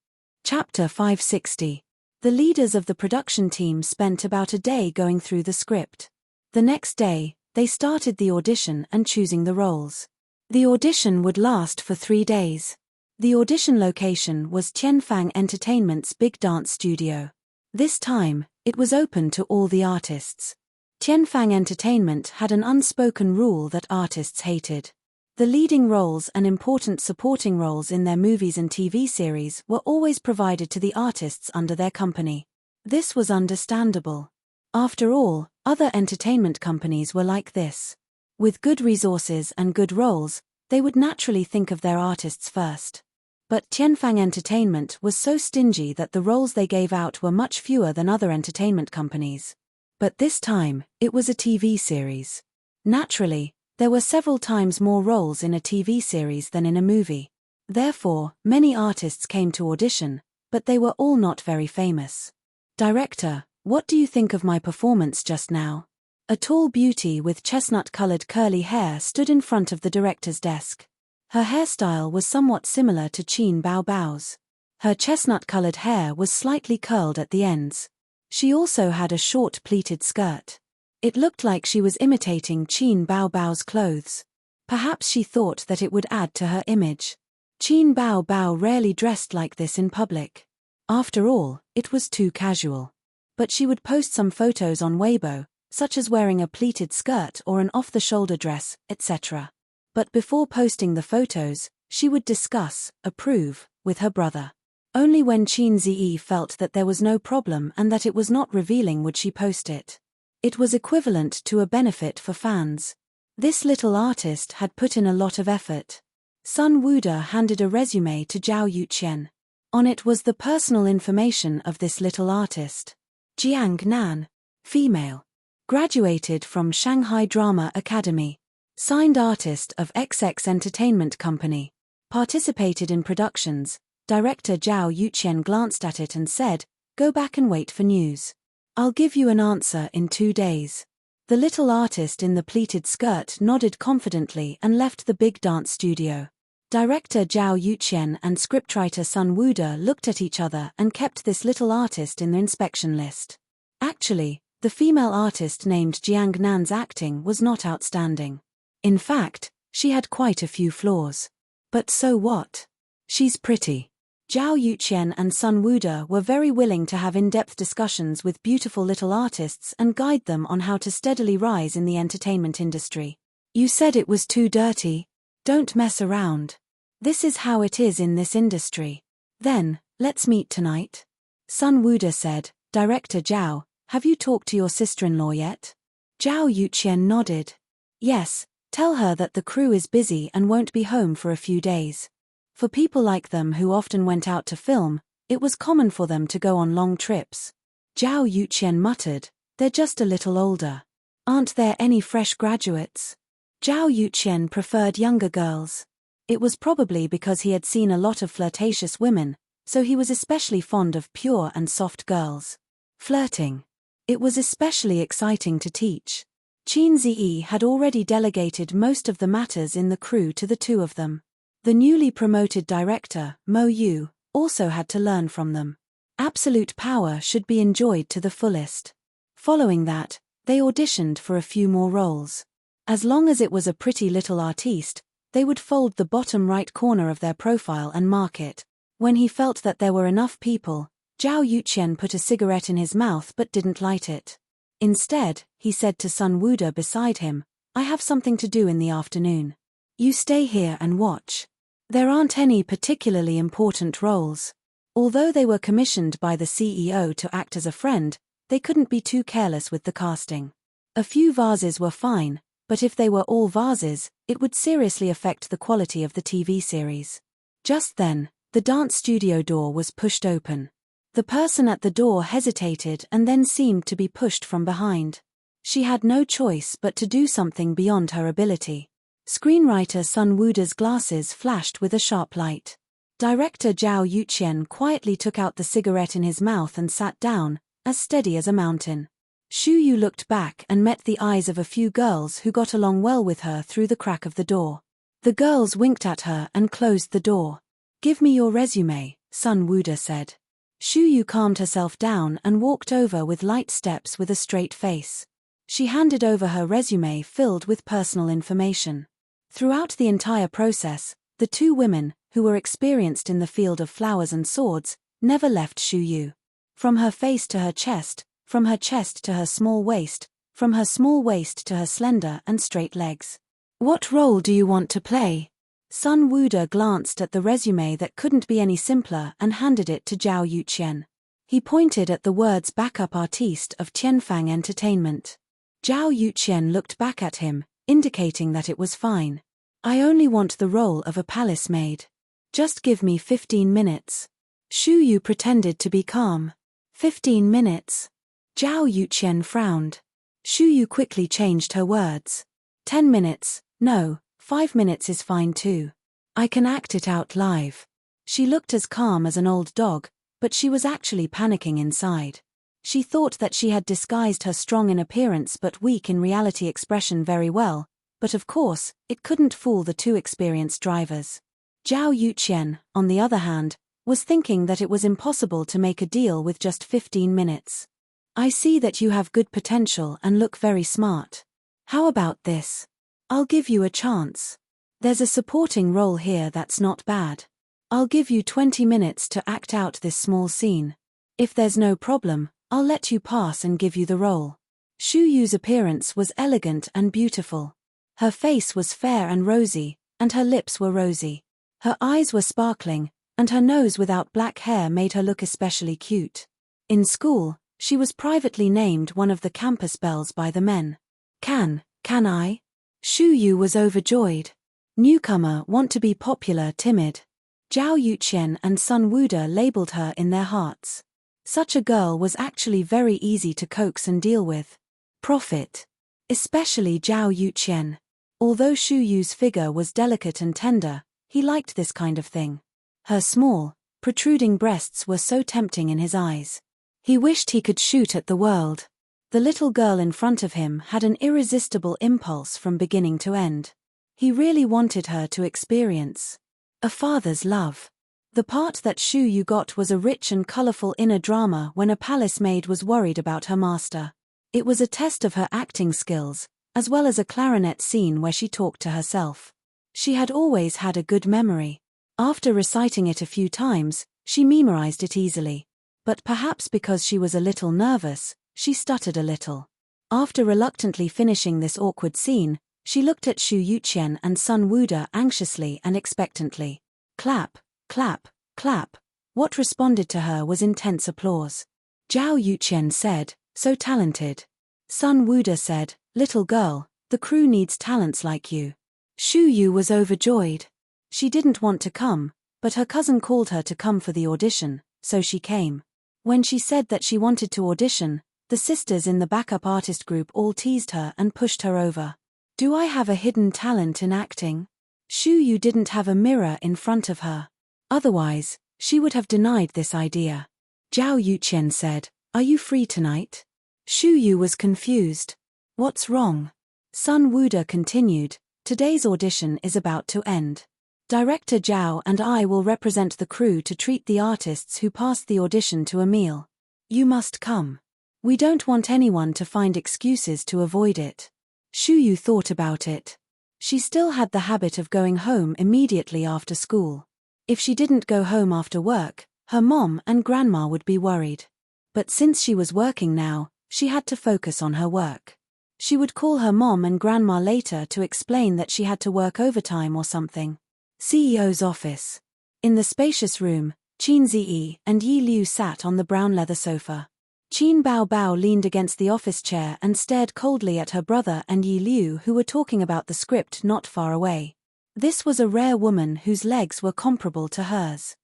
Chapter 560. The leaders of the production team spent about a day going through the script. The next day, they started the audition and choosing the roles. The audition would last for 3 days. The audition location was Tianfang Entertainment's big dance studio. This time, it was open to all the artists. Tianfang Entertainment had an unspoken rule that artists hated. The leading roles and important supporting roles in their movies and TV series were always provided to the artists under their company. This was understandable. After all, other entertainment companies were like this. With good resources and good roles, they would naturally think of their artists first. But Tianfang Entertainment was so stingy that the roles they gave out were much fewer than other entertainment companies. But this time, it was a TV series. Naturally, there were several times more roles in a TV series than in a movie. Therefore, many artists came to audition, but they were all not very famous. Director, what do you think of my performance just now? A tall beauty with chestnut-colored curly hair stood in front of the director's desk. Her hairstyle was somewhat similar to Qin Baobao's. Her chestnut-colored hair was slightly curled at the ends. She also had a short pleated skirt. It looked like she was imitating Qin Baobao's clothes. Perhaps she thought that it would add to her image. Qin Baobao rarely dressed like this in public. After all, it was too casual. But she would post some photos on Weibo, such as wearing a pleated skirt or an off-the-shoulder dress, etc. But before posting the photos, she would discuss, approve, with her brother. Only when Qin Ziyi felt that there was no problem and that it was not revealing would she post it. It was equivalent to a benefit for fans. This little artist had put in a lot of effort. Sun Wuda handed a resume to Zhao Yuqian. On it was the personal information of this little artist. Jiang Nan, female. Graduated from Shanghai Drama Academy. Signed artist of XX Entertainment Company. Participated in productions. Director Zhao Yuqian glanced at it and said, "Go back and wait for news. I'll give you an answer in 2 days." The little artist in the pleated skirt nodded confidently and left the big dance studio. Director Zhao Yuqian and scriptwriter Sun Wuda looked at each other and kept this little artist in the inspection list. Actually, the female artist named Jiang Nan's acting was not outstanding. In fact, she had quite a few flaws. But so what? She's pretty. Zhao Yuqian and Sun Wuda were very willing to have in-depth discussions with beautiful little artists and guide them on how to steadily rise in the entertainment industry. You said it was too dirty. Don't mess around. This is how it is in this industry. Then, let's meet tonight. Sun Wuda said, "Director Zhao, have you talked to your sister-in-law yet?" Zhao Yuqian nodded. "Yes, tell her that the crew is busy and won't be home for a few days." For people like them who often went out to film, it was common for them to go on long trips. Zhao Yuqian muttered, "They're just a little older. Aren't there any fresh graduates?" Zhao Yuqian preferred younger girls. It was probably because he had seen a lot of flirtatious women, so he was especially fond of pure and soft girls. Flirting. It was especially exciting to teach. Qin Ziyi had already delegated most of the matters in the crew to the two of them. The newly promoted director, Mo Yu, also had to learn from them. Absolute power should be enjoyed to the fullest. Following that, they auditioned for a few more roles. As long as it was a pretty little artiste, they would fold the bottom right corner of their profile and mark it. When he felt that there were enough people, Zhao Yuqian put a cigarette in his mouth but didn't light it. Instead, he said to Sun Wuda beside him, "I have something to do in the afternoon. You stay here and watch. There aren't any particularly important roles." Although they were commissioned by the CEO to act as a friend, they couldn't be too careless with the casting. A few vases were fine, but if they were all vases, it would seriously affect the quality of the TV series. Just then, the dance studio door was pushed open. The person at the door hesitated and then seemed to be pushed from behind. She had no choice but to do something beyond her ability. Screenwriter Sun Wuda's glasses flashed with a sharp light. Director Zhao Yuqian quietly took out the cigarette in his mouth and sat down, as steady as a mountain. Shu Yu looked back and met the eyes of a few girls who got along well with her through the crack of the door. The girls winked at her and closed the door. "Give me your resume," Sun Wuda said. Shu Yu calmed herself down and walked over with light steps with a straight face. She handed over her resume filled with personal information. Throughout the entire process, the two women, who were experienced in the field of flowers and swords, never left Shu Yu. From her face to her chest, from her chest to her small waist, from her small waist to her slender and straight legs. "What role do you want to play?" Sun Wuda glanced at the resume that couldn't be any simpler and handed it to Zhao Yuqian. He pointed at the words "backup artiste of Tianfang Entertainment." Zhao Yuqian looked back at him, indicating that it was fine. "I only want the role of a palace maid. Just give me 15 minutes. Shu Yu pretended to be calm. 15 minutes. Zhao Yuqian frowned. Shu Yu quickly changed her words. 10 minutes, no, 5 minutes is fine too. I can act it out live. She looked as calm as an old dog, but she was actually panicking inside. She thought that she had disguised her strong in appearance but weak in reality expression very well, but of course, it couldn't fool the two experienced drivers. Zhao Yuqian, on the other hand, was thinking that it was impossible to make a deal with just 15 minutes. "I see that you have good potential and look very smart. How about this? I'll give you a chance. There's a supporting role here that's not bad. I'll give you 20 minutes to act out this small scene. If there's no problem, I'll let you pass and give you the role." Shu Yu's appearance was elegant and beautiful. Her face was fair and rosy, and her lips were rosy. Her eyes were sparkling, and her nose without black hair made her look especially cute. In school, she was privately named one of the campus belles by the men. Can I? Shu Yu was overjoyed. Newcomer want to be popular timid. Zhao Yuqian and Sun Wuda labeled her in their hearts. Such a girl was actually very easy to coax and deal with. Profit. Especially Zhao Yuqian. Although Shu Yu's figure was delicate and tender, he liked this kind of thing. Her small, protruding breasts were so tempting in his eyes. He wished he could shoot at the world. The little girl in front of him had an irresistible impulse from beginning to end. He really wanted her to experience a father's love. The part that Shu Yu got was a rich and colorful inner drama when a palace maid was worried about her master. It was a test of her acting skills, as well as a clarinet scene where she talked to herself. She had always had a good memory. After reciting it a few times, she memorized it easily. But perhaps because she was a little nervous, she stuttered a little. After reluctantly finishing this awkward scene, she looked at Shu Yuqian and Sun Wuda anxiously and expectantly. Clap, clap, clap. What responded to her was intense applause. Zhao Yuqian said, "So talented." Sun Wuda said, "Little girl, the crew needs talents like you." Shu Yu was overjoyed. She didn't want to come, but her cousin called her to come for the audition, so she came. When she said that she wanted to audition, the sisters in the backup artist group all teased her and pushed her over. "Do I have a hidden talent in acting?" Shu Yu didn't have a mirror in front of her. Otherwise, she would have denied this idea. Zhao Yuqian said, "Are you free tonight?" Shu Yu was confused. "What's wrong?" Sun Wuda continued, "Today's audition is about to end. Director Zhao and I will represent the crew to treat the artists who passed the audition to a meal. You must come. We don't want anyone to find excuses to avoid it. Shu Yu thought about it. She still had the habit of going home immediately after school. If she didn't go home after work, her mom and grandma would be worried. But since she was working now, she had to focus on her work. She would call her mom and grandma later to explain that she had to work overtime or something. CEO's office. In the spacious room, Qin Ziyi and Yi Liu sat on the brown leather sofa. Qin Bao Bao leaned against the office chair and stared coldly at her brother and Yi Liu, who were talking about the script not far away. This was a rare woman whose legs were comparable to hers.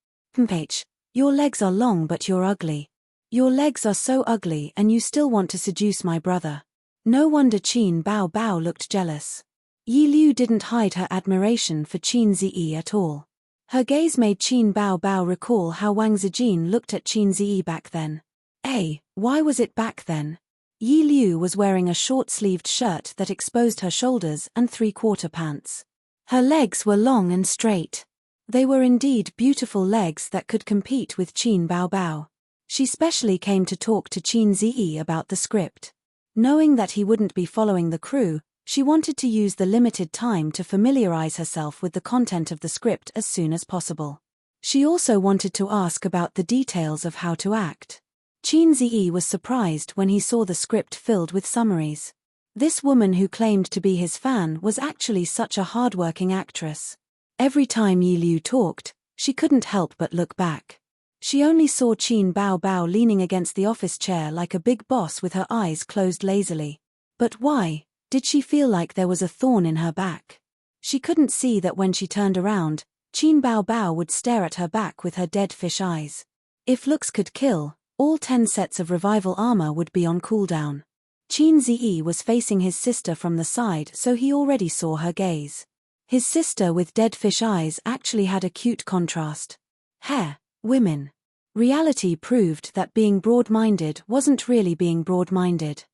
H, your legs are long but you're ugly. Your legs are so ugly and you still want to seduce my brother. No wonder Qin Bao Bao looked jealous. Yi Liu didn't hide her admiration for Qin Ziyi at all. Her gaze made Qin Bao Bao recall how Wang Zijin looked at Qin Ziyi back then. Why was it back then? Yi Liu was wearing a short-sleeved shirt that exposed her shoulders and three-quarter pants. Her legs were long and straight. They were indeed beautiful legs that could compete with Qin Bao Bao. She specially came to talk to Qin Ziyi about the script. Knowing that he wouldn't be following the crew, she wanted to use the limited time to familiarize herself with the content of the script as soon as possible. She also wanted to ask about the details of how to act. Qin Ziyi was surprised when he saw the script filled with summaries. This woman who claimed to be his fan was actually such a hardworking actress. Every time Yi Liu talked, she couldn't help but look back. She only saw Qin Bao Bao leaning against the office chair like a big boss with her eyes closed lazily. But why? Did she feel like there was a thorn in her back? She couldn't see that when she turned around, Qin Bao Bao would stare at her back with her dead fish eyes. If looks could kill, all 10 sets of revival armor would be on cooldown. Qin Ziyi was facing his sister from the side, so he already saw her gaze. His sister with dead fish eyes actually had a cute contrast. Women. Reality proved that being broad-minded wasn't really being broad-minded.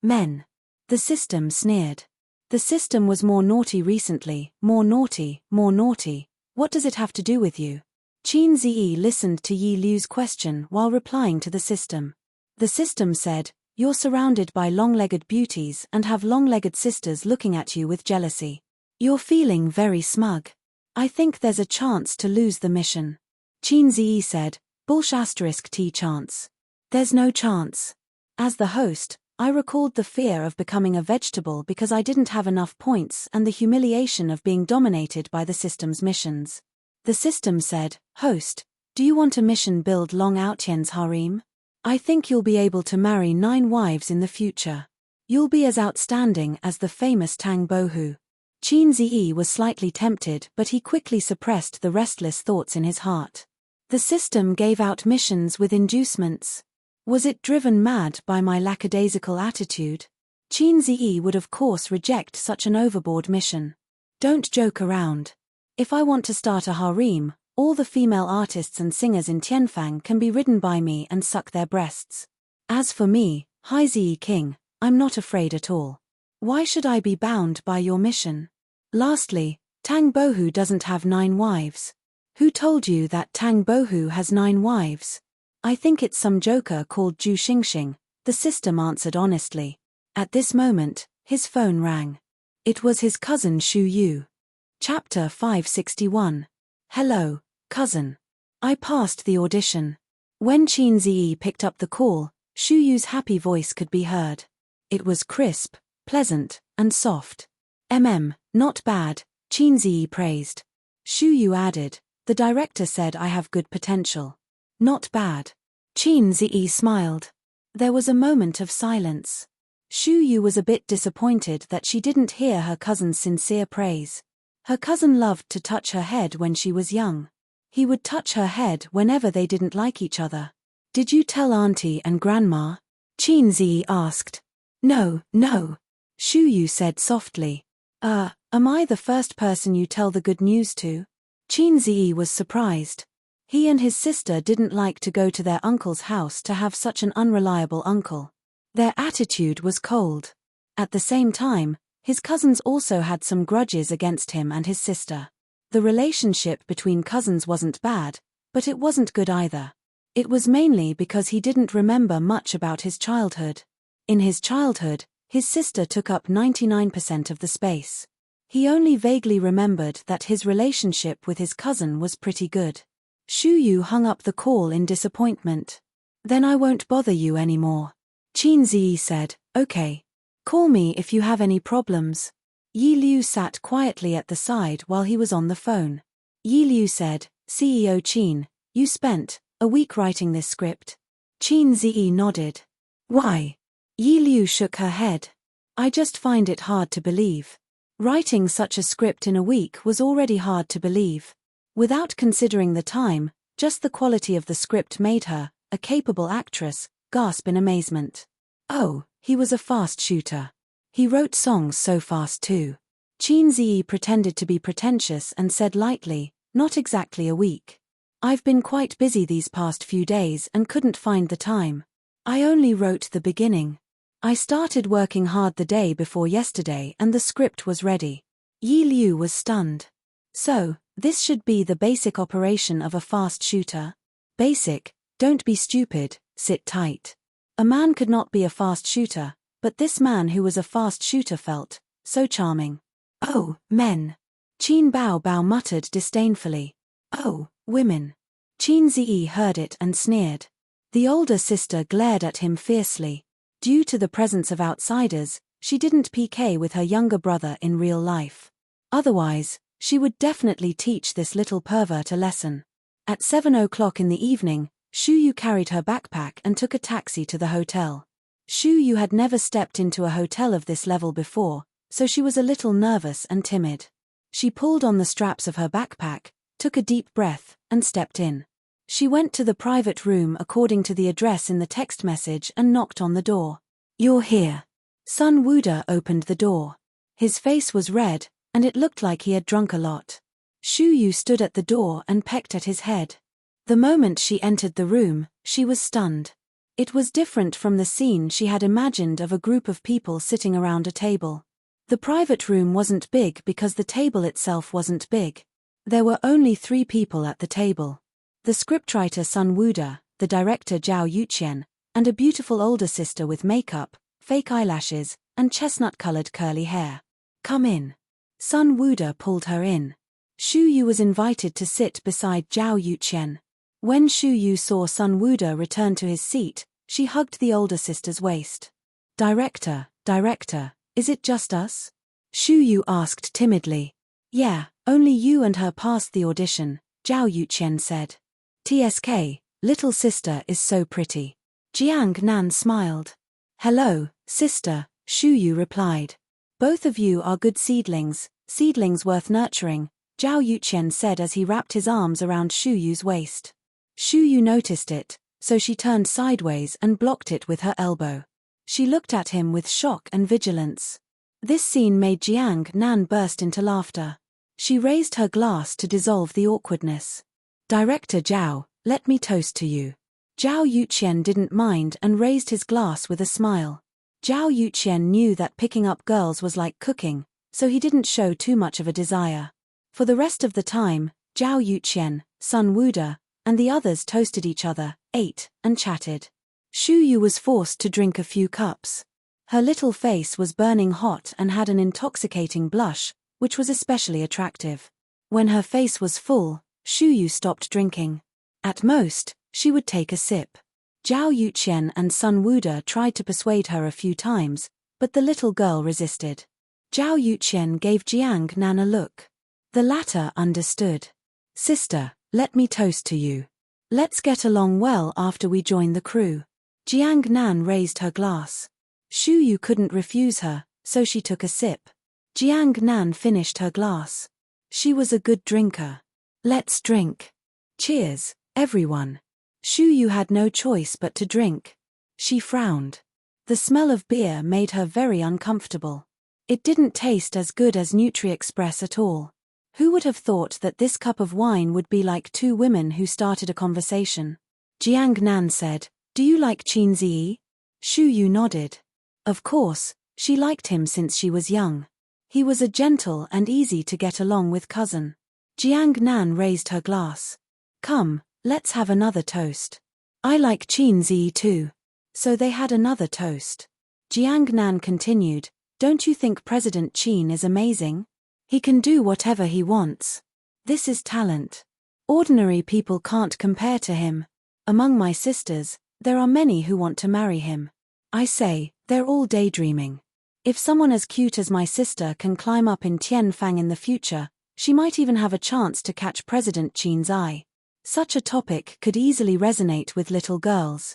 Men. The system sneered. The system was more naughty recently, more naughty, more naughty. What does it have to do with you? Qin Ziyi listened to Yi Liu's question while replying to the system. The system said, you're surrounded by long-legged beauties and have long-legged sisters looking at you with jealousy. You're feeling very smug. I think there's a chance to lose the mission. Qin Ziyi said, *T chance. There's no chance. As the host, I recalled the fear of becoming a vegetable because I didn't have enough points and the humiliation of being dominated by the system's missions. The system said, host, do you want a mission build Long Outyen's harem? I think you'll be able to marry 9 wives in the future. You'll be as outstanding as the famous Tang Bohu. Qin Ziyi was slightly tempted, but he quickly suppressed the restless thoughts in his heart. The system gave out missions with inducements. Was it driven mad by my lackadaisical attitude? Qin Ziyi would of course reject such an overboard mission. Don't joke around. If I want to start a harem, all the female artists and singers in Tianfang can be ridden by me and suck their breasts. As for me, Hai Ziyi King, I'm not afraid at all. Why should I be bound by your mission? Lastly, Tang Bohu doesn't have 9 wives. Who told you that Tang Bohu has 9 wives? I think it's some joker called Zhu Xingxing, the system answered honestly. At this moment, his phone rang. It was his cousin Shu Yu. Chapter 561. Hello, cousin. I passed the audition. When Qin Ziyi picked up the call, Shu Yu's happy voice could be heard. It was crisp, pleasant, and soft. Not bad, Qin Ziyi praised. Shu Yu added, the director said I have good potential. Not bad. Qin Ziyi smiled. There was a moment of silence. Shu Yu was a bit disappointed that she didn't hear her cousin's sincere praise. Her cousin loved to touch her head when she was young. He would touch her head whenever they didn't like each other. Did you tell Auntie and Grandma? Qin Ziyi asked. No. Shu Yu said softly. Am I the first person you tell the good news to? Qin Ziyi was surprised. He and his sister didn't like to go to their uncle's house to have such an unreliable uncle. Their attitude was cold. At the same time, his cousins also had some grudges against him and his sister. The relationship between cousins wasn't bad, but it wasn't good either. It was mainly because he didn't remember much about his childhood. In his childhood, his sister took up 99% of the space. He only vaguely remembered that his relationship with his cousin was pretty good. Shu Yu hung up the call in disappointment. Then I won't bother you anymore. Qin Ziyi said, okay. Call me if you have any problems. Yi Liu sat quietly at the side while he was on the phone. Yi Liu said, CEO Qin, you spent a week writing this script? Qin Ziyi nodded. Why? Yi Liu shook her head. I just find it hard to believe. Writing such a script in a week was already hard to believe. Without considering the time, just the quality of the script made her, a capable actress, gasp in amazement. Oh, he was a fast shooter. He wrote songs so fast too. Qin Ziyi pretended to be pretentious and said lightly, not exactly a week. I've been quite busy these past few days and couldn't find the time. I only wrote the beginning. I started working hard the day before yesterday and the script was ready. Yi Liu was stunned. So, this should be the basic operation of a fast shooter? Basic, don't be stupid, sit tight. A man could not be a fast shooter, but this man who was a fast shooter felt so charming. Oh, men. Qin Bao Bao muttered disdainfully. Oh, women. Qin Ziyi heard it and sneered. The older sister glared at him fiercely. Due to the presence of outsiders, she didn't PK with her younger brother in real life. Otherwise, she would definitely teach this little pervert a lesson. At 7 o'clock in the evening, Shu Yu carried her backpack and took a taxi to the hotel. Shu Yu had never stepped into a hotel of this level before, so she was a little nervous and timid. She pulled on the straps of her backpack, took a deep breath, and stepped in. She went to the private room according to the address in the text message and knocked on the door. You're here. Sun Wuda opened the door. His face was red, and it looked like he had drunk a lot. Shu Yu stood at the door and pecked at his head. The moment she entered the room, she was stunned. It was different from the scene she had imagined of a group of people sitting around a table. The private room wasn't big because the table itself wasn't big. There were only 3 people at the table. The scriptwriter Sun Wuda, the director Zhao Yuqian, and a beautiful older sister with makeup, fake eyelashes, and chestnut-colored curly hair. Come in. Sun Wuda pulled her in. Shu Yu was invited to sit beside Zhao Yuqian. When Shu Yu saw Sun Wuda return to his seat, she hugged the older sister's waist. Director, is it just us? Shu Yu asked timidly. Yeah, only you and her passed the audition, Zhao Yuqian said. TSK, little sister is so pretty. Jiang Nan smiled. Hello, sister, Shu Yu replied. Both of you are good seedlings worth nurturing, Zhao Yuqian said as he wrapped his arms around Shu Yu's waist. Shu Yu noticed it, so she turned sideways and blocked it with her elbow. She looked at him with shock and vigilance. This scene made Jiang Nan burst into laughter. She raised her glass to dissolve the awkwardness. Director Zhao, let me toast to you. Zhao Yuqian didn't mind and raised his glass with a smile. Zhao Yuqian knew that picking up girls was like cooking, so he didn't show too much of a desire. For the rest of the time, Zhao Yuqian, Sun Wuda, and the others toasted each other, ate, and chatted. Shu Yu was forced to drink a few cups. Her little face was burning hot and had an intoxicating blush, which was especially attractive. When her face was full, Shu Yu stopped drinking. At most, she would take a sip. Zhao Yuqian and Sun Wuda tried to persuade her a few times, but the little girl resisted. Zhao Yuqian gave Jiang Nan a look. The latter understood. Sister, let me toast to you. Let's get along well after we join the crew. Jiang Nan raised her glass. Shu Yu couldn't refuse her, so she took a sip. Jiang Nan finished her glass. She was a good drinker. Let's drink. Cheers, everyone. Shu Yu had no choice but to drink. She frowned. The smell of beer made her very uncomfortable. It didn't taste as good as Nutri-Express at all. Who would have thought that this cup of wine would be like 2 women who started a conversation? Jiang Nan said, Do you like Qin Ziyi? Shu Yu nodded. Of course, she liked him since she was young. He was a gentle and easy to get along with cousin. Jiang Nan raised her glass. Come, let's have another toast. I like Qin Zi too. So they had another toast. Jiang Nan continued, don't you think President Qin is amazing? He can do whatever he wants. This is talent. Ordinary people can't compare to him. Among my sisters, there are many who want to marry him. I say, they're all daydreaming. If someone as cute as my sister can climb up in Tianfang in the future, she might even have a chance to catch President Qin's eye. Such a topic could easily resonate with little girls.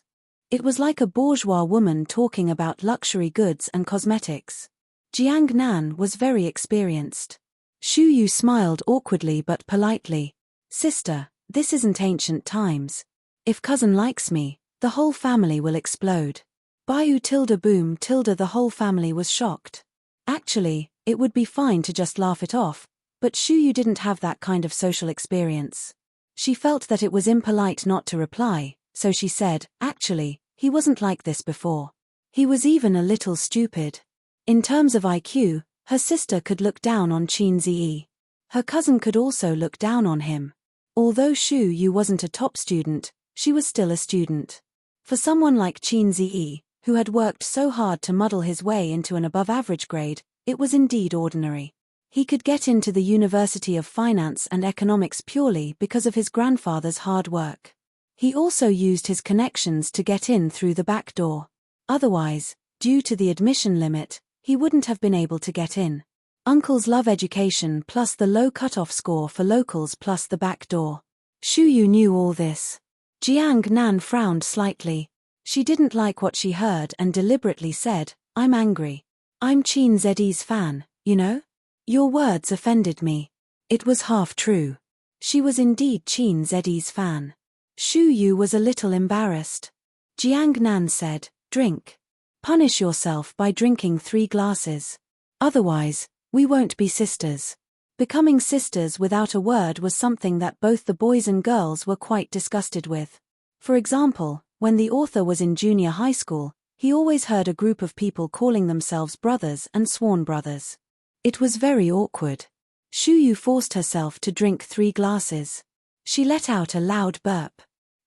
It was like a bourgeois woman talking about luxury goods and cosmetics. Jiang Nan was very experienced. Shu Yu smiled awkwardly but politely. Sister, this isn't ancient times. If cousin likes me, the whole family will explode. Bayu tilde boom tilde the whole family was shocked. Actually, it would be fine to just laugh it off, but Shu Yu didn't have that kind of social experience. She felt that it was impolite not to reply, so she said, actually, he wasn't like this before. He was even a little stupid. In terms of IQ, her sister could look down on Qin Zi. Her cousin could also look down on him. Although Shu Yu wasn't a top student, she was still a student. For someone like Qin Zi, who had worked so hard to muddle his way into an above-average grade, it was indeed ordinary. He could get into the University of Finance and Economics purely because of his grandfather's hard work. He also used his connections to get in through the back door. Otherwise, due to the admission limit, he wouldn't have been able to get in. Uncles love education plus the low cutoff score for locals plus the back door. Shu Yu knew all this. Jiang Nan frowned slightly. She didn't like what she heard and deliberately said, I'm angry. I'm Qin Zi's fan, you know? Your words offended me. It was half true. She was indeed Qin Zi's fan. Shu Yu was a little embarrassed. Jiang Nan said, drink. Punish yourself by drinking 3 glasses. Otherwise, we won't be sisters. Becoming sisters without a word was something that both the boys and girls were quite disgusted with. For example, when the author was in junior high school, he always heard a group of people calling themselves brothers and sworn brothers. It was very awkward. Shu Yu forced herself to drink 3 glasses. She let out a loud burp.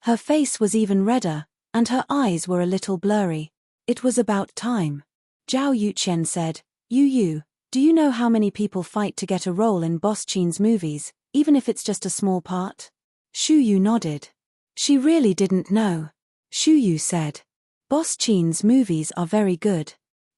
Her face was even redder, and her eyes were a little blurry. It was about time. Zhao Yuqian said, Yu, do you know how many people fight to get a role in Boss Qin's movies, even if it's just a small part? Shu Yu nodded. She really didn't know. Shu Yu said, Boss Qin's movies are very good.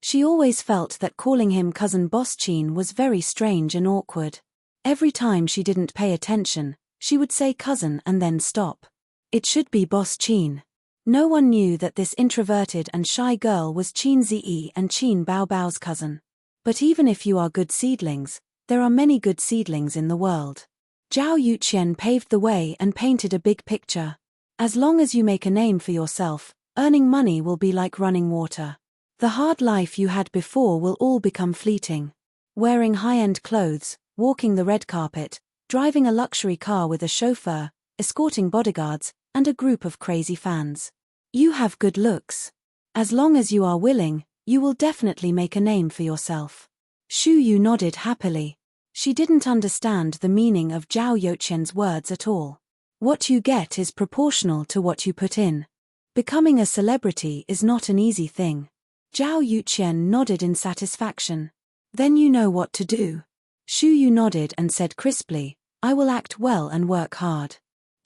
She always felt that calling him cousin Boss Qin was very strange and awkward. Every time she didn't pay attention, she would say cousin and then stop. It should be Boss Qin. No one knew that this introverted and shy girl was Qin Zi and Qin Baobao's cousin. But even if you are good seedlings, there are many good seedlings in the world. Zhao Yuqian paved the way and painted a big picture. As long as you make a name for yourself, earning money will be like running water. The hard life you had before will all become fleeting. Wearing high-end clothes, walking the red carpet, driving a luxury car with a chauffeur, escorting bodyguards, and a group of crazy fans. You have good looks. As long as you are willing, you will definitely make a name for yourself. Shu Yu nodded happily. She didn't understand the meaning of Zhao Yuqian's words at all. What you get is proportional to what you put in. Becoming a celebrity is not an easy thing. Zhao Yuqian nodded in satisfaction. Then you know what to do. Shu Yu nodded and said crisply, I will act well and work hard.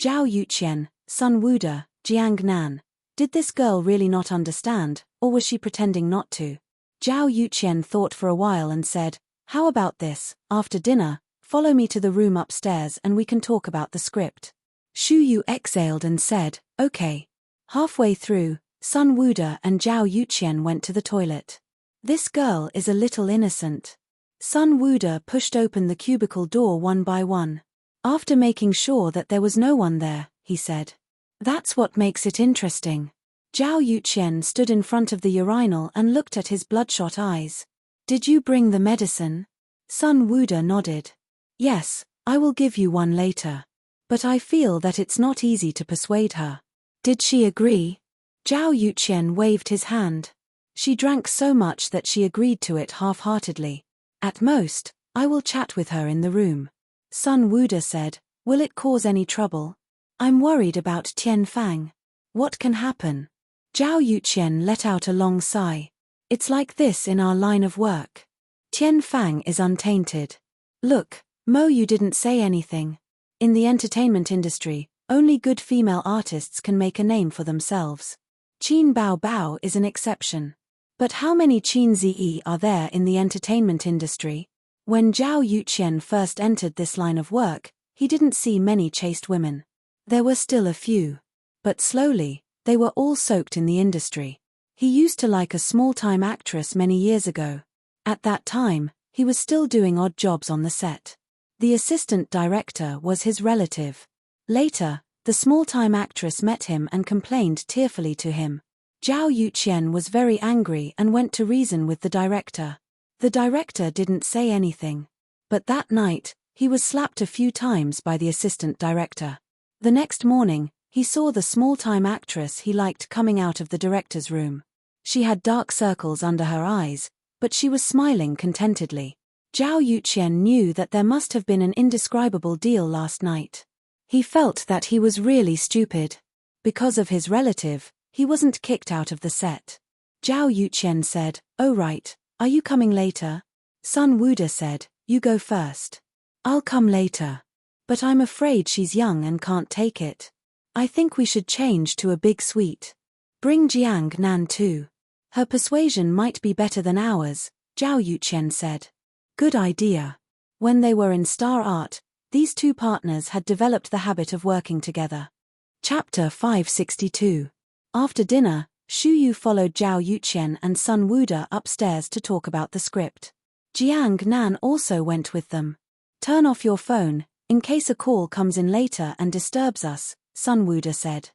Zhao Yuqian, Sun Wuda, Jiang Nan. Did this girl really not understand, or was she pretending not to? Zhao Yuqian thought for a while and said, how about this, after dinner, follow me to the room upstairs and we can talk about the script. Shu Yu exhaled and said, okay. Halfway through, Sun Wuda and Zhao Yuqian went to the toilet. This girl is a little innocent. Sun Wuda pushed open the cubicle door one by one. After making sure that there was no one there, he said. That's what makes it interesting. Zhao Yuqian stood in front of the urinal and looked at his bloodshot eyes. Did you bring the medicine? Sun Wuda nodded. Yes, I will give you one later. But I feel that it's not easy to persuade her. Did she agree? Zhao Yuqian waved his hand. She drank so much that she agreed to it half-heartedly. At most, I will chat with her in the room. Sun Wuda said, will it cause any trouble? I'm worried about Tian Fang. What can happen? Zhao Yuqian let out a long sigh. It's like this in our line of work. Tian Fang is untainted. Look, Mo, you didn't say anything. In the entertainment industry, only good female artists can make a name for themselves. Qin Bao Bao is an exception. But how many Qin Zi are there in the entertainment industry? When Zhao Yuqian first entered this line of work, he didn't see many chaste women. There were still a few. But slowly, they were all soaked in the industry. He used to like a small-time actress many years ago. At that time, he was still doing odd jobs on the set. The assistant director was his relative. Later, the small-time actress met him and complained tearfully to him. Zhao Yuqian was very angry and went to reason with the director. The director didn't say anything. But that night, he was slapped a few times by the assistant director. The next morning, he saw the small-time actress he liked coming out of the director's room. She had dark circles under her eyes, but she was smiling contentedly. Zhao Yuqian knew that there must have been an indescribable deal last night. He felt that he was really stupid. Because of his relative, he wasn't kicked out of the set. Zhao Yuqian said, "Oh right, are you coming later?" Sun Wuda said, "You go first." "I'll come later. But I'm afraid she's young and can't take it. I think we should change to a big suite. Bring Jiang Nan too. Her persuasion might be better than ours," Zhao Yuqian said. Good idea. When they were in Star Art, these two partners had developed the habit of working together. Chapter 562. After dinner, Shu Yu followed Zhao Yuqian and Sun Wuda upstairs to talk about the script. Jiang Nan also went with them. "Turn off your phone, in case a call comes in later and disturbs us," Sun Wuda said.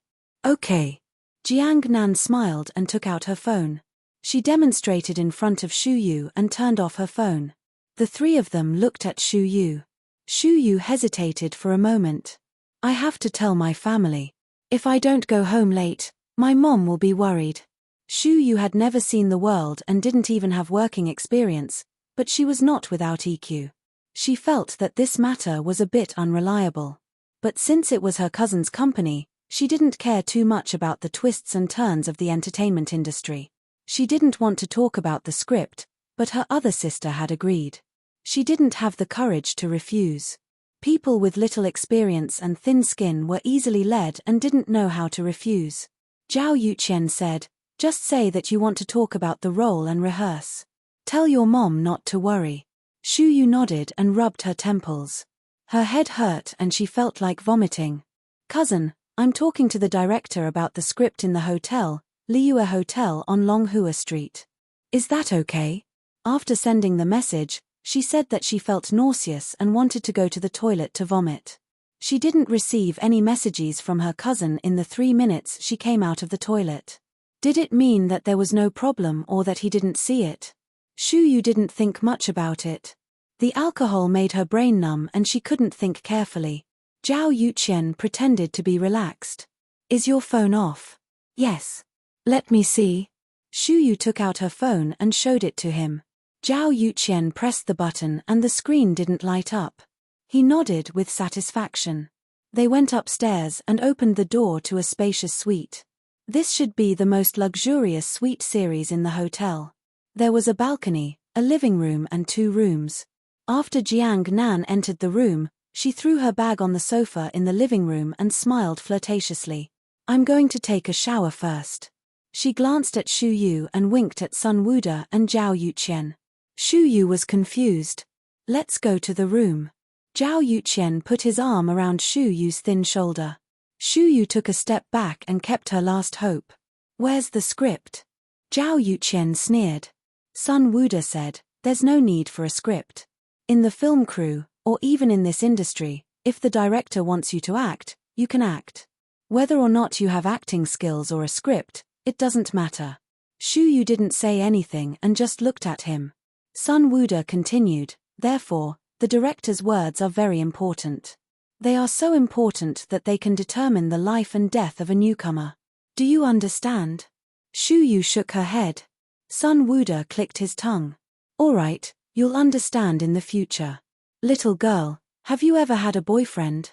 "Okay." Jiang Nan smiled and took out her phone. She demonstrated in front of Shu Yu and turned off her phone. The three of them looked at Shu Yu. Shu Yu hesitated for a moment. "I have to tell my family. If I don't go home late, my mom will be worried." Shu Yu had never seen the world and didn't even have working experience, but she was not without EQ. She felt that this matter was a bit unreliable. But since it was her cousin's company, she didn't care too much about the twists and turns of the entertainment industry. She didn't want to talk about the script, but her other sister had agreed. She didn't have the courage to refuse. People with little experience and thin skin were easily led and didn't know how to refuse. Zhao Yuqian said, "Just say that you want to talk about the role and rehearse. Tell your mom not to worry." Shu Yu nodded and rubbed her temples. Her head hurt and she felt like vomiting. "Cousin, I'm talking to the director about the script in the hotel, Liyue Hotel on Longhua Street. Is that okay?" After sending the message, she said that she felt nauseous and wanted to go to the toilet to vomit. She didn't receive any messages from her cousin in the 3 minutes she came out of the toilet. Did it mean that there was no problem or that he didn't see it? Shu Yu didn't think much about it. The alcohol made her brain numb and she couldn't think carefully. Zhao Yuqian pretended to be relaxed. "Is your phone off?" "Yes." "Let me see." Shu Yu took out her phone and showed it to him. Zhao Yuqian pressed the button and the screen didn't light up. He nodded with satisfaction. They went upstairs and opened the door to a spacious suite. This should be the most luxurious suite series in the hotel. There was a balcony, a living room and 2 rooms. After Jiang Nan entered the room, she threw her bag on the sofa in the living room and smiled flirtatiously. "I'm going to take a shower first." She glanced at Shu Yu and winked at Sun Wuda and Zhao Yuqian. Shu Yu was confused. "Let's go to the room." Zhao Yuqian put his arm around Shu Yu's thin shoulder. Shu Yu took a step back and kept her last hope. "Where's the script?" Zhao Yuqian sneered. Sun Wuda said, "There's no need for a script. In the film crew, or even in this industry, if the director wants you to act, you can act. Whether or not you have acting skills or a script, it doesn't matter." Shu Yu didn't say anything and just looked at him. Sun Wuda continued, "Therefore, the director's words are very important. They are so important that they can determine the life and death of a newcomer. Do you understand?" Shu Yu shook her head. Sun Wuda clicked his tongue. "All right, you'll understand in the future. Little girl, Have you ever had a boyfriend?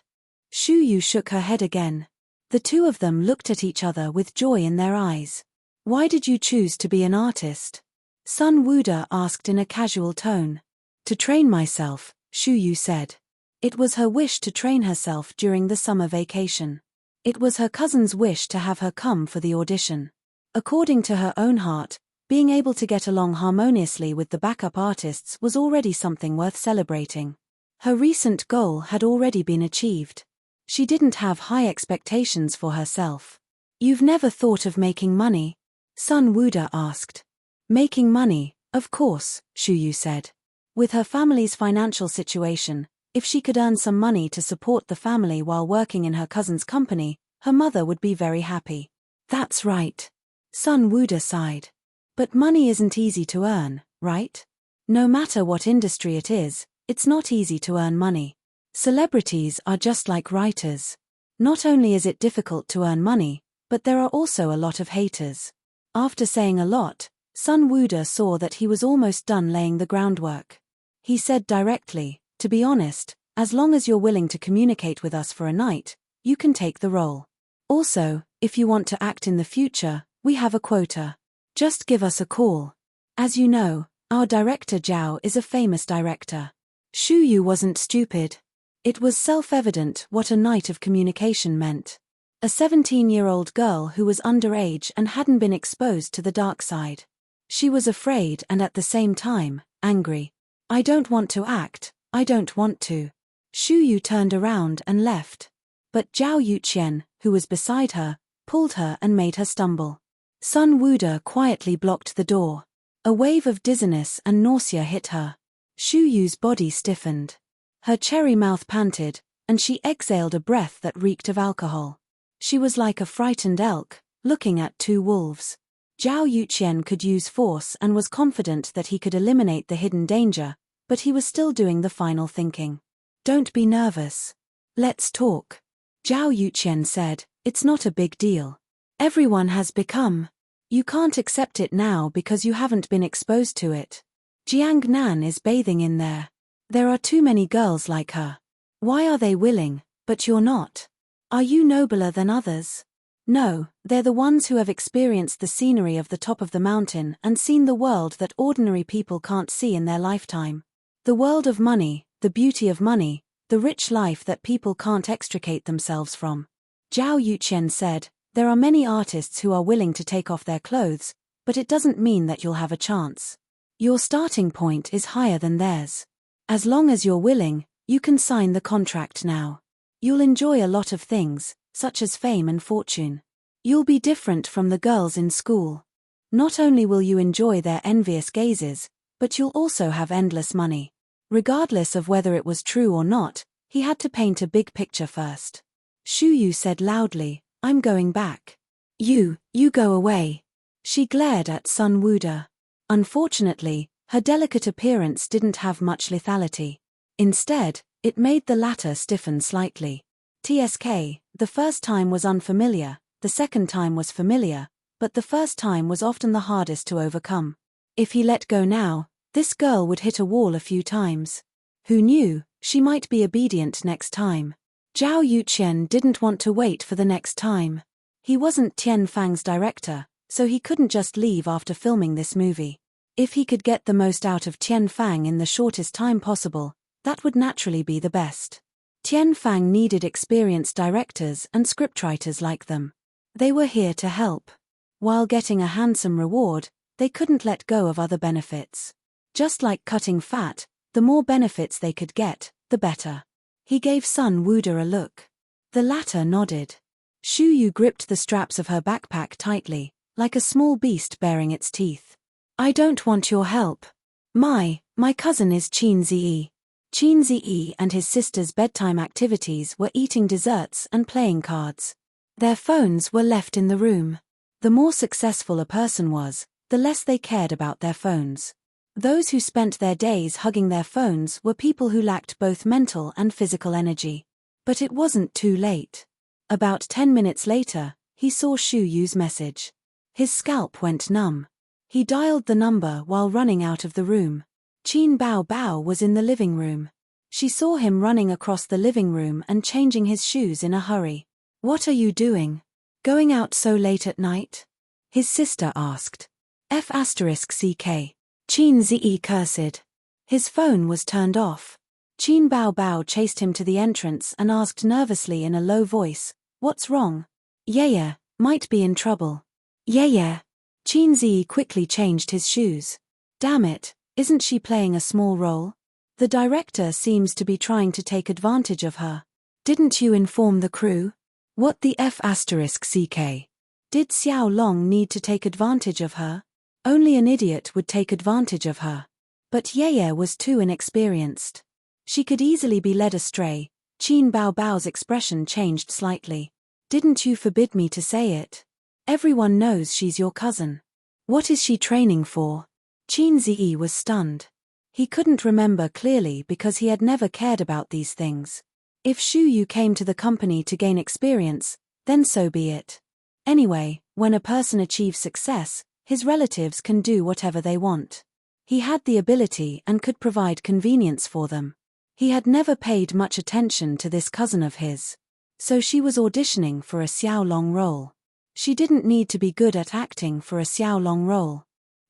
Shu Yu shook her head again. The two of them looked at each other with joy in their eyes. Why did you choose to be an artist? Sun Wuda asked in a casual tone. To train myself, Shu Yu said. It was her wish to train herself during the summer vacation. It was her cousin's wish to have her come for the audition. According to her own heart, being able to get along harmoniously with the backup artists was already something worth celebrating. Her recent goal had already been achieved. She didn't have high expectations for herself. You've never thought of making money? Sun Wuda asked. Making money, of course, Shu Yu said. With her family's financial situation, if she could earn some money to support the family while working in her cousin's company, her mother would be very happy. That's right. Sun Wuda sighed. But money isn't easy to earn, right? No matter what industry it is, it's not easy to earn money. Celebrities are just like writers. Not only is it difficult to earn money, but there are also a lot of haters. After saying a lot, Sun Wuda saw that he was almost done laying the groundwork. He said directly, to be honest, as long as you're willing to communicate with us for a night, you can take the role. Also, if you want to act in the future, we have a quota. Just give us a call. As you know, our director Zhao is a famous director. Shu Yu wasn't stupid. It was self-evident what a night of communication meant. A 17-year-old girl who was underage and hadn't been exposed to the dark side. She was afraid and at the same time, angry. I don't want to act, I don't want to. Shu Yu turned around and left. But Zhao Yuqian, who was beside her, pulled her and made her stumble. Sun Wuda quietly blocked the door. A wave of dizziness and nausea hit her. Shu Yu's body stiffened. Her cherry mouth panted, and she exhaled a breath that reeked of alcohol. She was like a frightened elk, looking at two wolves. Zhao Yuqian could use force and was confident that he could eliminate the hidden danger, but he was still doing the final thinking. Don't be nervous. Let's talk. Zhao Yuqian said, it's not a big deal. Everyone has become. You can't accept it now because you haven't been exposed to it. Jiang Nan is bathing in there. There are too many girls like her. Why are they willing, but you're not? Are you nobler than others? No, they're the ones who have experienced the scenery of the top of the mountain and seen the world that ordinary people can't see in their lifetime. The world of money, the beauty of money, the rich life that people can't extricate themselves from. Zhao Yuqian said, there are many artists who are willing to take off their clothes, but it doesn't mean that you'll have a chance. Your starting point is higher than theirs. As long as you're willing, you can sign the contract now. You'll enjoy a lot of things, such as fame and fortune. You'll be different from the girls in school. Not only will you enjoy their envious gazes, but you'll also have endless money. Regardless of whether it was true or not, he had to paint a big picture first. Shu Yu said loudly, I'm going back. You go away. She glared at Sun Wuda. Unfortunately, her delicate appearance didn't have much lethality. Instead, it made the latter stiffen slightly. TSK, the first time was unfamiliar, the second time was familiar, but the first time was often the hardest to overcome. If he let go now, this girl would hit a wall a few times. Who knew, she might be obedient next time. Zhao Yuqian didn't want to wait for the next time. He wasn't Tian Fang's director, so he couldn't just leave after filming this movie. If he could get the most out of Tian Fang in the shortest time possible, that would naturally be the best. Tian Fang needed experienced directors and scriptwriters like them. They were here to help. While getting a handsome reward, they couldn't let go of other benefits. Just like cutting fat, the more benefits they could get, the better. He gave Sun Wuda a look. The latter nodded. Shu Yu gripped the straps of her backpack tightly, like a small beast baring its teeth. I don't want your help. My cousin is Qin Ziyi. Qin Ziyi and his sister's bedtime activities were eating desserts and playing cards. Their phones were left in the room. The more successful a person was, the less they cared about their phones. Those who spent their days hugging their phones were people who lacked both mental and physical energy. But it wasn't too late. About 10 minutes later, he saw Shu Yu's message. His scalp went numb. He dialed the number while running out of the room. Qin Bao Bao was in the living room. She saw him running across the living room and changing his shoes in a hurry. "What are you doing? Going out so late at night?" his sister asked. F*ck. Qin Zi cursed. His phone was turned off. Qin Bao Bao chased him to the entrance and asked nervously in a low voice, "What's wrong?" "Yeah, might be in trouble." "Yeah." Qin Zi quickly changed his shoes. "Damn it, isn't she playing a small role? The director seems to be trying to take advantage of her. Didn't you inform the crew?" "What the F*ck. Did Xiao Long need to take advantage of her? Only an idiot would take advantage of her. But Yeye was too inexperienced. She could easily be led astray." Qin Bao Bao's expression changed slightly. "Didn't you forbid me to say it? Everyone knows she's your cousin. What is she training for?" Qin Zi was stunned. He couldn't remember clearly because he had never cared about these things. If Shu Yu came to the company to gain experience, then so be it. Anyway, when a person achieves success, his relatives can do whatever they want. He had the ability and could provide convenience for them. He had never paid much attention to this cousin of his. So she was auditioning for a Xiaolong role. She didn't need to be good at acting for a Xiaolong role.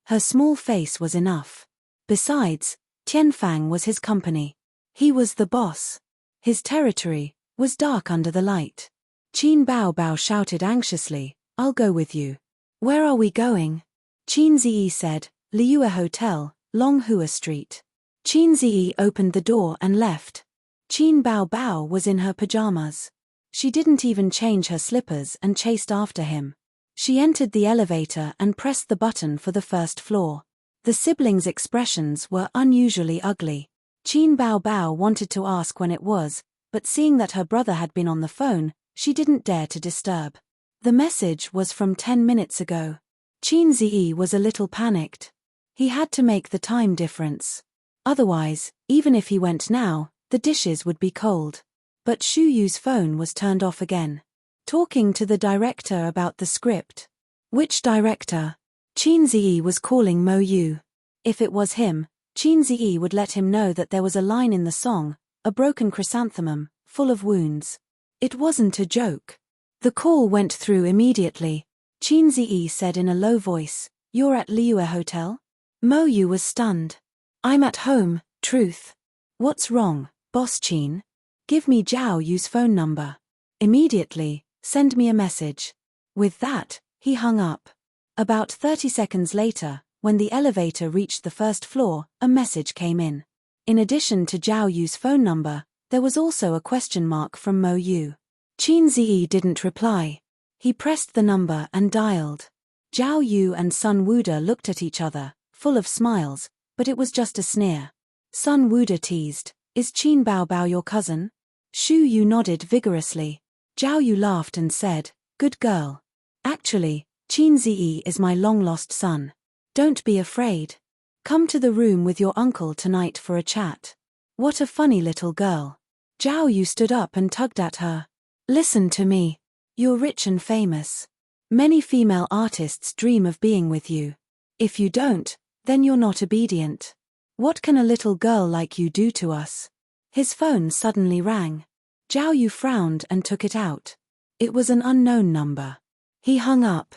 Her small face was enough. Besides, Tianfang was his company. He was the boss. His territory was dark under the light. Qin Bao Bao shouted anxiously, "I'll go with you." "Where are we going?" Qin Zi said, "Liyue Hotel, Longhua Street." Qin Zi opened the door and left. Qin Bao Bao was in her pajamas. She didn't even change her slippers and chased after him. She entered the elevator and pressed the button for the first floor. The siblings' expressions were unusually ugly. Qin Bao Bao wanted to ask when it was, but seeing that her brother had been on the phone, she didn't dare to disturb. The message was from 10 minutes ago. Qin Zi was a little panicked. He had to make the time difference. Otherwise, even if he went now, the dishes would be cold. But Shu Yu's phone was turned off again. Talking to the director about the script. Which director? Qin Zi was calling Mo Yu. If it was him, Qin Zi would let him know that there was a line in the song, "A broken chrysanthemum, full of wounds." It wasn't a joke. The call went through immediately. Qin Zi said in a low voice, "You're at Liyue Hotel?" Mo Yu was stunned. "I'm at home, truth." "What's wrong, Boss Qin?" "Give me Zhao Yu's phone number. Immediately, send me a message." With that, he hung up. About 30 seconds later, when the elevator reached the first floor, a message came in. In addition to Zhao Yu's phone number, there was also a question mark from Mo Yu. Qin Zi didn't reply. He pressed the number and dialed. Zhao Yu and Sun Wuda looked at each other, full of smiles, but it was just a sneer. Sun Wuda teased, "Is Qin Bao Bao your cousin?" Shu Yu nodded vigorously. Zhao Yu laughed and said, "Good girl. Actually, Qin Zi is my long-lost son. Don't be afraid. Come to the room with your uncle tonight for a chat." What a funny little girl. Zhao Yu stood up and tugged at her. "Listen to me. You're rich and famous. Many female artists dream of being with you. If you don't, then you're not obedient. What can a little girl like you do to us?" His phone suddenly rang. Zhao Yu frowned and took it out. It was an unknown number. He hung up.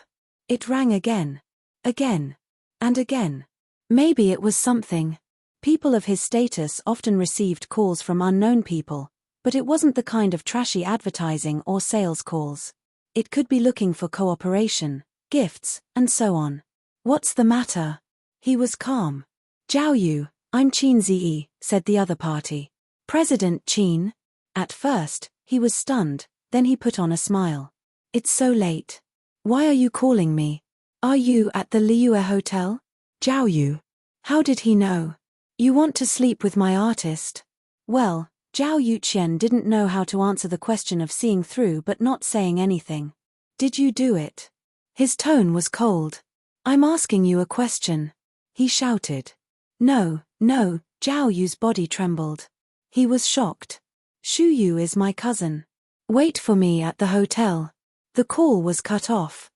It rang again. Again. And again. Maybe it was something. People of his status often received calls from unknown people, but it wasn't the kind of trashy advertising or sales calls. It could be looking for cooperation, gifts, and so on. "What's the matter?" He was calm. "Zhao Yu, I'm Qin Zi," said the other party. "President Qin?" At first, he was stunned, then he put on a smile. "It's so late. Why are you calling me? Are you at the Liyue Hotel?" "Zhao Yu. How did he know? You want to sleep with my artist?" Well, Zhao Yuqian didn't know how to answer the question of seeing through but not saying anything. "Did you do it?" His tone was cold. "I'm asking you a question," he shouted. No, Zhao Yu's body trembled. He was shocked. "Shu Yu is my cousin. Wait for me at the hotel." The call was cut off.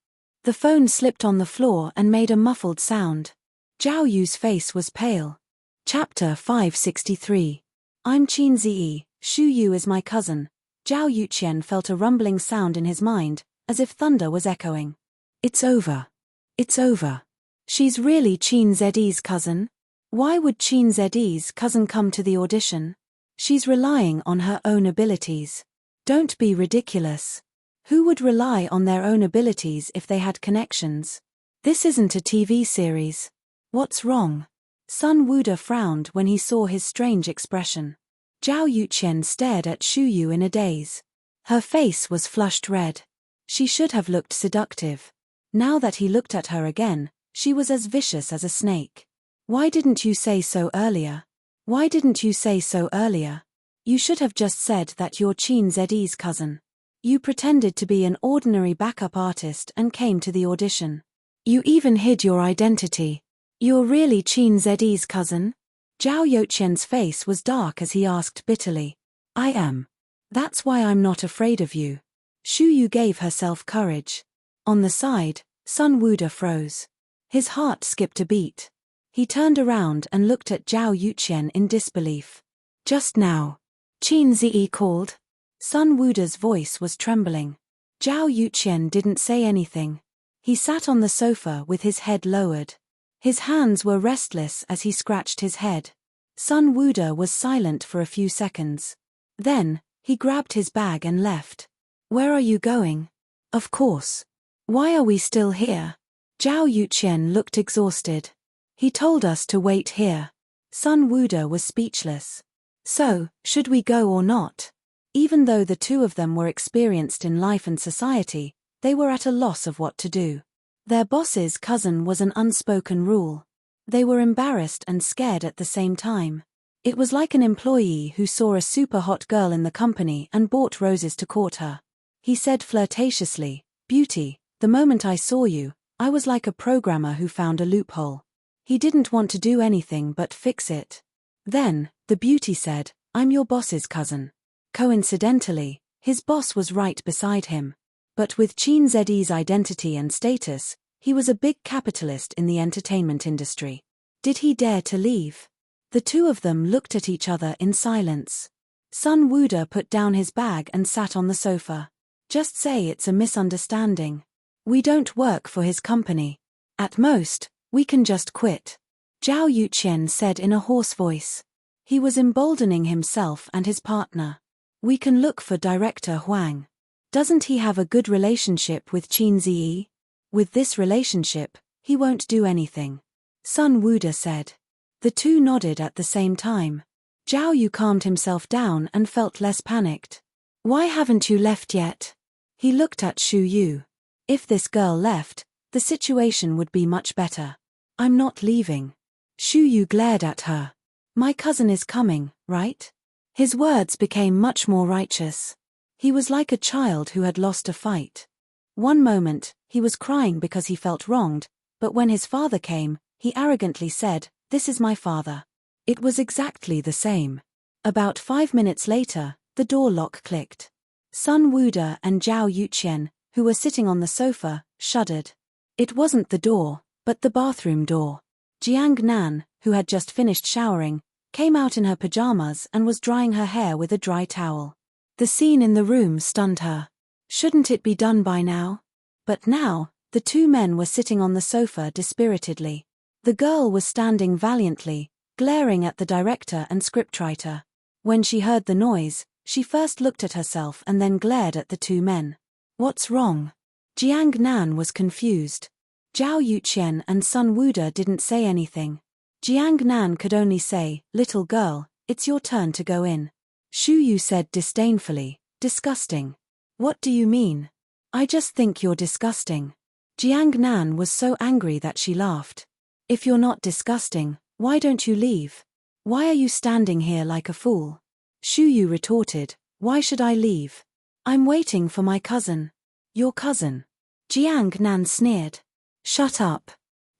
The phone slipped on the floor and made a muffled sound. Zhao Yu's face was pale. Chapter 563. I'm Qin Ziyi, Shu Yu is my cousin. Zhao Yuqian felt a rumbling sound in his mind, as if thunder was echoing. It's over. It's over. She's really Qin Ziyi's cousin? Why would Qin Ziyi's cousin come to the audition? She's relying on her own abilities. Don't be ridiculous. Who would rely on their own abilities if they had connections? This isn't a TV series. What's wrong? Sun Wuda frowned when he saw his strange expression. Zhao Yuqian stared at Shu Yu in a daze. Her face was flushed red. She should have looked seductive. Now that he looked at her again, she was as vicious as a snake. Why didn't you say so earlier? Why didn't you say so earlier? You should have just said that you're Qin Ziyi's cousin. You pretended to be an ordinary backup artist and came to the audition. You even hid your identity. You're really Qin Ziyi's cousin? Zhao Yuqian's face was dark as he asked bitterly. I am. That's why I'm not afraid of you. Shu Yu gave herself courage. On the side, Sun Wuda froze. His heart skipped a beat. He turned around and looked at Zhao Yuqian in disbelief. Just now. Qin Ziyi called. Sun Wuda's voice was trembling. Zhao Yuqian didn't say anything. He sat on the sofa with his head lowered. His hands were restless as he scratched his head. Sun Wuda was silent for a few seconds. Then, he grabbed his bag and left. Where are you going? Of course. Why are we still here? Zhao Yuqian looked exhausted. He told us to wait here. Sun Wuda was speechless. So, should we go or not? Even though the two of them were experienced in life and society, they were at a loss of what to do. Their boss's cousin was an unspoken rule. They were embarrassed and scared at the same time. It was like an employee who saw a super hot girl in the company and bought roses to court her. He said flirtatiously, "Beauty, the moment I saw you, I was like a programmer who found a loophole." He didn't want to do anything but fix it. Then, the beauty said, "I'm your boss's cousin." Coincidentally, his boss was right beside him. But with Qin Ziyi's identity and status, he was a big capitalist in the entertainment industry. Did he dare to leave? The two of them looked at each other in silence. Sun Wuda put down his bag and sat on the sofa. Just say it's a misunderstanding. We don't work for his company. At most, we can just quit. Zhao Yuqian said in a hoarse voice. He was emboldening himself and his partner. We can look for Director Huang. Doesn't he have a good relationship with Qin Ziyi? With this relationship, he won't do anything. Sun Wuda said. The two nodded at the same time. Zhao Yu calmed himself down and felt less panicked. Why haven't you left yet? He looked at Shu Yu. If this girl left, the situation would be much better. I'm not leaving. Shu Yu glared at her. My cousin is coming, right? His words became much more righteous. He was like a child who had lost a fight. One moment, he was crying because he felt wronged, but when his father came, he arrogantly said, "This is my father." It was exactly the same. About 5 minutes later, the door lock clicked. Sun Wuda and Zhao Yuqian, who were sitting on the sofa, shuddered. It wasn't the door, but the bathroom door. Jiang Nan, who had just finished showering, came out in her pajamas and was drying her hair with a dry towel. The scene in the room stunned her. Shouldn't it be done by now? But now, the two men were sitting on the sofa dispiritedly. The girl was standing valiantly, glaring at the director and scriptwriter. When she heard the noise, she first looked at herself and then glared at the two men. What's wrong? Jiang Nan was confused. Zhao Yuqian and Sun Wuda didn't say anything. Jiang Nan could only say, "Little girl, it's your turn to go in." Shu Yu said disdainfully, "Disgusting." What do you mean? I just think you're disgusting. Jiang Nan was so angry that she laughed. If you're not disgusting, why don't you leave? Why are you standing here like a fool? Shu Yu retorted, "Why should I leave? I'm waiting for my cousin." Your cousin? Jiang Nan sneered. Shut up.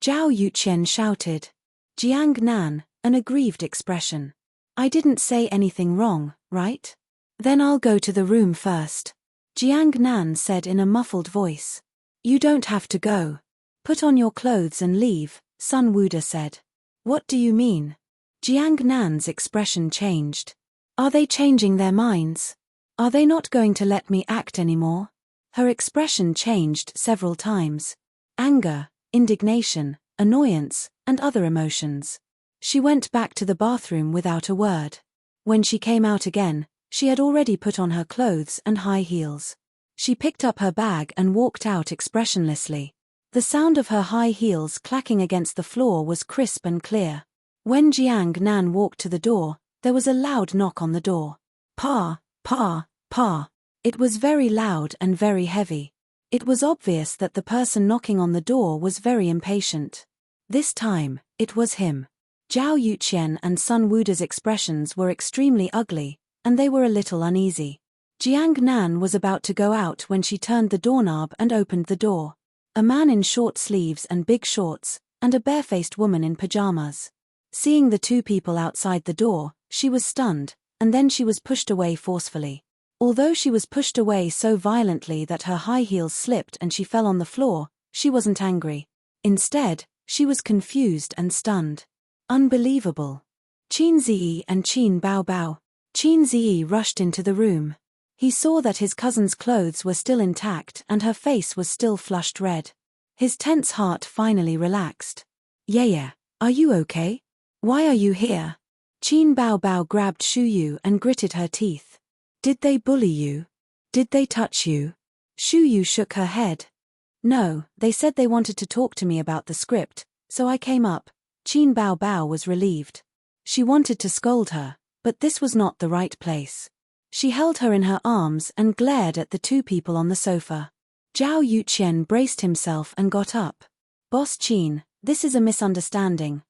Zhao Yuqian shouted. Jiang Nan, an aggrieved expression. I didn't say anything wrong, right? Then I'll go to the room first. Jiang Nan said in a muffled voice. You don't have to go. Put on your clothes and leave, Sun Wuda said. What do you mean? Jiang Nan's expression changed. Are they changing their minds? Are they not going to let me act anymore? Her expression changed several times. Anger, indignation, annoyance, and other emotions. She went back to the bathroom without a word. When she came out again, she had already put on her clothes and high heels. She picked up her bag and walked out expressionlessly. The sound of her high heels clacking against the floor was crisp and clear. When Jiang Nan walked to the door, there was a loud knock on the door. Pa, pa, pa. It was very loud and very heavy. It was obvious that the person knocking on the door was very impatient. This time, it was him. Zhao Yuqian and Sun Wuda's expressions were extremely ugly, and they were a little uneasy. Jiang Nan was about to go out when she turned the doorknob and opened the door. A man in short sleeves and big shorts, and a barefaced woman in pajamas. Seeing the two people outside the door, she was stunned, and then she was pushed away forcefully. Although she was pushed away so violently that her high heels slipped and she fell on the floor, she wasn't angry. Instead, she was confused and stunned. Unbelievable. Qin Ziyi and Qin Baobao. Qin Ziyi rushed into the room. He saw that his cousin's clothes were still intact and her face was still flushed red. His tense heart finally relaxed. Yeah, are you okay? Why are you here? Qin Baobao grabbed Shu Yu and gritted her teeth. Did they bully you? Did they touch you? Shu Yu shook her head. No, they said they wanted to talk to me about the script, so I came up. Qin Baobao was relieved. She wanted to scold her, but this was not the right place. She held her in her arms and glared at the two people on the sofa. Zhao Yuqian braced himself and got up. Boss Qin, this is a misunderstanding.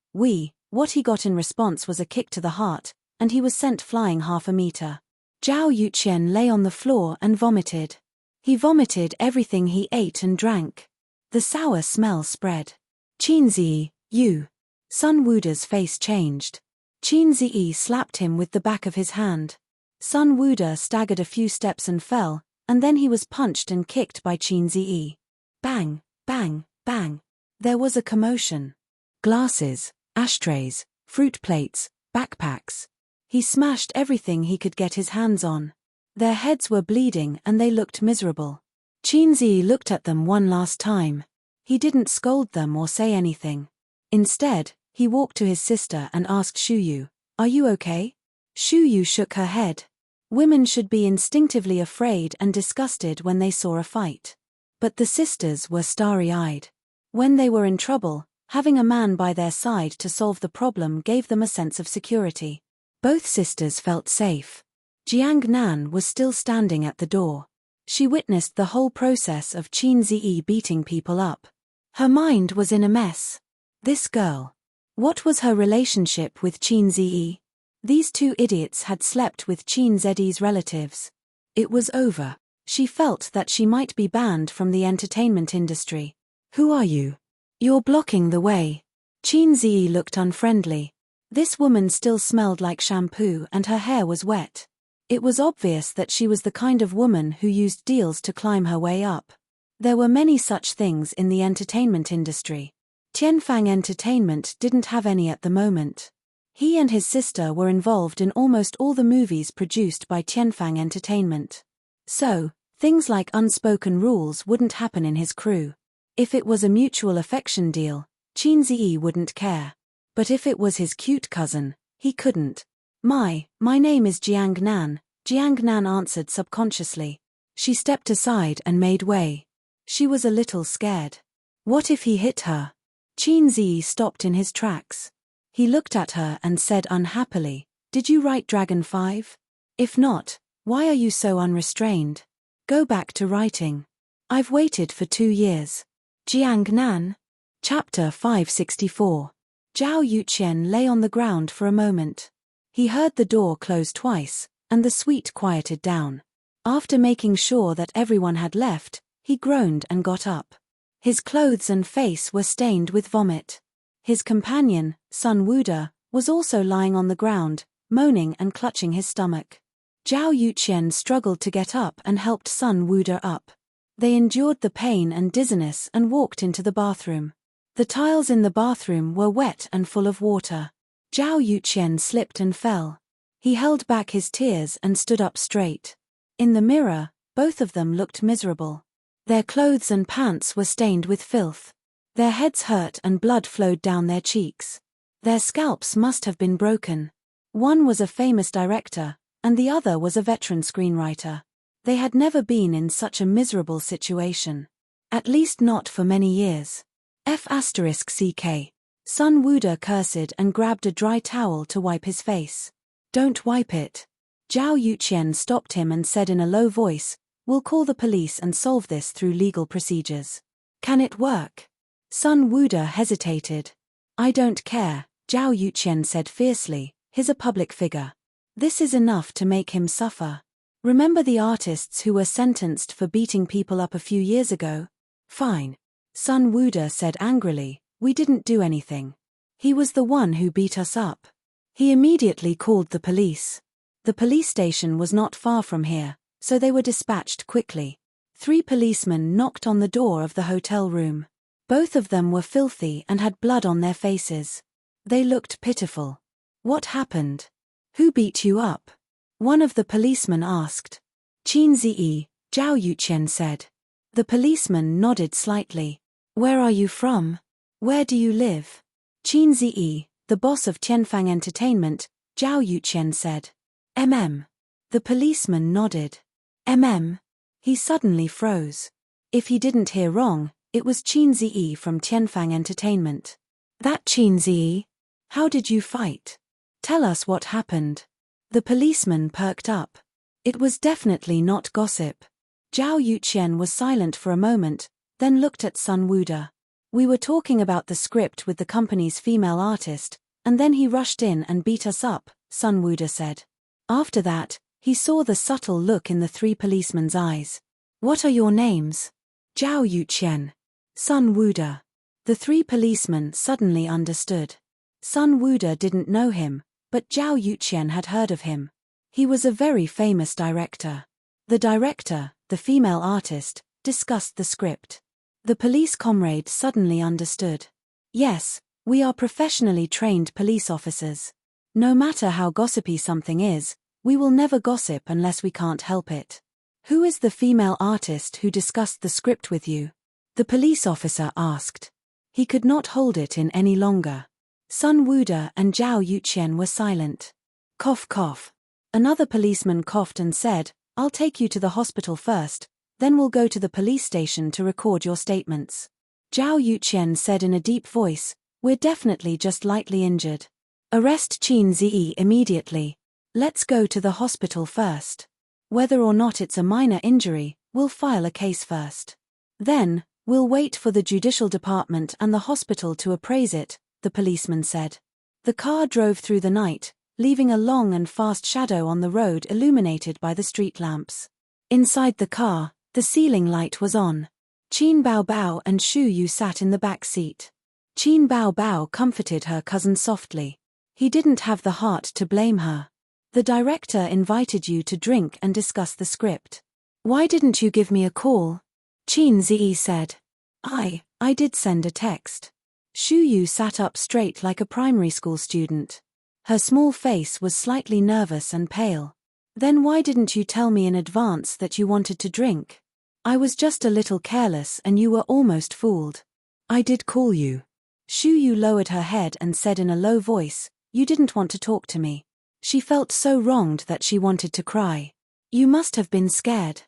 What he got in response was a kick to the heart, and he was sent flying half a meter. Zhao Yuqian lay on the floor and vomited. He vomited everything he ate and drank. The sour smell spread. Qin Ziyi, you. Sun Wuda's face changed. Qin Ziyi slapped him with the back of his hand. Sun Wuda staggered a few steps and fell, and then he was punched and kicked by Qin Ziyi. Bang, bang, bang. There was a commotion. Glasses, ashtrays, fruit plates, backpacks. He smashed everything he could get his hands on. Their heads were bleeding and they looked miserable. Qin Ziyi looked at them one last time. He didn't scold them or say anything. Instead, he walked to his sister and asked Shu Yu, "Are you okay?" Shu Yu shook her head. Women should be instinctively afraid and disgusted when they saw a fight. But the sisters were starry-eyed. When they were in trouble, having a man by their side to solve the problem gave them a sense of security. Both sisters felt safe. Jiang Nan was still standing at the door. She witnessed the whole process of Qin Ziyi beating people up. Her mind was in a mess. This girl. What was her relationship with Qin Ziyi? These two idiots had slept with Qin Ziyi's relatives. It was over. She felt that she might be banned from the entertainment industry. Who are you? You're blocking the way. Qin Ziyi looked unfriendly. This woman still smelled like shampoo and her hair was wet. It was obvious that she was the kind of woman who used deals to climb her way up. There were many such things in the entertainment industry. Tianfang Entertainment didn't have any at the moment. He and his sister were involved in almost all the movies produced by Tianfang Entertainment. So, things like unspoken rules wouldn't happen in his crew. If it was a mutual affection deal, Qin Ziyi wouldn't care. But if it was his cute cousin, he couldn't. My name is Jiang Nan, Jiang Nan answered subconsciously. She stepped aside and made way. She was a little scared. What if he hit her? Qin Ziyi stopped in his tracks. He looked at her and said unhappily, "Did you write Dragon 5? If not, why are you so unrestrained? Go back to writing. I've waited for 2 years. Jiang Nan. Chapter 564. Zhao Yuqian lay on the ground for a moment. He heard the door close twice, and the suite quieted down. After making sure that everyone had left, he groaned and got up. His clothes and face were stained with vomit. His companion, Sun Wuda, was also lying on the ground, moaning and clutching his stomach. Zhao Yuqian struggled to get up and helped Sun Wuda up. They endured the pain and dizziness and walked into the bathroom. The tiles in the bathroom were wet and full of water. Zhao Yuqian slipped and fell. He held back his tears and stood up straight. In the mirror, both of them looked miserable. Their clothes and pants were stained with filth. Their heads hurt and blood flowed down their cheeks. Their scalps must have been broken. One was a famous director, and the other was a veteran screenwriter. They had never been in such a miserable situation. At least not for many years. F***ck. Sun Wooder cursed and grabbed a dry towel to wipe his face. Don't wipe it. Zhao Yuqian stopped him and said in a low voice, we'll call the police and solve this through legal procedures. Can it work? Sun Wooder hesitated. I don't care, Zhao Yuqian said fiercely, he's a public figure. This is enough to make him suffer. Remember the artists who were sentenced for beating people up a few years ago? Fine. Sun Wooder said angrily, we didn't do anything. He was the one who beat us up. He immediately called the police. The police station was not far from here, so they were dispatched quickly. 3 policemen knocked on the door of the hotel room. Both of them were filthy and had blood on their faces. They looked pitiful. What happened? Who beat you up? One of the policemen asked. Qin Ziyi, Zhao Yuqian said. The policeman nodded slightly. Where are you from? Where do you live? Qin Ziyi, the boss of Tianfang Entertainment, Zhao Yuqian said. The policeman nodded. He suddenly froze. If he didn't hear wrong, it was Qin Ziyi from Tianfang Entertainment. That Qin Ziyi? How did you fight? Tell us what happened. The policeman perked up. It was definitely not gossip. Zhao Yuqian was silent for a moment, then looked at Sun Wooder. We were talking about the script with the company's female artist, and then he rushed in and beat us up, Sun Wooder said. After that, he saw the subtle look in the 3 policemen's eyes. What are your names? Zhao Yuqian. Sun Wooder. The 3 policemen suddenly understood. Sun Wooder didn't know him, but Zhao Yuqian had heard of him. He was a very famous director. The director, the female artist, discussed the script. The police comrade suddenly understood. Yes, we are professionally trained police officers. No matter how gossipy something is, we will never gossip unless we can't help it. Who is the female artist who discussed the script with you? The police officer asked. He could not hold it in any longer. Sun Wooder and Zhao Yuqian were silent. Cough cough. Another policeman coughed and said, I'll take you to the hospital first, then we'll go to the police station to record your statements. Zhao Yuqian said in a deep voice, we're definitely just lightly injured. Arrest Qin Ziyi immediately. Let's go to the hospital first. Whether or not it's a minor injury, we'll file a case first. Then, we'll wait for the judicial department and the hospital to appraise it, the policeman said. The car drove through the night, leaving a long and fast shadow on the road illuminated by the street lamps. Inside the car, the ceiling light was on. Qin Baobao and Shu Yu sat in the back seat. Qin Baobao comforted her cousin softly. He didn't have the heart to blame her. The director invited you to drink and discuss the script. Why didn't you give me a call? Qin Ziyi said. I did send a text. Shu Yu sat up straight like a primary school student. Her small face was slightly nervous and pale. Then why didn't you tell me in advance that you wanted to drink? I was just a little careless and you were almost fooled. I did call you. Shu Yu lowered her head and said in a low voice, you didn't want to talk to me. She felt so wronged that she wanted to cry. You must have been scared.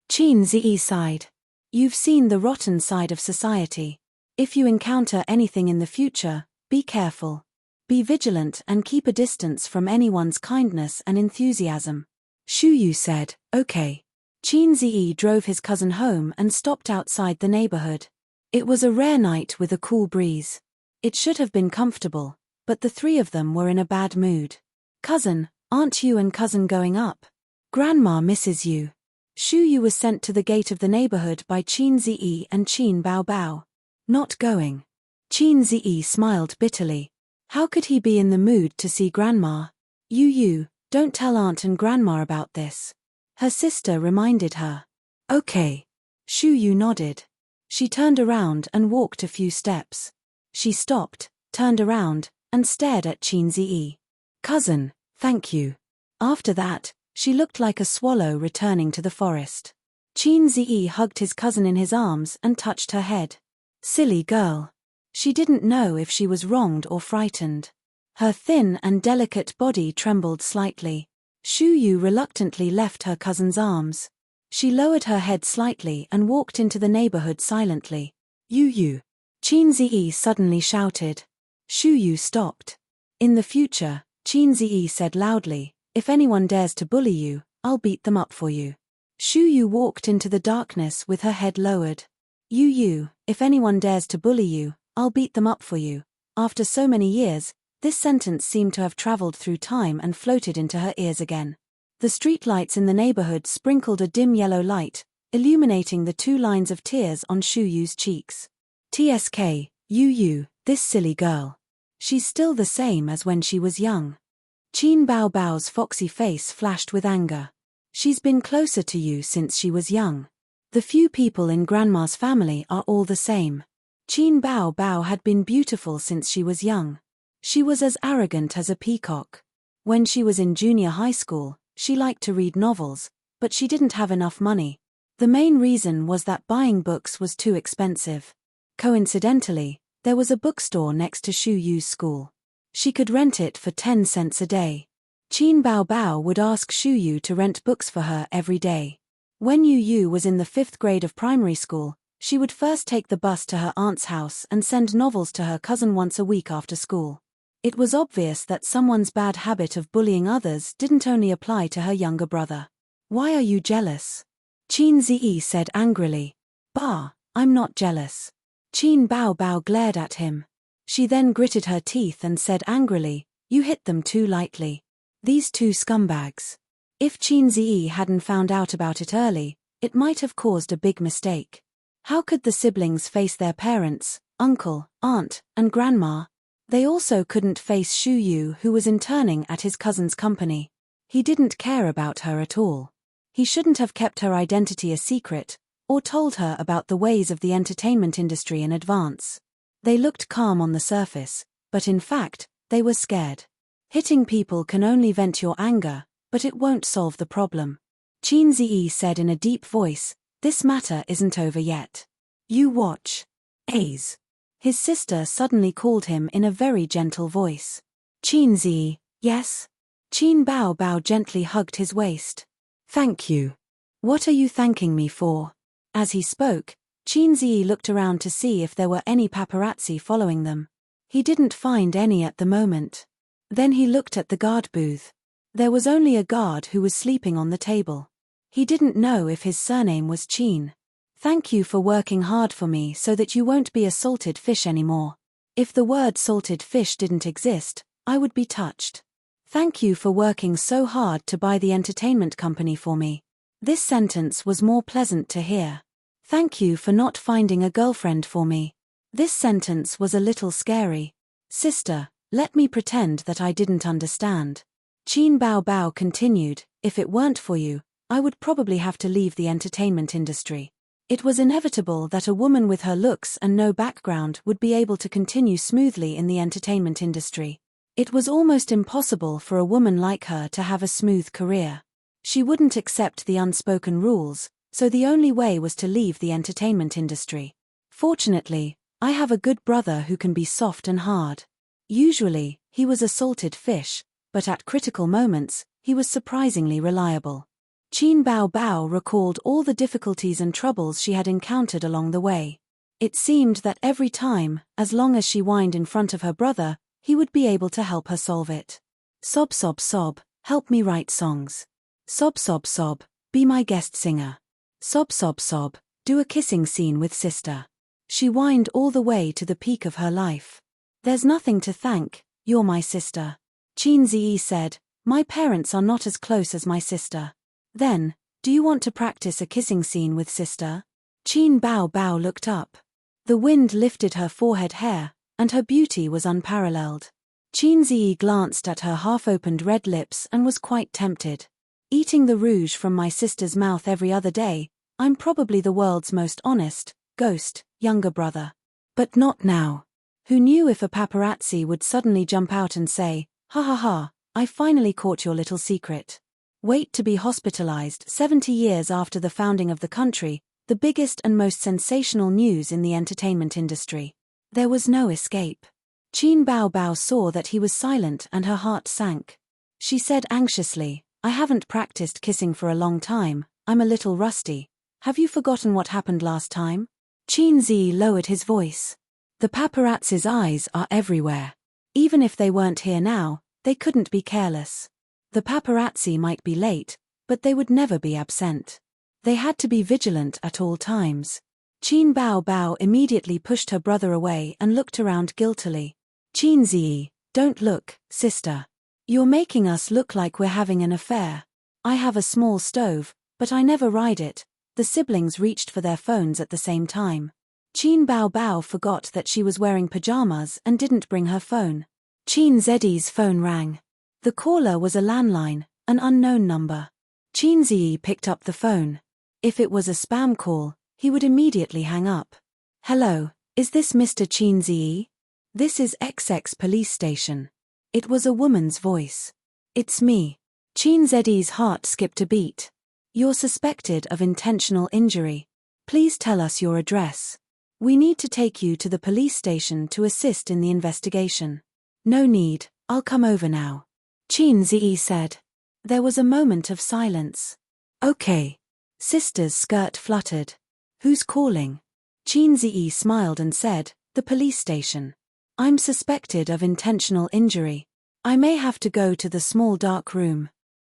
Qin Ziyi sighed. You've seen the rotten side of society. If you encounter anything in the future, be careful. Be vigilant and keep a distance from anyone's kindness and enthusiasm. Shu Yu said, okay. Qin Ziyi drove his cousin home and stopped outside the neighborhood. It was a rare night with a cool breeze. It should have been comfortable, but the 3 of them were in a bad mood. Cousin, aren't you and cousin going up? Grandma misses you. Shu Yu was sent to the gate of the neighborhood by Qin Ziyi and Qin Baobao. Not going. Qin Ziyi smiled bitterly. How could he be in the mood to see Grandma? You, don't tell Aunt and Grandma about this. Her sister reminded her. Okay. Shu Yu nodded. She turned around and walked a few steps. She stopped, turned around, and stared at Qin Ziyi. Cousin, thank you. After that, she looked like a swallow returning to the forest. Qin Ziyi hugged his cousin in his arms and touched her head. Silly girl. She didn't know if she was wronged or frightened. Her thin and delicate body trembled slightly. Shu Yu reluctantly left her cousin's arms. She lowered her head slightly and walked into the neighborhood silently. Yu. Qin Ziyi suddenly shouted. Shu Yu stopped. In the future, Qin Ziyi said loudly, if anyone dares to bully you, I'll beat them up for you. Shu Yu walked into the darkness with her head lowered. Yu, if anyone dares to bully you, I'll beat them up for you. After so many years, this sentence seemed to have traveled through time and floated into her ears again. The streetlights in the neighborhood sprinkled a dim yellow light, illuminating the 2 lines of tears on Shu Yu's cheeks. TSK, Yu, this silly girl. She's still the same as when she was young. Qin Bao's foxy face flashed with anger. She's been closer to you since she was young. The few people in Grandma's family are all the same. Qin Bao had been beautiful since she was young. She was as arrogant as a peacock. When she was in junior high school, she liked to read novels, but she didn't have enough money. The main reason was that buying books was too expensive. Coincidentally, there was a bookstore next to Shu Yu's school. She could rent it for 10 cents a day. Qin Bao would ask Shu Yu to rent books for her every day. When Yu was in the 5th grade of primary school, she would first take the bus to her aunt's house and send novels to her cousin once a week after school. It was obvious that someone's bad habit of bullying others didn't only apply to her younger brother. Why are you jealous? Qin Ziyi said angrily. Bah, I'm not jealous. Qin Bao glared at him. She then gritted her teeth and said angrily, you hit them too lightly. These 2 scumbags. If Qin Ziyi hadn't found out about it early, it might have caused a big mistake. How could the siblings face their parents, uncle, aunt, and grandma? They also couldn't face Shu Yu, who was interning at his cousin's company. He didn't care about her at all. He shouldn't have kept her identity a secret, or told her about the ways of the entertainment industry in advance. They looked calm on the surface, but in fact, they were scared. Hitting people can only vent your anger, but it won't solve the problem. Qin Ziyi said in a deep voice, this matter isn't over yet. You watch. A's. His sister suddenly called him in a very gentle voice. Qin Ziyi, yes? Qin Bao gently hugged his waist. Thank you. What are you thanking me for? As he spoke, Qin Ziyi looked around to see if there were any paparazzi following them. He didn't find any at the moment. Then he looked at the guard booth. There was only a guard who was sleeping on the table. He didn't know if his surname was Qin. Thank you for working hard for me so that you won't be a salted fish anymore. If the word salted fish didn't exist, I would be touched. Thank you for working so hard to buy the entertainment company for me. This sentence was more pleasant to hear. Thank you for not finding a girlfriend for me. This sentence was a little scary. Sister, let me pretend that I didn't understand. Qin Bao continued, if it weren't for you, I would probably have to leave the entertainment industry. It was inevitable that a woman with her looks and no background would be able to continue smoothly in the entertainment industry. It was almost impossible for a woman like her to have a smooth career. She wouldn't accept the unspoken rules, so the only way was to leave the entertainment industry. Fortunately, I have a good brother who can be soft and hard. Usually, he was a salted fish, but at critical moments, he was surprisingly reliable. Qin Bao recalled all the difficulties and troubles she had encountered along the way. It seemed that every time, as long as she whined in front of her brother, he would be able to help her solve it. Sob, help me write songs. Sob, be my guest singer. Sob, do a kissing scene with sister. She whined all the way to the peak of her life. There's nothing to thank, you're my sister. Qin Ziyi said, my parents are not as close as my sister. Then, do you want to practice a kissing scene with sister? Qin Bao looked up. The wind lifted her forehead hair, and her beauty was unparalleled. Qin Ziyi glanced at her half-opened red lips and was quite tempted. Eating the rouge from my sister's mouth every other day, I'm probably the world's most honest, ghost, younger brother. But not now. Who knew if a paparazzi would suddenly jump out and say, ha ha ha, I finally caught your little secret. Wait to be hospitalized 70 years after the founding of the country, the biggest and most sensational news in the entertainment industry. There was no escape. Qin Bao Bao saw that he was silent and her heart sank. She said anxiously, I haven't practiced kissing for a long time, I'm a little rusty. Have you forgotten what happened last time? Qin Zi lowered his voice. The paparazzi's eyes are everywhere. Even if they weren't here now, they couldn't be careless. The paparazzi might be late, but they would never be absent. They had to be vigilant at all times. Qin Bao Bao immediately pushed her brother away and looked around guiltily. Qin Zi, don't look, sister. You're making us look like we're having an affair. I have a small stove, but I never ride it. The siblings reached for their phones at the same time. Qin Bao Bao forgot that she was wearing pajamas and didn't bring her phone. Qin Zi's phone rang. The caller was a landline, an unknown number. Qin Zi picked up the phone. If it was a spam call, he would immediately hang up. Hello, is this Mr. Qin Zi? This is XX police station. It was a woman's voice. It's me. Qin Zi's heart skipped a beat. You're suspected of intentional injury. Please tell us your address. We need to take you to the police station to assist in the investigation. No need, I'll come over now. Qin Zi said. There was a moment of silence. Okay. Sister's skirt fluttered. Who's calling? Qin Zi smiled and said, the police station. I'm suspected of intentional injury. I may have to go to the small dark room.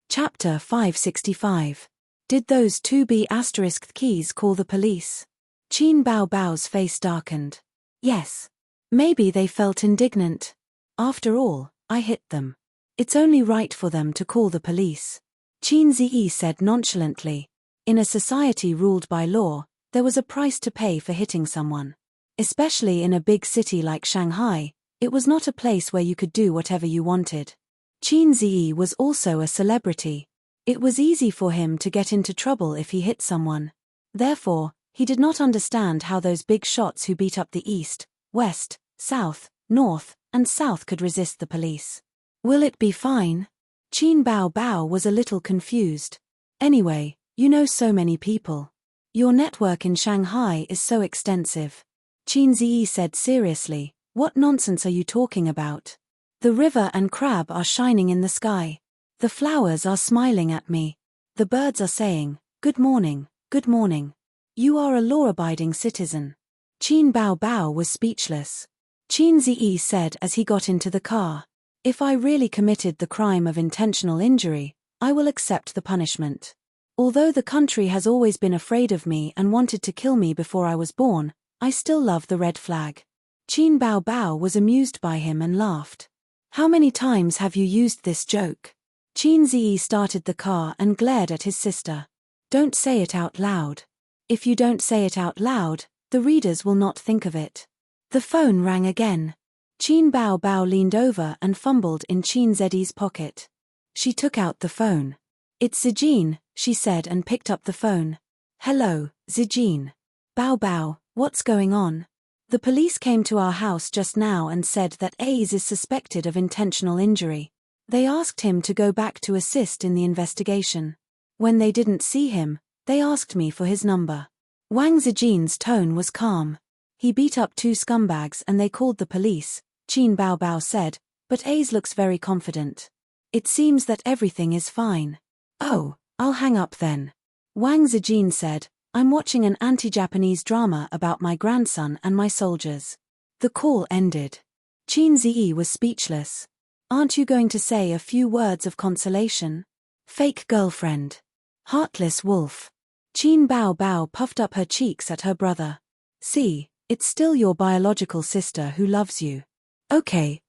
Chapter 565. Did those 2B asterisk keys call the police? Qin Bao Bao's face darkened. Yes. Maybe they felt indignant. After all, I hit them. It's only right for them to call the police. Qin Zi said nonchalantly. In a society ruled by law, there was a price to pay for hitting someone. Especially in a big city like Shanghai, it was not a place where you could do whatever you wanted. Qin Zi was also a celebrity. It was easy for him to get into trouble if he hit someone. Therefore, he did not understand how those big shots who beat up the east, west, south, north, and south could resist the police. Will it be fine? Qin Bao Bao was a little confused. Anyway, you know so many people. Your network in Shanghai is so extensive. Qin Zi said seriously, what nonsense are you talking about? The river and crab are shining in the sky. The flowers are smiling at me. The birds are saying, good morning, good morning. You are a law-abiding citizen. Qin Bao Bao was speechless. Qin Zi said as he got into the car. If I really committed the crime of intentional injury, I will accept the punishment. Although the country has always been afraid of me and wanted to kill me before I was born, I still love the red flag. Qin Bao Bao was amused by him and laughed. How many times have you used this joke? Qin Zi started the car and glared at his sister. Don't say it out loud. If you don't say it out loud, the readers will not think of it. The phone rang again. Qin Bao Bao leaned over and fumbled in Qin Zi's pocket. She took out the phone. It's Zijin, she said and picked up the phone. Hello, Zijin. Bao Bao, what's going on? The police came to our house just now and said that Ace is suspected of intentional injury. They asked him to go back to assist in the investigation. When they didn't see him, they asked me for his number. Wang Zijin's tone was calm. He beat up 2 scumbags and they called the police, Qin Bao Bao said, but Ace looks very confident. It seems that everything is fine. Oh, I'll hang up then. Wang Zijin said, I'm watching an anti-Japanese drama about my grandson and my soldiers. The call ended. Qin Zi was speechless. Aren't you going to say a few words of consolation? Fake girlfriend. Heartless wolf. Qin Bao Bao puffed up her cheeks at her brother. See, it's still your biological sister who loves you. Okay.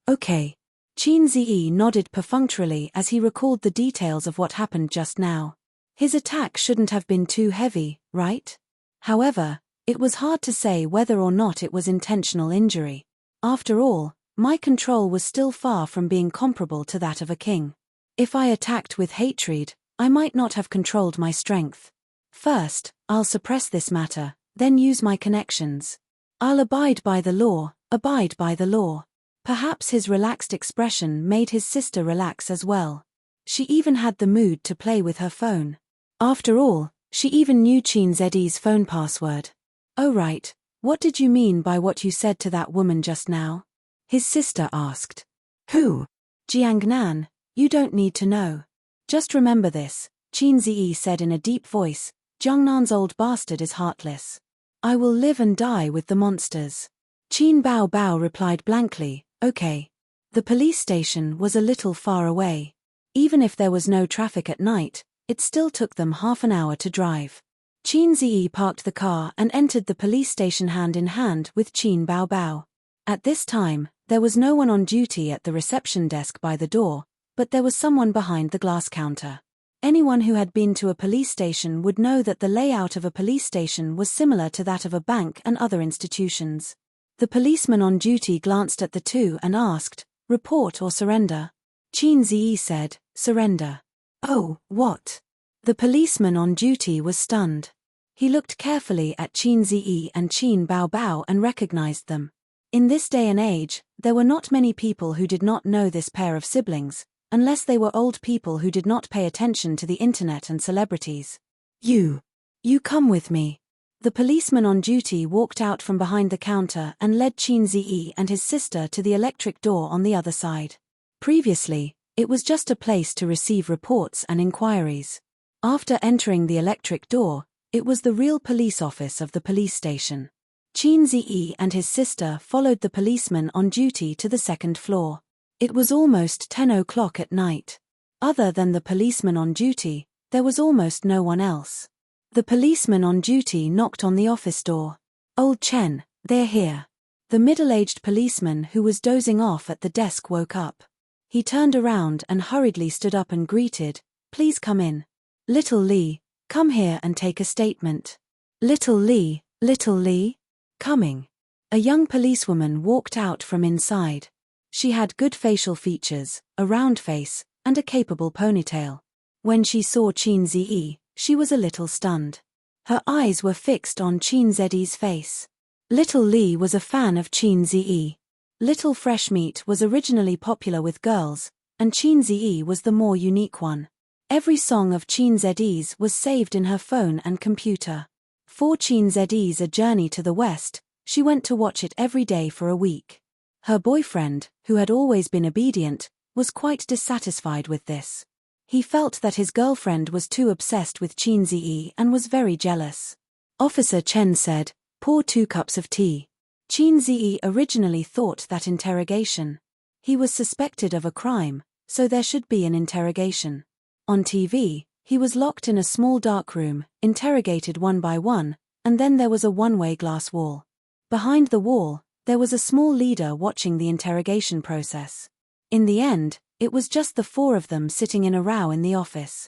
Qin Zi nodded perfunctorily as he recalled the details of what happened just now. His attack shouldn't have been too heavy, right? However, it was hard to say whether or not it was intentional injury. After all, my control was still far from being comparable to that of a king. If I attacked with hatred, I might not have controlled my strength. First, I'll suppress this matter, then use my connections. I'll abide by the law, abide by the law. Perhaps his relaxed expression made his sister relax as well. She even had the mood to play with her phone. After all, she even knew Chin Zeddy's phone password. "Oh right, what did you mean by what you said to that woman just now?" his sister asked. "Who?" "Jiang Nan, you don't need to know. Just remember this," Chin Ziyi said in a deep voice, "Jiang Nan's old bastard is heartless. I will live and die with the monsters." Qin Bao Bao replied blankly, "Okay." The police station was a little far away. Even if there was no traffic at night, it still took them half an hour to drive. Qin Ziyi parked the car and entered the police station hand in hand with Qin Bao Bao. At this time, there was no one on duty at the reception desk by the door, but there was someone behind the glass counter. Anyone who had been to a police station would know that the layout of a police station was similar to that of a bank and other institutions. The policeman on duty glanced at the two and asked, "Report or surrender?" Qin Ziyi said, "Surrender." "Oh, what?" The policeman on duty was stunned. He looked carefully at Qin Ziyi and Qin Bao Bao and recognized them. In this day and age, there were not many people who did not know this pair of siblings, unless they were old people who did not pay attention to the internet and celebrities. You come with me." The policeman on duty walked out from behind the counter and led Qin Ziyi and his sister to the electric door on the other side. Previously, it was just a place to receive reports and inquiries. After entering the electric door, it was the real police office of the police station. Qin Ziyi and his sister followed the policeman on duty to the second floor. It was almost 10 o'clock at night. Other than the policeman on duty, there was almost no one else. The policeman on duty knocked on the office door. "Old Chen, they're here." The middle-aged policeman who was dozing off at the desk woke up. He turned around and hurriedly stood up and greeted, "Please come in. Little Li, come here and take a statement." Little Li, coming." A young policewoman walked out from inside. She had good facial features, a round face, and a capable ponytail. When she saw Qin Ziyi, she was a little stunned. Her eyes were fixed on Qin Zeddy's face. Little Li was a fan of Qin Ziyi. Little Fresh Meat was originally popular with girls, and Qin Ziyi was the more unique one. Every song of Qin Zeddy's was saved in her phone and computer. For Qin Zeddy's A Journey to the West, she went to watch it every day for a week. Her boyfriend, who had always been obedient, was quite dissatisfied with this. He felt that his girlfriend was too obsessed with Qin Ziyi and was very jealous. Officer Chen said, "Pour 2 cups of tea." Qin Ziyi originally thought that interrogation. He was suspected of a crime, so there should be an interrogation. On TV, he was locked in a small dark room, interrogated one by one, and then there was a one-way glass wall. Behind the wall, there was a small leader watching the interrogation process. In the end, it was just the 4 of them sitting in a row in the office.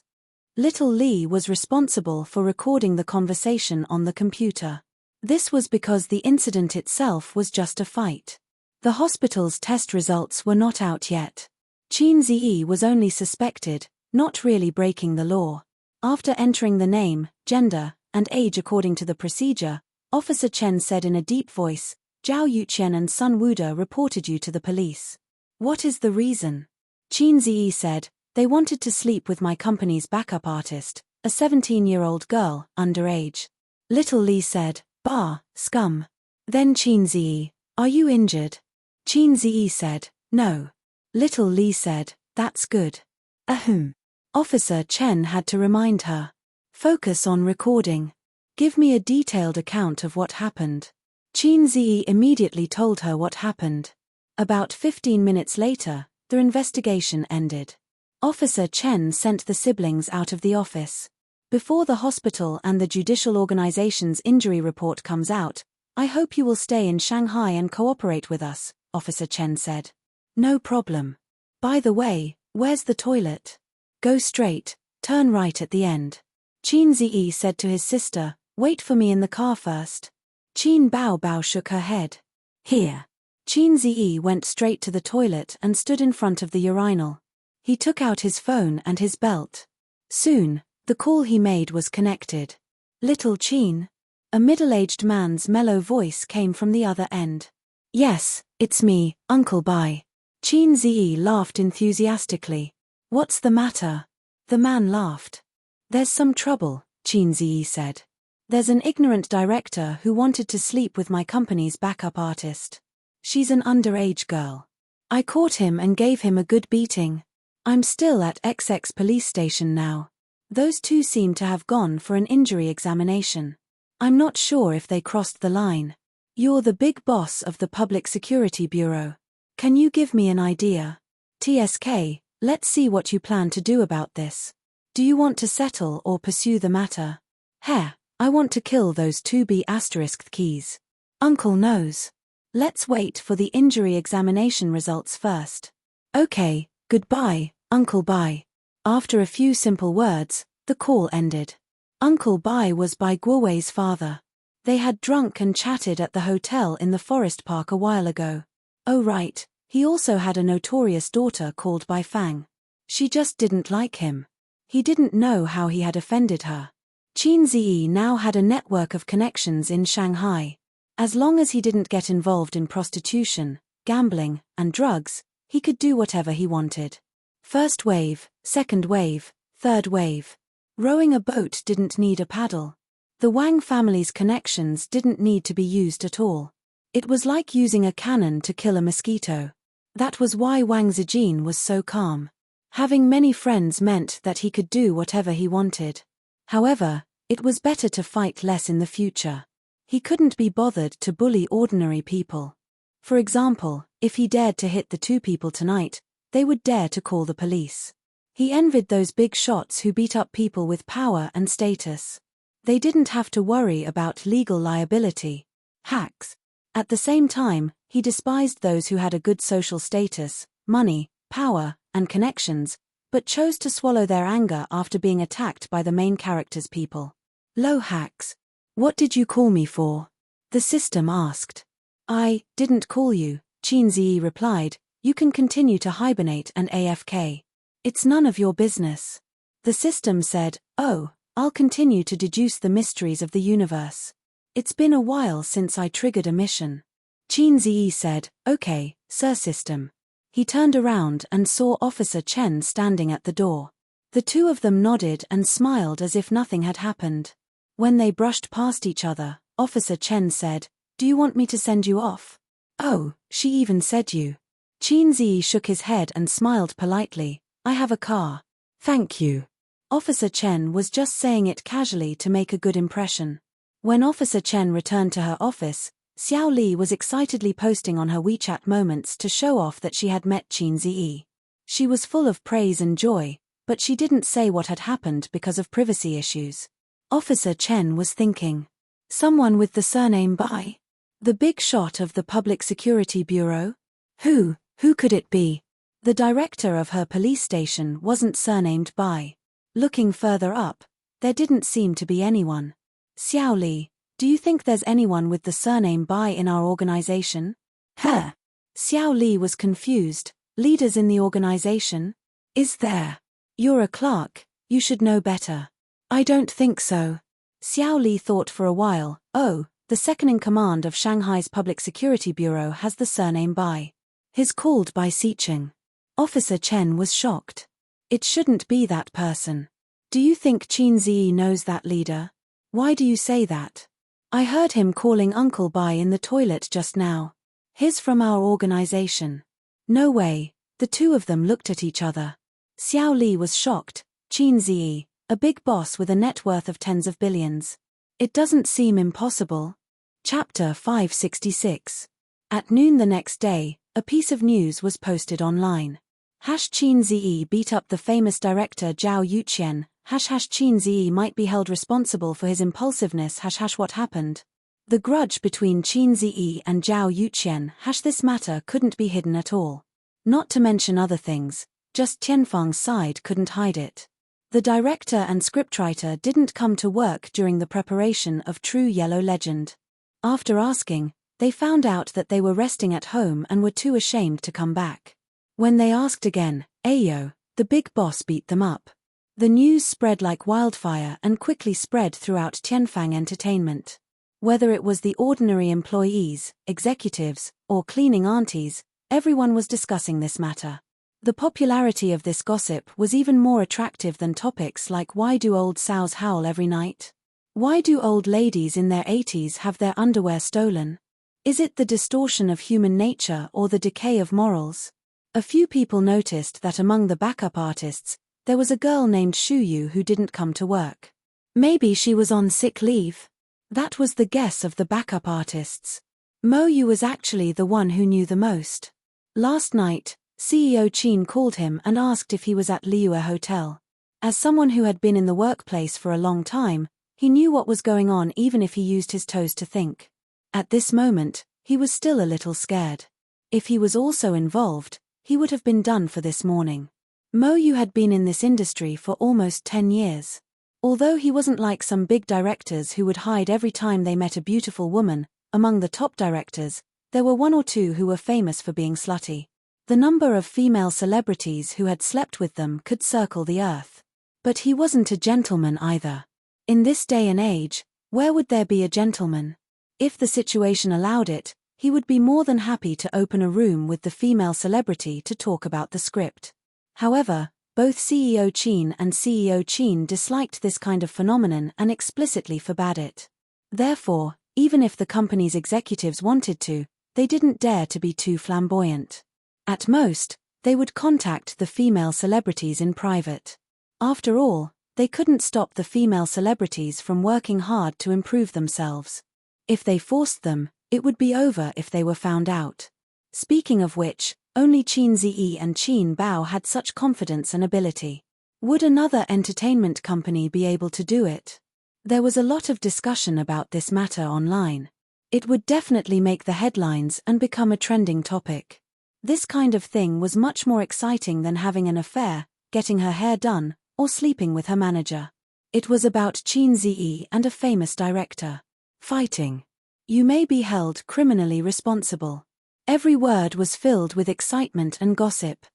Little Li was responsible for recording the conversation on the computer. This was because the incident itself was just a fight. The hospital's test results were not out yet. Qin Ziyi was only suspected, not really breaking the law. After entering the name, gender, and age according to the procedure, Officer Chen said in a deep voice, "Zhao Yuqian and Sun Wuda reported you to the police. What is the reason?" Qin Ziyi said, "They wanted to sleep with my company's backup artist, a 17-year-old girl, underage." Little Li said, "Bah, scum." Then Qin Ziyi, "Are you injured?" Qin Ziyi said, "No." Little Li said, "That's good." Ahem. Officer Chen had to remind her. "Focus on recording. Give me a detailed account of what happened." Qin Ziyi immediately told her what happened. About 15 minutes later, the investigation ended. Officer Chen sent the siblings out of the office. "Before the hospital and the judicial organization's injury report comes out, I hope you will stay in Shanghai and cooperate with us," Officer Chen said. "No problem. By the way, where's the toilet?" "Go straight, turn right at the end." Qin Ziyi said to his sister, "Wait for me in the car first." Qin Bao Bao shook her head. "Here." Qin Ziyi went straight to the toilet and stood in front of the urinal. He took out his phone and his belt. Soon, the call he made was connected. "Little Qin?" A middle-aged man's mellow voice came from the other end. Yes, it's me, Uncle Bai. Qin Ziyi laughed enthusiastically. What's the matter? The man laughed. There's some trouble, Qin Ziyi said. There's an ignorant director who wanted to sleep with my company's backup artist. She's an underage girl. I caught him and gave him a good beating. I'm still at XX police station now. Those two seem to have gone for an injury examination. I'm not sure if they crossed the line. You're the big boss of the Public Security Bureau. Can you give me an idea? TSK, let's see what you plan to do about this. Do you want to settle or pursue the matter? Heh, I want to kill those 2B asterisk keys. Uncle knows. Let's wait for the injury examination results first. Okay, goodbye, Uncle Bai. After a few simple words, the call ended. Uncle Bai was Bai Guowei's father. They had drunk and chatted at the hotel in the forest park a while ago. Oh right, he also had a notorious daughter called Bai Fang. She just didn't like him. He didn't know how he had offended her. Qin Ziyi now had a network of connections in Shanghai. As long as he didn't get involved in prostitution, gambling, and drugs, he could do whatever he wanted. First wave, second wave, third wave. Rowing a boat didn't need a paddle. The Wang family's connections didn't need to be used at all. It was like using a cannon to kill a mosquito. That was why Wang Zijin was so calm. Having many friends meant that he could do whatever he wanted. However, it was better to fight less in the future. He couldn't be bothered to bully ordinary people. For example, if he dared to hit the two people tonight, they would dare to call the police. He envied those big shots who beat up people with power and status. They didn't have to worry about legal liability. Hacks. At the same time, he despised those who had a good social status, money, power, and connections, but chose to swallow their anger after being attacked by the main character's people. Low hacks. What did you call me for? The system asked. I didn't call you, Qin Ziyi replied. You can continue to hibernate and AFK. It's none of your business. The system said, oh, I'll continue to deduce the mysteries of the universe. It's been a while since I triggered a mission. Qin Ziyi said, okay, Sir System. He turned around and saw Officer Chen standing at the door. The two of them nodded and smiled as if nothing had happened. When they brushed past each other, Officer Chen said, do you want me to send you off? Oh, she even said you. Qin Ziyi shook his head and smiled politely. I have a car. Thank you. Officer Chen was just saying it casually to make a good impression. When Officer Chen returned to her office, Xiao Li was excitedly posting on her WeChat moments to show off that she had met Qin Ziyi. She was full of praise and joy, but she didn't say what had happened because of privacy issues. Officer Chen was thinking. Someone with the surname Bai? The big shot of the Public Security Bureau? Who could it be? The director of her police station wasn't surnamed Bai. Looking further up, there didn't seem to be anyone. Xiao Li, do you think there's anyone with the surname Bai in our organization? Huh? Xiao Li was confused. Leaders in the organization? Is there? You're a clerk, you should know better. I don't think so. Xiao Li thought for a while. Oh, the second-in-command of Shanghai's Public Security Bureau has the surname Bai. He's called Bai Xiqing. Officer Chen was shocked. It shouldn't be that person. Do you think Qin Ziyi knows that leader? Why do you say that? I heard him calling Uncle Bai in the toilet just now. He's from our organization. No way. The two of them looked at each other. Xiao Li was shocked. Qin Ziyi, a big boss with a net worth of tens of billions. It doesn't seem impossible. Chapter 566. At noon the next day, a piece of news was posted online. Qin Ziyi beat up the famous director Zhao Yuqian. Qin Ziyi might be held responsible for his impulsiveness. What happened? The grudge between Qin Ziyi and Zhao Yuqian. This matter couldn't be hidden at all. Not to mention other things, just Tianfang's side couldn't hide it. The director and scriptwriter didn't come to work during the preparation of True Yellow Legend. After asking, they found out that they were resting at home and were too ashamed to come back. When they asked again, Ayo, the big boss beat them up. The news spread like wildfire and quickly spread throughout Tianfang Entertainment. Whether it was the ordinary employees, executives, or cleaning aunties, everyone was discussing this matter. The popularity of this gossip was even more attractive than topics like why do old sows howl every night? Why do old ladies in their 80s have their underwear stolen? Is it the distortion of human nature or the decay of morals? A few people noticed that among the backup artists, there was a girl named Shuyu who didn't come to work. Maybe she was on sick leave. That was the guess of the backup artists. Mo Yu was actually the one who knew the most. Last night, CEO Chin called him and asked if he was at Liyue Hotel. As someone who had been in the workplace for a long time, he knew what was going on even if he used his toes to think. At this moment, he was still a little scared. If he was also involved, he would have been done for this morning. Mo Yu had been in this industry for almost 10 years. Although he wasn't like some big directors who would hide every time they met a beautiful woman, among the top directors, there were one or two who were famous for being slutty. The number of female celebrities who had slept with them could circle the earth. But he wasn't a gentleman either. In this day and age, where would there be a gentleman? If the situation allowed it, he would be more than happy to open a room with the female celebrity to talk about the script. However, both CEO Chin and CEO Chin disliked this kind of phenomenon and explicitly forbade it. Therefore, even if the company's executives wanted to, they didn't dare to be too flamboyant. At most, they would contact the female celebrities in private. After all, they couldn't stop the female celebrities from working hard to improve themselves. If they forced them, it would be over if they were found out. Speaking of which, only Qin Ziyi and Qin Bao had such confidence and ability. Would another entertainment company be able to do it? There was a lot of discussion about this matter online. It would definitely make the headlines and become a trending topic. This kind of thing was much more exciting than having an affair, getting her hair done, or sleeping with her manager. It was about Qin Ziyi and a famous director. Fighting. You may be held criminally responsible. Every word was filled with excitement and gossip.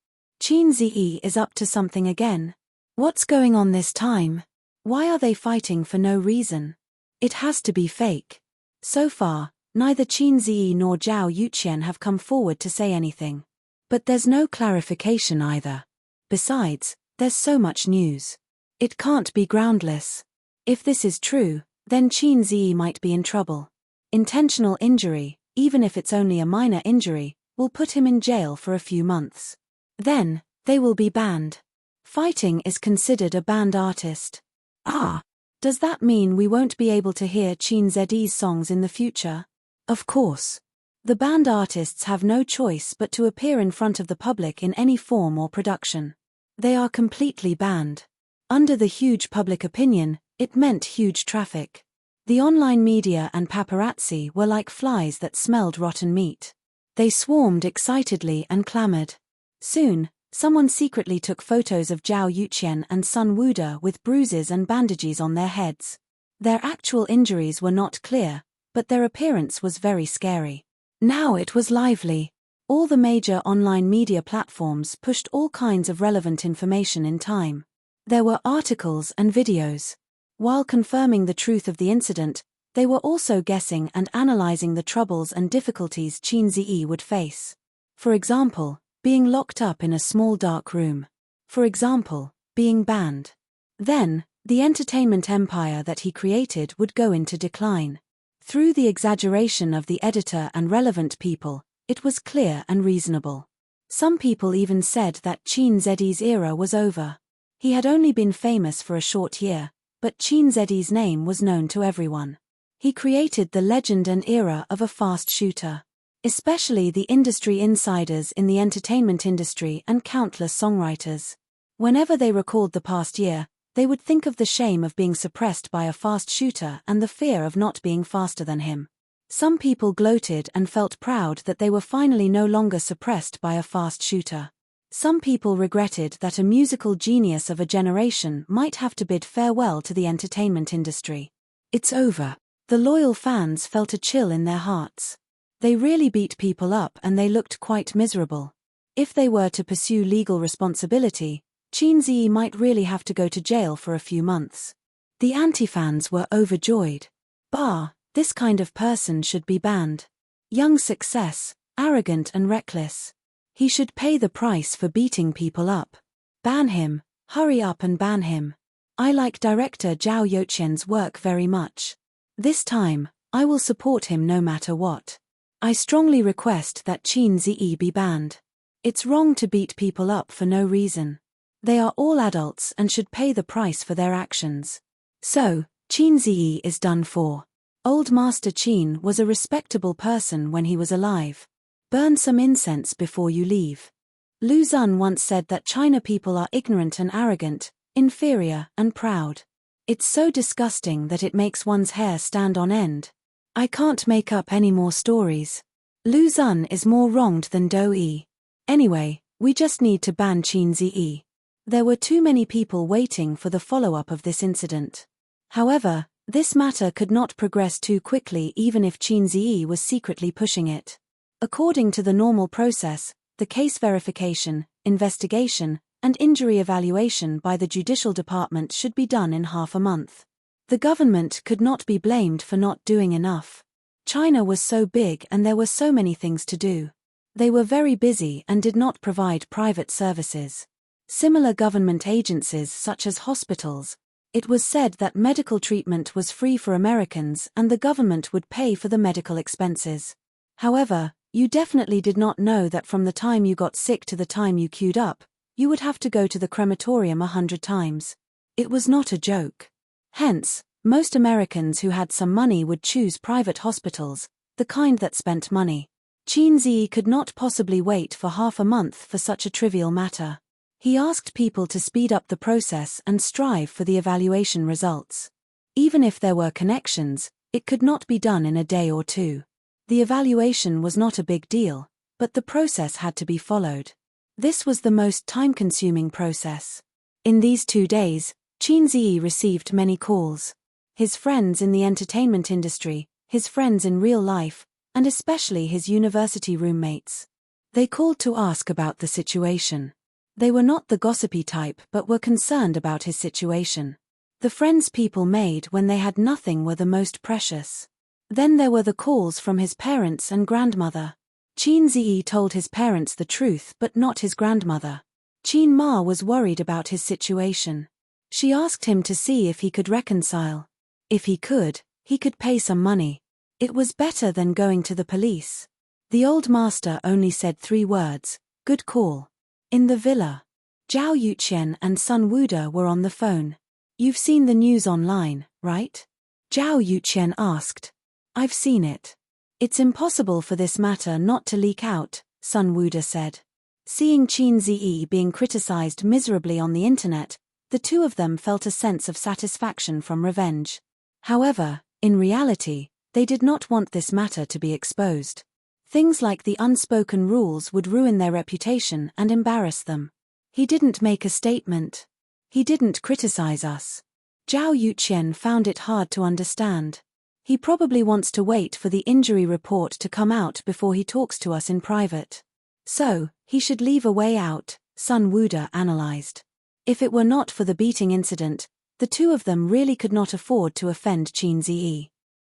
Qin Ziyi is up to something again. What's going on this time? Why are they fighting for no reason? It has to be fake. So far, neither Qin Ziyi nor Zhao Yuqian have come forward to say anything. But there's no clarification either. Besides, there's so much news. It can't be groundless. If this is true, then Qin Ziyi might be in trouble. Intentional injury, even if it's only a minor injury, will put him in jail for a few months. Then, they will be banned. Fighting is considered a banned artist. Does that mean we won't be able to hear Qin Ziyi's songs in the future? Of course. The banned artists have no choice but to appear in front of the public in any form or production. They are completely banned. Under the huge public opinion, it meant huge traffic. The online media and paparazzi were like flies that smelled rotten meat. They swarmed excitedly and clamored. Soon, someone secretly took photos of Zhao Yuqian and Sun Wude with bruises and bandages on their heads. Their actual injuries were not clear, but their appearance was very scary. Now it was lively. All the major online media platforms pushed all kinds of relevant information in time. There were articles and videos. While confirming the truth of the incident, they were also guessing and analyzing the troubles and difficulties Qin Ziyi would face. For example, being locked up in a small dark room. For example, being banned. Then, the entertainment empire that he created would go into decline. Through the exaggeration of the editor and relevant people, it was clear and reasonable. Some people even said that Qin Ziyi's era was over. He had only been famous for a short year, but Qin Ziyi's name was known to everyone. He created the legend and era of a fast shooter. Especially the industry insiders in the entertainment industry and countless songwriters. Whenever they recalled the past year, they would think of the shame of being suppressed by a fast shooter and the fear of not being faster than him. Some people gloated and felt proud that they were finally no longer suppressed by a fast shooter. Some people regretted that a musical genius of a generation might have to bid farewell to the entertainment industry. It's over. The loyal fans felt a chill in their hearts. They really beat people up and they looked quite miserable. If they were to pursue legal responsibility, Qin Ziyi might really have to go to jail for a few months. The anti-fans were overjoyed. This kind of person should be banned. Young success, arrogant and reckless. He should pay the price for beating people up. Ban him, hurry up and ban him. I like director Zhao Youqian's work very much. This time, I will support him no matter what. I strongly request that Qin Ziyi be banned. It's wrong to beat people up for no reason. They are all adults and should pay the price for their actions. So, Qin Ziyi is done for. Old Master Qin was a respectable person when he was alive. Burn some incense before you leave. Lu Xun once said that China people are ignorant and arrogant, inferior and proud. It's so disgusting that it makes one's hair stand on end. I can't make up any more stories. Lu Xun is more wronged than Do Yi. Anyway, we just need to ban Qin Ziyi. There were too many people waiting for the follow-up of this incident. However, this matter could not progress too quickly even if Qin Ziyi was secretly pushing it. According to the normal process, the case verification, investigation, and injury evaluation by the judicial department should be done in half a month. The government could not be blamed for not doing enough. China was so big and there were so many things to do. They were very busy and did not provide private services. Similar government agencies such as hospitals. It was said that medical treatment was free for Americans and the government would pay for the medical expenses. However, you definitely did not know that from the time you got sick to the time you queued up, you would have to go to the crematorium 100 times. It was not a joke. Hence, most Americans who had some money would choose private hospitals, the kind that spent money. Qin Ziyi could not possibly wait for half a month for such a trivial matter. He asked people to speed up the process and strive for the evaluation results. Even if there were connections, it could not be done in a day or two. The evaluation was not a big deal, but the process had to be followed. This was the most time-consuming process. In these 2 days, Qin Ziyi received many calls. His friends in the entertainment industry, his friends in real life, and especially his university roommates. They called to ask about the situation. They were not the gossipy type but were concerned about his situation. The friends people made when they had nothing were the most precious. Then there were the calls from his parents and grandmother. Qin Ziyi told his parents the truth but not his grandmother. Qin Ma was worried about his situation. She asked him to see if he could reconcile. If he could pay some money. It was better than going to the police. The old master only said 3 words, "Good call." In the villa, Zhao Youqian and Sun Wuda were on the phone. "You've seen the news online, right?" Zhao Youqian asked. "I've seen it. It's impossible for this matter not to leak out," Sun Wuda said. Seeing Qin Ziyi being criticized miserably on the internet, the two of them felt a sense of satisfaction from revenge. However, in reality, they did not want this matter to be exposed. Things like the unspoken rules would ruin their reputation and embarrass them. He didn't make a statement. He didn't criticize us. Zhao Youqian found it hard to understand. He probably wants to wait for the injury report to come out before he talks to us in private. So, he should leave a way out, Sun Wuda analyzed. If it were not for the beating incident, the two of them really could not afford to offend Qin Ziyi.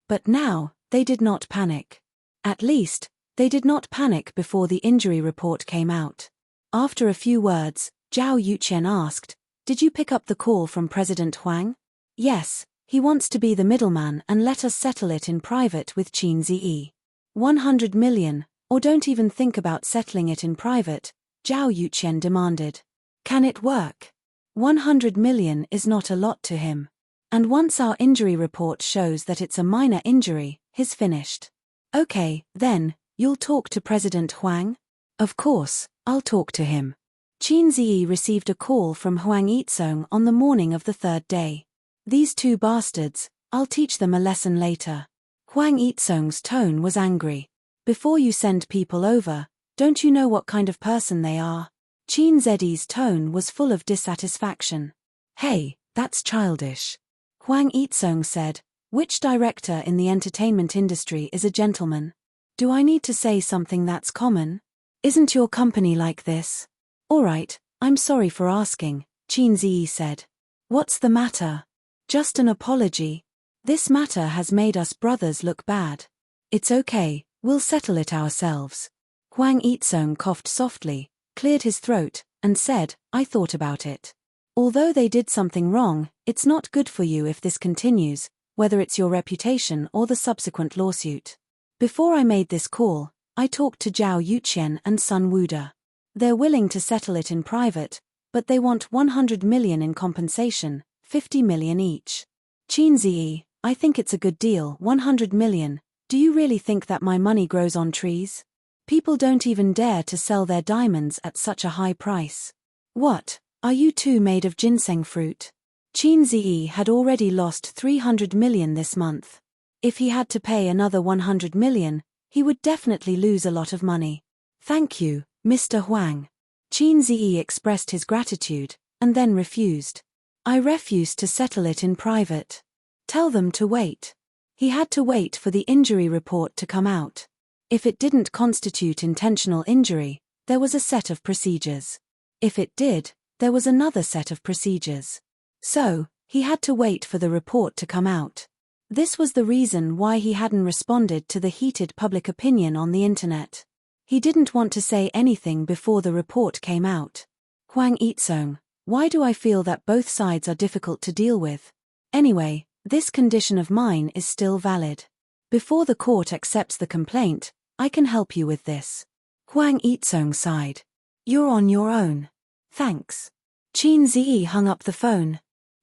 But now, they did not panic. At least, they did not panic before the injury report came out. After a few words, Zhao Youqian asked, "Did you pick up the call from President Huang?" "Yes, he wants to be the middleman and let us settle it in private with Qin Ziyi. 100 million, or don't even think about settling it in private," Zhao Youqian demanded. "Can it work? 100 million is not a lot to him. And once our injury report shows that it's a minor injury, he's finished." "Okay, then, you'll talk to President Huang?" "Of course, I'll talk to him." Qin Ziyi received a call from Huang Yizong on the morning of the 3rd day. "These 2 bastards, I'll teach them a lesson later." Huang Yizong's tone was angry. "Before you send people over, don't you know what kind of person they are?" Qin Ziyi's tone was full of dissatisfaction. "Hey, that's childish." Huang Yizong said, "Which director in the entertainment industry is a gentleman? Do I need to say something that's common? Isn't your company like this?" "Alright, I'm sorry for asking," Qin Ziyi said. "What's the matter?" "Just an apology. This matter has made us brothers look bad. It's okay, we'll settle it ourselves. Huang Yizong coughed softly, cleared his throat, and said, I thought about it. Although they did something wrong, it's not good for you if this continues, whether it's your reputation or the subsequent lawsuit. Before I made this call, I talked to Zhao Yuqian and Sun Wuda. They're willing to settle it in private, but they want 100 million in compensation, 50 million each. Qin Ziyi, I think it's a good deal, 100 million. Do you really think that my money grows on trees? People don't even dare to sell their diamonds at such a high price. What, are you two made of ginseng fruit? Qin Ziyi had already lost 300 million this month. If he had to pay another 100 million, he would definitely lose a lot of money. Thank you, Mr. Huang. Qin Ziyi expressed his gratitude, and then refused. I refuse to settle it in private. Tell them to wait. He had to wait for the injury report to come out. If it didn't constitute intentional injury, there was a set of procedures. If it did, there was another set of procedures. So, he had to wait for the report to come out. This was the reason why he hadn't responded to the heated public opinion on the internet. He didn't want to say anything before the report came out. Huang Yizong, why do I feel that both sides are difficult to deal with? Anyway, this condition of mine is still valid. Before the court accepts the complaint, I can help you with this. Huang Yizong sighed. You're on your own. Thanks. Qin Ziyi hung up the phone.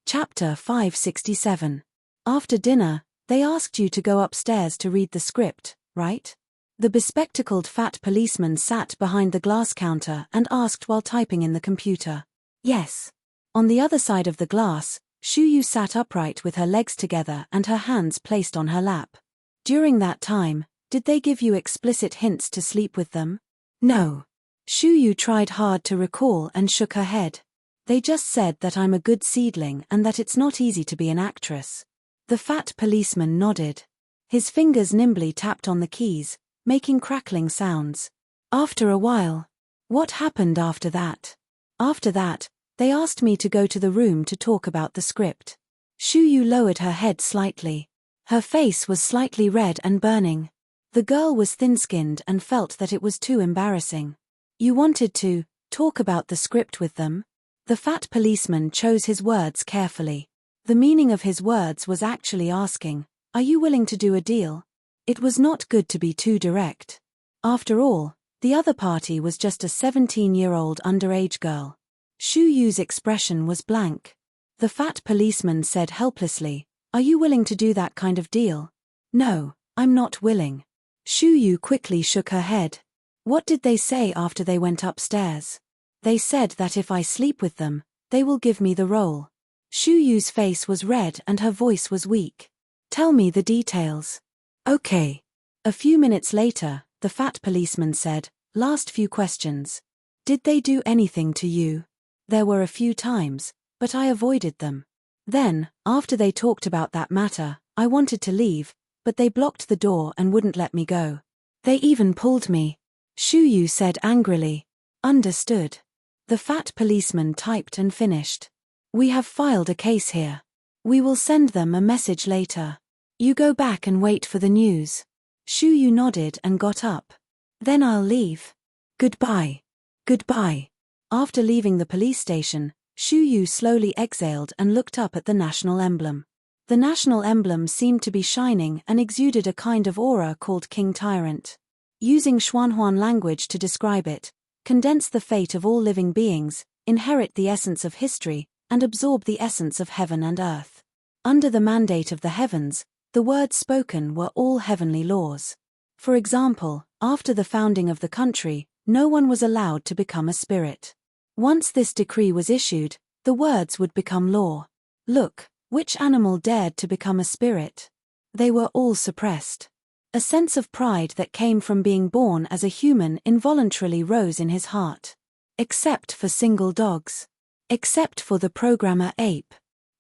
Chapter 567. After dinner, they asked you to go upstairs to read the script, right? The bespectacled fat policeman sat behind the glass counter and asked while typing in the computer. Yes. On the other side of the glass, Shu Yu sat upright with her legs together and her hands placed on her lap. During that time, did they give you explicit hints to sleep with them? No. Shu Yu tried hard to recall and shook her head. They just said that I'm a good seedling and that it's not easy to be an actress. The fat policeman nodded. His fingers nimbly tapped on the keys, making crackling sounds. After a while. What happened after that? After that, they asked me to go to the room to talk about the script. Shu Yu lowered her head slightly. Her face was slightly red and burning. The girl was thin-skinned and felt that it was too embarrassing. You wanted to talk about the script with them? The fat policeman chose his words carefully. The meaning of his words was actually asking, are you willing to do a deal? It was not good to be too direct. After all, the other party was just a 17-year-old underage girl. Shu Yu's expression was blank. The fat policeman said helplessly, are you willing to do that kind of deal? No, I'm not willing. Shu Yu quickly shook her head. What did they say after they went upstairs? They said that if I sleep with them, they will give me the role. Shu Yu's face was red and her voice was weak. Tell me the details. Okay. A few minutes later, the fat policeman said, last few questions. Did they do anything to you? There were a few times, but I avoided them. Then, after they talked about that matter, I wanted to leave, but they blocked the door and wouldn't let me go. They even pulled me. Shu Yu said angrily. Understood. The fat policeman typed and finished. We have filed a case here. We will send them a message later. You go back and wait for the news. Shu Yu nodded and got up. Then I'll leave. Goodbye. Goodbye. After leaving the police station, Shu Yu slowly exhaled and looked up at the national emblem. The national emblem seemed to be shining and exuded a kind of aura called King Tyrant. Using Xuanhuan language to describe it, condense the fate of all living beings, inherit the essence of history, and absorb the essence of heaven and earth. Under the mandate of the heavens, the words spoken were all heavenly laws. For example, after the founding of the country, no one was allowed to become a spirit. Once this decree was issued, the words would become law. Look, which animal dared to become a spirit? They were all suppressed. A sense of pride that came from being born as a human involuntarily rose in his heart. Except for single dogs. Except for the programmer Ape.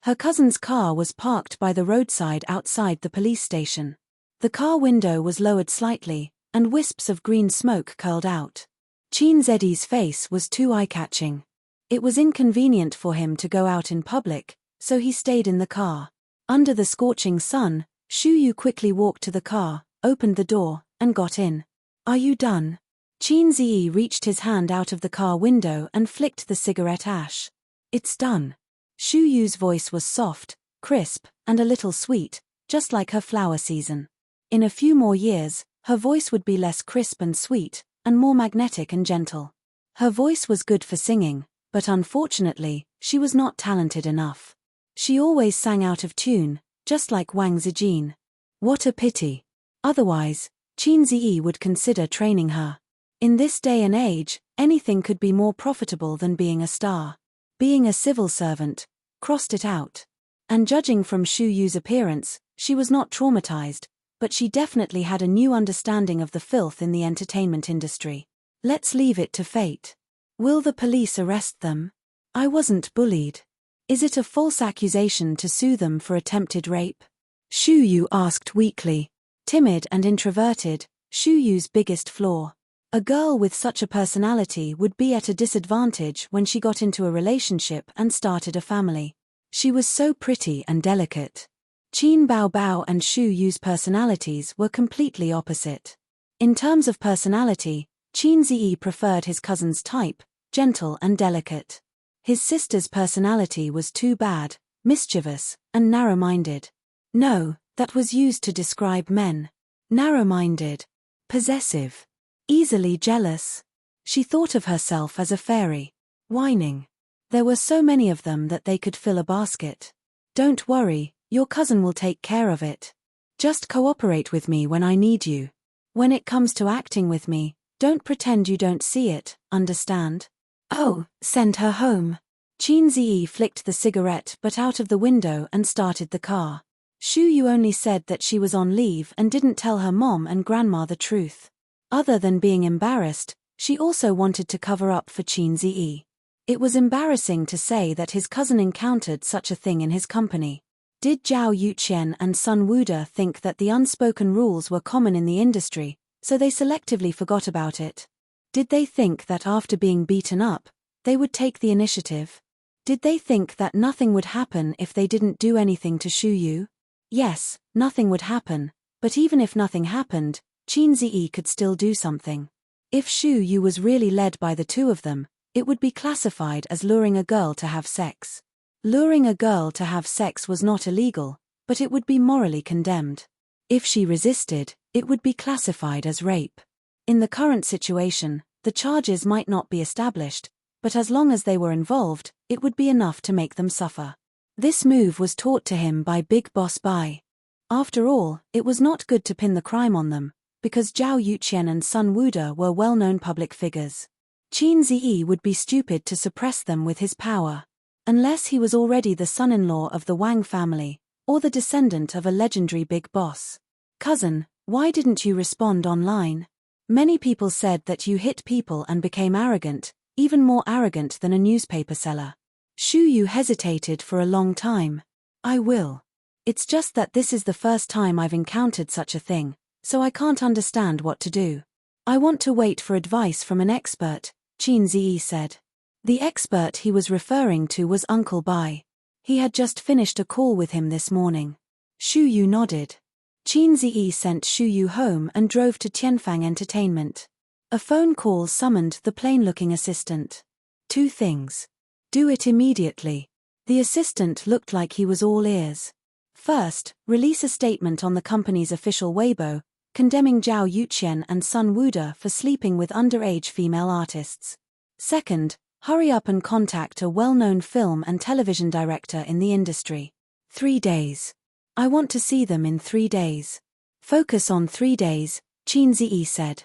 Her cousin's car was parked by the roadside outside the police station. The car window was lowered slightly, and wisps of green smoke curled out. Qin Ziyi's face was too eye-catching. It was inconvenient for him to go out in public, so he stayed in the car. Under the scorching sun, Shu Yu quickly walked to the car, opened the door, and got in. Are you done? Qin Ziyi reached his hand out of the car window and flicked the cigarette ash. It's done. Shu Yu's voice was soft, crisp, and a little sweet, just like her flower season. In a few more years, her voice would be less crisp and sweet, and more magnetic and gentle. Her voice was good for singing, but unfortunately, she was not talented enough. She always sang out of tune, just like Wang Zijin. What a pity. Otherwise, Qin Ziyi would consider training her. In this day and age, anything could be more profitable than being a star. Being a civil servant, crossed it out. And judging from Shu Yu's appearance, she was not traumatized, but she definitely had a new understanding of the filth in the entertainment industry. Let's leave it to fate. Will the police arrest them? I wasn't bullied. Is it a false accusation to sue them for attempted rape? Shu Yu asked weakly. Timid and introverted, Shu Yu's biggest flaw. A girl with such a personality would be at a disadvantage when she got into a relationship and started a family. She was so pretty and delicate. Qin Baobao and Shu Yu's personalities were completely opposite. In terms of personality, Qin Ziyi preferred his cousin's type, gentle and delicate. His sister's personality was too bad, mischievous, and narrow-minded. No, that was used to describe men. Narrow-minded. Possessive. Easily jealous. She thought of herself as a fairy. Whining. There were so many of them that they could fill a basket. Don't worry, your cousin will take care of it. Just cooperate with me when I need you. When it comes to acting with me, don't pretend you don't see it, understand? Oh, send her home. Qin Ziyi flicked the cigarette butt out of the window and started the car. Shu Yu only said that she was on leave and didn't tell her mom and grandma the truth. Other than being embarrassed, she also wanted to cover up for Qin Ziyi. It was embarrassing to say that his cousin encountered such a thing in his company. Did Zhao Yuqian and Sun Wuda think that the unspoken rules were common in the industry, so they selectively forgot about it? Did they think that after being beaten up, they would take the initiative? Did they think that nothing would happen if they didn't do anything to Shu Yu? Yes, nothing would happen, but even if nothing happened, Qin Ziyi could still do something. If Shu Yu was really led by the two of them, it would be classified as luring a girl to have sex. Luring a girl to have sex was not illegal, but it would be morally condemned. If she resisted, it would be classified as rape. In the current situation, the charges might not be established, but as long as they were involved, it would be enough to make them suffer. This move was taught to him by Big Boss Bai. After all, it was not good to pin the crime on them, because Zhao Yuqian and Sun Wuda were well-known public figures. Qin Ziyi would be stupid to suppress them with his power. Unless he was already the son-in-law of the Wang family, or the descendant of a legendary big boss. Cousin, why didn't you respond online? Many people said that you hit people and became arrogant, even more arrogant than a newspaper seller. Shu Yu hesitated for a long time. I will. It's just that this is the first time I've encountered such a thing, so I can't understand what to do. I want to wait for advice from an expert, Qin Ziyi said. The expert he was referring to was Uncle Bai. He had just finished a call with him this morning. Shu Yu nodded. Qin Ziyi sent Shu Yu home and drove to Tianfang Entertainment. A phone call summoned the plain-looking assistant. 2 things. Do it immediately. The assistant looked like he was all ears. First, release a statement on the company's official Weibo, condemning Zhao Yuqian and Sun Wuda for sleeping with underage female artists. Second, hurry up and contact a well-known film and television director in the industry. 3 days. I want to see them in 3 days. Focus on 3 days, Qin Ziyi said.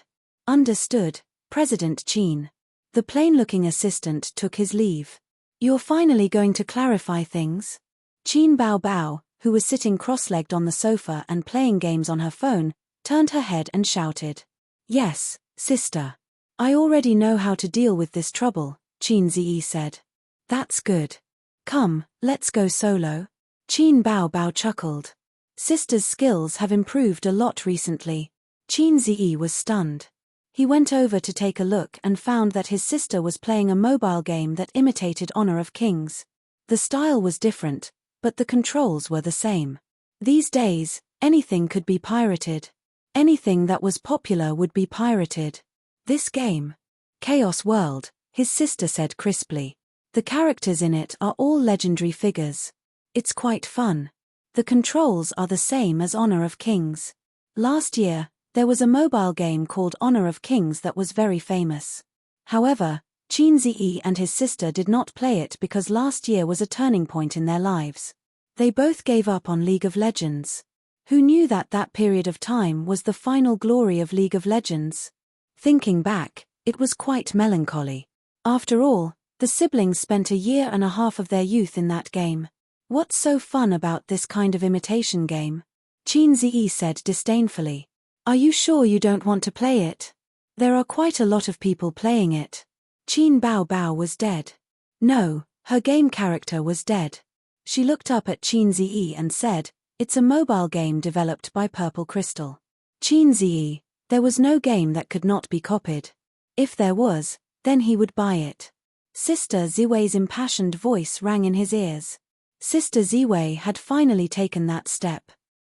Understood, President Qin. The plain-looking assistant took his leave. You're finally going to clarify things? Qin Baobao, who was sitting cross-legged on the sofa and playing games on her phone, turned her head and shouted. Yes, sister. I already know how to deal with this trouble, Qin Ziyi said. That's good. Come, let's go solo. Qin Baobao chuckled. Sister's skills have improved a lot recently. Qin Ziyi was stunned. He went over to take a look and found that his sister was playing a mobile game that imitated Honor of Kings. The style was different, but the controls were the same. These days, anything could be pirated. Anything that was popular would be pirated. This game. Chaos World, his sister said crisply. The characters in it are all legendary figures. It's quite fun. The controls are the same as Honor of Kings. Last year, there was a mobile game called Honor of Kings that was very famous. However, Qinziyi and his sister did not play it because last year was a turning point in their lives. They both gave up on League of Legends. Who knew that period of time was the final glory of League of Legends? Thinking back, it was quite melancholy. After all, the siblings spent a year and a half of their youth in that game. What's so fun about this kind of imitation game? Qinziyi said disdainfully. Are you sure you don't want to play it? There are quite a lot of people playing it. Qin Bao Bao was dead. No, her game character was dead. She looked up at Qinziyi and said, it's a mobile game developed by Purple Crystal. Qinziyi, there was no game that could not be copied. If there was, then he would buy it. Sister Ziwei's impassioned voice rang in his ears. Sister Ziwei had finally taken that step.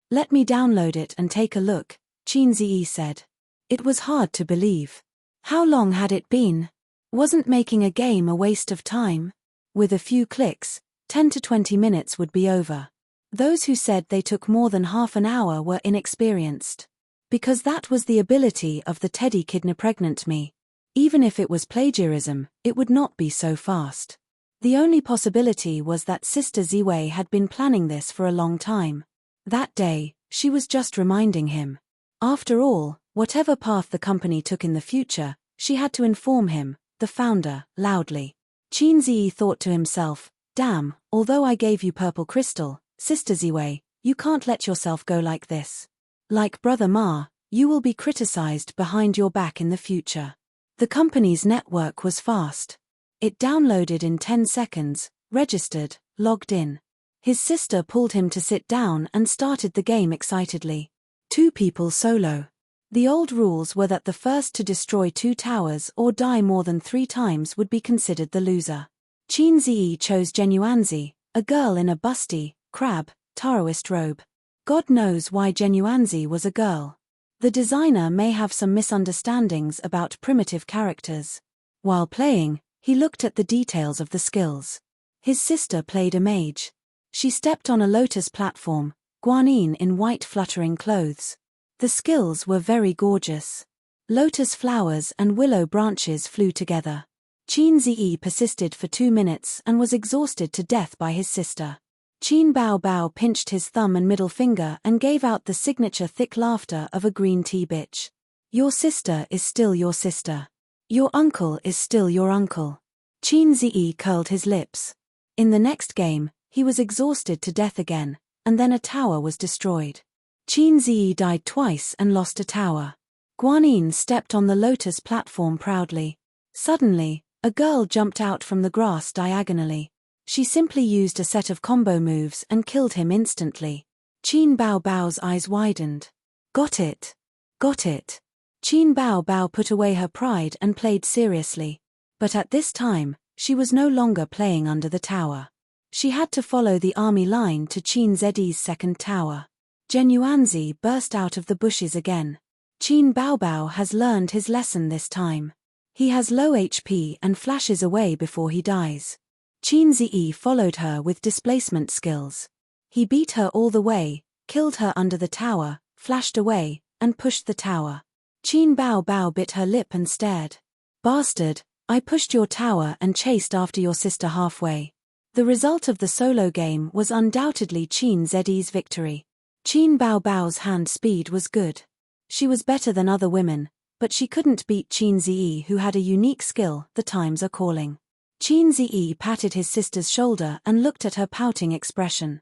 Let me download it and take a look, Qinziyi said. It was hard to believe. How long had it been? Wasn't making a game a waste of time? With a few clicks, 10 to 20 minutes would be over. Those who said they took more than half an hour were inexperienced. Because that was the ability of the Teddy Kidna Pregnant Me. Even if it was plagiarism, it would not be so fast. The only possibility was that Sister Ziwei had been planning this for a long time. That day, she was just reminding him. After all, whatever path the company took in the future, she had to inform him, the founder, loudly. Qinziyi thought to himself, damn, although I gave you Purple Crystal, Sister Ziwei, you can't let yourself go like this. Like Brother Ma, you will be criticized behind your back in the future. The company's network was fast. It downloaded in 10 seconds, registered, logged in. His sister pulled him to sit down and started the game excitedly. 2 people solo. The old rules were that the first to destroy 2 towers or die more than 3 times would be considered the loser. Qinziyi chose Genuanzi, a girl in a busty, crab, Taoist robe. God knows why Genuanzi was a girl. The designer may have some misunderstandings about primitive characters. While playing, he looked at the details of the skills. His sister played a mage. She stepped on a lotus platform, Guanyin in white fluttering clothes. The skills were very gorgeous. Lotus flowers and willow branches flew together. Qinziyi persisted for 2 minutes and was exhausted to death by his sister. Qin Bao Bao pinched his thumb and middle finger and gave out the signature thick laughter of a green tea bitch. Your sister is still your sister. Your uncle is still your uncle. Qinziyi curled his lips. In the next game, he was exhausted to death again, and then a tower was destroyed. Qinziyi died twice and lost a tower. Guanyin stepped on the lotus platform proudly. Suddenly, a girl jumped out from the grass diagonally. She simply used a set of combo moves and killed him instantly. Qin Bao Bao's eyes widened. Got it. Got it. Qin Bao Bao put away her pride and played seriously. But at this time, she was no longer playing under the tower. She had to follow the army line to Qin Zedi's second tower. Genuanzi burst out of the bushes again. Qin Bao Bao has learned his lesson this time. He has low HP and flashes away before he dies. Qinziyi followed her with displacement skills. He beat her all the way, killed her under the tower, flashed away, and pushed the tower. Qin Bao Bao bit her lip and stared. Bastard, I pushed your tower and chased after your sister halfway. The result of the solo game was undoubtedly Qin Zedi's victory. Qin Bao Bao's hand speed was good. She was better than other women, but she couldn't beat Qinziyi, who had a unique skill, the times are calling. Qinziyi patted his sister's shoulder and looked at her pouting expression.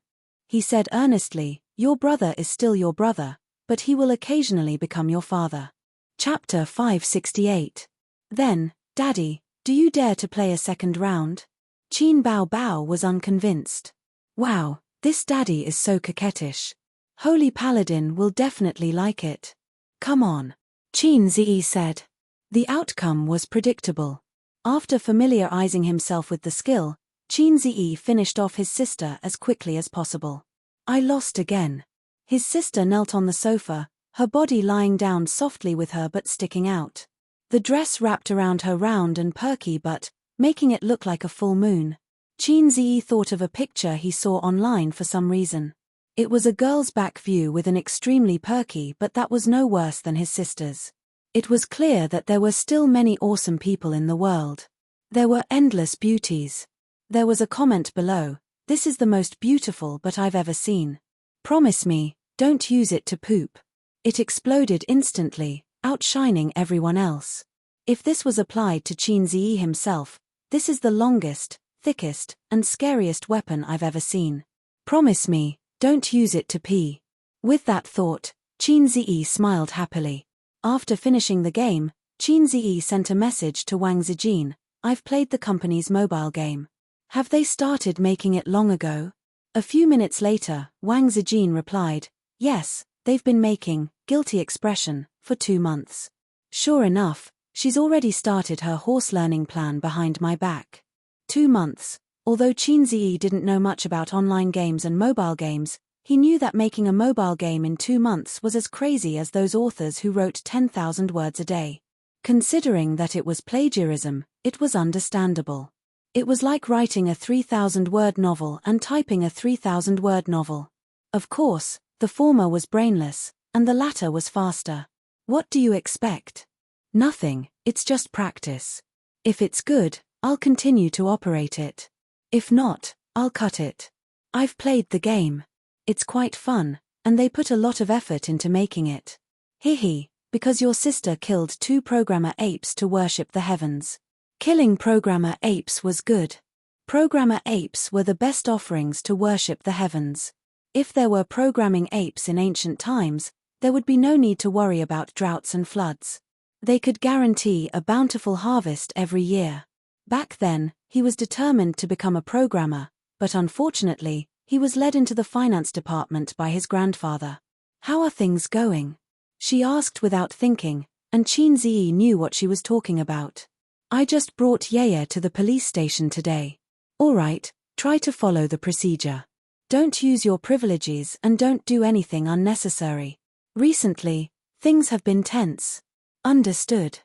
He said earnestly, your brother is still your brother, but he will occasionally become your father. Chapter 568. Then, Daddy, do you dare to play a second round? Qin Bao Bao was unconvinced. Wow, this daddy is so coquettish. Holy Paladin will definitely like it. Come on. Qinziyi said. The outcome was predictable. After familiarizing himself with the skill, Qin Ziyi finished off his sister as quickly as possible. I lost again. His sister knelt on the sofa, her body lying down softly with her butt sticking out. The dress wrapped around her round and perky butt, making it look like a full moon. Qin Ziyi thought of a picture he saw online for some reason. It was a girl's back view with an extremely perky, but that was no worse than his sister's. It was clear that there were still many awesome people in the world. There were endless beauties. There was a comment below, "This is the most beautiful but I've ever seen. Promise me, don't use it to poop." It exploded instantly, outshining everyone else. If this was applied to Qin Ziyi himself, this is the longest, thickest, and scariest weapon I've ever seen. Promise me, don't use it to pee. With that thought, Qin Ziyi smiled happily. After finishing the game, Qin Ziyi sent a message to Wang Zijin, "I've played the company's mobile game. Have they started making it long ago?" A few minutes later, Wang Zijin replied, "Yes, they've been making," guilty expression, "for 2 months. Sure enough, she's already started her horse learning plan behind my back." 2 months. Although Qin Ziyi didn't know much about online games and mobile games, he knew that making a mobile game in 2 months was as crazy as those authors who wrote 10,000 words a day. Considering that it was plagiarism, it was understandable. It was like writing a 3,000-word novel and typing a 3,000-word novel. Of course, the former was brainless, and the latter was faster. What do you expect? Nothing, it's just practice. If it's good, I'll continue to operate it. If not, I'll cut it. I've played the game. It's quite fun, and they put a lot of effort into making it. Hihi, because your sister killed 2 programmer apes to worship the heavens. Killing programmer apes was good. Programmer apes were the best offerings to worship the heavens. If there were programming apes in ancient times, there would be no need to worry about droughts and floods. They could guarantee a bountiful harvest every year. Back then, he was determined to become a programmer, but unfortunately, he was led into the finance department by his grandfather. "How are things going?" she asked without thinking, and Qin Ziyi knew what she was talking about. "I just brought Yaya to the police station today." "All right, try to follow the procedure. Don't use your privileges and don't do anything unnecessary. Recently, things have been tense." "Understood."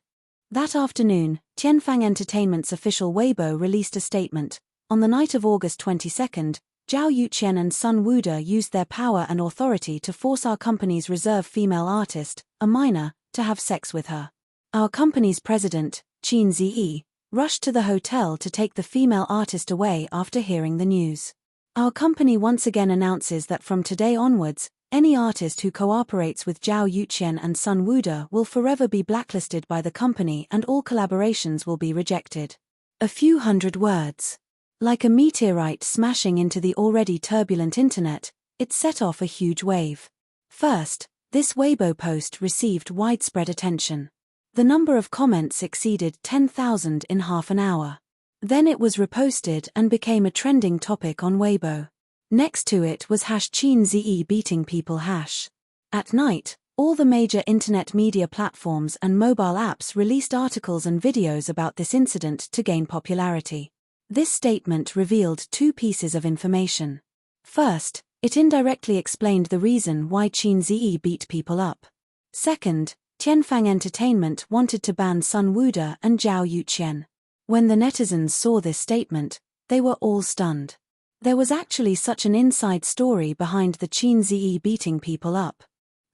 That afternoon, Tianfang Entertainment's official Weibo released a statement. On the night of August 22nd, Zhao Yuqian and Sun Wude used their power and authority to force our company's reserve female artist, a minor, to have sex with her. Our company's president, Qin Ziyi, rushed to the hotel to take the female artist away after hearing the news. Our company once again announces that from today onwards, any artist who cooperates with Zhao Yuqian and Sun Wude will forever be blacklisted by the company and all collaborations will be rejected. A few hundred words. Like a meteorite smashing into the already turbulent internet, it set off a huge wave. First, this Weibo post received widespread attention. The number of comments exceeded 10,000 in half an hour. Then it was reposted and became a trending topic on Weibo. Next to it was #Qin Ziyi beating people #. At night, all the major internet media platforms and mobile apps released articles and videos about this incident to gain popularity. This statement revealed 2 pieces of information. First, it indirectly explained the reason why Qin Ziyi beat people up. Second, Tianfang Entertainment wanted to ban Sun Wude and Zhao Yuqian. When the netizens saw this statement, they were all stunned. There was actually such an inside story behind the Qin Ziyi beating people up.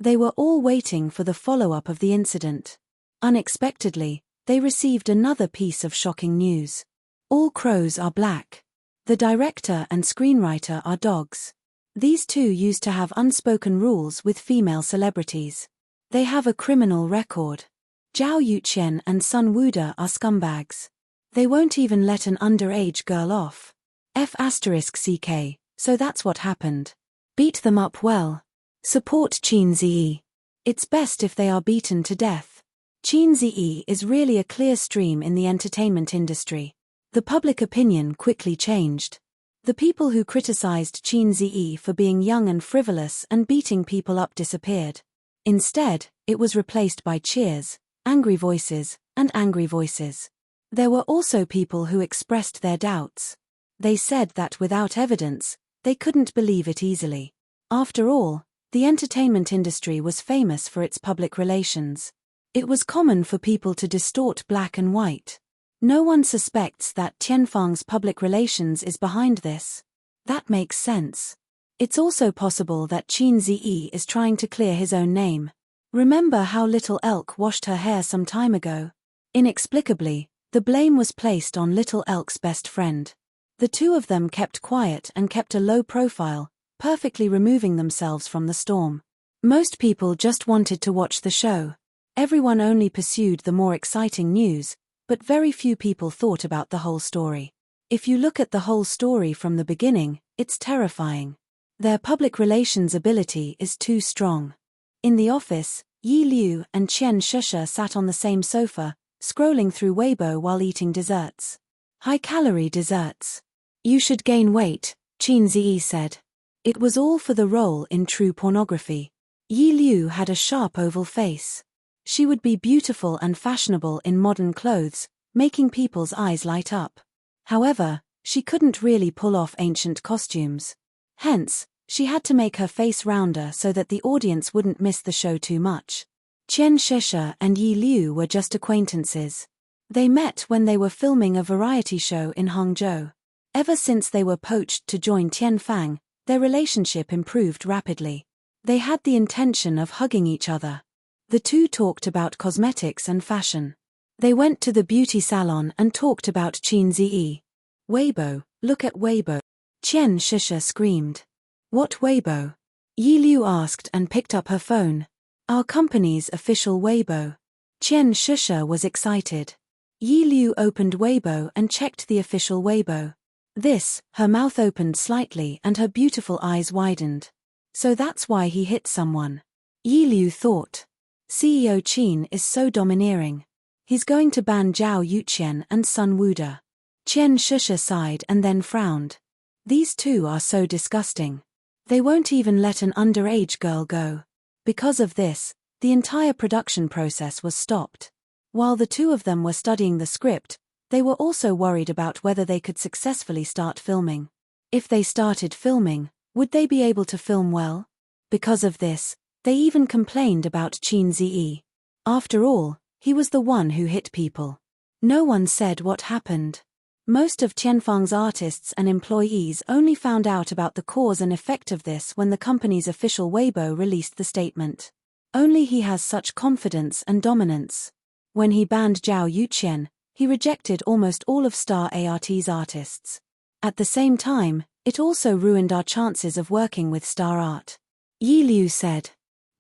They were all waiting for the follow-up of the incident. Unexpectedly, they received another piece of shocking news. All crows are black. The director and screenwriter are dogs. These 2 used to have unspoken rules with female celebrities. They have a criminal record. Zhao Yuqian and Sun Wude are scumbags. They won't even let an underage girl off. F***ck, so that's what happened. Beat them up well. Support Qin Ziyi. It's best if they are beaten to death. Qin Ziyi is really a clear stream in the entertainment industry. The public opinion quickly changed. The people who criticized Qin Ziyi for being young and frivolous and beating people up disappeared. Instead, it was replaced by cheers, angry voices, and angry voices. There were also people who expressed their doubts. They said that without evidence, they couldn't believe it easily. After all, the entertainment industry was famous for its public relations. It was common for people to distort black and white. No one suspects that Tianfang's public relations is behind this. That makes sense. It's also possible that Qin Ziyi is trying to clear his own name. Remember how Little Elk washed her hair some time ago? Inexplicably, the blame was placed on Little Elk's best friend. The two of them kept quiet and kept a low profile, perfectly removing themselves from the storm. Most people just wanted to watch the show. Everyone only pursued the more exciting news, but very few people thought about the whole story. If you look at the whole story from the beginning, it's terrifying. Their public relations ability is too strong. In the office, Yi Liu and Qian Shusha sat on the same sofa, scrolling through Weibo while eating desserts. High-calorie desserts. You should gain weight, Qin Ziyi said. It was all for the role in True Pornography. Yi Liu had a sharp oval face. She would be beautiful and fashionable in modern clothes, making people's eyes light up. However, she couldn't really pull off ancient costumes. Hence, she had to make her face rounder so that the audience wouldn't miss the show too much. Qian Shusha and Yi Liu were just acquaintances. They met when they were filming a variety show in Hangzhou. Ever since they were poached to join Tianfang, their relationship improved rapidly. They had the intention of hugging each other. The two talked about cosmetics and fashion. They went to the beauty salon and talked about Qin Ziyi. Weibo, look at Weibo. Qian Shusha screamed. What Weibo? Yi Liu asked and picked up her phone. Our company's official Weibo. Qian Shusha was excited. Yi Liu opened Weibo and checked the official Weibo. Her mouth opened slightly and her beautiful eyes widened. So that's why he hit someone. Yi Liu thought. CEO Qin is so domineering. He's going to ban Zhao Yuqian and Sun Wuda. Qian Shusha sighed and then frowned. These two are so disgusting. They won't even let an underage girl go. Because of this, the entire production process was stopped. While the two of them were studying the script, they were also worried about whether they could successfully start filming. If they started filming, would they be able to film well? Because of this, they even complained about Qin Ziyi. After all, he was the one who hit people. No one said what happened. Most of Tianfang's artists and employees only found out about the cause and effect of this when the company's official Weibo released the statement. Only he has such confidence and dominance. When he banned Zhao Yuqian, he rejected almost all of Star Art's artists. At the same time, it also ruined our chances of working with Star Art. Yi Liu said.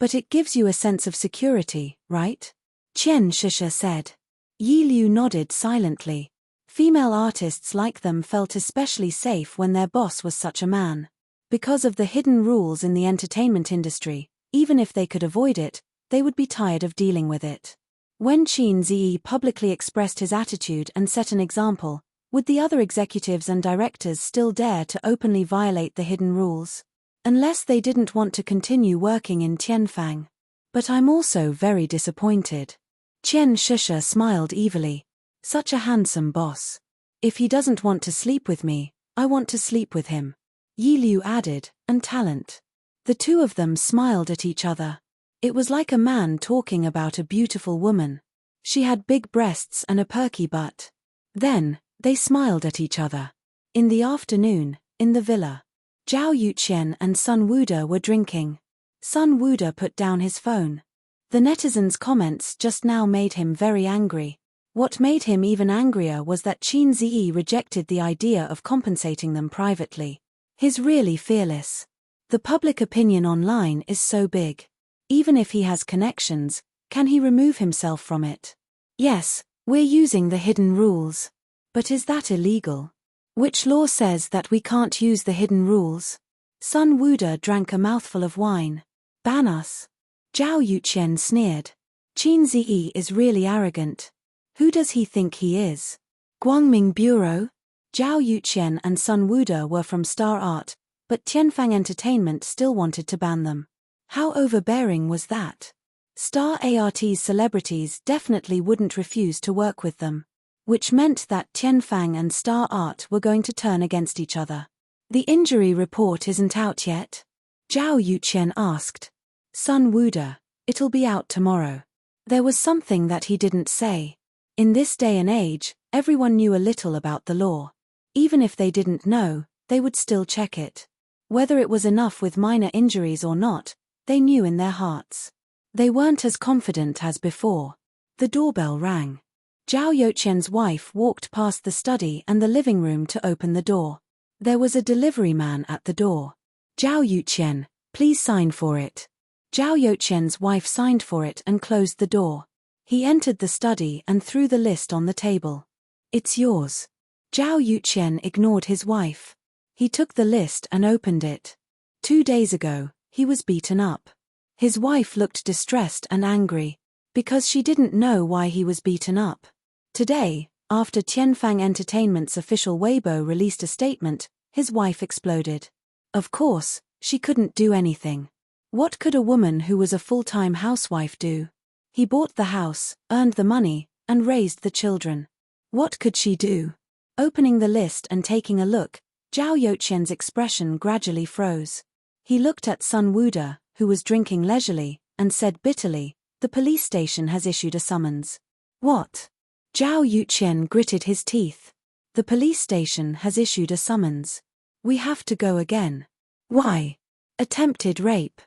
But it gives you a sense of security, right? Qian Shusha said. Yi Liu nodded silently. Female artists like them felt especially safe when their boss was such a man. Because of the hidden rules in the entertainment industry, even if they could avoid it, they would be tired of dealing with it. When Qin Ziyi publicly expressed his attitude and set an example, would the other executives and directors still dare to openly violate the hidden rules? Unless they didn't want to continue working in Tianfang. But I'm also very disappointed. Qian Shusha smiled evilly. Such a handsome boss. If he doesn't want to sleep with me, I want to sleep with him. Yi Liu added, and talent. The two of them smiled at each other. It was like a man talking about a beautiful woman. She had big breasts and a perky butt. Then, they smiled at each other. In the afternoon, in the villa, Zhao Yuqian and Sun Wuda were drinking. Sun Wuda put down his phone. The netizens' comments just now made him very angry. What made him even angrier was that Qin Ziyi rejected the idea of compensating them privately. He's really fearless. The public opinion online is so big. Even if he has connections, can he remove himself from it? Yes, we're using the hidden rules. But is that illegal? Which law says that we can't use the hidden rules? Sun Wuda drank a mouthful of wine. Ban us? Zhao Yuqian sneered. Qin Ziyi is really arrogant. Who does he think he is? Guangming Bureau? Zhao Yuqian and Sun Wuda were from Star Art, but Tianfang Entertainment still wanted to ban them. How overbearing was that? Star Art's celebrities definitely wouldn't refuse to work with them. which meant that Tianfang and Star Art were going to turn against each other. The injury report isn't out yet? Zhao Yuqian asked. Sun Wuda, it'll be out tomorrow. There was something that he didn't say. In this day and age, everyone knew a little about the law. Even if they didn't know, they would still check it. Whether it was enough with minor injuries or not, they knew in their hearts. They weren't as confident as before. The doorbell rang. Zhao Youqian's wife walked past the study and the living room to open the door. There was a delivery man at the door. Zhao Yuqian, please sign for it. Zhao Youqian's wife signed for it and closed the door. He entered the study and threw the list on the table. It's yours. Zhao Yuqian ignored his wife. He took the list and opened it. 2 days ago, he was beaten up. His wife looked distressed and angry, because she didn't know why he was beaten up. Today, after Tianfang Entertainment's official Weibo released a statement, his wife exploded. Of course, she couldn't do anything. What could a woman who was a full-time housewife do? He bought the house, earned the money, and raised the children. What could she do? Opening the list and taking a look, Zhao Youqian's expression gradually froze. He looked at Sun Wuda, who was drinking leisurely, and said bitterly, the police station has issued a summons. What? Zhao Yuqian gritted his teeth. The police station has issued a summons. We have to go again. Why? Attempted rape.